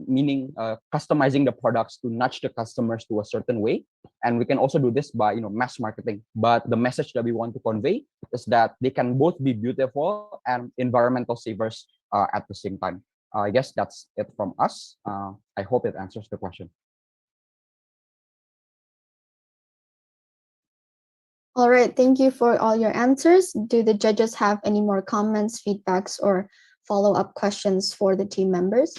meaning customizing the products to nudge the customers to a certain way. And we can also do this by mass marketing. But the message that we want to convey is that they can both be beautiful and environmental savers at the same time. I guess that's it from us. I hope it answers the question. All right, thank you for all your answers. Do the judges have any more comments, feedbacks, or follow-up questions for the team members?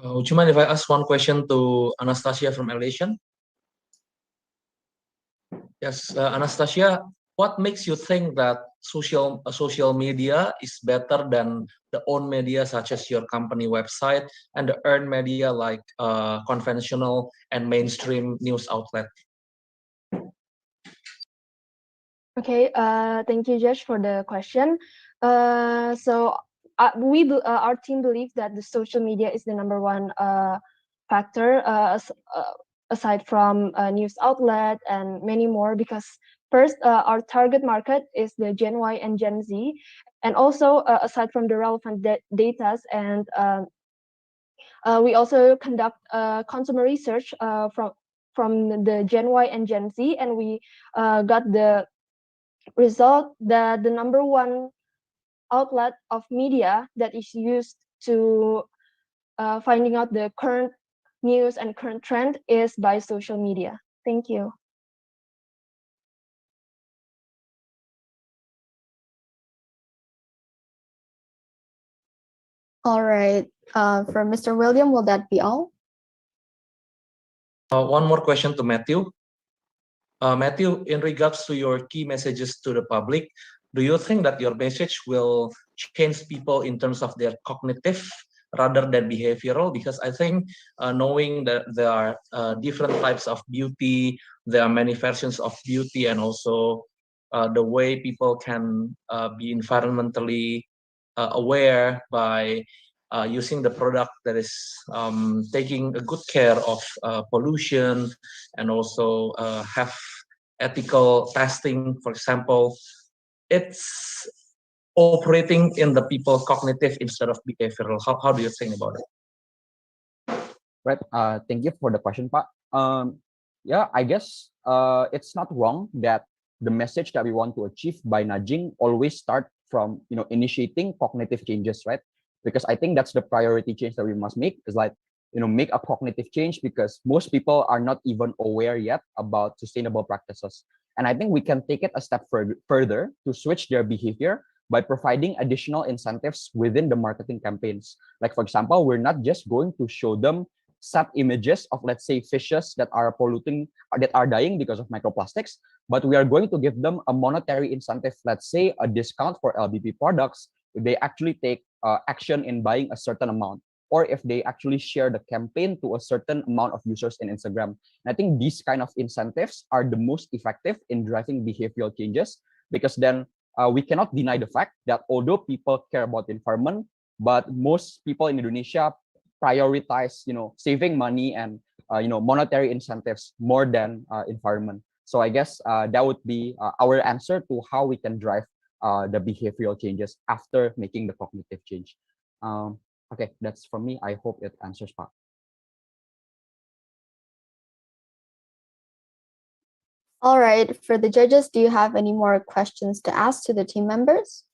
Would you mind if I ask one question to Anastasia from Elation? Yes, Anastasia, what makes you think that social media is better than the own media, such as your company website, and the earned media like conventional and mainstream news outlet? Okay, thank you, Josh, for the question. So our team believes that the social media is the number one factor, aside from news outlet and many more, because first, our target market is the Gen Y and Gen Z, and also aside from the relevant data, and we also conduct consumer research from the Gen Y and Gen Z, and we got the result that the number one outlet of media that is used to finding out the current news and current trend is by social media. Thank you. All right, For Mr. William, will that be all? One more question to Matthew. Matthew, in regards to your key messages to the public, do you think that your message will change people in terms of their cognitive rather than behavioral? Because I think knowing that there are different types of beauty, there are many versions of beauty, and also the way people can be environmentally aware by using the product that is taking a good care of pollution and also have ethical testing, for example, it's operating in the people cognitive instead of behavioral. How do you think about it? Right. Thank you for the question, Pak. Yeah, I guess it's not wrong that the message that we want to achieve by nudging always start from initiating cognitive changes, right? Because I think that's the priority change that we must make is like make a cognitive change because most people are not even aware yet about sustainable practices. And I think we can take it a step further to switch their behavior by providing additional incentives within the marketing campaigns. Like, for example, we're not just going to show them sad images of, let's say, fishes that are polluting, that are dying because of microplastics, but we are going to give them a monetary incentive, let's say a discount for LBP products, if they actually take action in buying a certain amount, or if they actually share the campaign to a certain amount of users in Instagram. And I think these kind of incentives are the most effective in driving behavioral changes, because then we cannot deny the fact that although people care about the environment, but most people in Indonesia prioritize, saving money and monetary incentives more than environment. So I guess that would be our answer to how we can drive the behavioral changes after making the cognitive change. Okay, that's from me. I hope it answers Pak. All right, for the judges, do you have any more questions to ask to the team members?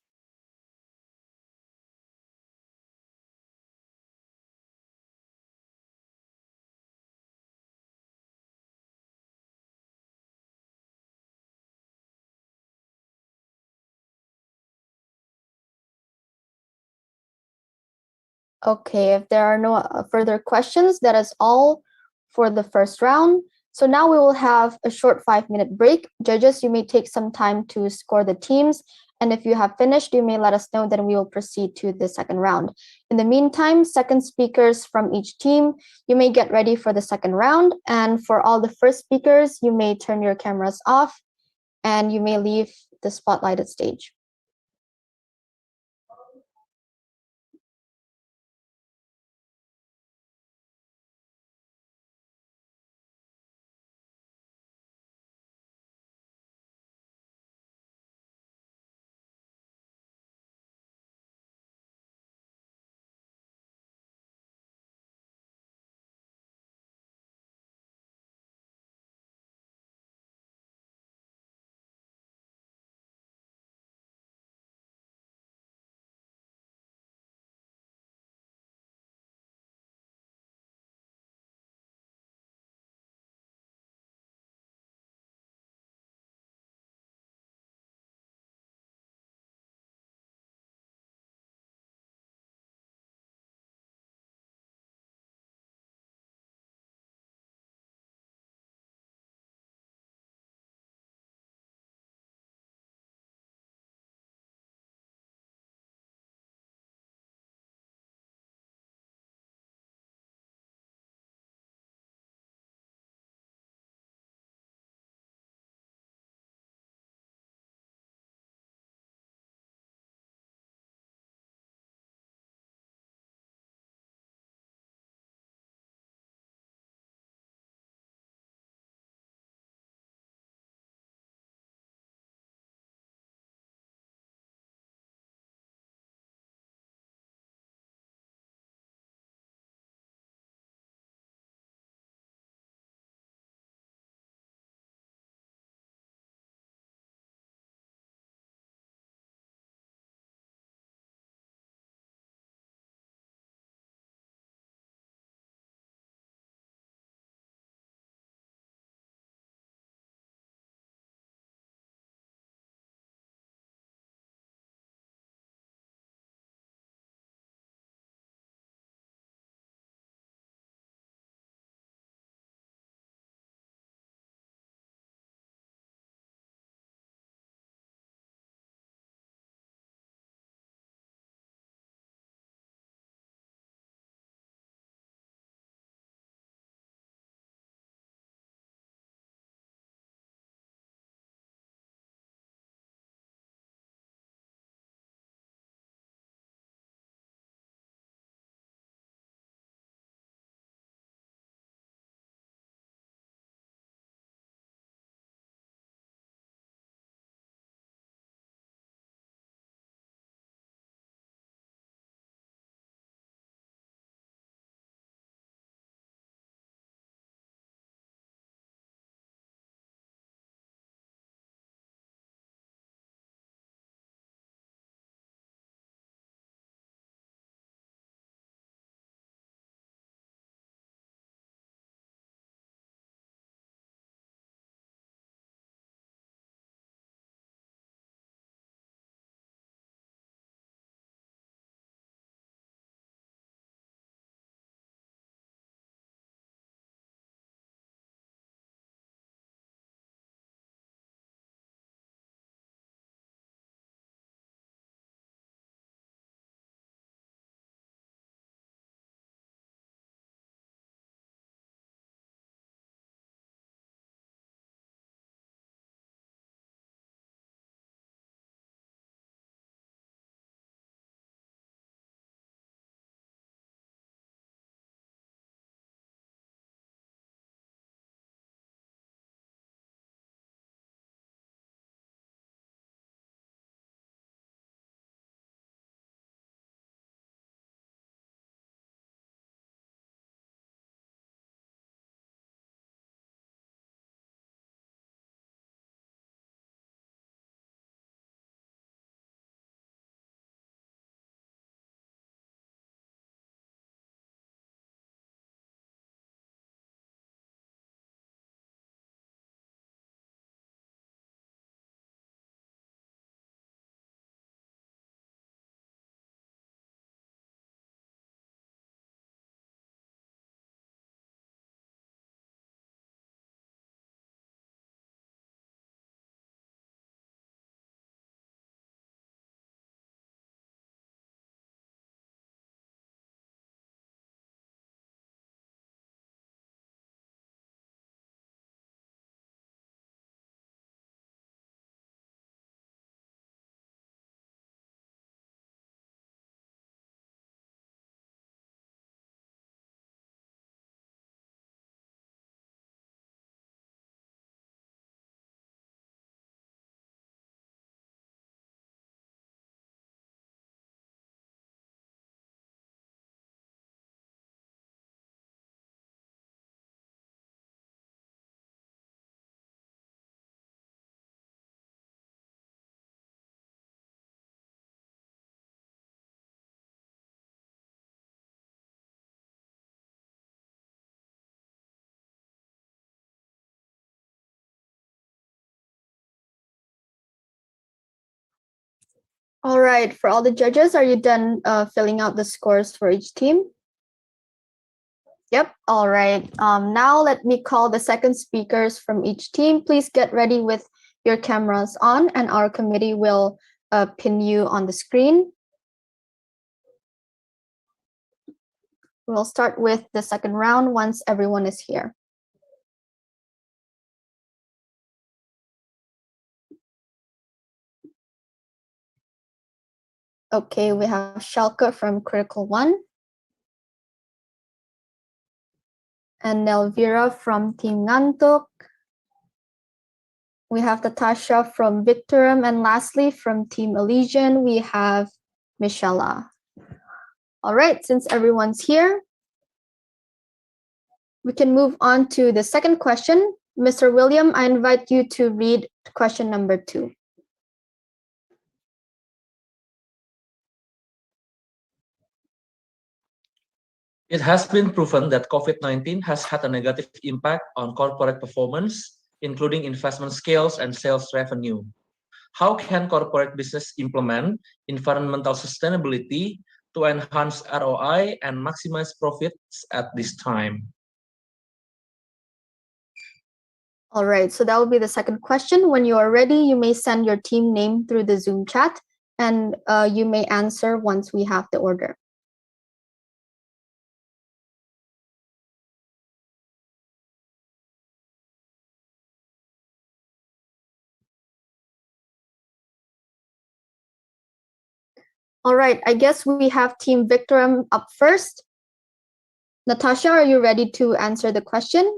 Okay, if there are no further questions, that is all for the first round. So now we will have a short 5-minute break. Judges, you may take some time to score the teams. And if you have finished, you may let us know, then we will proceed to the second round. In the meantime, second speakers from each team, you may get ready for the second round. And for all the first speakers, you may turn your cameras off and you may leave the spotlighted stage. All right, for all the judges, are you done filling out the scores for each team? Yep, all right. Now let me call the second speakers from each team. Please get ready with your cameras on and our committee will pin you on the screen. We'll start with the second round once everyone is here. Okay, we have Shalka from Critical One. And Nelvira from Team Ngantuk. We have Natasha from Victorum. And lastly, from Team Elysian, we have Michela. All right, since everyone's here, we can move on to the second question. Mr. William, I invite you to read question number 2. It has been proven that COVID-19 has had a negative impact on corporate performance, including investment scales and sales revenue. How can corporate business implement environmental sustainability to enhance ROI and maximize profits at this time? All right, so that will be the second question. When you are ready, you may send your team name through the Zoom chat and you may answer once we have the order. All right, I guess we have Team Victorum up first. Natasha, are you ready to answer the question?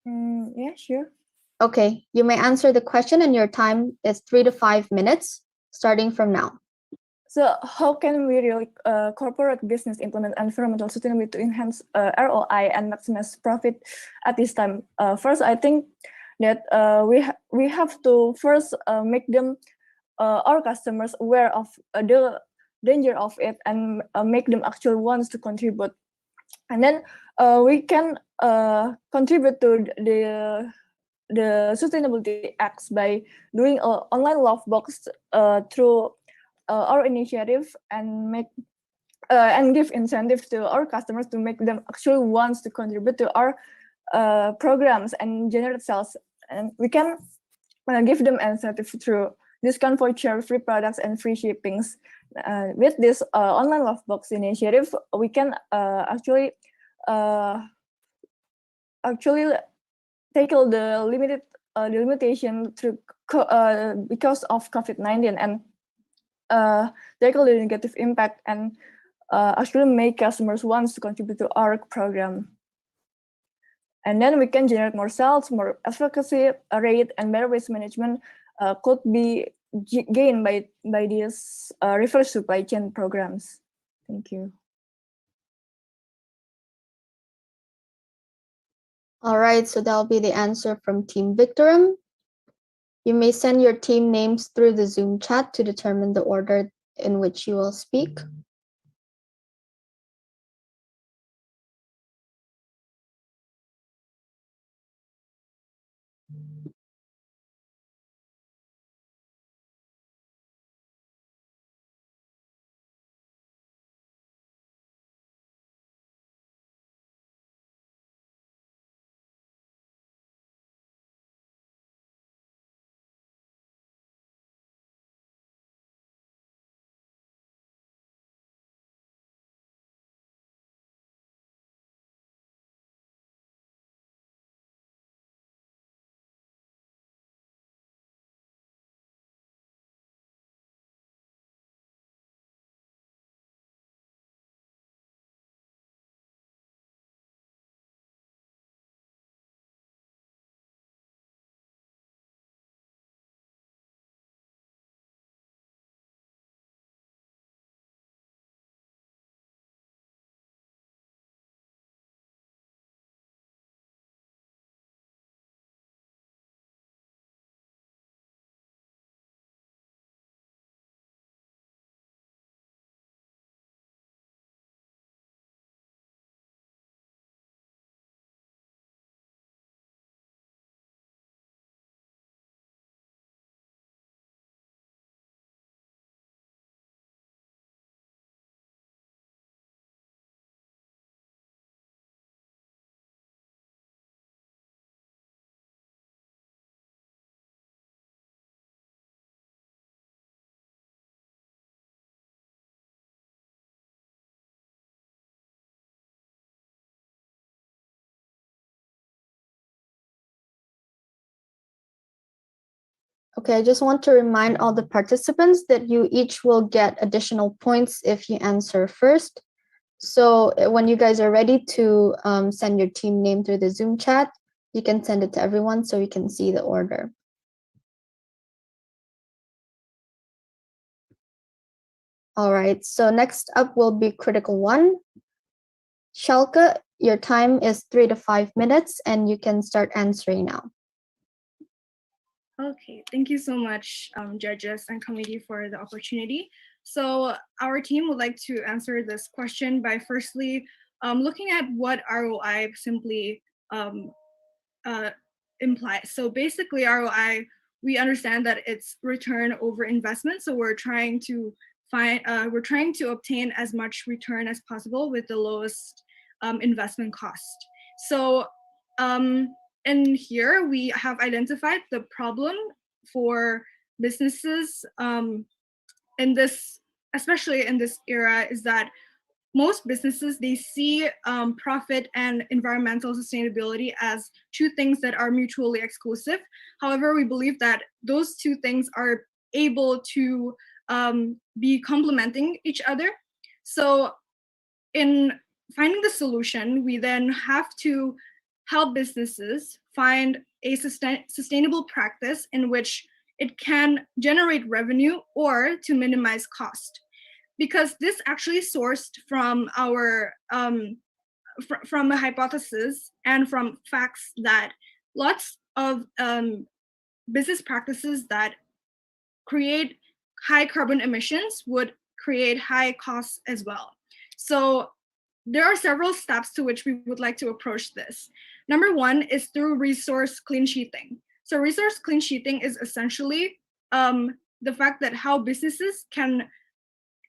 Yeah, sure. Okay, you may answer the question and your time is 3 to 5 minutes, starting from now. So how can we really corporate business implement environmental sustainability to enhance ROI and maximize profit at this time? First, I think that we have to first make them our customers aware of the danger of it and make them actual ones to contribute. And then we can contribute to the sustainability acts by doing online love box through our initiative and make and give incentives to our customers to make them actually wants to contribute to our programs and generate sales. And we can give them incentive through discount voucher, free products, and free shippings. With this online love box initiative, we can actually tackle the limitation through because of COVID-19 and tackle the negative impact and actually make customers want to contribute to our program. And then we can generate more sales, more advocacy rate, and better waste management could be gained by these reverse supply chain programs. Thank you. All right, so that'll be the answer from Team Victorum. You may send your team names through the Zoom chat to determine the order in which you will speak. Okay, I just want to remind all the participants that you each will get additional points if you answer first. So when you guys are ready to send your team name through the Zoom chat, you can send it to everyone so we can see the order. All right, so next up will be critical one. Shalka, your time is 3 to 5 minutes and you can start answering now. Okay, thank you so much, judges and committee, for the opportunity. So our team would like to answer this question by firstly looking at what ROI simply implies. So basically ROI, we understand that it's return over investment. So we're trying to obtain as much return as possible with the lowest investment cost. So and here we have identified the problem for businesses in this, especially in this era, is that most businesses, they see profit and environmental sustainability as two things that are mutually exclusive. However, we believe that those two things are able to be complementing each other. So in finding the solution, we then have to help businesses find a sustainable practice in which it can generate revenue or to minimize cost. Because this actually sourced from our from a hypothesis and from facts that lots of business practices that create high carbon emissions would create high costs as well. So there are several steps to which we would like to approach this. Number one is through resource clean sheeting. So resource clean sheeting is essentially the fact that how businesses can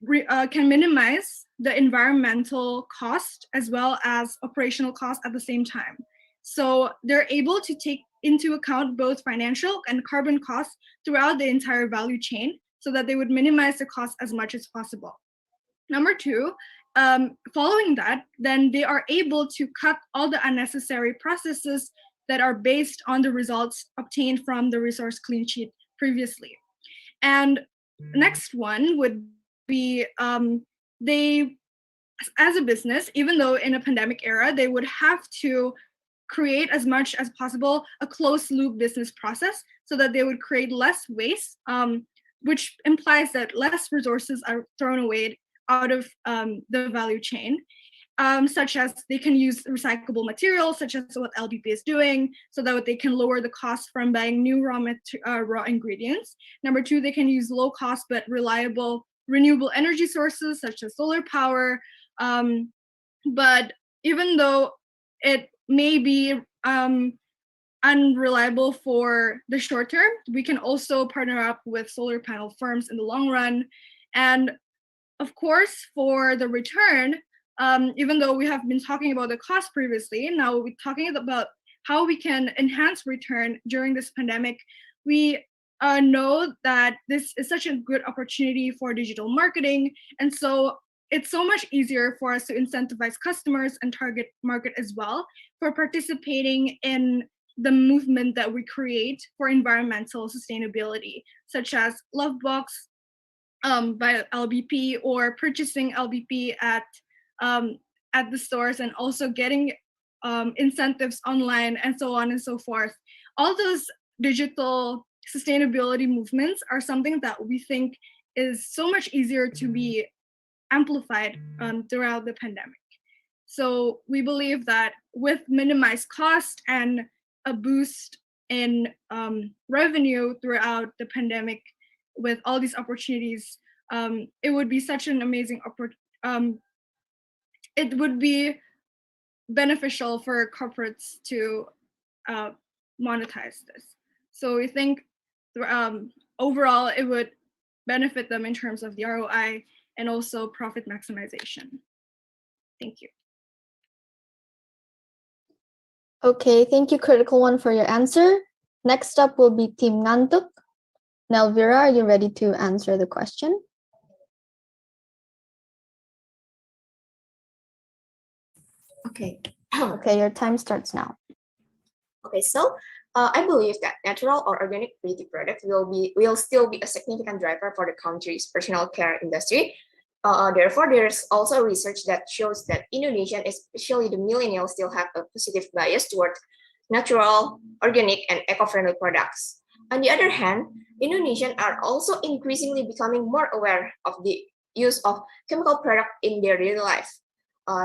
minimize the environmental cost as well as operational cost at the same time. So they're able to take into account both financial and carbon costs throughout the entire value chain so that they would minimize the cost as much as possible. Number two, following that, then they are able to cut all the unnecessary processes that are based on the results obtained from the resource clean sheet previously. And next one would be they, as a business, even though in a pandemic era, they would have to create as much as possible a closed loop business process so that they would create less waste, which implies that less resources are thrown away out of the value chain, such as they can use recyclable materials, such as what LBP is doing, so that they can lower the cost from buying new raw ingredients. Number two, they can use low cost but reliable renewable energy sources, such as solar power. But even though it may be unreliable for the short term, we can also partner up with solar panel firms in the long run. And of course, for the return, even though we have been talking about the cost previously, now we're talking about how we can enhance return during this pandemic. We know that this is such a good opportunity for digital marketing. And so it's so much easier for us to incentivize customers and target market as well for participating in the movement that we create for environmental sustainability, such as Lovebox by LBP, or purchasing LBP at the stores, and also getting incentives online, and so on and so forth. All those digital sustainability movements are something that we think is so much easier to be amplified throughout the pandemic. So we believe that with minimized cost and a boost in revenue throughout the pandemic, with all these opportunities, it would be such an amazing it would be beneficial for corporates to monetize this. So we think overall it would benefit them in terms of the ROI and also profit maximization. Thank you. Okay, thank you, Critical One, for your answer. Next up will be Team Ngantuk. Nelvira, are you ready to answer the question? Okay. Okay, your time starts now. Okay, so I believe that natural or organic beauty product will still be a significant driver for the country's personal care industry. Therefore, there's also research that shows that Indonesian, especially the millennials, still have a positive bias toward natural, organic, and eco-friendly products. On the other hand, Indonesians are also increasingly becoming more aware of the use of chemical product in their daily life.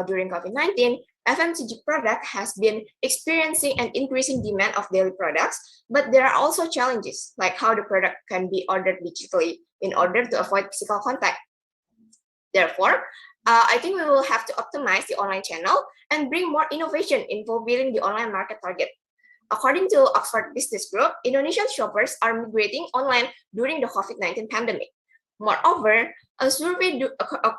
During COVID-19, FMCG product has been experiencing an increasing demand of daily products, but there are also challenges like how the product can be ordered digitally in order to avoid physical contact. Therefore, I think we will have to optimize the online channel and bring more innovation in fulfilling the online market target. According to Oxford Business Group, Indonesian shoppers are migrating online during the COVID-19 pandemic. Moreover, a survey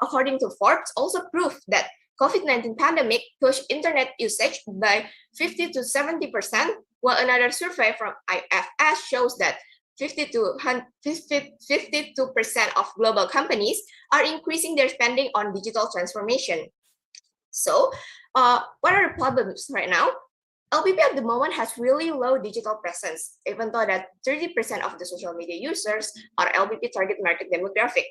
according to Forbes also proved that COVID-19 pandemic pushed internet usage by 50 to 70%, while another survey from IFS shows that 52% of global companies are increasing their spending on digital transformation. So, what are the problems right now? LBP at the moment has really low digital presence, even though that 30% of the social media users are LBP target market demographic.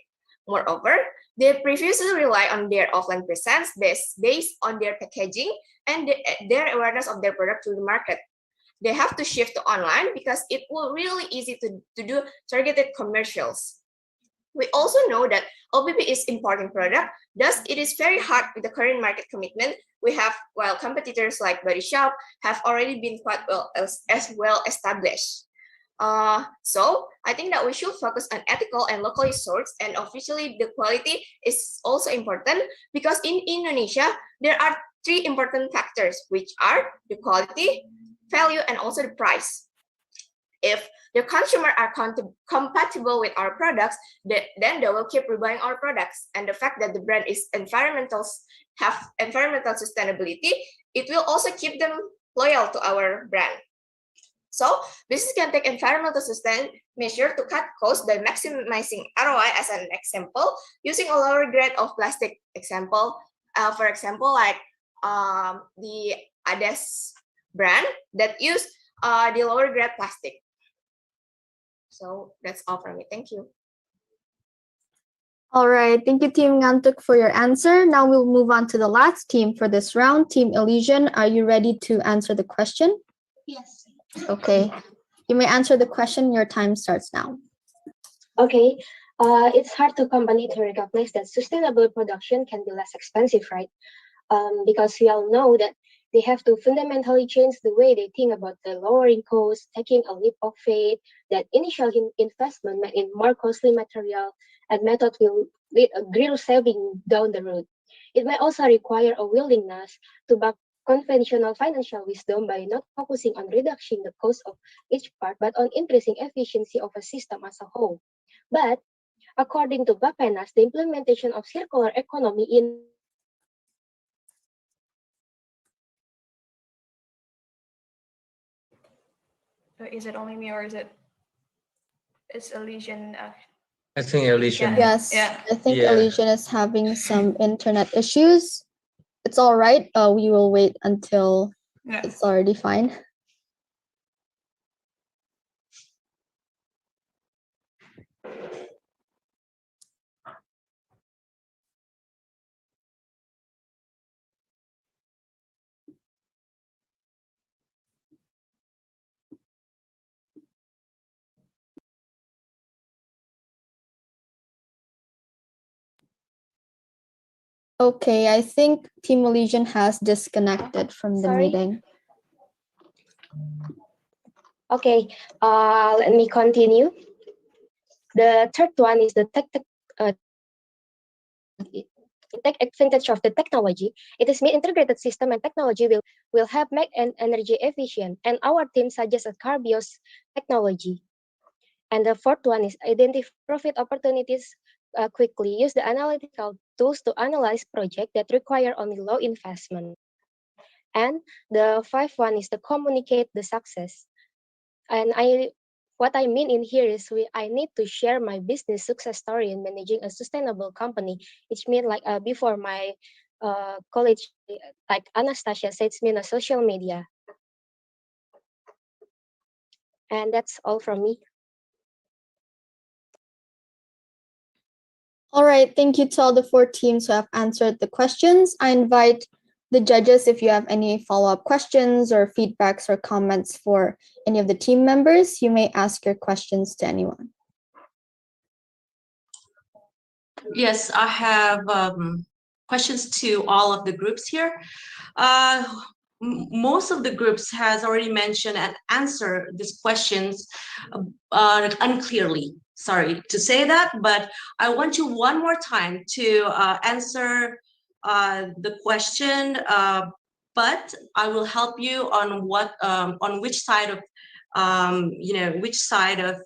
Moreover, they previously rely on their offline presence based on their packaging and their awareness of their product to the market. They have to shift to online because it will really easy to do targeted commercials. We also know that LBP is importing product, thus it is very hard with the current market commitment we have, while competitors like Body Shop have already been quite well established. So I think that we should focus on ethical and locally sourced, and officially the quality is also important because in Indonesia, there are three important factors, which are the quality, value, and also the price. If the consumer are compatible with our products, then they will keep rebuying our products. And the fact that the brand is have environmental sustainability, it will also keep them loyal to our brand. So business can take environmental sustain measure to cut costs by maximizing ROI as an example, using a lower grade of plastic example. For example, like the Ades brand that use the lower grade plastic. So that's all from me. Thank you. All right, thank you, Team Ngantuk, for your answer. Now we'll move on to the last team for this round. Team Elysian, are you ready to answer the question? Yes. Okay, you may answer the question. Your time starts now. Okay, it's hard to company to recognize that sustainable production can be less expensive, right? Because we all know that they have to fundamentally change the way they think about the lowering costs, taking a leap of faith that initial investment made in more costly material and method will lead a real saving down the road. It may also require a willingness to back conventional financial wisdom by not focusing on reducing the cost of each part, but on increasing efficiency of a system as a whole. But according to Bapenas, the implementation of circular economy in Is it only me or is Elysian? I think Elysian. Yes, Yeah. I think Yeah. Elysian is having some internet issues. It's all right. We will wait until it's already fine. Okay, I think Team Elysian has disconnected from the Sorry? meeting. Okay, let me continue. The third one is the take advantage of the technology. It is made integrated system and technology will help make an energy efficient. And our team suggests a Carbios technology. And the fourth one is identify profit opportunities quickly. Use the analytical tools to analyze projects that require only low investment. And the fifth one is to communicate the success. And what I mean in here is I need to share my business success story in managing a sustainable company. It's mean like before my college, like Anastasia said, it's mean a social media. And that's all from me. All right, thank you to all the 4 teams who have answered the questions. I invite the judges if you have any follow-up questions or feedbacks or comments for any of the team members, you may ask your questions to anyone. Yes, I have questions to all of the groups here. Most of the groups has already mentioned and answered these questions unclearly. Sorry to say that, but I want you one more time to answer the question, but I will help you on what on which side of which side of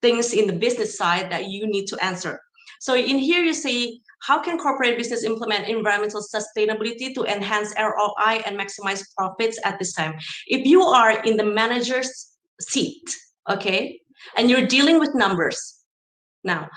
things in the business side that you need to answer. So in here you say, how can corporate business implement environmental sustainability to enhance ROI and maximize profits at this time? If you are in the manager's seat, okay, and you're dealing with numbers, now,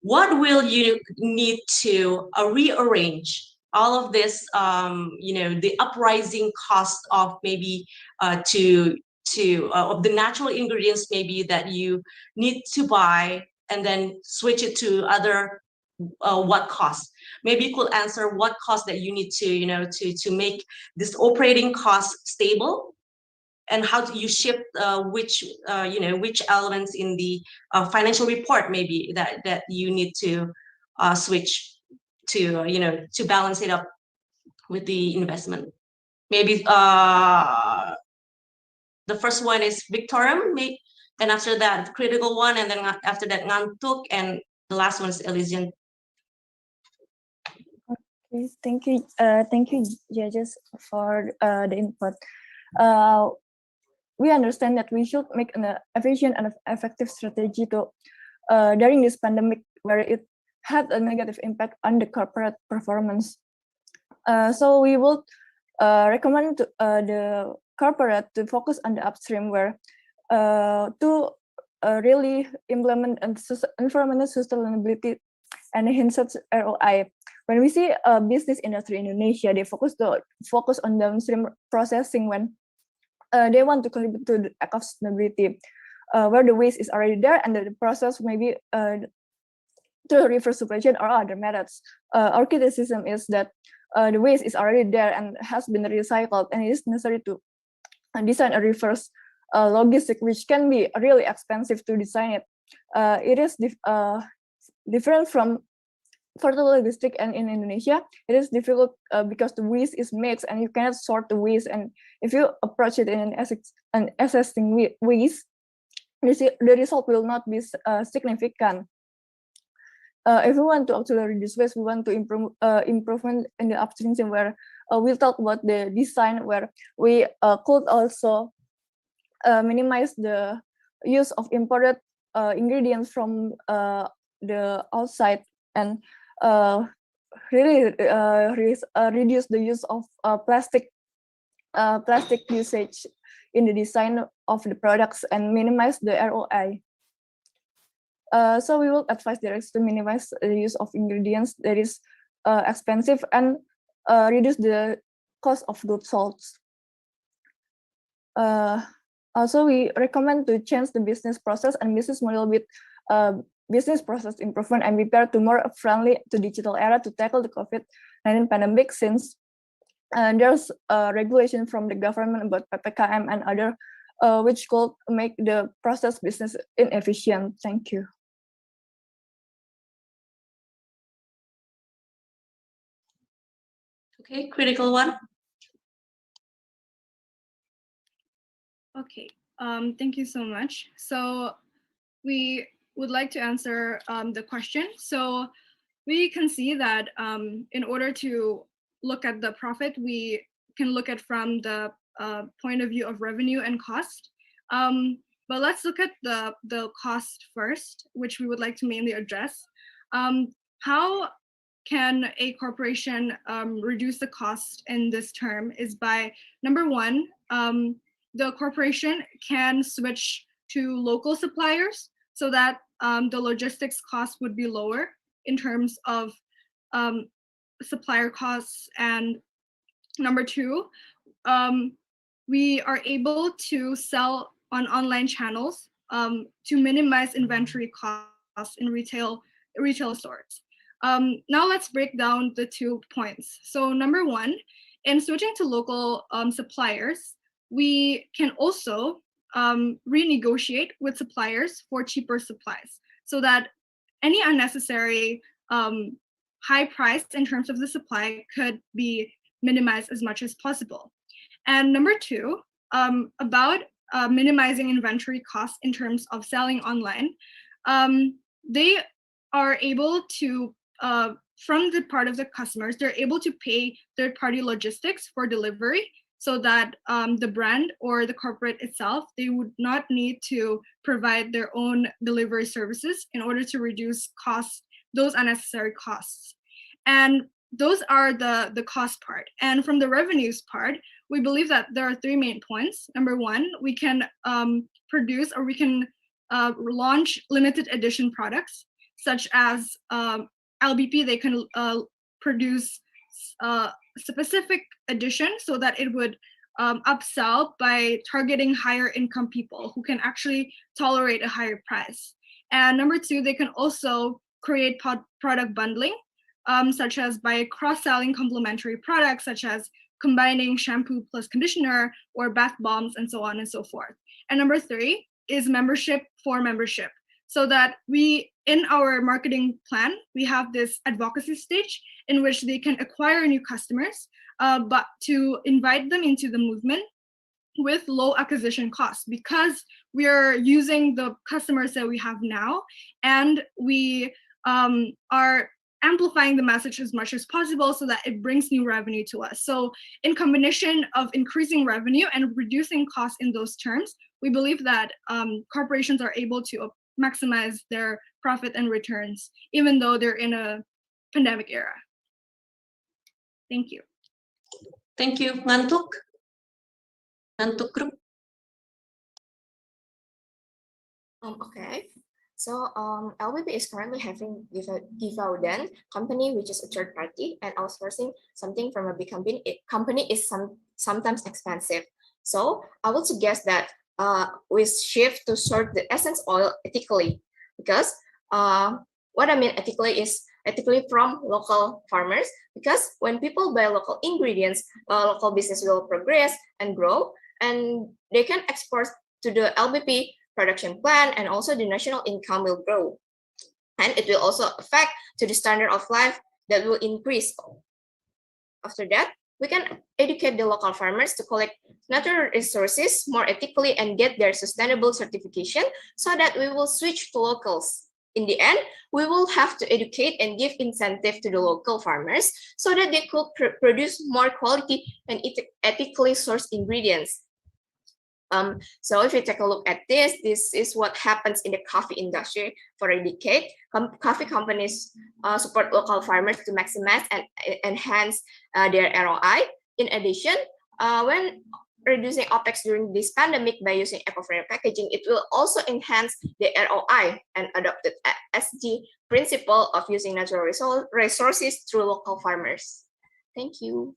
what will you need to rearrange all of this, the uprising cost of maybe of the natural ingredients maybe that you need to buy and then switch it to other what cost? Maybe you could answer what cost that you need to make this operating cost stable, and how do you shift which elements in the financial report maybe that you need to switch to to balance it up with the investment. Maybe the first one is Victorium, then after that critical one, and then after that Ngantuk, and the last one is Elysian. Okay, thank you, judges, for the input. We understand that we should make an efficient and effective strategy to during this pandemic, where it had a negative impact on the corporate performance. So we will recommend to, the corporate to focus on the upstream, where to really implement environmental sustainability and enhance ROI. When we see a business industry in Indonesia, they focus on downstream processing when they want to contribute to the sustainability, where the waste is already there and the process maybe through reverse circulation or other methods. Our criticism is that the waste is already there and has been recycled, and it is necessary to design a reverse logistic, which can be really expensive to design it. It is different from fertile logistic, and in Indonesia it is difficult because the waste is mixed and you cannot sort the waste, and if you approach it in an existing waste, the result will not be significant. If we want to actually reduce waste, we want to improve improvement in the upstream, where we'll talk about the design, where we could also minimize the use of imported ingredients from the outside, and really reduce the use of plastic usage in the design of the products and minimize the ROI. So we will advise directors to minimize the use of ingredients that is expensive and reduce the cost of goods sold. Also, we recommend to change the business process and business model with business process improvement and prepare to more friendly to digital era to tackle the COVID-19 pandemic, since there's regulation from the government about PPKM and other which could make the process business inefficient. Thank you. Okay, critical one. Okay, thank you so much. So we would like to answer the question. So we can see that in order to look at the profit, we can look at from the point of view of revenue and cost. But let's look at the cost first, which we would like to mainly address. How can a corporation reduce the cost in this term is by, number one, the corporation can switch to local suppliers so that the logistics cost would be lower in terms of supplier costs. And number two, we are able to sell on online channels to minimize inventory costs in retail stores. Now let's break down the 2 points. So number one, in switching to local suppliers, we can also renegotiate with suppliers for cheaper supplies so that any unnecessary high price in terms of the supply could be minimized as much as possible. And number two, about minimizing inventory costs in terms of selling online, they are able to, from the part of the customers, they're able to pay third-party logistics for delivery so that the brand or the corporate itself, they would not need to provide their own delivery services in order to reduce costs, those unnecessary costs. And those are the cost part. And from the revenues part, we believe that there are 3 main points. Number one, we can produce or we can launch limited edition products, such as LBP. They can produce specific edition so that it would upsell by targeting higher income people who can actually tolerate a higher price. And number two, they can also create product bundling, such as by cross-selling complementary products, such as combining shampoo plus conditioner or bath bombs and so on and so forth. And number three is membership for membership, so that we, in our marketing plan, we have this advocacy stage in which they can acquire new customers, but to invite them into the movement with low acquisition costs, because we are using the customers that we have now, and we are amplifying the message as much as possible so that it brings new revenue to us. So in combination of increasing revenue and reducing costs in those terms, we believe that corporations are able to maximize their profit and returns, even though they're in a pandemic era. Thank you. Thank you. Ngantuk? Ngantuk Group? Okay. So LBP is currently having Givaudan company, which is a third party, and outsourcing something from a big company is sometimes expensive. So I would suggest that we shift to source the essence oil ethically, because what I mean ethically is ethically from local farmers, because when people buy local ingredients, local business will progress and grow, and they can export to the LBP production plan, and also the national income will grow. And it will also affect to the standard of life that will increase. After that, we can educate the local farmers to collect natural resources more ethically and get their sustainable certification so that we will switch to locals. In the end, we will have to educate and give incentive to the local farmers so that they could produce more quality and ethically sourced ingredients. So if you take a look at this is what happens in the coffee industry for a decade. Coffee companies support local farmers to maximize and enhance their ROI. In addition, when reducing OPEX during this pandemic by using eco-friendly packaging, it will also enhance the ROI and adopted SG principle of using natural resources through local farmers. Thank you.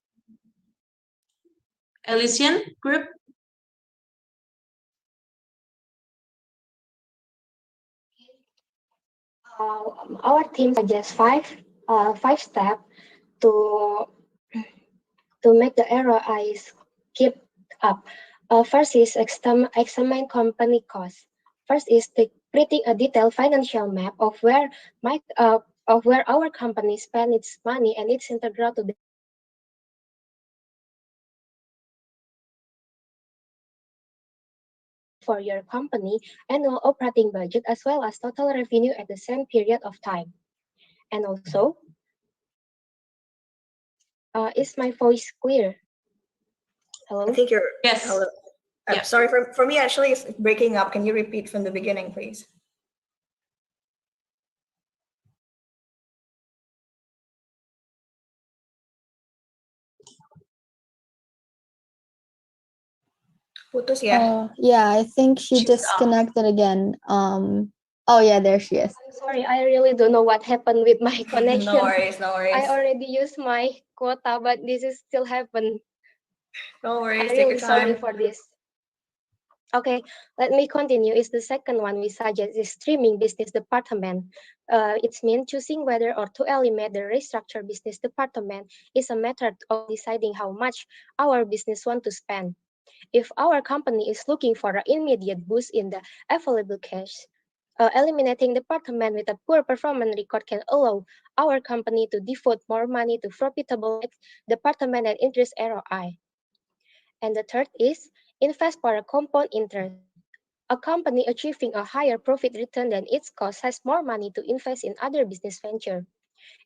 Elysian Group? Our team suggests five steps to make the ROIs keep up. First is examine company costs. First is creating a detailed financial map of where our company spends its money, and it's integral to the for your company annual operating budget as well as total revenue at the same period of time. And also, is my voice clear? Hello? I think you're. Yes. Hello. Yeah. Sorry, for me, actually, it's breaking up. Can you repeat from the beginning, please? Putus ya? Yeah, I think she disconnected again. Oh yeah, there she is. I'm sorry, I really don't know what happened with my connection. No worries, no worries. I already used my quota, but this is still happen. No worries, I'm take really your sorry time. for this. Okay, let me continue. Is the second one we suggest is streaming business department. It means choosing whether or to eliminate the restructure business department is a method of deciding how much our business want to spend. If our company is looking for an immediate boost in the available cash, eliminating department with a poor performance record can allow our company to devote more money to profitable department and increase ROI. And the third is invest for a compound interest. A company achieving a higher profit return than its cost has more money to invest in other business venture.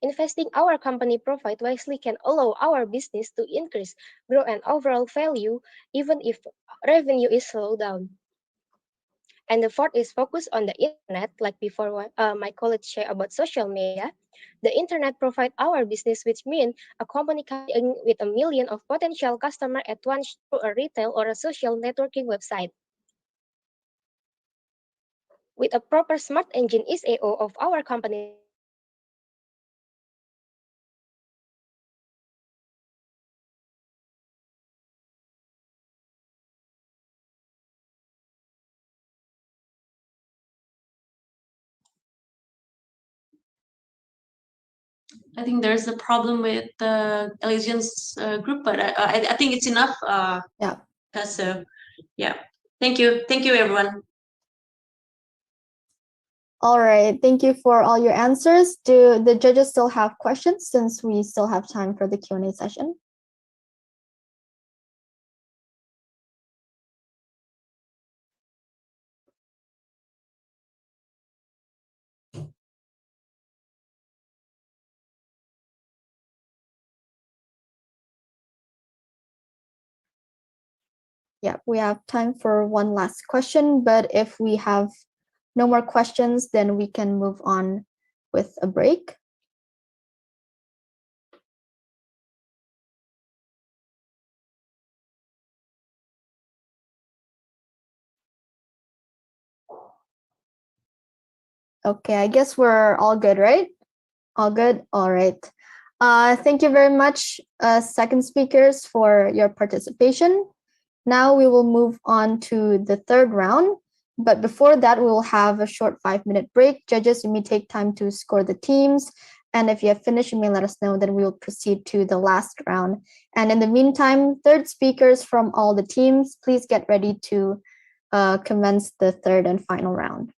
Investing our company profit wisely can allow our business to increase, grow, and overall value even if revenue is slowed down. And the fourth is focus on the internet, like before my colleagues share about social media. The internet provides our business, which means a company can be with a million of potential customer at once through a retail or a social networking website. With a proper smart engine SEO of our company, I think there's a problem with the Elysian's group, but I think it's enough. Yeah. So, yeah. Thank you, everyone. All right. Thank you for all your answers. Do the judges still have questions since we still have time for the Q&A session? Yeah, we have time for one last question, but if we have no more questions, then we can move on with a break. Okay, I guess we're all good, right? All good? All right. Thank you very much, second speakers, for your participation. Now we will move on to the third round. But before that, we will have a short 5-minute break. Judges, you may take time to score the teams. And if you have finished, you may let us know, then we will proceed to the last round. And in the meantime, third speakers from all the teams, please get ready to commence the third and final round.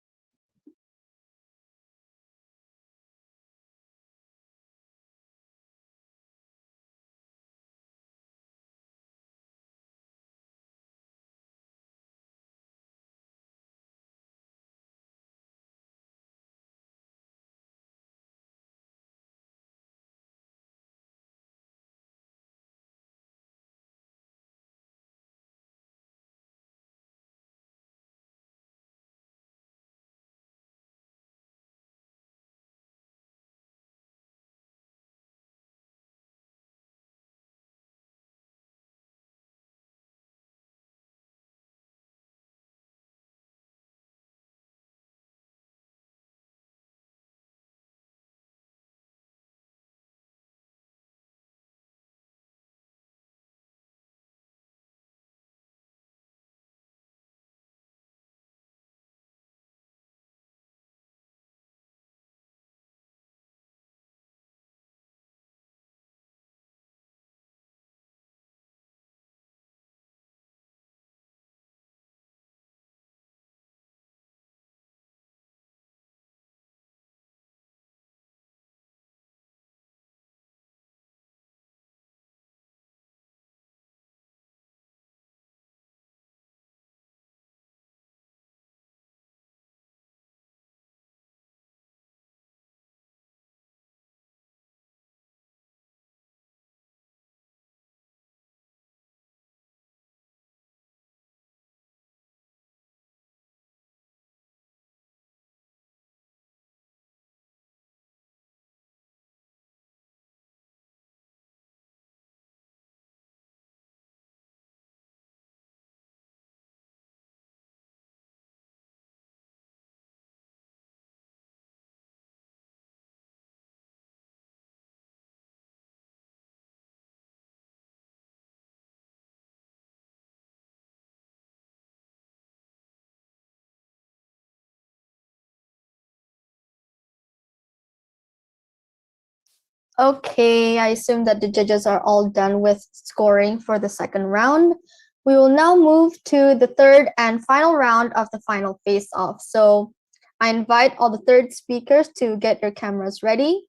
Okay, I assume that the judges are all done with scoring for the second round. We will now move to the third and final round of the final face-off. So I invite all the third speakers to get your cameras ready,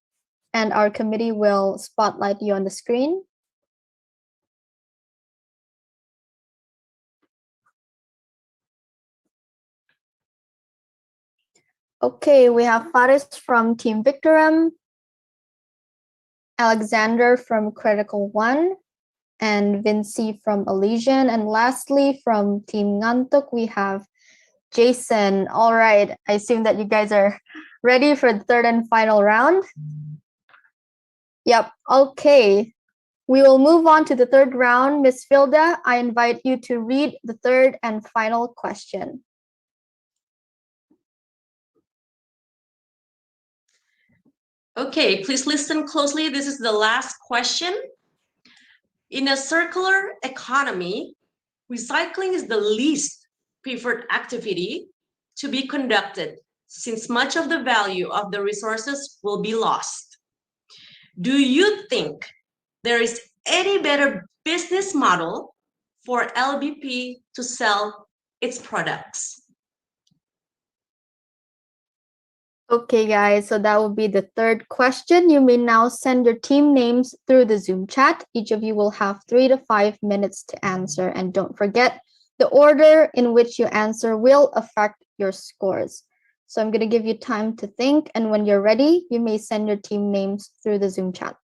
and our committee will spotlight you on the screen. Okay, we have Faris from Team Victorum, Alexander from Critical One, and Vinci from Elysian. And lastly, from Team Ngantuk, we have Jason. All right, I assume that you guys are ready for the third and final round. Yep, okay. We will move on to the third round. Miss Filda, I invite you to read the third and final question. Okay, please listen closely. This is the last question. In a circular economy, recycling is the least preferred activity to be conducted since much of the value of the resources will be lost. Do you think there is any better business model for LBP to sell its products? Okay, guys, so that will be the third question. You may now send your team names through the Zoom chat. Each of you will have 3 to 5 minutes to answer. And don't forget, the order in which you answer will affect your scores. So I'm going to give you time to think. And when you're ready, you may send your team names through the Zoom chat.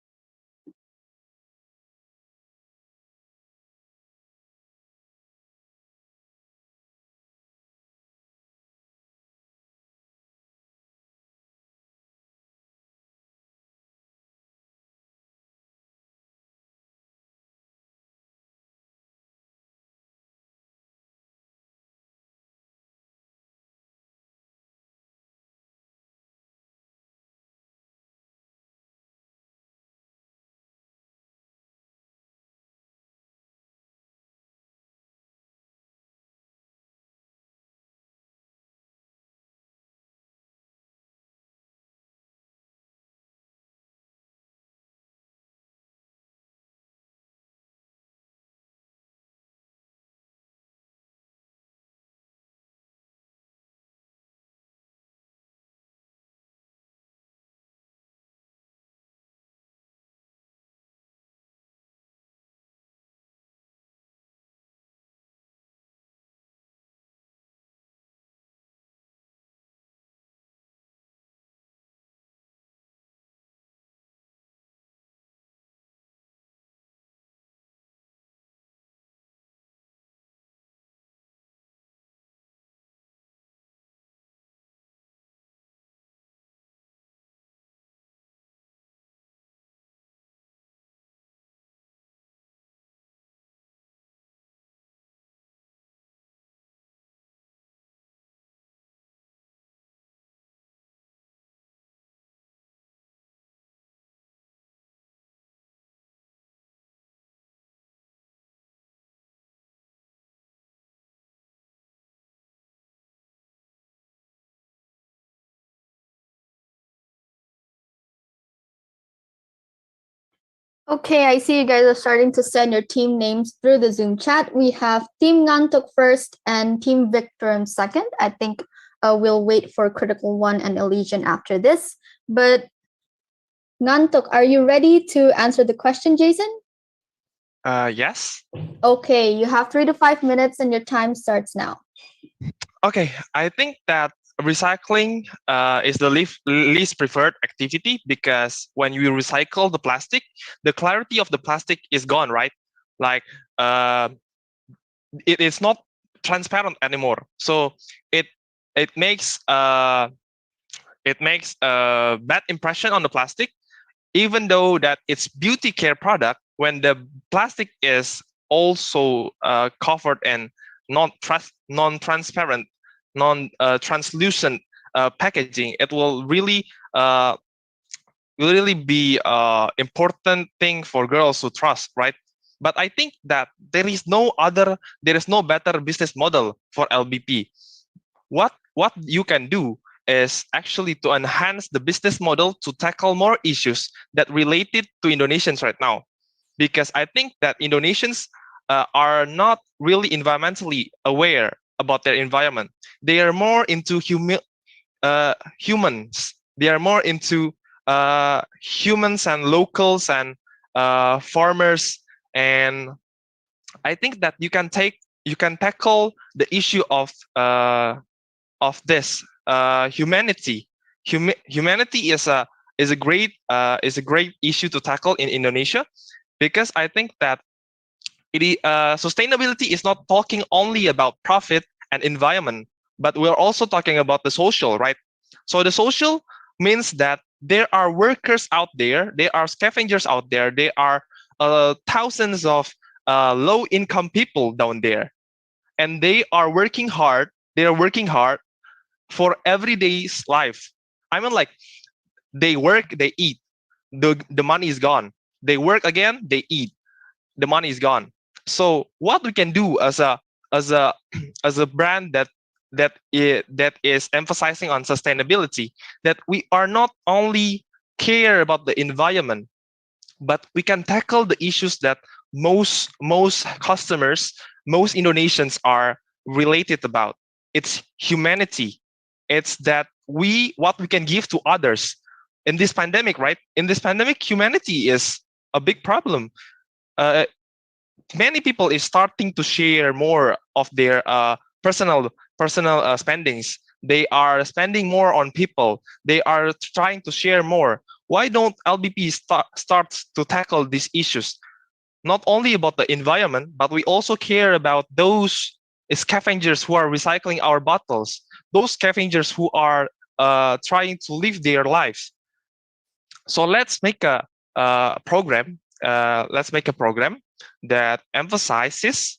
Okay, I see you guys are starting to send your team names through the Zoom chat. We have Team Ngantuk first and Team Victorum second. I think we'll wait for Critical One and Elysian after this. But Ngantuk, are you ready to answer the question, Jason? Yes. Okay, you have 3 to 5 minutes and your time starts now. Okay, I think that recycling is the least preferred activity because when you recycle the plastic, the clarity of the plastic is gone, right? Like it is not transparent anymore. So it makes a bad impression on the plastic, even though that it's beauty care product. When the plastic is also covered in non-transparent, translucent packaging, it will really be important thing for girls to trust, right? But I think that there is no better business model for LBP. What you can do is actually to enhance the business model to tackle more issues that related to Indonesians right now. Because I think that Indonesians are not really environmentally aware about their environment. They are more into humans. They are more into humans and locals and farmers. And I think that you can tackle the issue of this humanity. Humanity is a great issue to tackle in Indonesia, because I think that sustainability is not talking only about profit and environment, but we're also talking about the social, right? So the social means that there are workers out there, there are scavengers out there, there are thousands of low-income people down there, and they are working hard. They are working hard for everyday's life. I mean, like, they work, they eat, the money is gone. They work again, they eat, the money is gone. So what we can do as a as a brand that is emphasizing on sustainability, that we are not only care about the environment, but we can tackle the issues that most customers, most Indonesians are related about. It's humanity. It's that what we can give to others in this pandemic, right? In this pandemic, humanity is a big problem. Uh, Many people is starting to share more of their personal spendings. They are spending more on people. They are trying to share more. Why don't LBP start to tackle these issues? Not only about the environment, but we also care about those scavengers who are recycling our bottles, those scavengers who are trying to live their lives. So let's make a program. Let's make a program that emphasizes,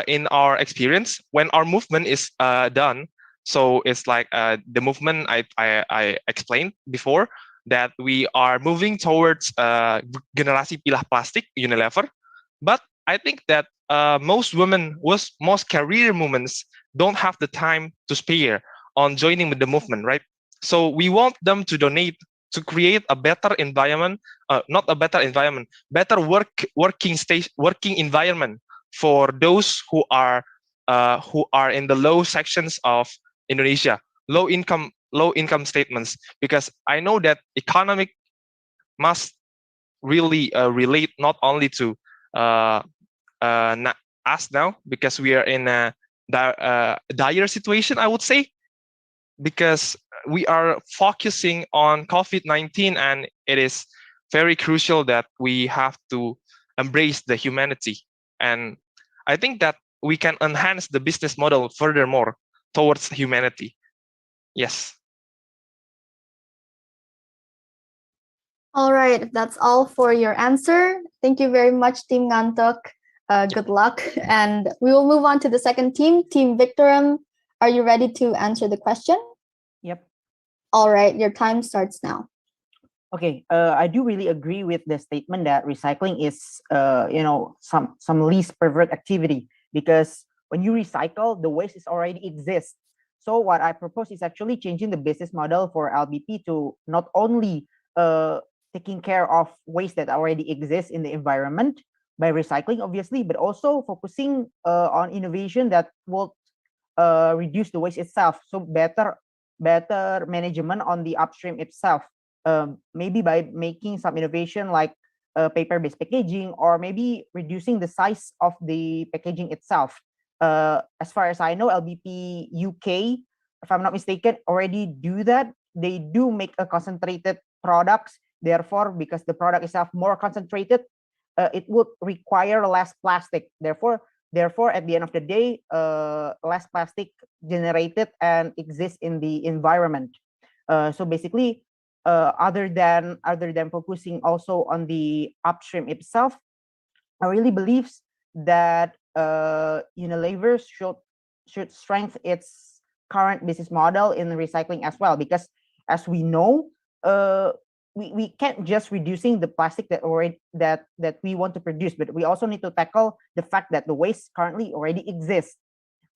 in our experience, when our movement is done. So it's like the movement I explained before, that we are moving towards generasi pilah plastik Unilever. But I think that most career women don't have the time to spare on joining with the movement, right? So we want them to donate to create a better environment, not a better environment, better working environment for those who are in the low sections of Indonesia, low income statements. Because I know that economic must really relate not only to us now, because we are in a dire situation, I would say, because we are focusing on COVID-19, and it is very crucial that we have to embrace the humanity. And I think that we can enhance the business model furthermore towards humanity. Yes. All right, that's all for your answer. Thank you very much, Team Ngantuk. Good luck. And we will move on to the second team, Team Victorum. Are you ready to answer the question? Yep. All right, your time starts now. Okay, I do really agree with the statement that recycling is, some least pervert activity, because when you recycle, the waste is already exists. So what I propose is actually changing the business model for LBP to not only taking care of waste that already exists in the environment by recycling, obviously, but also focusing on innovation that will reduce the waste itself. So better management on the upstream itself. Maybe by making some innovation like paper-based packaging, or maybe reducing the size of the packaging itself. As far as I know, LBP UK, if I'm not mistaken, already do that. They do make a concentrated products. Therefore, because the product itself more concentrated, it would require less plastic. Therefore, at the end of the day, less plastic generated and exists in the environment. So basically, other than focusing also on the upstream itself, I really believe that Unilever should strengthen its current business model in recycling as well, because as we know, we can't just reducing the plastic that we want to produce, but we also need to tackle the fact that the waste currently already exists.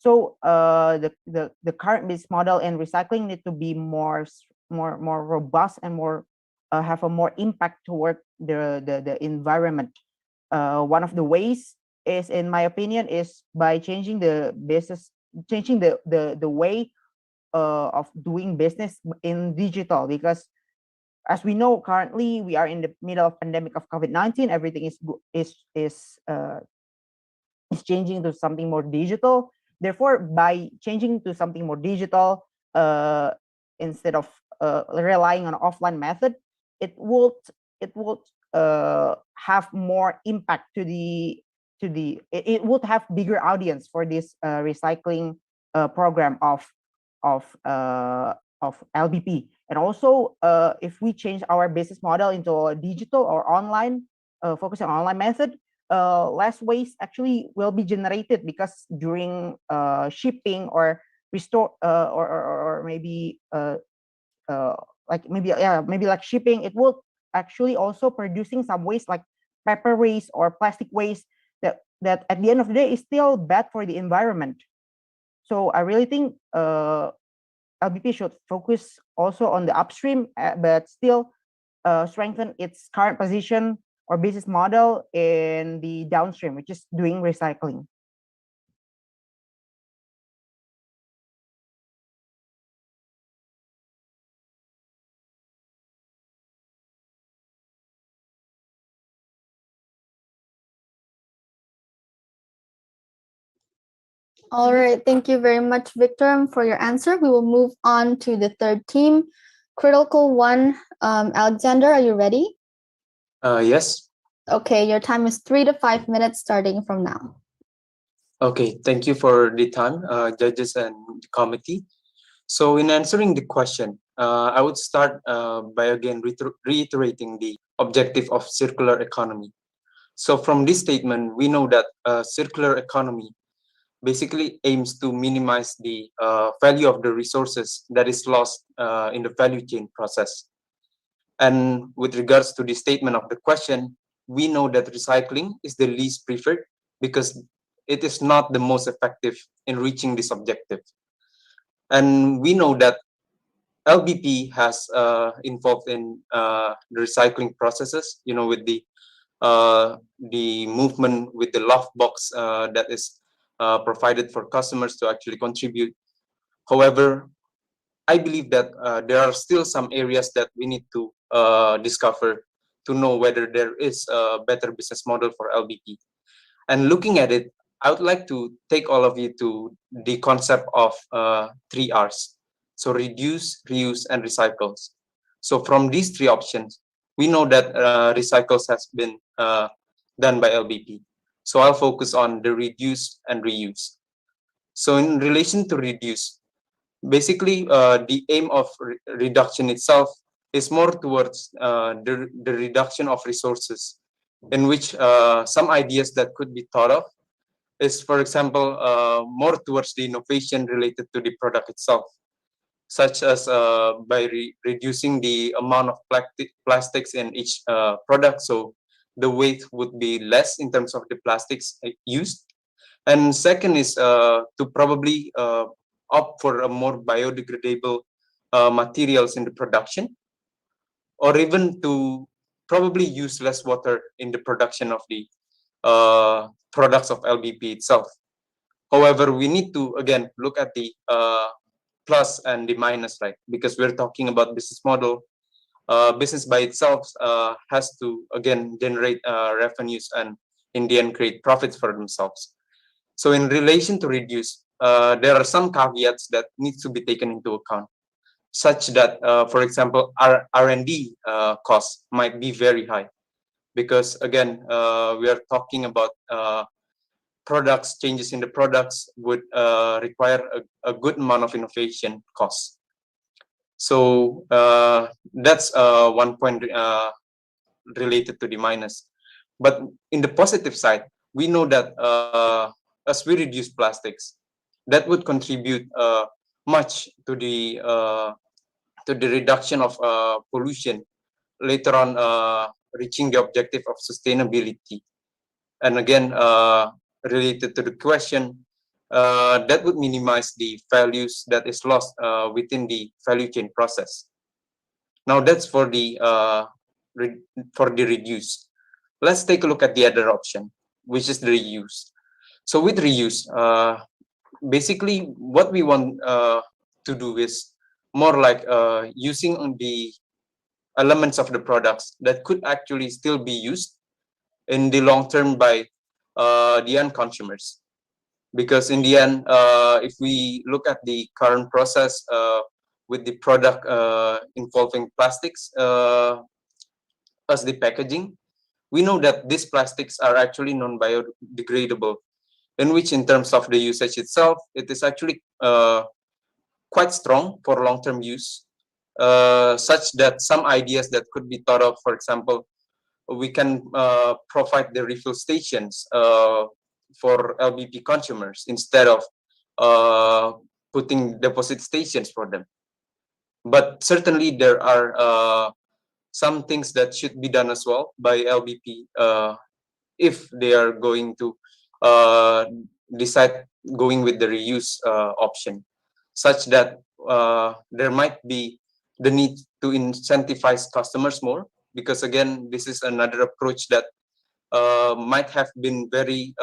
So the current business model in recycling need to be more robust and more have a more impact toward the environment. One of the ways is, in my opinion, is by changing the way of doing business in digital, because as we know, currently we are in the middle of pandemic of COVID-19. Everything is changing to something more digital. Therefore, by changing to something more digital, instead of relying on offline method, it would have more impact it would have bigger audience for this recycling program of LBP. And also, if we change our business model into a digital or online, focus on online method, less waste actually will be generated, because during shipping or restore or maybe maybe like shipping, it will actually also producing some waste like paper waste or plastic waste that at the end of the day is still bad for the environment. So I really think LBP should focus also on the upstream, but still strengthen its current position or business model in the downstream, which is doing recycling. All right, thank you very much, Victor, for your answer. We will move on to the third team, Critical One. Alexander, are you ready? Yes. Okay, your time is 3 to 5 minutes starting from now. Okay, thank you for the time, judges and committee. So in answering the question, I would start by again reiterating the objective of circular economy. So from this statement, we know that circular economy basically aims to minimize the value of the resources that is lost in the value chain process. And with regards to the statement of the question, we know that recycling is the least preferred because it is not the most effective in reaching this objective. And we know that LBP has involved in the recycling processes, with the movement with the love box that is provided for customers to actually contribute. However, I believe that there are still some areas that we need to discover to know whether there is a better business model for LBP. And looking at it, I would like to take all of you to the concept of 3 Rs. So reduce, reuse, and recycles. So from these 3 options, we know that recycles has been done by LBP. So I'll focus on the reduce and reuse. So in relation to reduce, basically the aim of reduction itself is more towards the reduction of resources, in which some ideas that could be thought of is, for example, more towards the innovation related to the product itself, such as by reducing the amount of plastics in each product, so the weight would be less in terms of the plastics used. And second is to probably opt for a more biodegradable materials in the production, or even to probably use less water in the production of the products of LBP itself. However, we need to again look at the plus and the minus, right? Because we're talking about business model. Business by itself has to again generate revenues and in the end create profits for themselves. So in relation to reduce, there are some caveats that needs to be taken into account, such that, for example, our R&D costs might be very high, because again, we are talking about products, changes in the products would require a good amount of innovation costs. So that's one point related to the minus. But in the positive side, we know that as we reduce plastics, that would contribute much to the reduction of pollution, later on reaching the objective of sustainability. And again, related to the question, that would minimize the values that is lost within the value chain process. Now that's for the reduce. Let's take a look at the other option, which is the reuse. So with reuse, basically what we want to do is more like using the elements of the products that could actually still be used in the long term by the end consumers. Because in the end, if we look at the current process with the product involving plastics as the packaging, we know that these plastics are actually non-biodegradable, in which in terms of the usage itself, it is actually quite strong for long-term use, such that some ideas that could be thought of, for example, we can provide the refill stations for LBP consumers instead of putting deposit stations for them. But certainly there are some things that should be done as well by LBP if they are going to decide going with the reuse option, such that there might be the need to incentivize customers more, because again, this is another approach that might have been very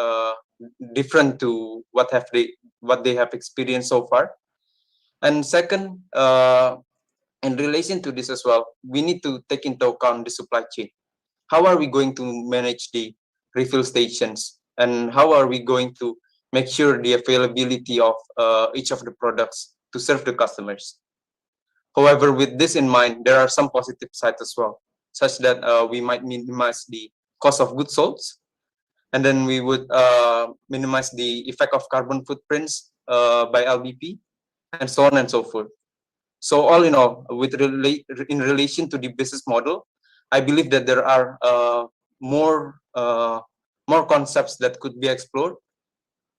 different to what they have experienced so far. And second, in relation to this as well, we need to take into account the supply chain. How are we going to manage the refill stations, and how are we going to make sure the availability of each of the products to serve the customers? However, with this in mind, there are some positive sides as well, such that we might minimize the cost of goods sold, and then we would minimize the effect of carbon footprints by LBP, and so on and so forth. So all in all, in relation to the business model, I believe that there are more concepts that could be explored.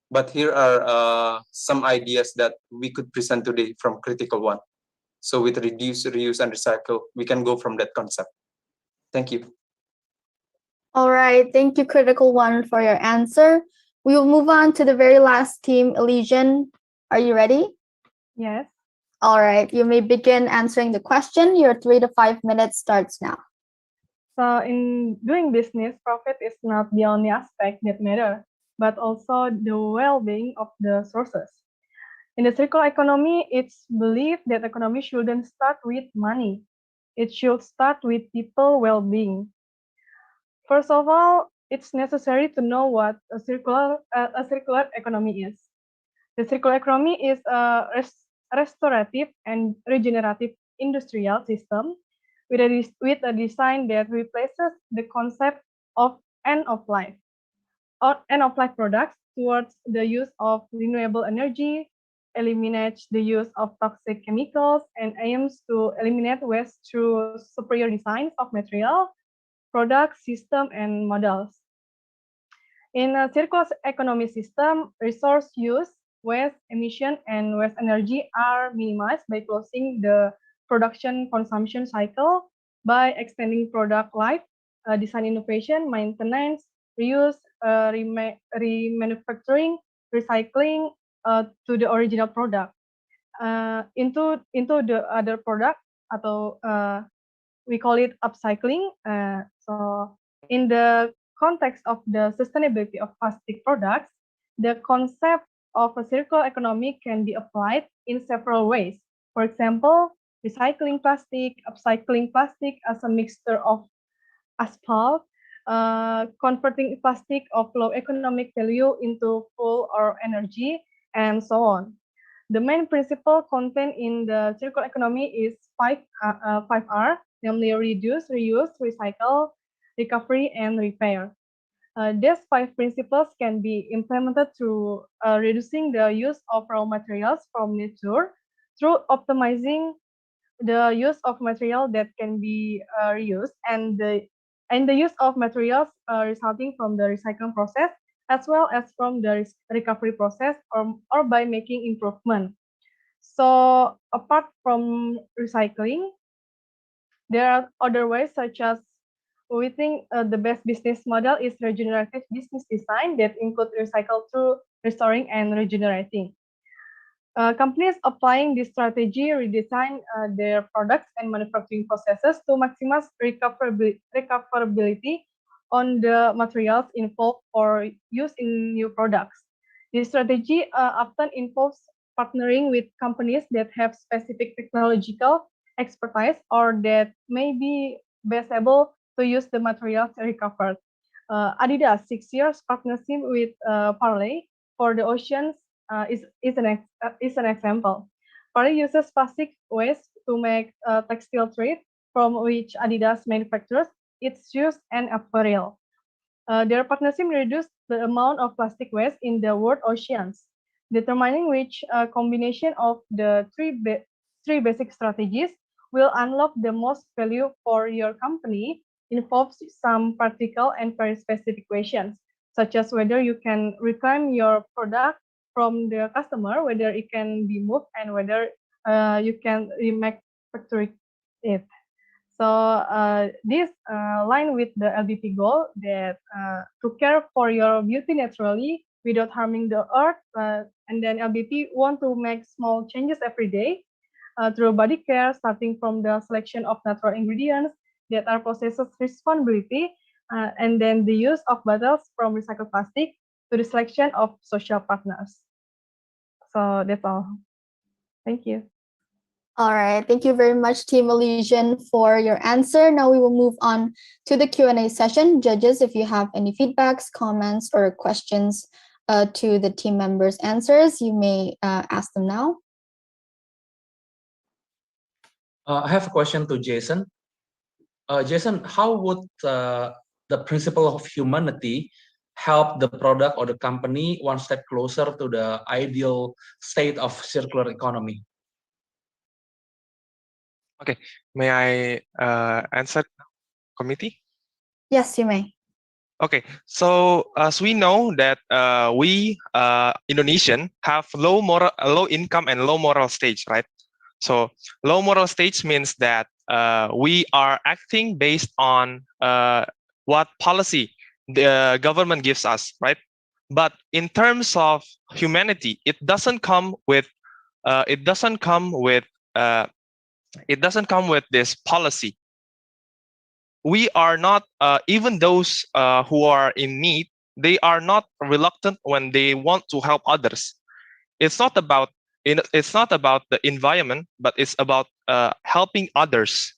But here are some ideas that we could present today from Critical One. So with reduce, reuse, and recycle, we can go from that concept. Thank you. All right, thank you, Critical One, for your answer. We will move on to the very last team, Elysian. Are you ready? Yes. All right, you may begin answering the question. Your 3 to 5 minutes starts now. So in doing business, profit is not the only aspect that matter, but also the well-being of the sources. In the circular economy, it's believed that economy shouldn't start with money. It should start with people well-being. First of all, it's necessary to know what a circular economy is. The circular economy is a restorative and regenerative industrial system with a design that replaces the concept of end of life products towards the use of renewable energy, eliminates the use of toxic chemicals, and aims to eliminate waste through superior designs of material, products, system, and models. In a circular economy system, resource use, waste emission, and waste energy are minimized by closing the production consumption cycle by extending product life, design innovation, maintenance, reuse, remanufacturing, recycling to the original product into the other product, atau we call it upcycling. So in the context of the sustainability of plastic products, the concept of a circular economy can be applied in several ways. For example, recycling plastic, upcycling plastic as a mixture of asphalt, converting plastic of low economic value into fuel or energy, and so on. The main principle contained in the circular economy is 5R, namely reduce, reuse, recycle, recovery, and repair. These 5 principles can be implemented through reducing the use of raw materials from nature, through optimizing the use of material that can be reused, and the use of materials resulting from the recycling process, as well as from the recovery process, or by making improvement. So apart from recycling, there are other ways such as we think the best business model is regenerative business design that includes recycle through restoring and regenerating. Companies applying this strategy redesign their products and manufacturing processes to maximize recoverability on the materials involved for use in new products. This strategy often involves partnering with companies that have specific technological expertise or that may be best able to use the materials recovered. Adidas 6 years partnership with Parley for the oceans is an example. Parley uses plastic waste to make textile thread from which Adidas manufactures its shoes and apparel. Their partnership reduced the amount of plastic waste in the world oceans, determining which combination of the three basic strategies will unlock the most value for your company involves some practical and very specific questions, such as whether you can reclaim your product from the customer, whether it can be moved, and whether you can remanufacture it. So this line with the LBP goal that to care for your beauty naturally without harming the earth, and then LBP want to make small changes every day through body care, starting from the selection of natural ingredients that are processed responsibility, and then the use of bottles from recycled plastic to the selection of social partners. So that's all. Thank you. All right, thank you very much, Team Elysian, for your answer. Now we will move on to the Q&A session. Judges, if you have any feedbacks, comments, or questions to the team members' answers, you may ask them now. I have a question to Jason. Jason, how would the principle of humanity help the product or the company one step closer to the ideal state of circular economy? Okay, may I answer, committee? Yes, you may. Okay, so as we know that we Indonesian have low income and low moral stage, right? So low moral stage means that we are acting based on what policy the government gives us, right? But in terms of humanity, it doesn't come with this policy. We are not even those who are in need. They are not reluctant when they want to help others. It's not about the environment, but it's about helping others.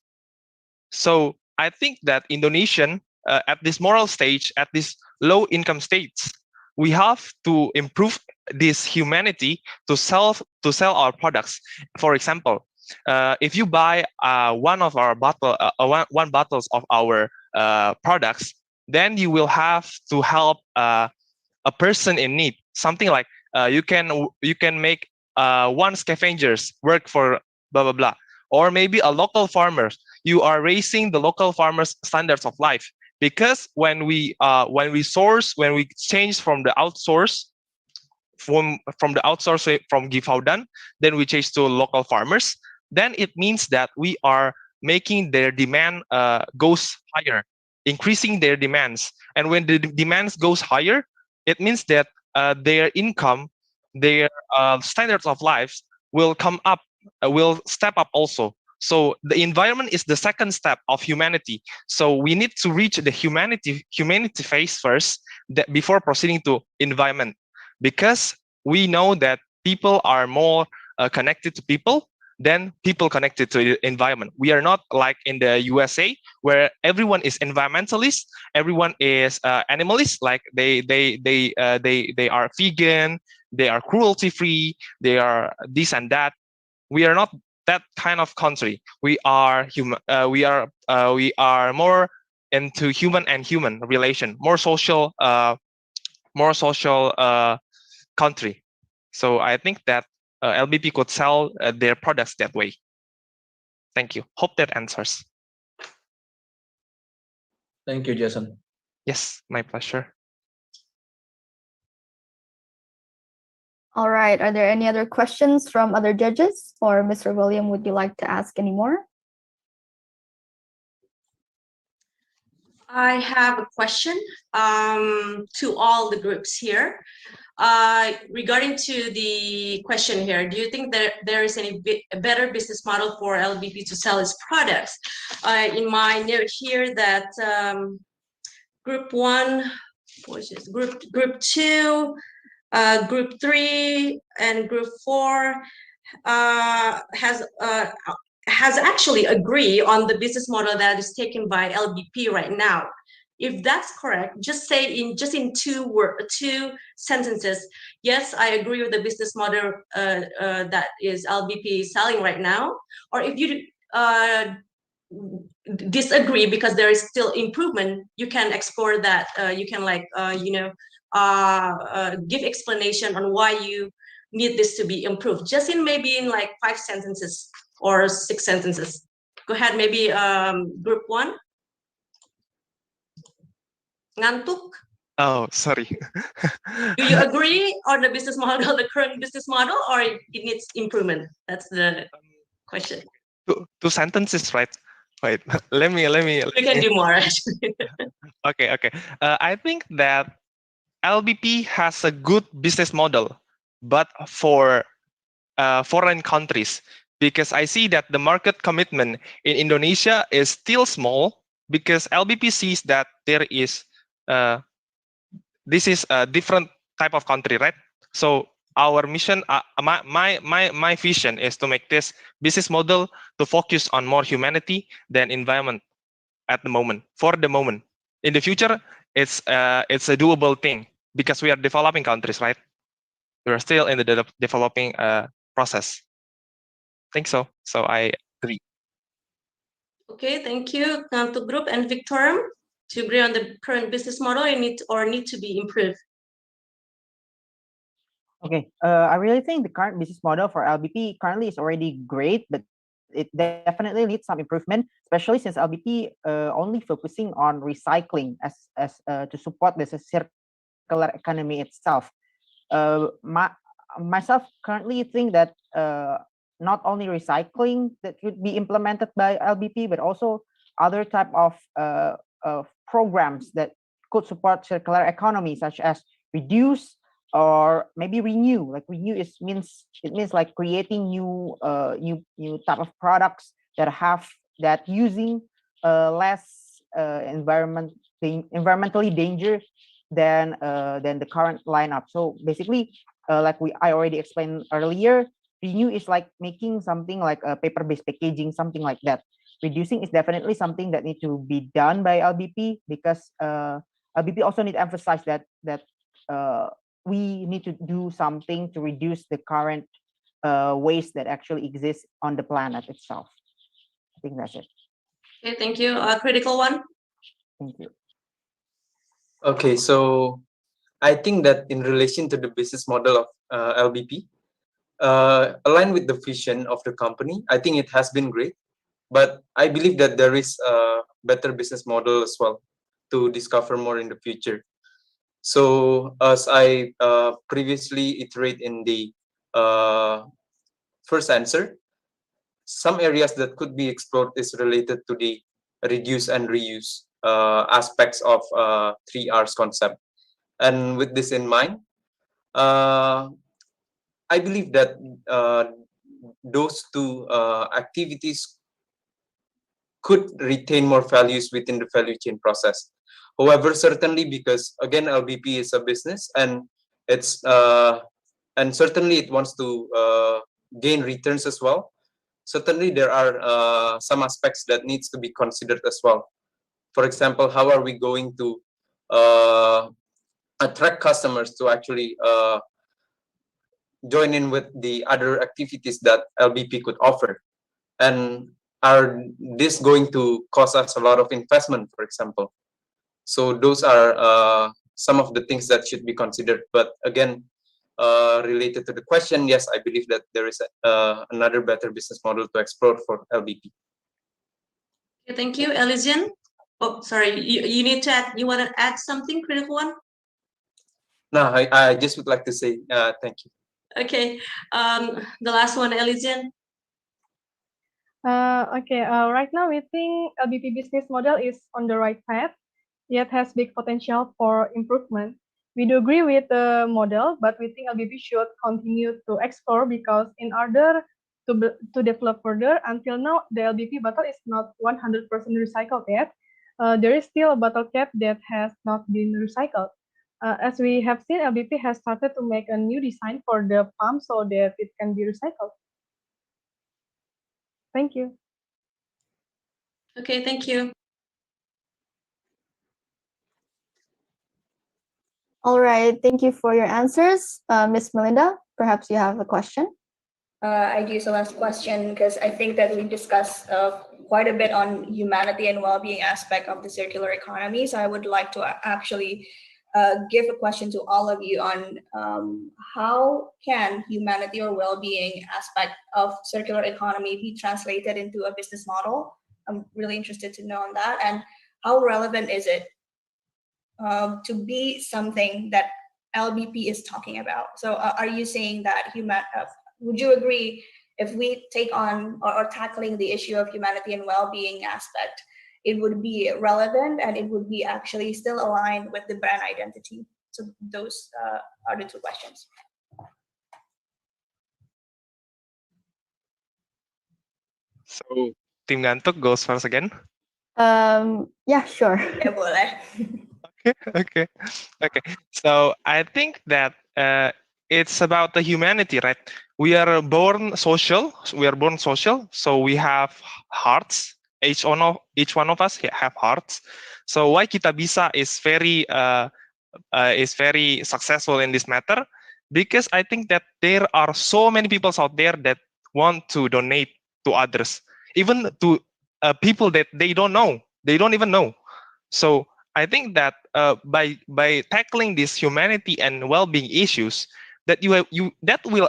So I think that Indonesian at this moral stage, at this low income states, we have to improve this humanity to sell our products. For example, if you buy one bottles of our products, then you will have to help a person in need. Something like you can make one scavenger's work for blah blah blah, or maybe a local farmer. You are raising the local farmers' standards of life, because when we change from the outsource from Gifaudan, then we change to local farmers, then it means that we are making their demand goes higher, increasing their demands. And when the demands goes higher, it means that their income, their standards of life will come up, will step up also. So the environment is the second step of humanity. So we need to reach the humanity phase first, before proceeding to environment, because we know that people are more connected to people than people connected to the environment. We are not like in the USA, where everyone is environmentalist, everyone is animalist. Like they are vegan, they are cruelty free, they are this and that. We are not that kind of country. We are human. We are more into human and human relation, more social country. So I think that LBP could sell their products that way. Thank you. Hope that answers. Thank you, Jason. Yes, my pleasure. All right. Are there any other questions from other judges? Or Mr. William, would you like to ask any more? I have a question to all the groups here. Regarding to the question here, do you think that there is any better business model for LBP to sell its products? In my note here that group one, which is group two, group three, and group four has actually agree on the business model that is taken by LBP right now. If that's correct, just say in two sentences. Yes, I agree with the business model that is LBP selling right now. Or if you disagree because there is still improvement, you can explore that. You can give explanation on why you need this to be improved. Just in maybe in like 5 sentences or 6 sentences. Go ahead, maybe group one. Ngantuk? Oh, sorry. Do you agree on the business model, the current business model, or it needs improvement? That's the question. Two sentences, right? Wait, let me. You can do more, actually. Okay. I think that LBP has a good business model, but for foreign countries, because I see that the market commitment in Indonesia is still small, because LBP sees that there is this is a different type of country, right? So our mission, my vision is to make this business model to focus on more humanity than environment at the moment. For the moment, in the future, it's a doable thing because we are developing countries, right? We are still in the developing process. I think so. So I agree. Okay, thank you, Ngantuk Group and Victorum. To agree on the current business model, need to be improved. Okay, I really think the current business model for LBP currently is already great, but it definitely needs some improvement, especially since LBP only focusing on recycling as to support the circular economy itself. Myself currently think that not only recycling that could be implemented by LBP, but also other type of programs that could support circular economy, such as reduce or maybe renew. Like renew means like creating new type of products that using less environmentally danger than the current lineup. So basically, I already explained earlier, renew is like making something like a paper-based packaging, something like that. Reducing is definitely something that needs to be done by LBP, because LBP also need to emphasize that we need to do something to reduce the current waste that actually exists on the planet itself. I think that's it. Okay, thank you. Critical one. Thank you. Okay, so I think that in relation to the business model of LBP, aligned with the vision of the company, I think it has been great. But I believe that there is a better business model as well to discover more in the future. So as I previously iterated in the first answer, some areas that could be explored is related to the reduce and reuse aspects of 3Rs concept. And with this in mind, I believe that those two activities could retain more values within the value chain process. However, certainly because again LBP is a business and it's and certainly it wants to gain returns as well. Certainly there are some aspects that needs to be considered as well. For example, how are we going to attract customers to actually join in with the other activities that LBP could offer? And are this going to cost us a lot of investment, for example? So those are some of the things that should be considered. But again, related to the question, yes, I believe that there is another better business model to explore for LBP. Okay, thank you, Elysian. Oh, sorry, you need to add. You want to add something, critical one? No, I just would like to say thank you. Okay, the last one, Elysian. Okay, right now we think LBP business model is on the right path. yet has big potential for improvement. We do agree with the model, but we think LBP should continue to explore because in order to develop further, until now, the LBP bottle is not 100% recycled yet. There is still a bottle cap that has not been recycled. As we have seen, LBP has started to make a new design for the pump so that it can be recycled. Thank you. Okay, thank you. All right, thank you for your answers. Miss Melinda, perhaps you have a question? I do. So last question, because I think that we discussed quite a bit on humanity and well-being aspect of the circular economy. So I would like to actually give a question to all of you on how can humanity or well-being aspect of circular economy be translated into a business model? I'm really interested to know on that. And how relevant is it to be something that LBP is talking about? So are you saying that would you agree if we take on or tackling the issue of humanity and well-being aspect, it would be relevant and it would be actually still aligned with the brand identity? So those are the two questions. So Tim Gantuk goes first again. Yeah, sure. Ya boleh. Okay. So I think that it's about the humanity, right? We are born social. So we have hearts. Each one of us have hearts. So why Kita Bisa is very successful in this matter, because I think that there are so many people out there that want to donate to others, even to people that they don't even know. So I think that by tackling this humanity and well-being issues, that that will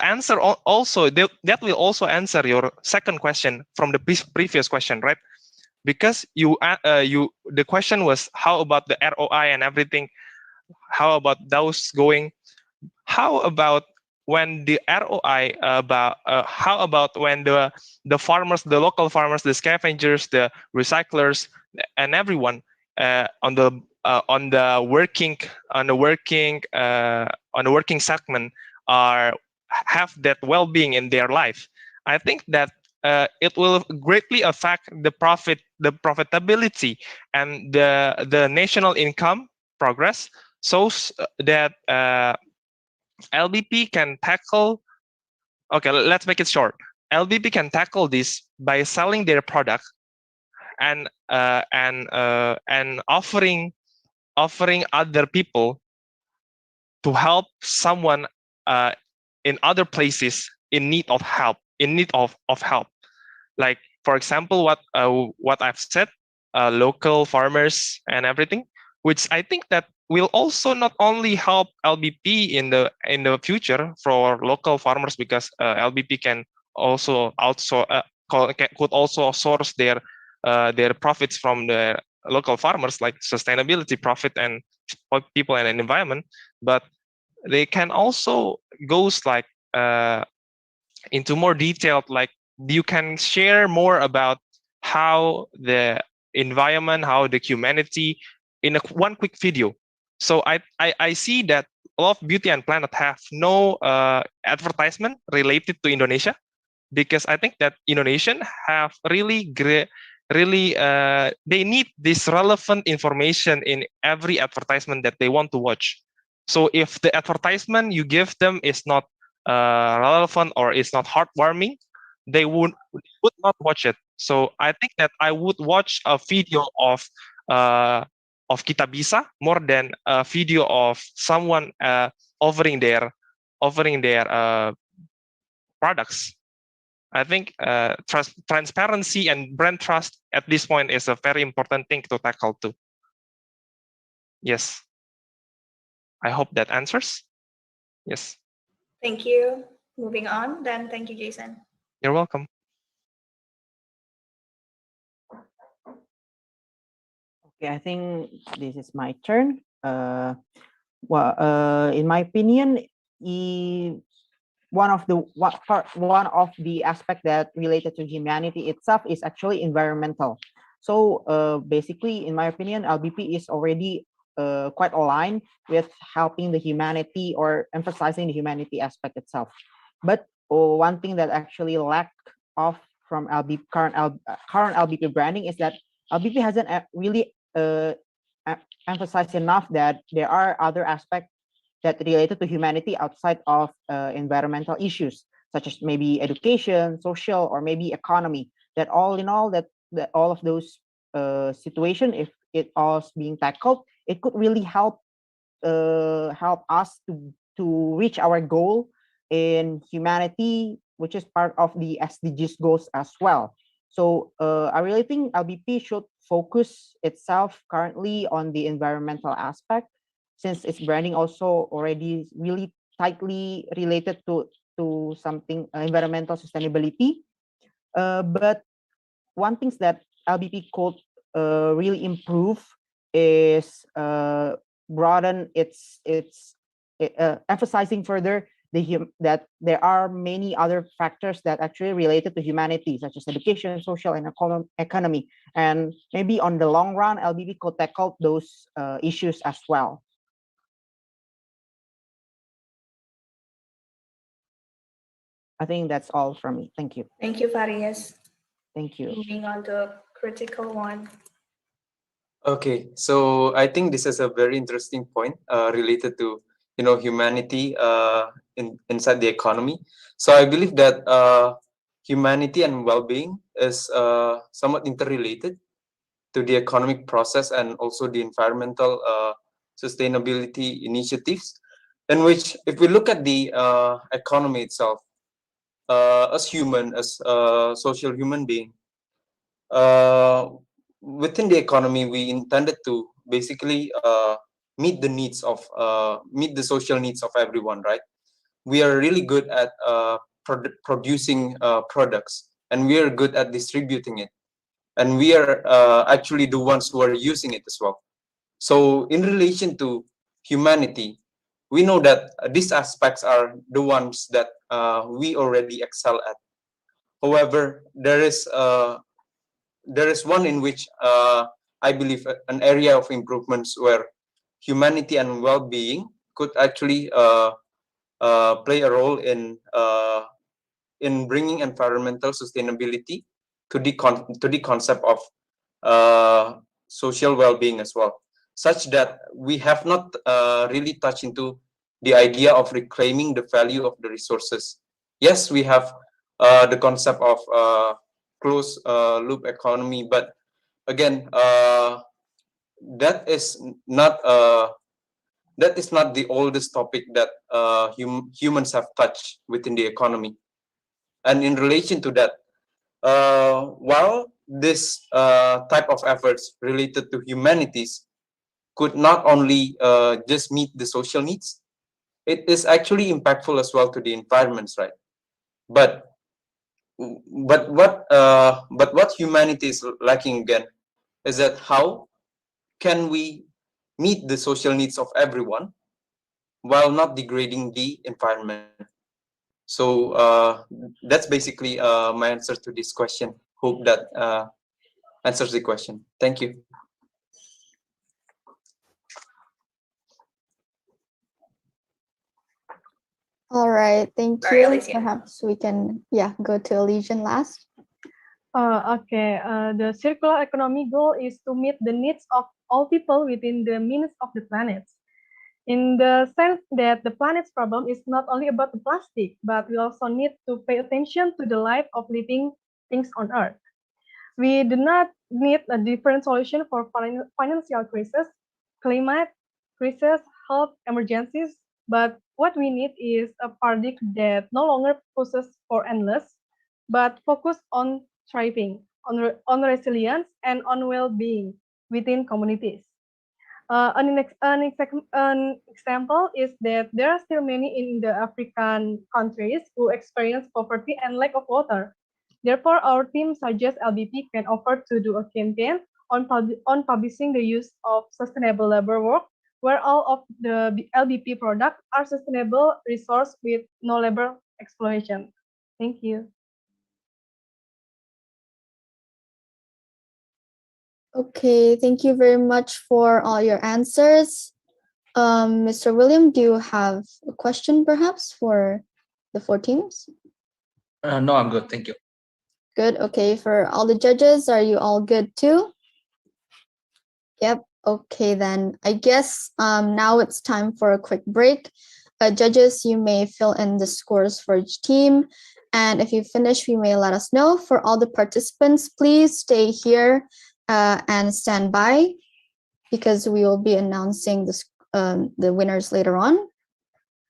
also answer your second question from the previous question, right? Because the question was how about the ROI and everything? How about those going? How about when the ROI how about when the farmers, the local farmers, the scavengers, the recyclers, and everyone on the working segment have that well-being in their life? I think that it will greatly affect the profitability and the national income progress, so that LBP can tackle. Okay, let's make it short. LBP can tackle this by selling their product and offering other people to help someone in other places in need of help. Like, for example, what I've said, local farmers and everything, which I think that will also not only help LBP in the future for local farmers, because LBP can also could also source their profits from the local farmers, like sustainability profit and people and environment, but they can also goes like into more detailed, like you can share more about how the environment, how the humanity in one quick video. So I see that a lot of Beauty and Planet have no advertisement related to Indonesia, because I think that Indonesian have really great, they need this relevant information in every advertisement that they want to watch. So if the advertisement you give them is not relevant or is not heartwarming, they would not watch it. So I think that I would watch a video of Kita Bisa more than a video of someone offering their products. I think transparency and brand trust at this point is a very important thing to tackle too. Yes. I hope that answers. Yes. Thank you. Moving on, then. Thank you, Jason. You're welcome. Okay, I think this is my turn. In my opinion, one of the aspect that related to humanity itself is actually environmental. So basically, in my opinion, LBP is already quite aligned with helping the humanity or emphasizing the humanity aspect itself. But one thing that actually lacked off from current LBP branding is that LBP hasn't really emphasized enough that there are other aspects that related to humanity outside of environmental issues, such as maybe education, social, or maybe economy. That all in all, that all of those situation, if it all is being tackled, it could really help us to reach our goal in humanity, which is part of the SDGs goals as well. So I really think LBP should focus itself currently on the environmental aspect, since its branding also already really tightly related to something environmental sustainability. But one thing that LBP could really improve is broaden its emphasizing further that there are many other factors that actually related to humanity, such as education, social, and economy. And maybe on the long run, LBP could tackle those issues as well. I think that's all from me. Thank you. Thank you, Farias. Thank you. Moving on to critical one. Okay, so I think this is a very interesting point related to humanity inside the economy. So I believe that humanity and well-being is somewhat interrelated to the economic process and also the environmental sustainability initiatives, in which if we look at the economy itself, as social human being, within the economy, we intended to basically meet the social needs of everyone, right? We are really good at producing products, and we are good at distributing it, and we are actually the ones who are using it as well. So in relation to humanity, we know that these aspects are the ones that we already excel at. However, there is one in which I believe an area of improvements where humanity and well-being could actually play a role in bringing environmental sustainability to the concept of social well-being as well, such that we have not really touched into the idea of reclaiming the value of the resources. Yes, we have the concept of closed loop economy, but again, that is not the oldest topic that humans have touched within the economy. And in relation to that, while this type of efforts related to humanities could not only just meet the social needs, it is actually impactful as well to the environments, right? But what humanity is lacking again is that how can we meet the social needs of everyone while not degrading the environment? So that's basically my answer to this question. Hope that answers the question. Thank you. All right, thank Sorry, you. Alicia. Perhaps we can, go to Elysian last. Okay, the circular economy goal is to meet the needs of all people within the means of the planet. In the sense that the planet's problem is not only about the plastic, but we also need to pay attention to the life of living things on Earth. We do not need a different solution for financial crisis, climate crisis, health emergencies, but what we need is a paradigm that no longer pushes for endless, but focus on thriving, on resilience, and on well-being within communities. An example is that there are still many in the African countries who experience poverty and lack of water. Therefore, our team suggests LBP can offer to do a campaign on publishing the use of sustainable labor work, where all of the LBP products are sustainable resource with no labor exploitation. Thank you. Okay, thank you very much for all your answers. Mr. William, do you have a question perhaps for the 4 teams? No, I'm good. Thank you. Good. Okay, for all the judges, are you all good too? Yep. Okay, then I guess now it's time for a quick break. Judges, you may fill in the scores for each team. And if you finish, you may let us know. For all the participants, please stay here and stand by because we will be announcing the winners later on.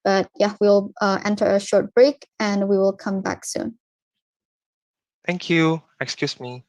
But yeah, we'll enter a short break and we will come back soon. Thank you. Excuse me.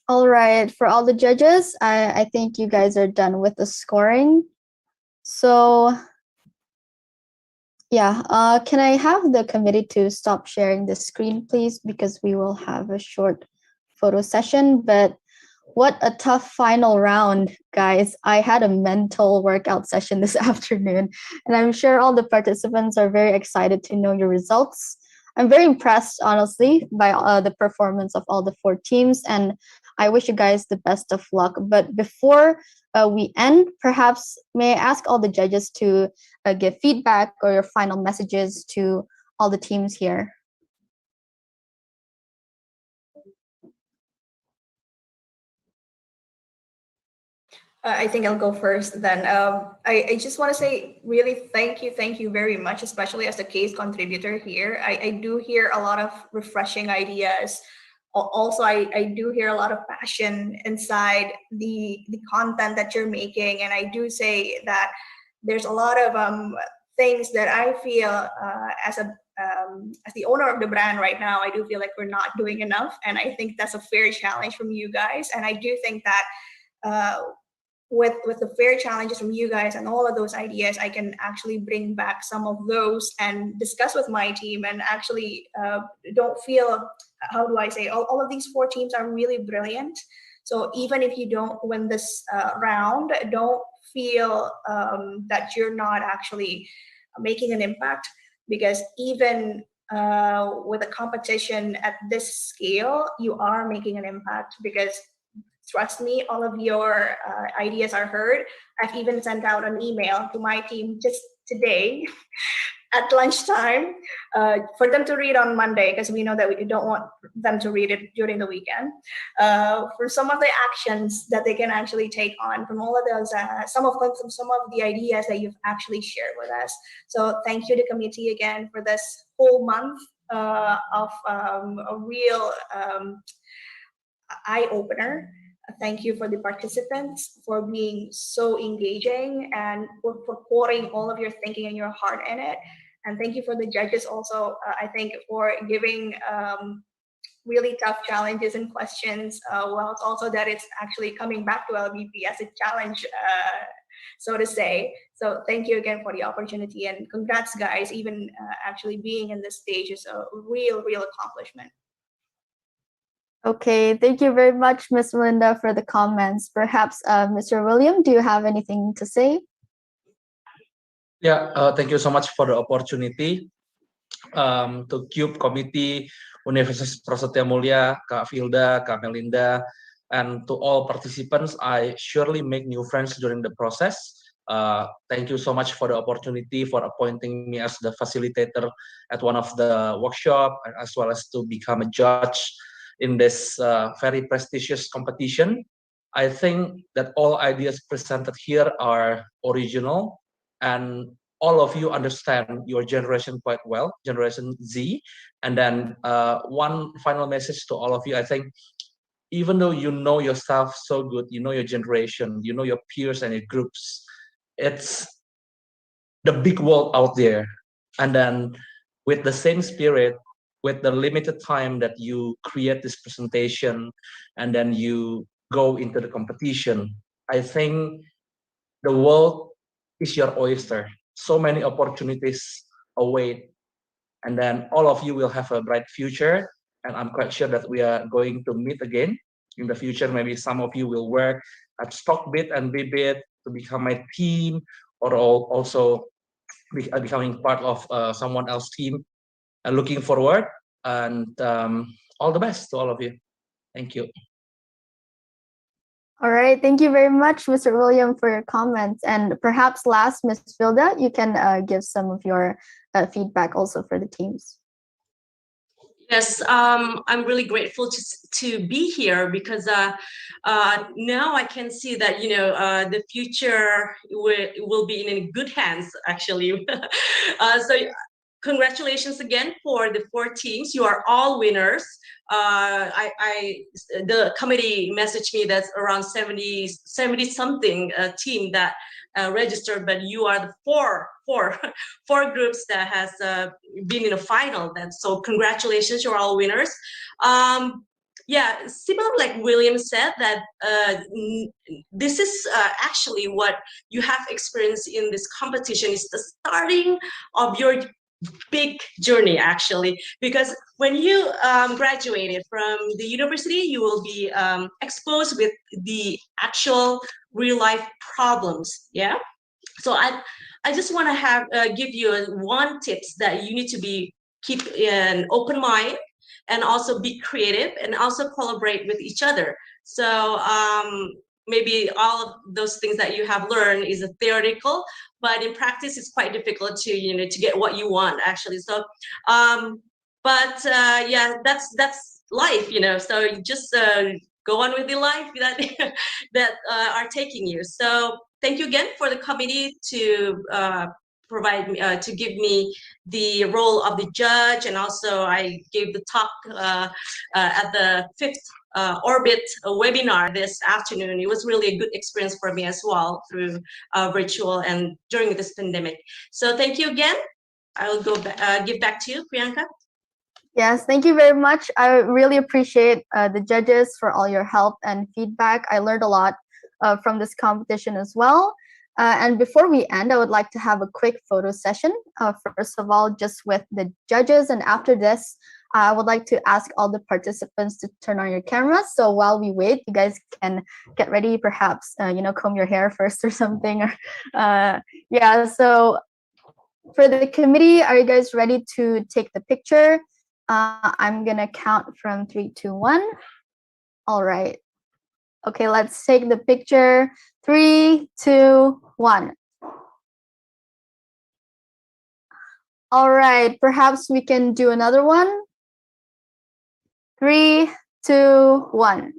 All right, for all the judges, I think you guys are done with the scoring. So yeah, can I have the committee to stop sharing the screen, please? Because we will have a short photo session, but what a tough final round, guys. I had a mental workout session this afternoon, and I'm sure all the participants are very excited to know your results. I'm very impressed, honestly, by the performance of all the 4 teams, and I wish you guys the best of luck. But before we end, perhaps may I ask all the judges to give feedback or your final messages to all the teams here? I think I'll go first then. I just want to say really thank you very much, especially as a case contributor here. I do hear a lot of refreshing ideas. Also, I do hear a lot of passion inside the content that you're making. And I do say that there's a lot of things that I feel as the owner of the brand right now, I do feel like we're not doing enough. And I think that's a fair challenge from you guys. And I do think that with the fair challenges from you guys and all of those ideas, I can actually bring back some of those and discuss with my team and actually don't feel, how do I say, all of these 4 teams are really brilliant. So even if you don't win this round, don't feel that you're not actually making an impact, because even with a competition at this scale, you are making an impact, because trust me, all of your ideas are heard. I've even sent out an email to my team just today at lunchtime for them to read on Monday, because we know that we don't want them to read it during the weekend. For some of the actions that they can actually take on from all of those, some of the ideas that you've actually shared with us. So thank you to committee again for this whole month of a real eye-opener. Thank you for the participants for being so engaging and for pouring all of your thinking and your heart in it. And thank you for the judges also, I think, for giving really tough challenges and questions. Well, it's also that it's actually coming back to LBP as a challenge, so to say. So thank you again for the opportunity, and congrats, guys. Even actually being in this stage is a real accomplishment. Okay, thank you very much, Ms. Melinda, for the comments. Perhaps, Mr. William, do you have anything to say? Yeah, thank you so much for the opportunity. To CUBE Committee, Universitas Prasetya Mulia, Kak Filda, Kak Melinda, and to all participants, I surely make new friends during the process. Thank you so much for the opportunity for appointing me as the facilitator at one of the workshop, as well as to become a judge in this very prestigious competition. I think that all ideas presented here are original, and all of you understand your generation quite well, Generation Z. And then one final message to all of you, I think, even though you know yourself so good, you know your generation, you know your peers and your groups, it's the big world out there. And then with the same spirit, with the limited time that you create this presentation and then you go into the competition, I think the world is your oyster. So many opportunities await, and then all of you will have a bright future. And I'm quite sure that we are going to meet again in the future. Maybe some of you will work at Stockbit and Bibit to become my team, or also becoming part of someone else's team. And looking forward, and all the best to all of you. Thank you. All right, thank you very much, Mr. William, for your comments. And perhaps last, Ms. Vilda, you can give some of your feedback also for the teams. Yes, I'm really grateful to be here because now I can see that the future will be in good hands actually. So congratulations again for the 4 teams. You are all winners. The committee messaged me that's around 70 something team that registered, but you are the four groups that has been in a final. Then, so congratulations, you're all winners. Yeah, similar like William said, that this is actually what you have experienced in this competition is the starting of your big journey actually, because when you graduated from the university, you will be exposed with the actual real life problems. Yeah, so I just want to give you one tips that you need to keep an open mind and also be creative and also collaborate with each other. So maybe all of those things that you have learned is a theoretical, but in practice it's quite difficult to to get what you want actually. So yeah, that's life, so you just go on with the life that that are taking you. So thank you again for the committee to provide me to give me the role of the judge, and also I gave the talk at the 5th Orbit webinar this afternoon. It was really a good experience for me as well through virtual and during this pandemic. So thank you again. I will go give back to you, Priyanka. Yes, thank you very much. I really appreciate the judges for all your help and feedback. I learned a lot from this competition as well. And before we end, I would like to have a quick photo session. First of all, just with the judges. And after this, I would like to ask all the participants to turn on your cameras. So while we wait, you guys can get ready, perhaps, comb your hair first or something. Yeah, so for the committee, are you guys ready to take the picture? I'm going to count from 3, 2, 1. All right. Okay, let's take the picture. 3, 2, 1. All right, perhaps we can do another one. 3, 2, 1.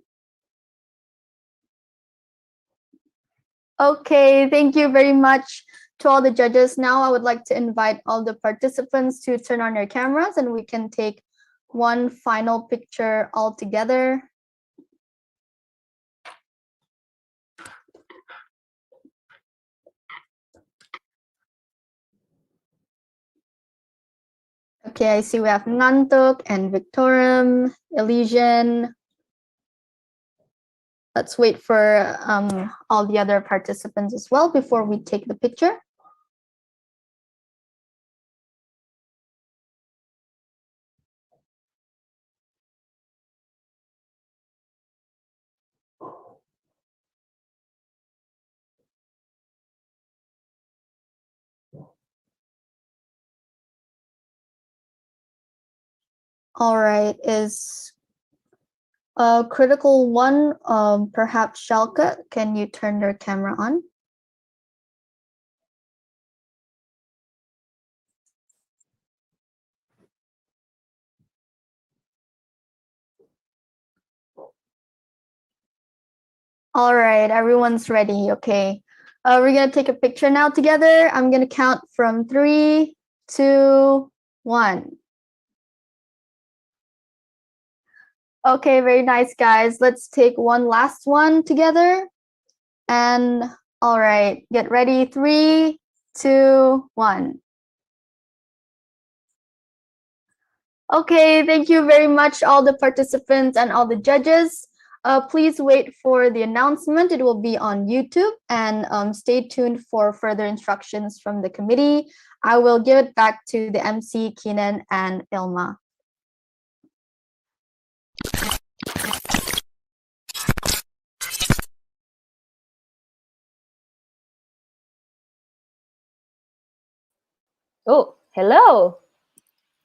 Okay, thank you very much to all the judges. Now I would like to invite all the participants to turn on your cameras and we can take one final picture all together. Okay, I see we have Ngantuk and Victorum, Elysian. Let's wait for all the other participants as well before we take the picture. All right, is critical one, perhaps Shalka, can you turn your camera on? All right, everyone's ready. Okay, we're gonna take a picture now together. I'm gonna count from 3, 2, 1. Okay, very nice, guys. Let's take one last one together. And all right, get ready. 3, 2, 1. Okay, thank you very much, all the participants and all the judges. Please wait for the announcement. It will be on YouTube, and stay tuned for further instructions from the committee. I will give it back to the MC, Keenan and Ilma. Oh, hello.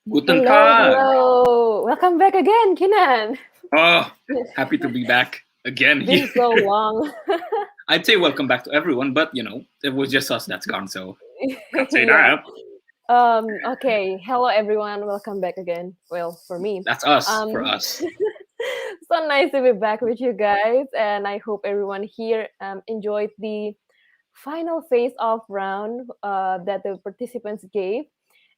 Guten Hello, Tag. hello. Welcome back again, Kinan. Oh, happy to be back again Been here. so long. I'd say welcome back to everyone, but you know, it was just us that's gone, so can't say Yeah. that. Okay. Hello, everyone. Welcome back again. Well, for me. That's us, for us. So nice to be back with you guys, and I hope everyone here enjoyed the final face-off round that the participants gave.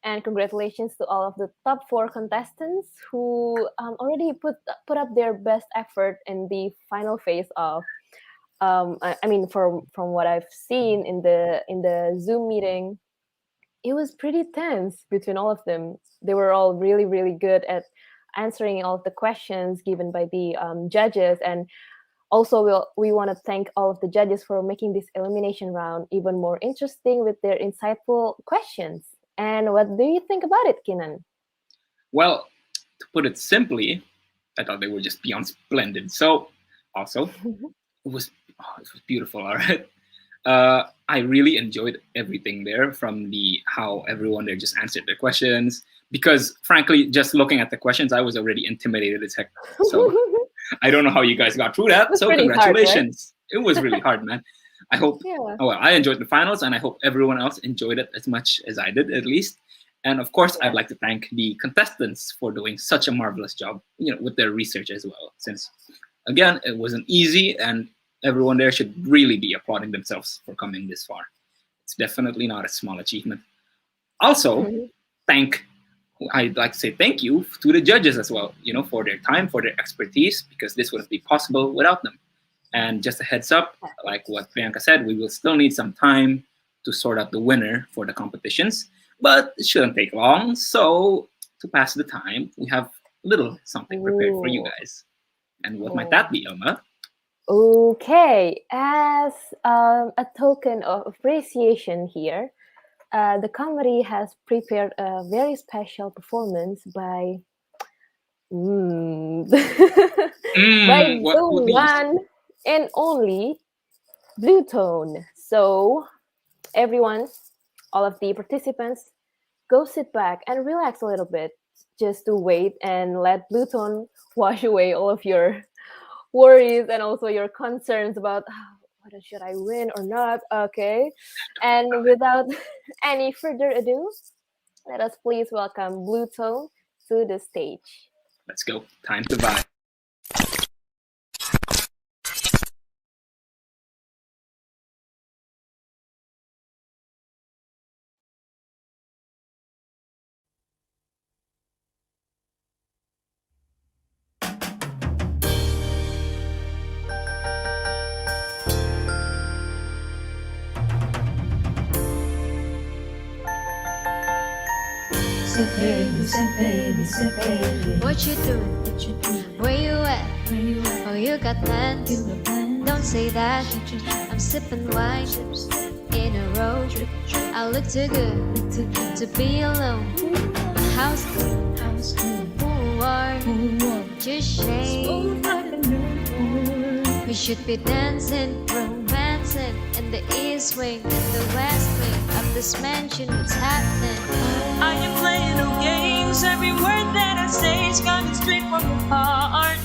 And congratulations to all of the top 4 contestants who already put up their best effort in the final face-off. I mean, from what I've seen in the Zoom meeting, it was pretty tense between all of them. They were all really, really good at answering all of the questions given by the judges. And also, we want to thank all of the judges for making this elimination round even more interesting with their insightful questions. And what do you think about it, Kinan? Well, to put it simply, I thought they were just beyond splendid. So, also, it was beautiful. All right. I really enjoyed everything there, from the how everyone there just answered their questions. Because frankly, just looking at the questions, I was already intimidated as heck. So I don't know how you guys got through that. So congratulations. Hard, right? It was really hard, man. I hope. Yeah. Oh well, I enjoyed the finals, and I hope everyone else enjoyed it as much as I did, at least. And of course, I'd like to thank the contestants for doing such a marvelous job, you know, with their research as well. Since, again, it wasn't easy, and everyone there should really be applauding themselves for coming this far. It's definitely not a small achievement. Also, I'd like to say thank you to the judges as well, you know, for their time, for their expertise, because this wouldn't be possible without them. And just a heads up, like what Priyanka said, we will still need some time to sort out the winner for the competitions, but it shouldn't take long. So to pass the time, we have a little something prepared for you guys. And what might that be, Elma? Okay, as a token of appreciation here, the committee has prepared a very special performance by by the one and only Blue Tone. So everyone, all of the participants, go sit back and relax a little bit, just to wait and let Blue Tone wash away all of your worries and also your concerns about whether should I win or not. Okay, and without any further ado, Let us please welcome Blue Tone to the stage. Let's go. Time to vibe. Say baby, what you do? Where you at? Oh, you got plans? Don't say that. I'm sipping wine in a row. I look too good to be alone. My house clean, pool warm, just shake. We should be dancing, romancing in the east wing and the west wing of this mansion. What's happening? I am playing no games. Every word that I say is coming straight from the heart.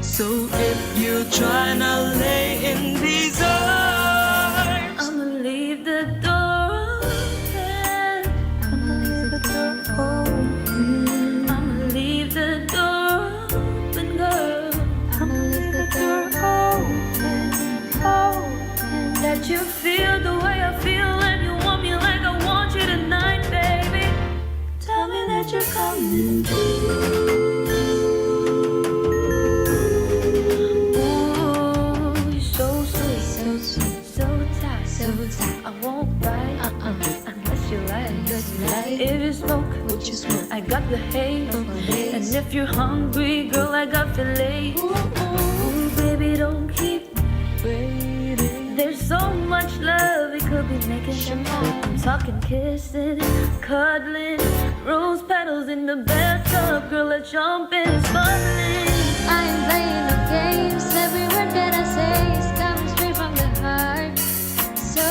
So if you're trying to lay in these arms, I'ma leave the door open. I'ma leave the door open. I'ma leave the door open, girl. I'ma leave the door open, open. Let you feel the way I feel, and you want me like I want you tonight, baby. Tell me that you're coming through. Ooh, you're so sweet, so sweet, so tight, so tight. I won't bite unless you like. If you smoke, would you smoke? I got the haze. And if you're hungry, girl, I got filet. Ooh, baby, don't keep waiting. There's so much love we could be making. I'm talking kissing, cuddling, rose petals in the bathtub. Girl, a jump is bubbling. I ain't playing no games. Every word that I say is coming straight from the heart. So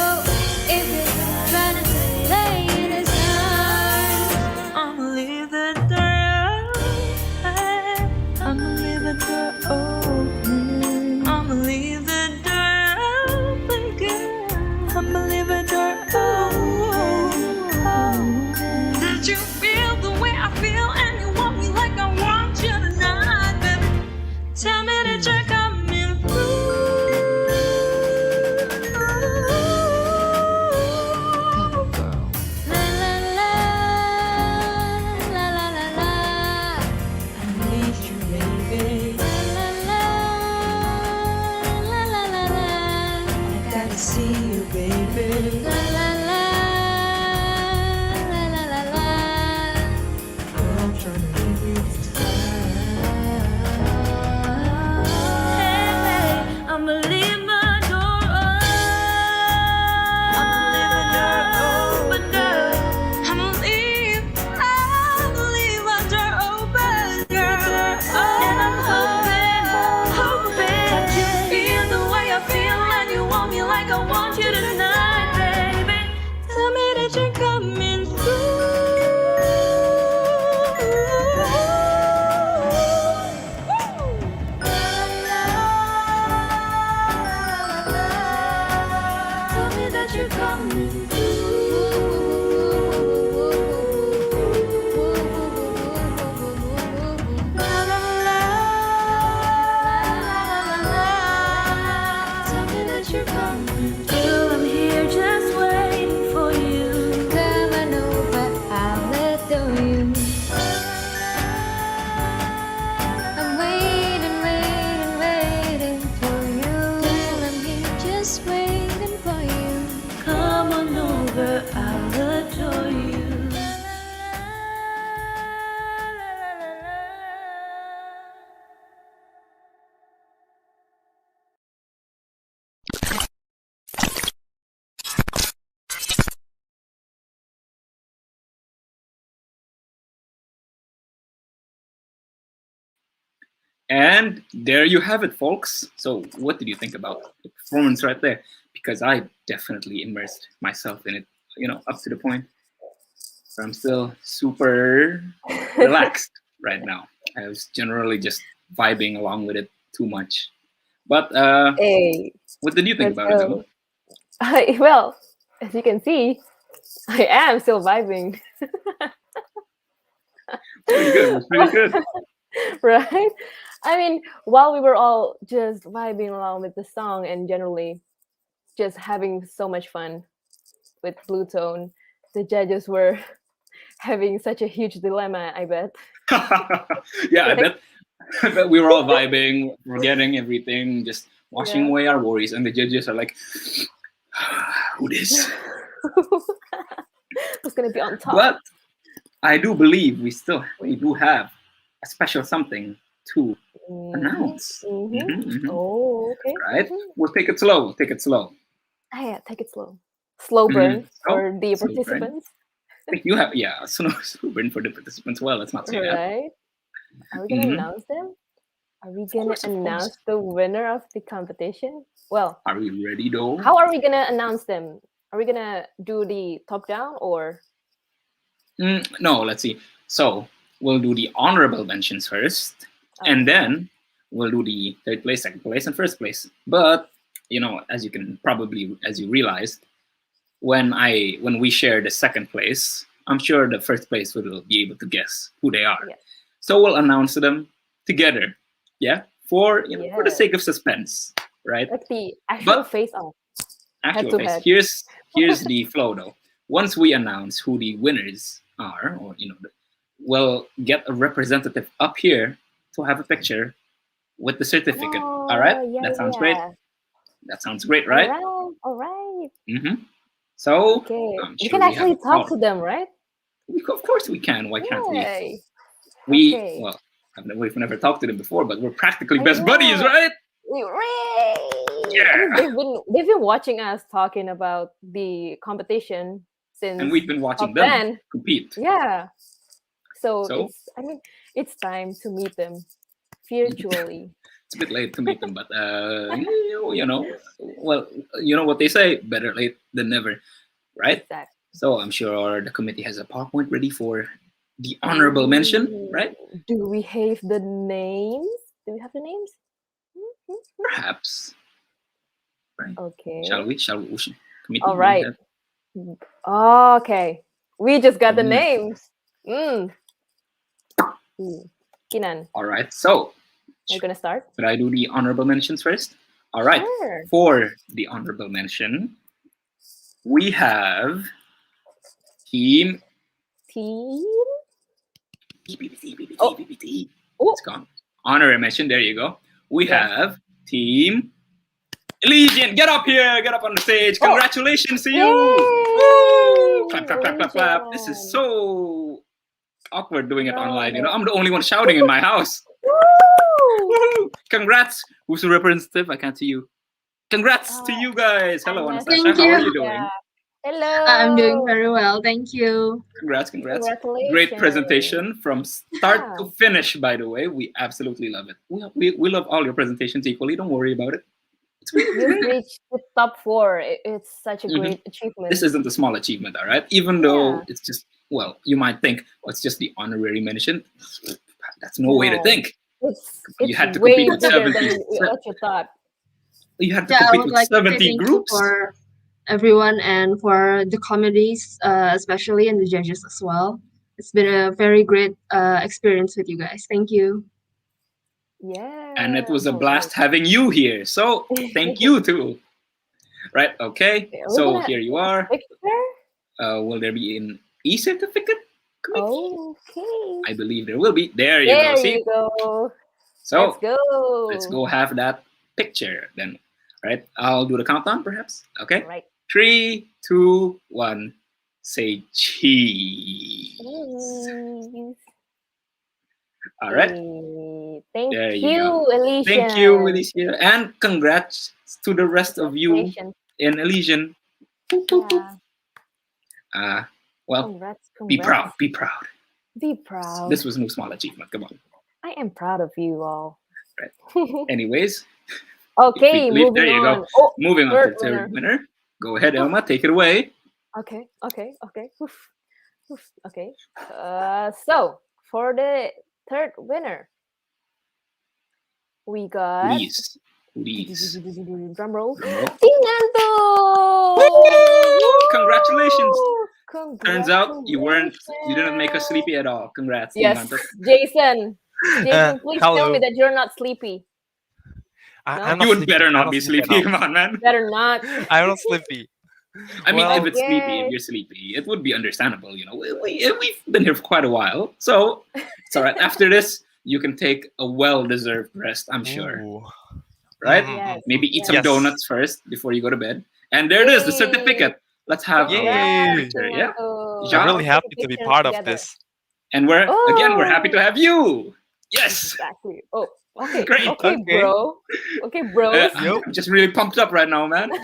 if you're trying to lay in his arms, I'ma leave the door open. I'ma leave the door open. I'ma leave the door open, girl. I'ma leave the door open. Did you feel the way I feel, and you want me like I want you tonight, baby? Tell me that you're coming through. la la la la la la la. I need you, baby. La la la la la la la. I gotta see you, baby. La la la la la la la. Girl, I'm trying to give you this Hey, I'ma leave my door open. I'ma leave the door open, girl. I'ma leave my door open, girl. And I'm hoping that you feel the way I feel, and you want me like I want you tonight, baby. Tell me that you're coming Tell me that you're coming Tell me that you're coming. Girl, I'm here just waiting for you. come on over, I'll adore you. I'm waiting, waiting, waiting for you. Girl, I'm here just waiting for you. Come on over, I'll adore you. And there you have it, folks. So what did you think about the performance right there? Because I definitely immersed myself in it, up to the point where I'm still super relaxed right now. I was generally just vibing along with it too much. But Hey, what did you think let's about it, go. Zoe? Well, as you can see, I am still vibing. Pretty good. It's pretty good. Right? I mean, while we were all just vibing along with the song and generally just having so much fun with Blue Tone, the judges were having such a huge dilemma, I bet. Yeah, I Like, bet. I bet we were all vibing, forgetting everything, just washing yeah. away our worries, and the judges are like, "Who this?" Who's gonna be on top? But I do believe we do have a special something to announce. Oh, okay. Right? We'll take it slow. Take it slow. Ah, yeah, take it slow. Slow burn So, for the slow burn. participants. I think you have slow burn for the participants. Well, let's not say that. Right? Are we gonna announce them? Are we gonna course, of course. announce the winner of the competition? Well, Are we ready though? how are we gonna announce them? Are we gonna do the top down or? No, let's see. So we'll do the honorable mentions first, and then we'll do the third place, second place, and first place. But as you realized, when we share the second place, I'm sure the first place will be able to guess who they are. Yes. So we'll announce them together. Yeah, for the sake of suspense, right? Like the actual face off. Actual face. Here's the flow though. Once we announce who the winners are, or we'll get a representative up here to have a picture with the certificate. All right, that sounds great. That sounds great, right? All right. So Okay, I'm you sure can we actually have talk to them, right? Of course we can. Why can't we? Yay. Okay. Well, we've never talked to them before, but we're practically I best buddies, know. right? Yeah. I mean, they've been watching us talking about the competition since And we've been watching top them 10. compete. Yeah. So So? it's time to meet them virtually. It's a bit late to meet them, but well, you know what they say: better late than never, right? Exactly. So I'm sure the committee has a PowerPoint ready for the honorable mention, right? Do we have the names? Do we have the names? Perhaps. Right. Okay. Shall we? Committee, All right. Okay. We just got the names. Kinan. All right. So are you gonna start? should I do the honorable mentions first? All right. Sure. For the honorable mention, we have team. Oh. It's gone. Honorary mention. There you go. We have team Elysian. Get up here. Get up on the stage. Congratulations to you. Woo! Clap, clap, clap, clap, clap. This is so awkward doing it online. I'm the only one shouting in my house. Woo! Congrats. Who's the representative? I can't see you. Congrats to you guys. Hello, Anastasia. Thank How are you. you doing? Hello. I'm doing very well. Thank you. Congrats. Congratulations. Great presentation from start to finish, by the way. We absolutely love it. We love all your presentations equally. Don't worry about it. You reached the top 4. It's such a great achievement. This isn't a small achievement, all right? Even though it's just, you might think, it's just the honorary mention. That's no way to think. You had to compete with 70. What you thought. You had to compete with 70 thank groups. you for everyone and for the committees, especially, and the judges as well. It's been a very great experience with you guys. Thank you. Yeah. And it was a blast having you here. So thank you too. Right, okay. So here you are. Will there be an e-certificate committee? Okay. I believe there will be. There you go. See? You go. So let's go have that picture then. Right? I'll do the countdown perhaps. Okay. Right. 3, 2, 1. Say cheese. All right. Thank there you, Elysian. Thank you, Elysian. And congrats to the rest of you in Elysian. Well, congrats. Be proud. Be proud. Be proud. This was no small achievement. Come on. I am proud of you all. Right. Anyways. Okay, moving there you on. go. Oh, moving on to the third winner. Go ahead, Elma. Take it away. Okay. Oof. Okay. So for the third winner, we got. Please. Drum roll. Drum roll. Team Nanto! Congratulations. Turns out you didn't make us sleepy at all. Congrats, Team Yes, Mantuk. Jason. Jason, please tell me Hello. that you're not sleepy. No? I'm You not would sleepy. better I'm not not be sleepy at sleepy. all. Come on, man. Better not. I'm not sleepy. I mean, Well, if it's sleepy, if Okay. you're sleepy, it would be understandable. You know, we've been here for quite a while, so it's all right. After this, you can take a well-deserved rest, I'm sure. Ooh. Right? Yes. Maybe eat some Yes. donuts first before you go to bed. And there it is, the Yay. certificate. Let's have a Congrats, picture. Team Yeah. Mantuk. Ja. I'm really Let's take a happy to be picture part of together. this. And we're happy to Oh, have you. Yes. exactly. Oh, okay. Great. Okay, Okay. bro. Okay, bros. Yup. I'm just really pumped up right now, man. This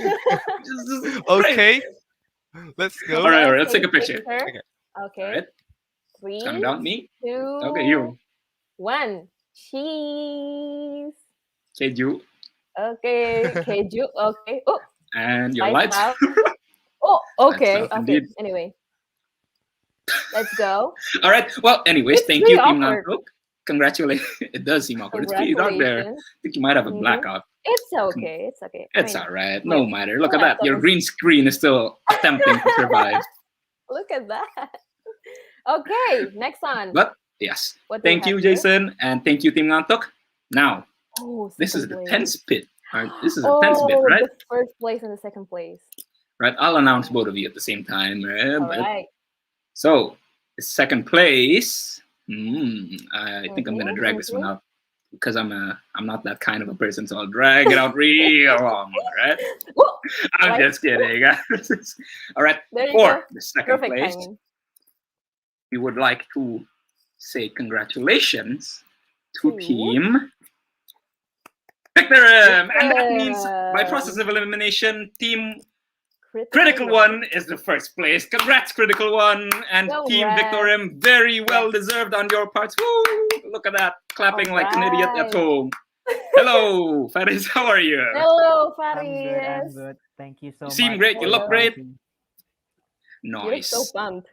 is great. Okay. Let's go. All right, let's take a picture. Okay. Okay. All right. Three, Counting down me. 2, Okay, you. 1. Cheese. Keju. Okay, keju. Okay. Oh, And your lights lights. out. Oh, okay. Lights out, Okay. indeed. Anyway, let's go. All right. Well, anyways, It's thank pretty you, Team awkward. Nantok. Congratulations. It does seem awkward. It's pretty dark there. I Congratulations. think you might have a Mhm. blackout. It's okay. It's okay. I It's mean, all right. my No matter. Look at that. laptop Your is- green screen is still attempting to survive. Look at that. Okay, next one. But yes. What do we Thank you, have here? Jason. And thank you, Team Nantok. Now, Oh, this is second the place. tense bit. All right. This is the tense bit, Oh, right? the first place and the second place. Right. I'll announce both of you at the same time. Right? All But- right. So, the second place. I think I'm gonna drag this one out because I'm not that kind of a person, so I'll drag it out real long. All right. I'm Like- just kidding. All right. There you For go. the second Perfect place, timing. we would like to say congratulations to To- Team Victorum, and that means by process of elimination, Team Critical One is the first place. Congrats, Critical One, and Team Congrats. Victorum, very well deserved on your parts. Woo! Look at that, clapping like an idiot at Alright. home. Hello, Faris, how are you? Hello, I'm Faris. good. Thank you so You much. seem great. You for look the great. opportunity. You look Nice. so pumped.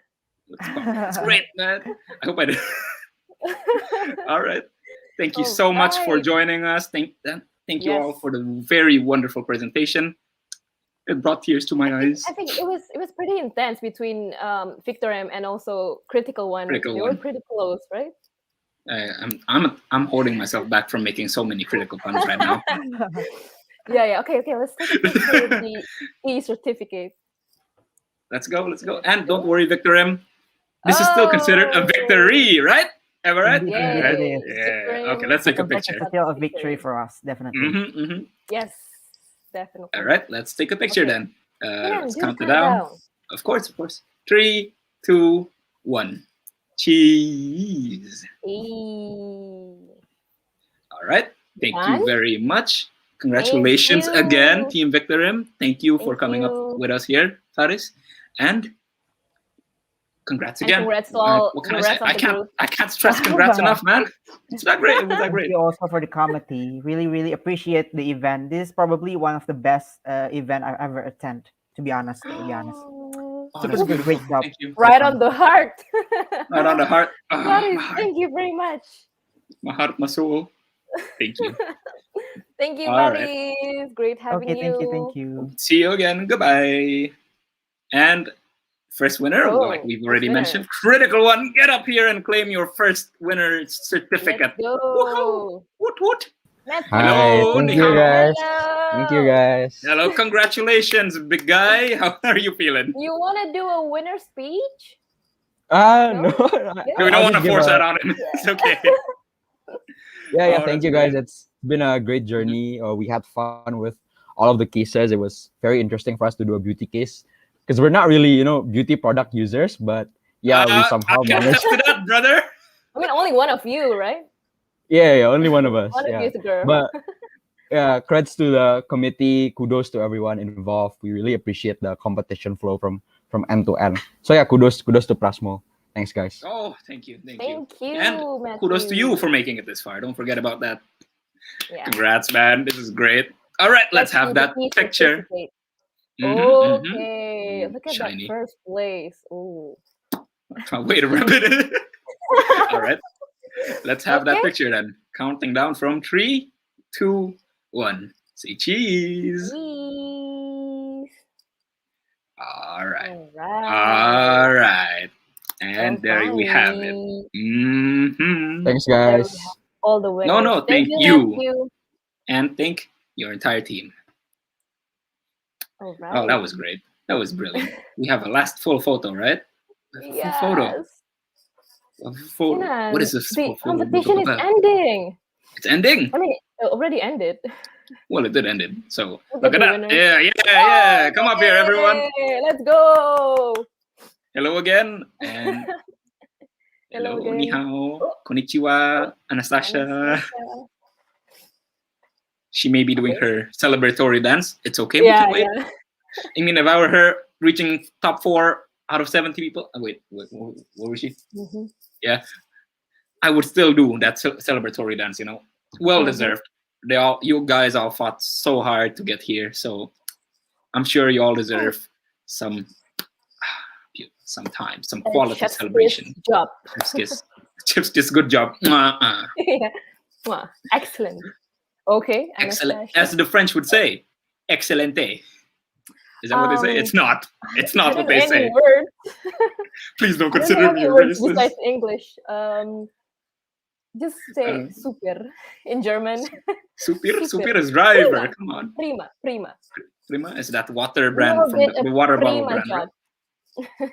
It's great, man. I hope I did. All right. Thank you All so much for right. joining us. Thank you all Yes. for the very wonderful presentation. It brought tears to my eyes. I think it was pretty intense between Victorum and also Critical One. Critical They One. were pretty close, right? I'm holding myself back from making so many critical puns right now. Yeah. Okay. Let's take a picture with the e-certificate. Let's go. And don't worry, Victorum. This is still considered a victory, right? Am I right? Indeed, Yay. Right? it is. Yeah. Okay, let's take a It's picture. still a victory for us, definitely. Yes, definitely. All right, let's take a picture then. Yeah, Let's do count it count down. down. Of course. 3, 2, 1. Cheese. All right. Thank you Done? very much. Congratulations Thank again, you. Team Victorum. Thank you for Thank coming you. up with us here, Faris. And congrats And again. congrats to all What can the I say? rest of the group. I can't stress congrats enough, man. It's that great. It was that Thank great. you also for the committee. Really appreciate the event. This is probably one of the best event I've ever attended, to be honest. Oh, So that's it was a great beautiful. job. Thank you. Right on the heart. Right on the heart. Oh, Faris, my heart. thank you very much. My heart, my soul. Thank you. Thank you, All right. Faris. Great having Okay, you. thank you. See you again. Goodbye. And first winner, Oh, like we've first already winner. mentioned, Critical One, get up here and claim your first winner certificate. Let's go. Woot woot. Let's Hi, Hello, thank ni you hao. guys. Thank you guys. Hello, congratulations, big guy. How are you feeling? You want to do a winner speech? No, We don't I'll want to just give force a- that on him. It's okay. Yeah, Oh, thank that's you guys. great. It's been a great journey. We had fun with all of the cases. It was very interesting for us to do a beauty case because we're not really, beauty product users, but yeah, we somehow I can managed. attest to that, brother. I mean, only one of you, right? Yeah, only one of us. One of yeah. you is a girl. But yeah, credits to the committee. Kudos to everyone involved. We really appreciate the competition flow from end to end. So yeah, kudos to Prasmo. Thanks, guys. Oh, thank you. Thank you, And kudos to you for making it this far. Don't forget about that. Yeah. Congrats, man. This is great. All right, let's have do that the picture. certificate. Mhm, mhm. Okay, look at Shiny. that first place. Oh. Wait a minute. All right. Let's have that Okay. picture then. Counting down from 3, 2, 1. Say cheese. Cheese. All right. All right. All And there we have it. Thanks, There we guys. have all the winners. No, Thank thank you, you. Matthew. And thank your entire team. All Oh, right. that was great. That was brilliant. We have a last full photo, right? A full photo. Yes. A photo. What Sinan, is this the full photo? competition is ending. It's ending. I mean, it already ended. Well, it did end it. So Look look at at the that. winners. Yeah. Come up here, everyone. Yay, let's go. Hello again. And Hello hello, ni again. hao, Oh, konnichiwa, Anastasia. Anastasia. She may be doing Okay. her celebratory dance. It's okay. We Yeah, can wait. yeah. I mean, if I were her, reaching top 4 out of 70 people. Wait, what was she? Mhm. Yeah, I would still do that celebratory dance. Well deserved. You guys all fought so hard to get here, so I'm sure you all deserve some time, some quality Chef's celebration. kiss job. Chef's kiss. Chef's kiss. Good job. Yeah. Wow, excellent. Okay, Excellent. Anastasia. As the French would say, excelente. Is that what they say? It's not. It's I not don't what know they any say. words. Please don't I don't know consider me any words racist. besides English. Just say super in German. Super is driver. Prima. Come on. Prima. Prima is that water You brand will from get the a water bottle prima brand, right? job.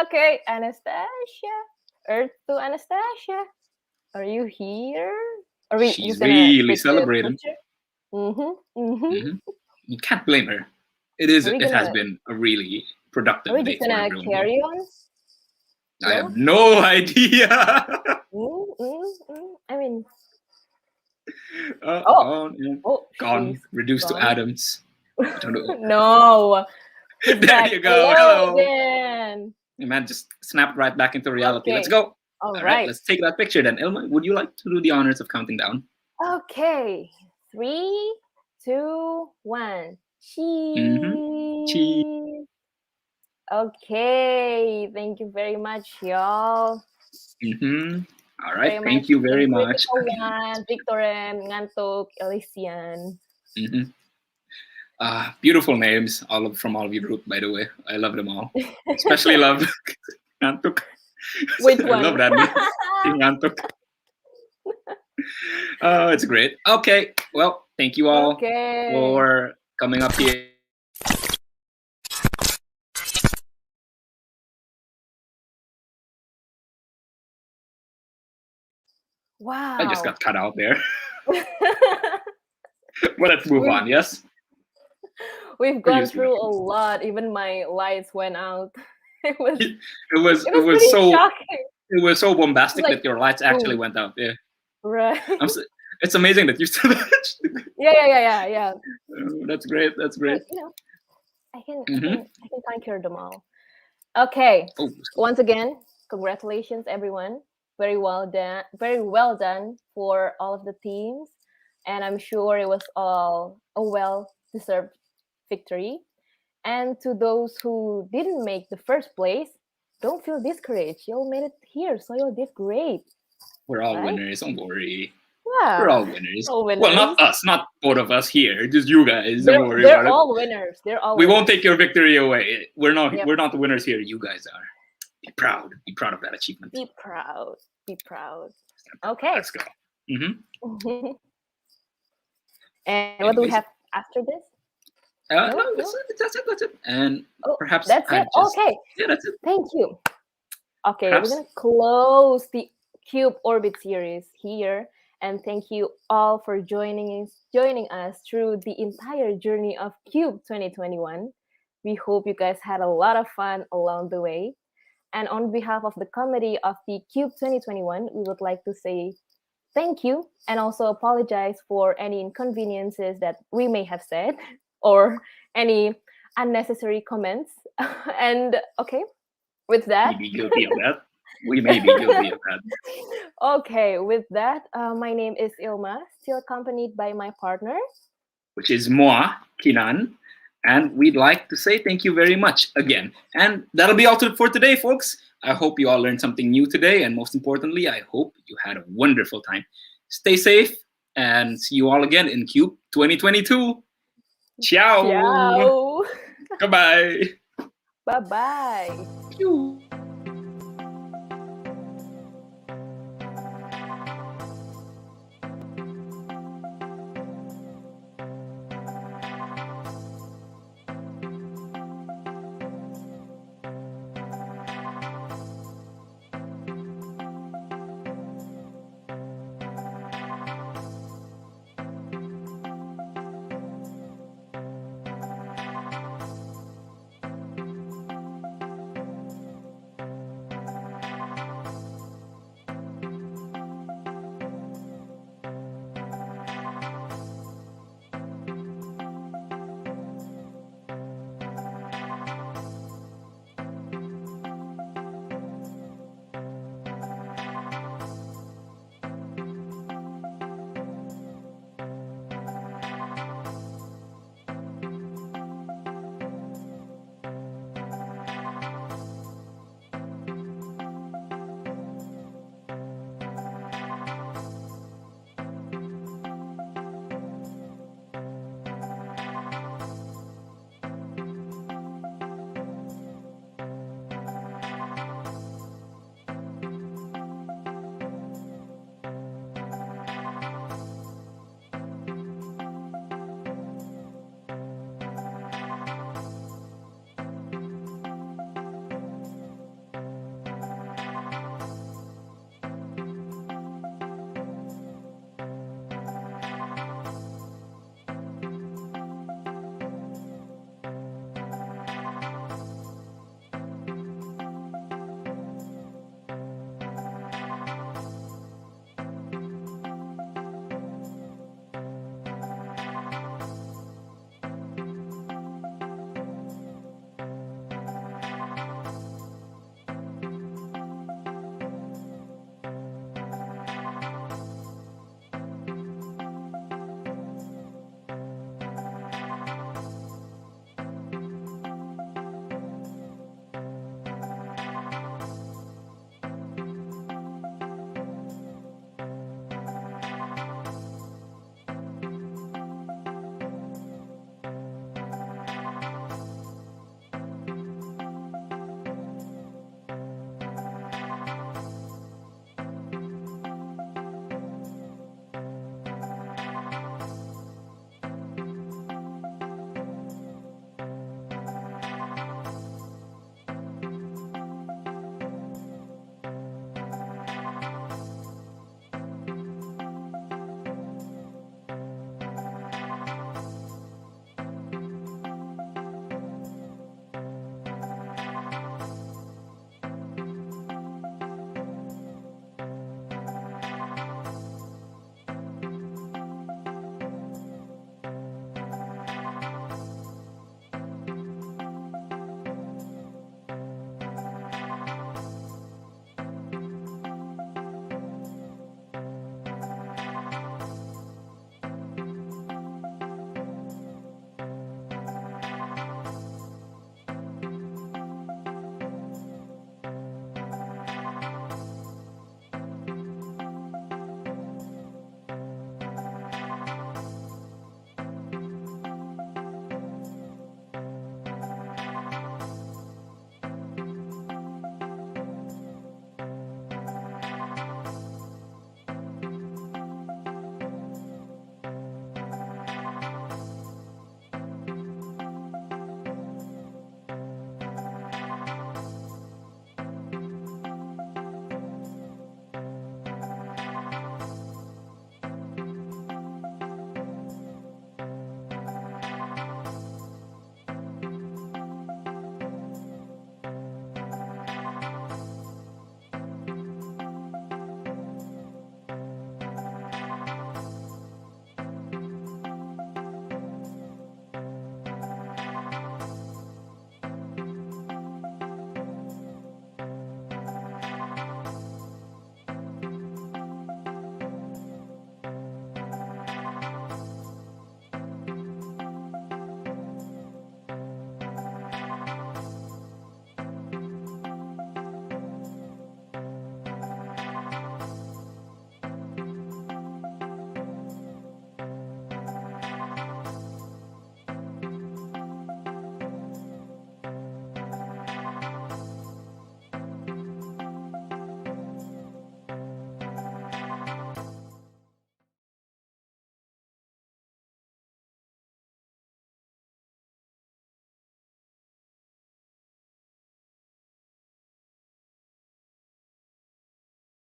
Okay, Anastasia. Earth to Anastasia. Are you here? Are we She's just gonna really take the celebrating. picture? Mm-hmm. You can't blame her. It has gonna- been a really Are productive we day just for gonna everyone. carry on? I have no idea. I mean, Gone, she's reduced gone. to atoms. I don't know. No. He's There back. you go. Hello Hello. again. Hey, man, just snapped right back into reality. Let's Okay. go. All right, right. let's take that picture then. Ilma, would you like to do the honors of counting down? Okay. 3, 2, 1. Cheese. Cheese. Okay. Thank you very much, y'all. All right. Thank you very much. Critical One, Victorem, Ngantuk, Elysian. Beautiful names, from all of you group, by the way. I love them all. Especially love Ngantuk. Which I one? love that name. Ngantuk. Oh, it's great. Okay. Well, thank you all for coming up here. Wow. I just got cut out there. Well, let's move on. Yes. We've gone through a lot. Even my lights went out. It was pretty so shocking. it was so bombastic Like, that your lights actually boom. went out. Yeah. Right. It's amazing that you still. Yeah. That's great. That's great. I can conquer them all. Okay. Oh. Once again, congratulations, everyone. Very well done. Very well done for all of the teams, and I'm sure it was all a well-deserved victory. And to those who didn't make the first place, don't feel discouraged. You made it here, so you did great. We're all winners. Don't worry. Yeah. We're all winners. All winners. Well, not us, not both of us here. Just you guys. Don't worry They're about all winners. They're all. We winners. won't take your victory away. We're not. Yep. We're not the winners here. You guys are. Be proud. Be proud of that achievement. Be proud. Be proud. Okay. Let's go. And what do we have after this? No, that's it. And perhaps that's it. Okay. Yeah, that's it. Thank you. Okay, Perhaps- we're gonna close the Cube Orbit series here, and thank you all for joining us through the entire journey of Cube 2021. We hope you guys had a lot of fun along the way. And on behalf of the committee of the Cube 2021, we would like to say thank you and also apologize for any inconveniences that we may have said or any unnecessary comments. And okay, with that, We may be guilty of that. We may be guilty of that. okay, with that, my name is Ilma, still accompanied by my partner, Which is moi, Kinan. And we'd like to say thank you very much again. And that'll be all for today, folks. I hope you all learned something new today. And most importantly, I hope you had a wonderful time. Stay safe and see you all again in Cube 2022. Ciao. Ciao. Goodbye. Bye-bye.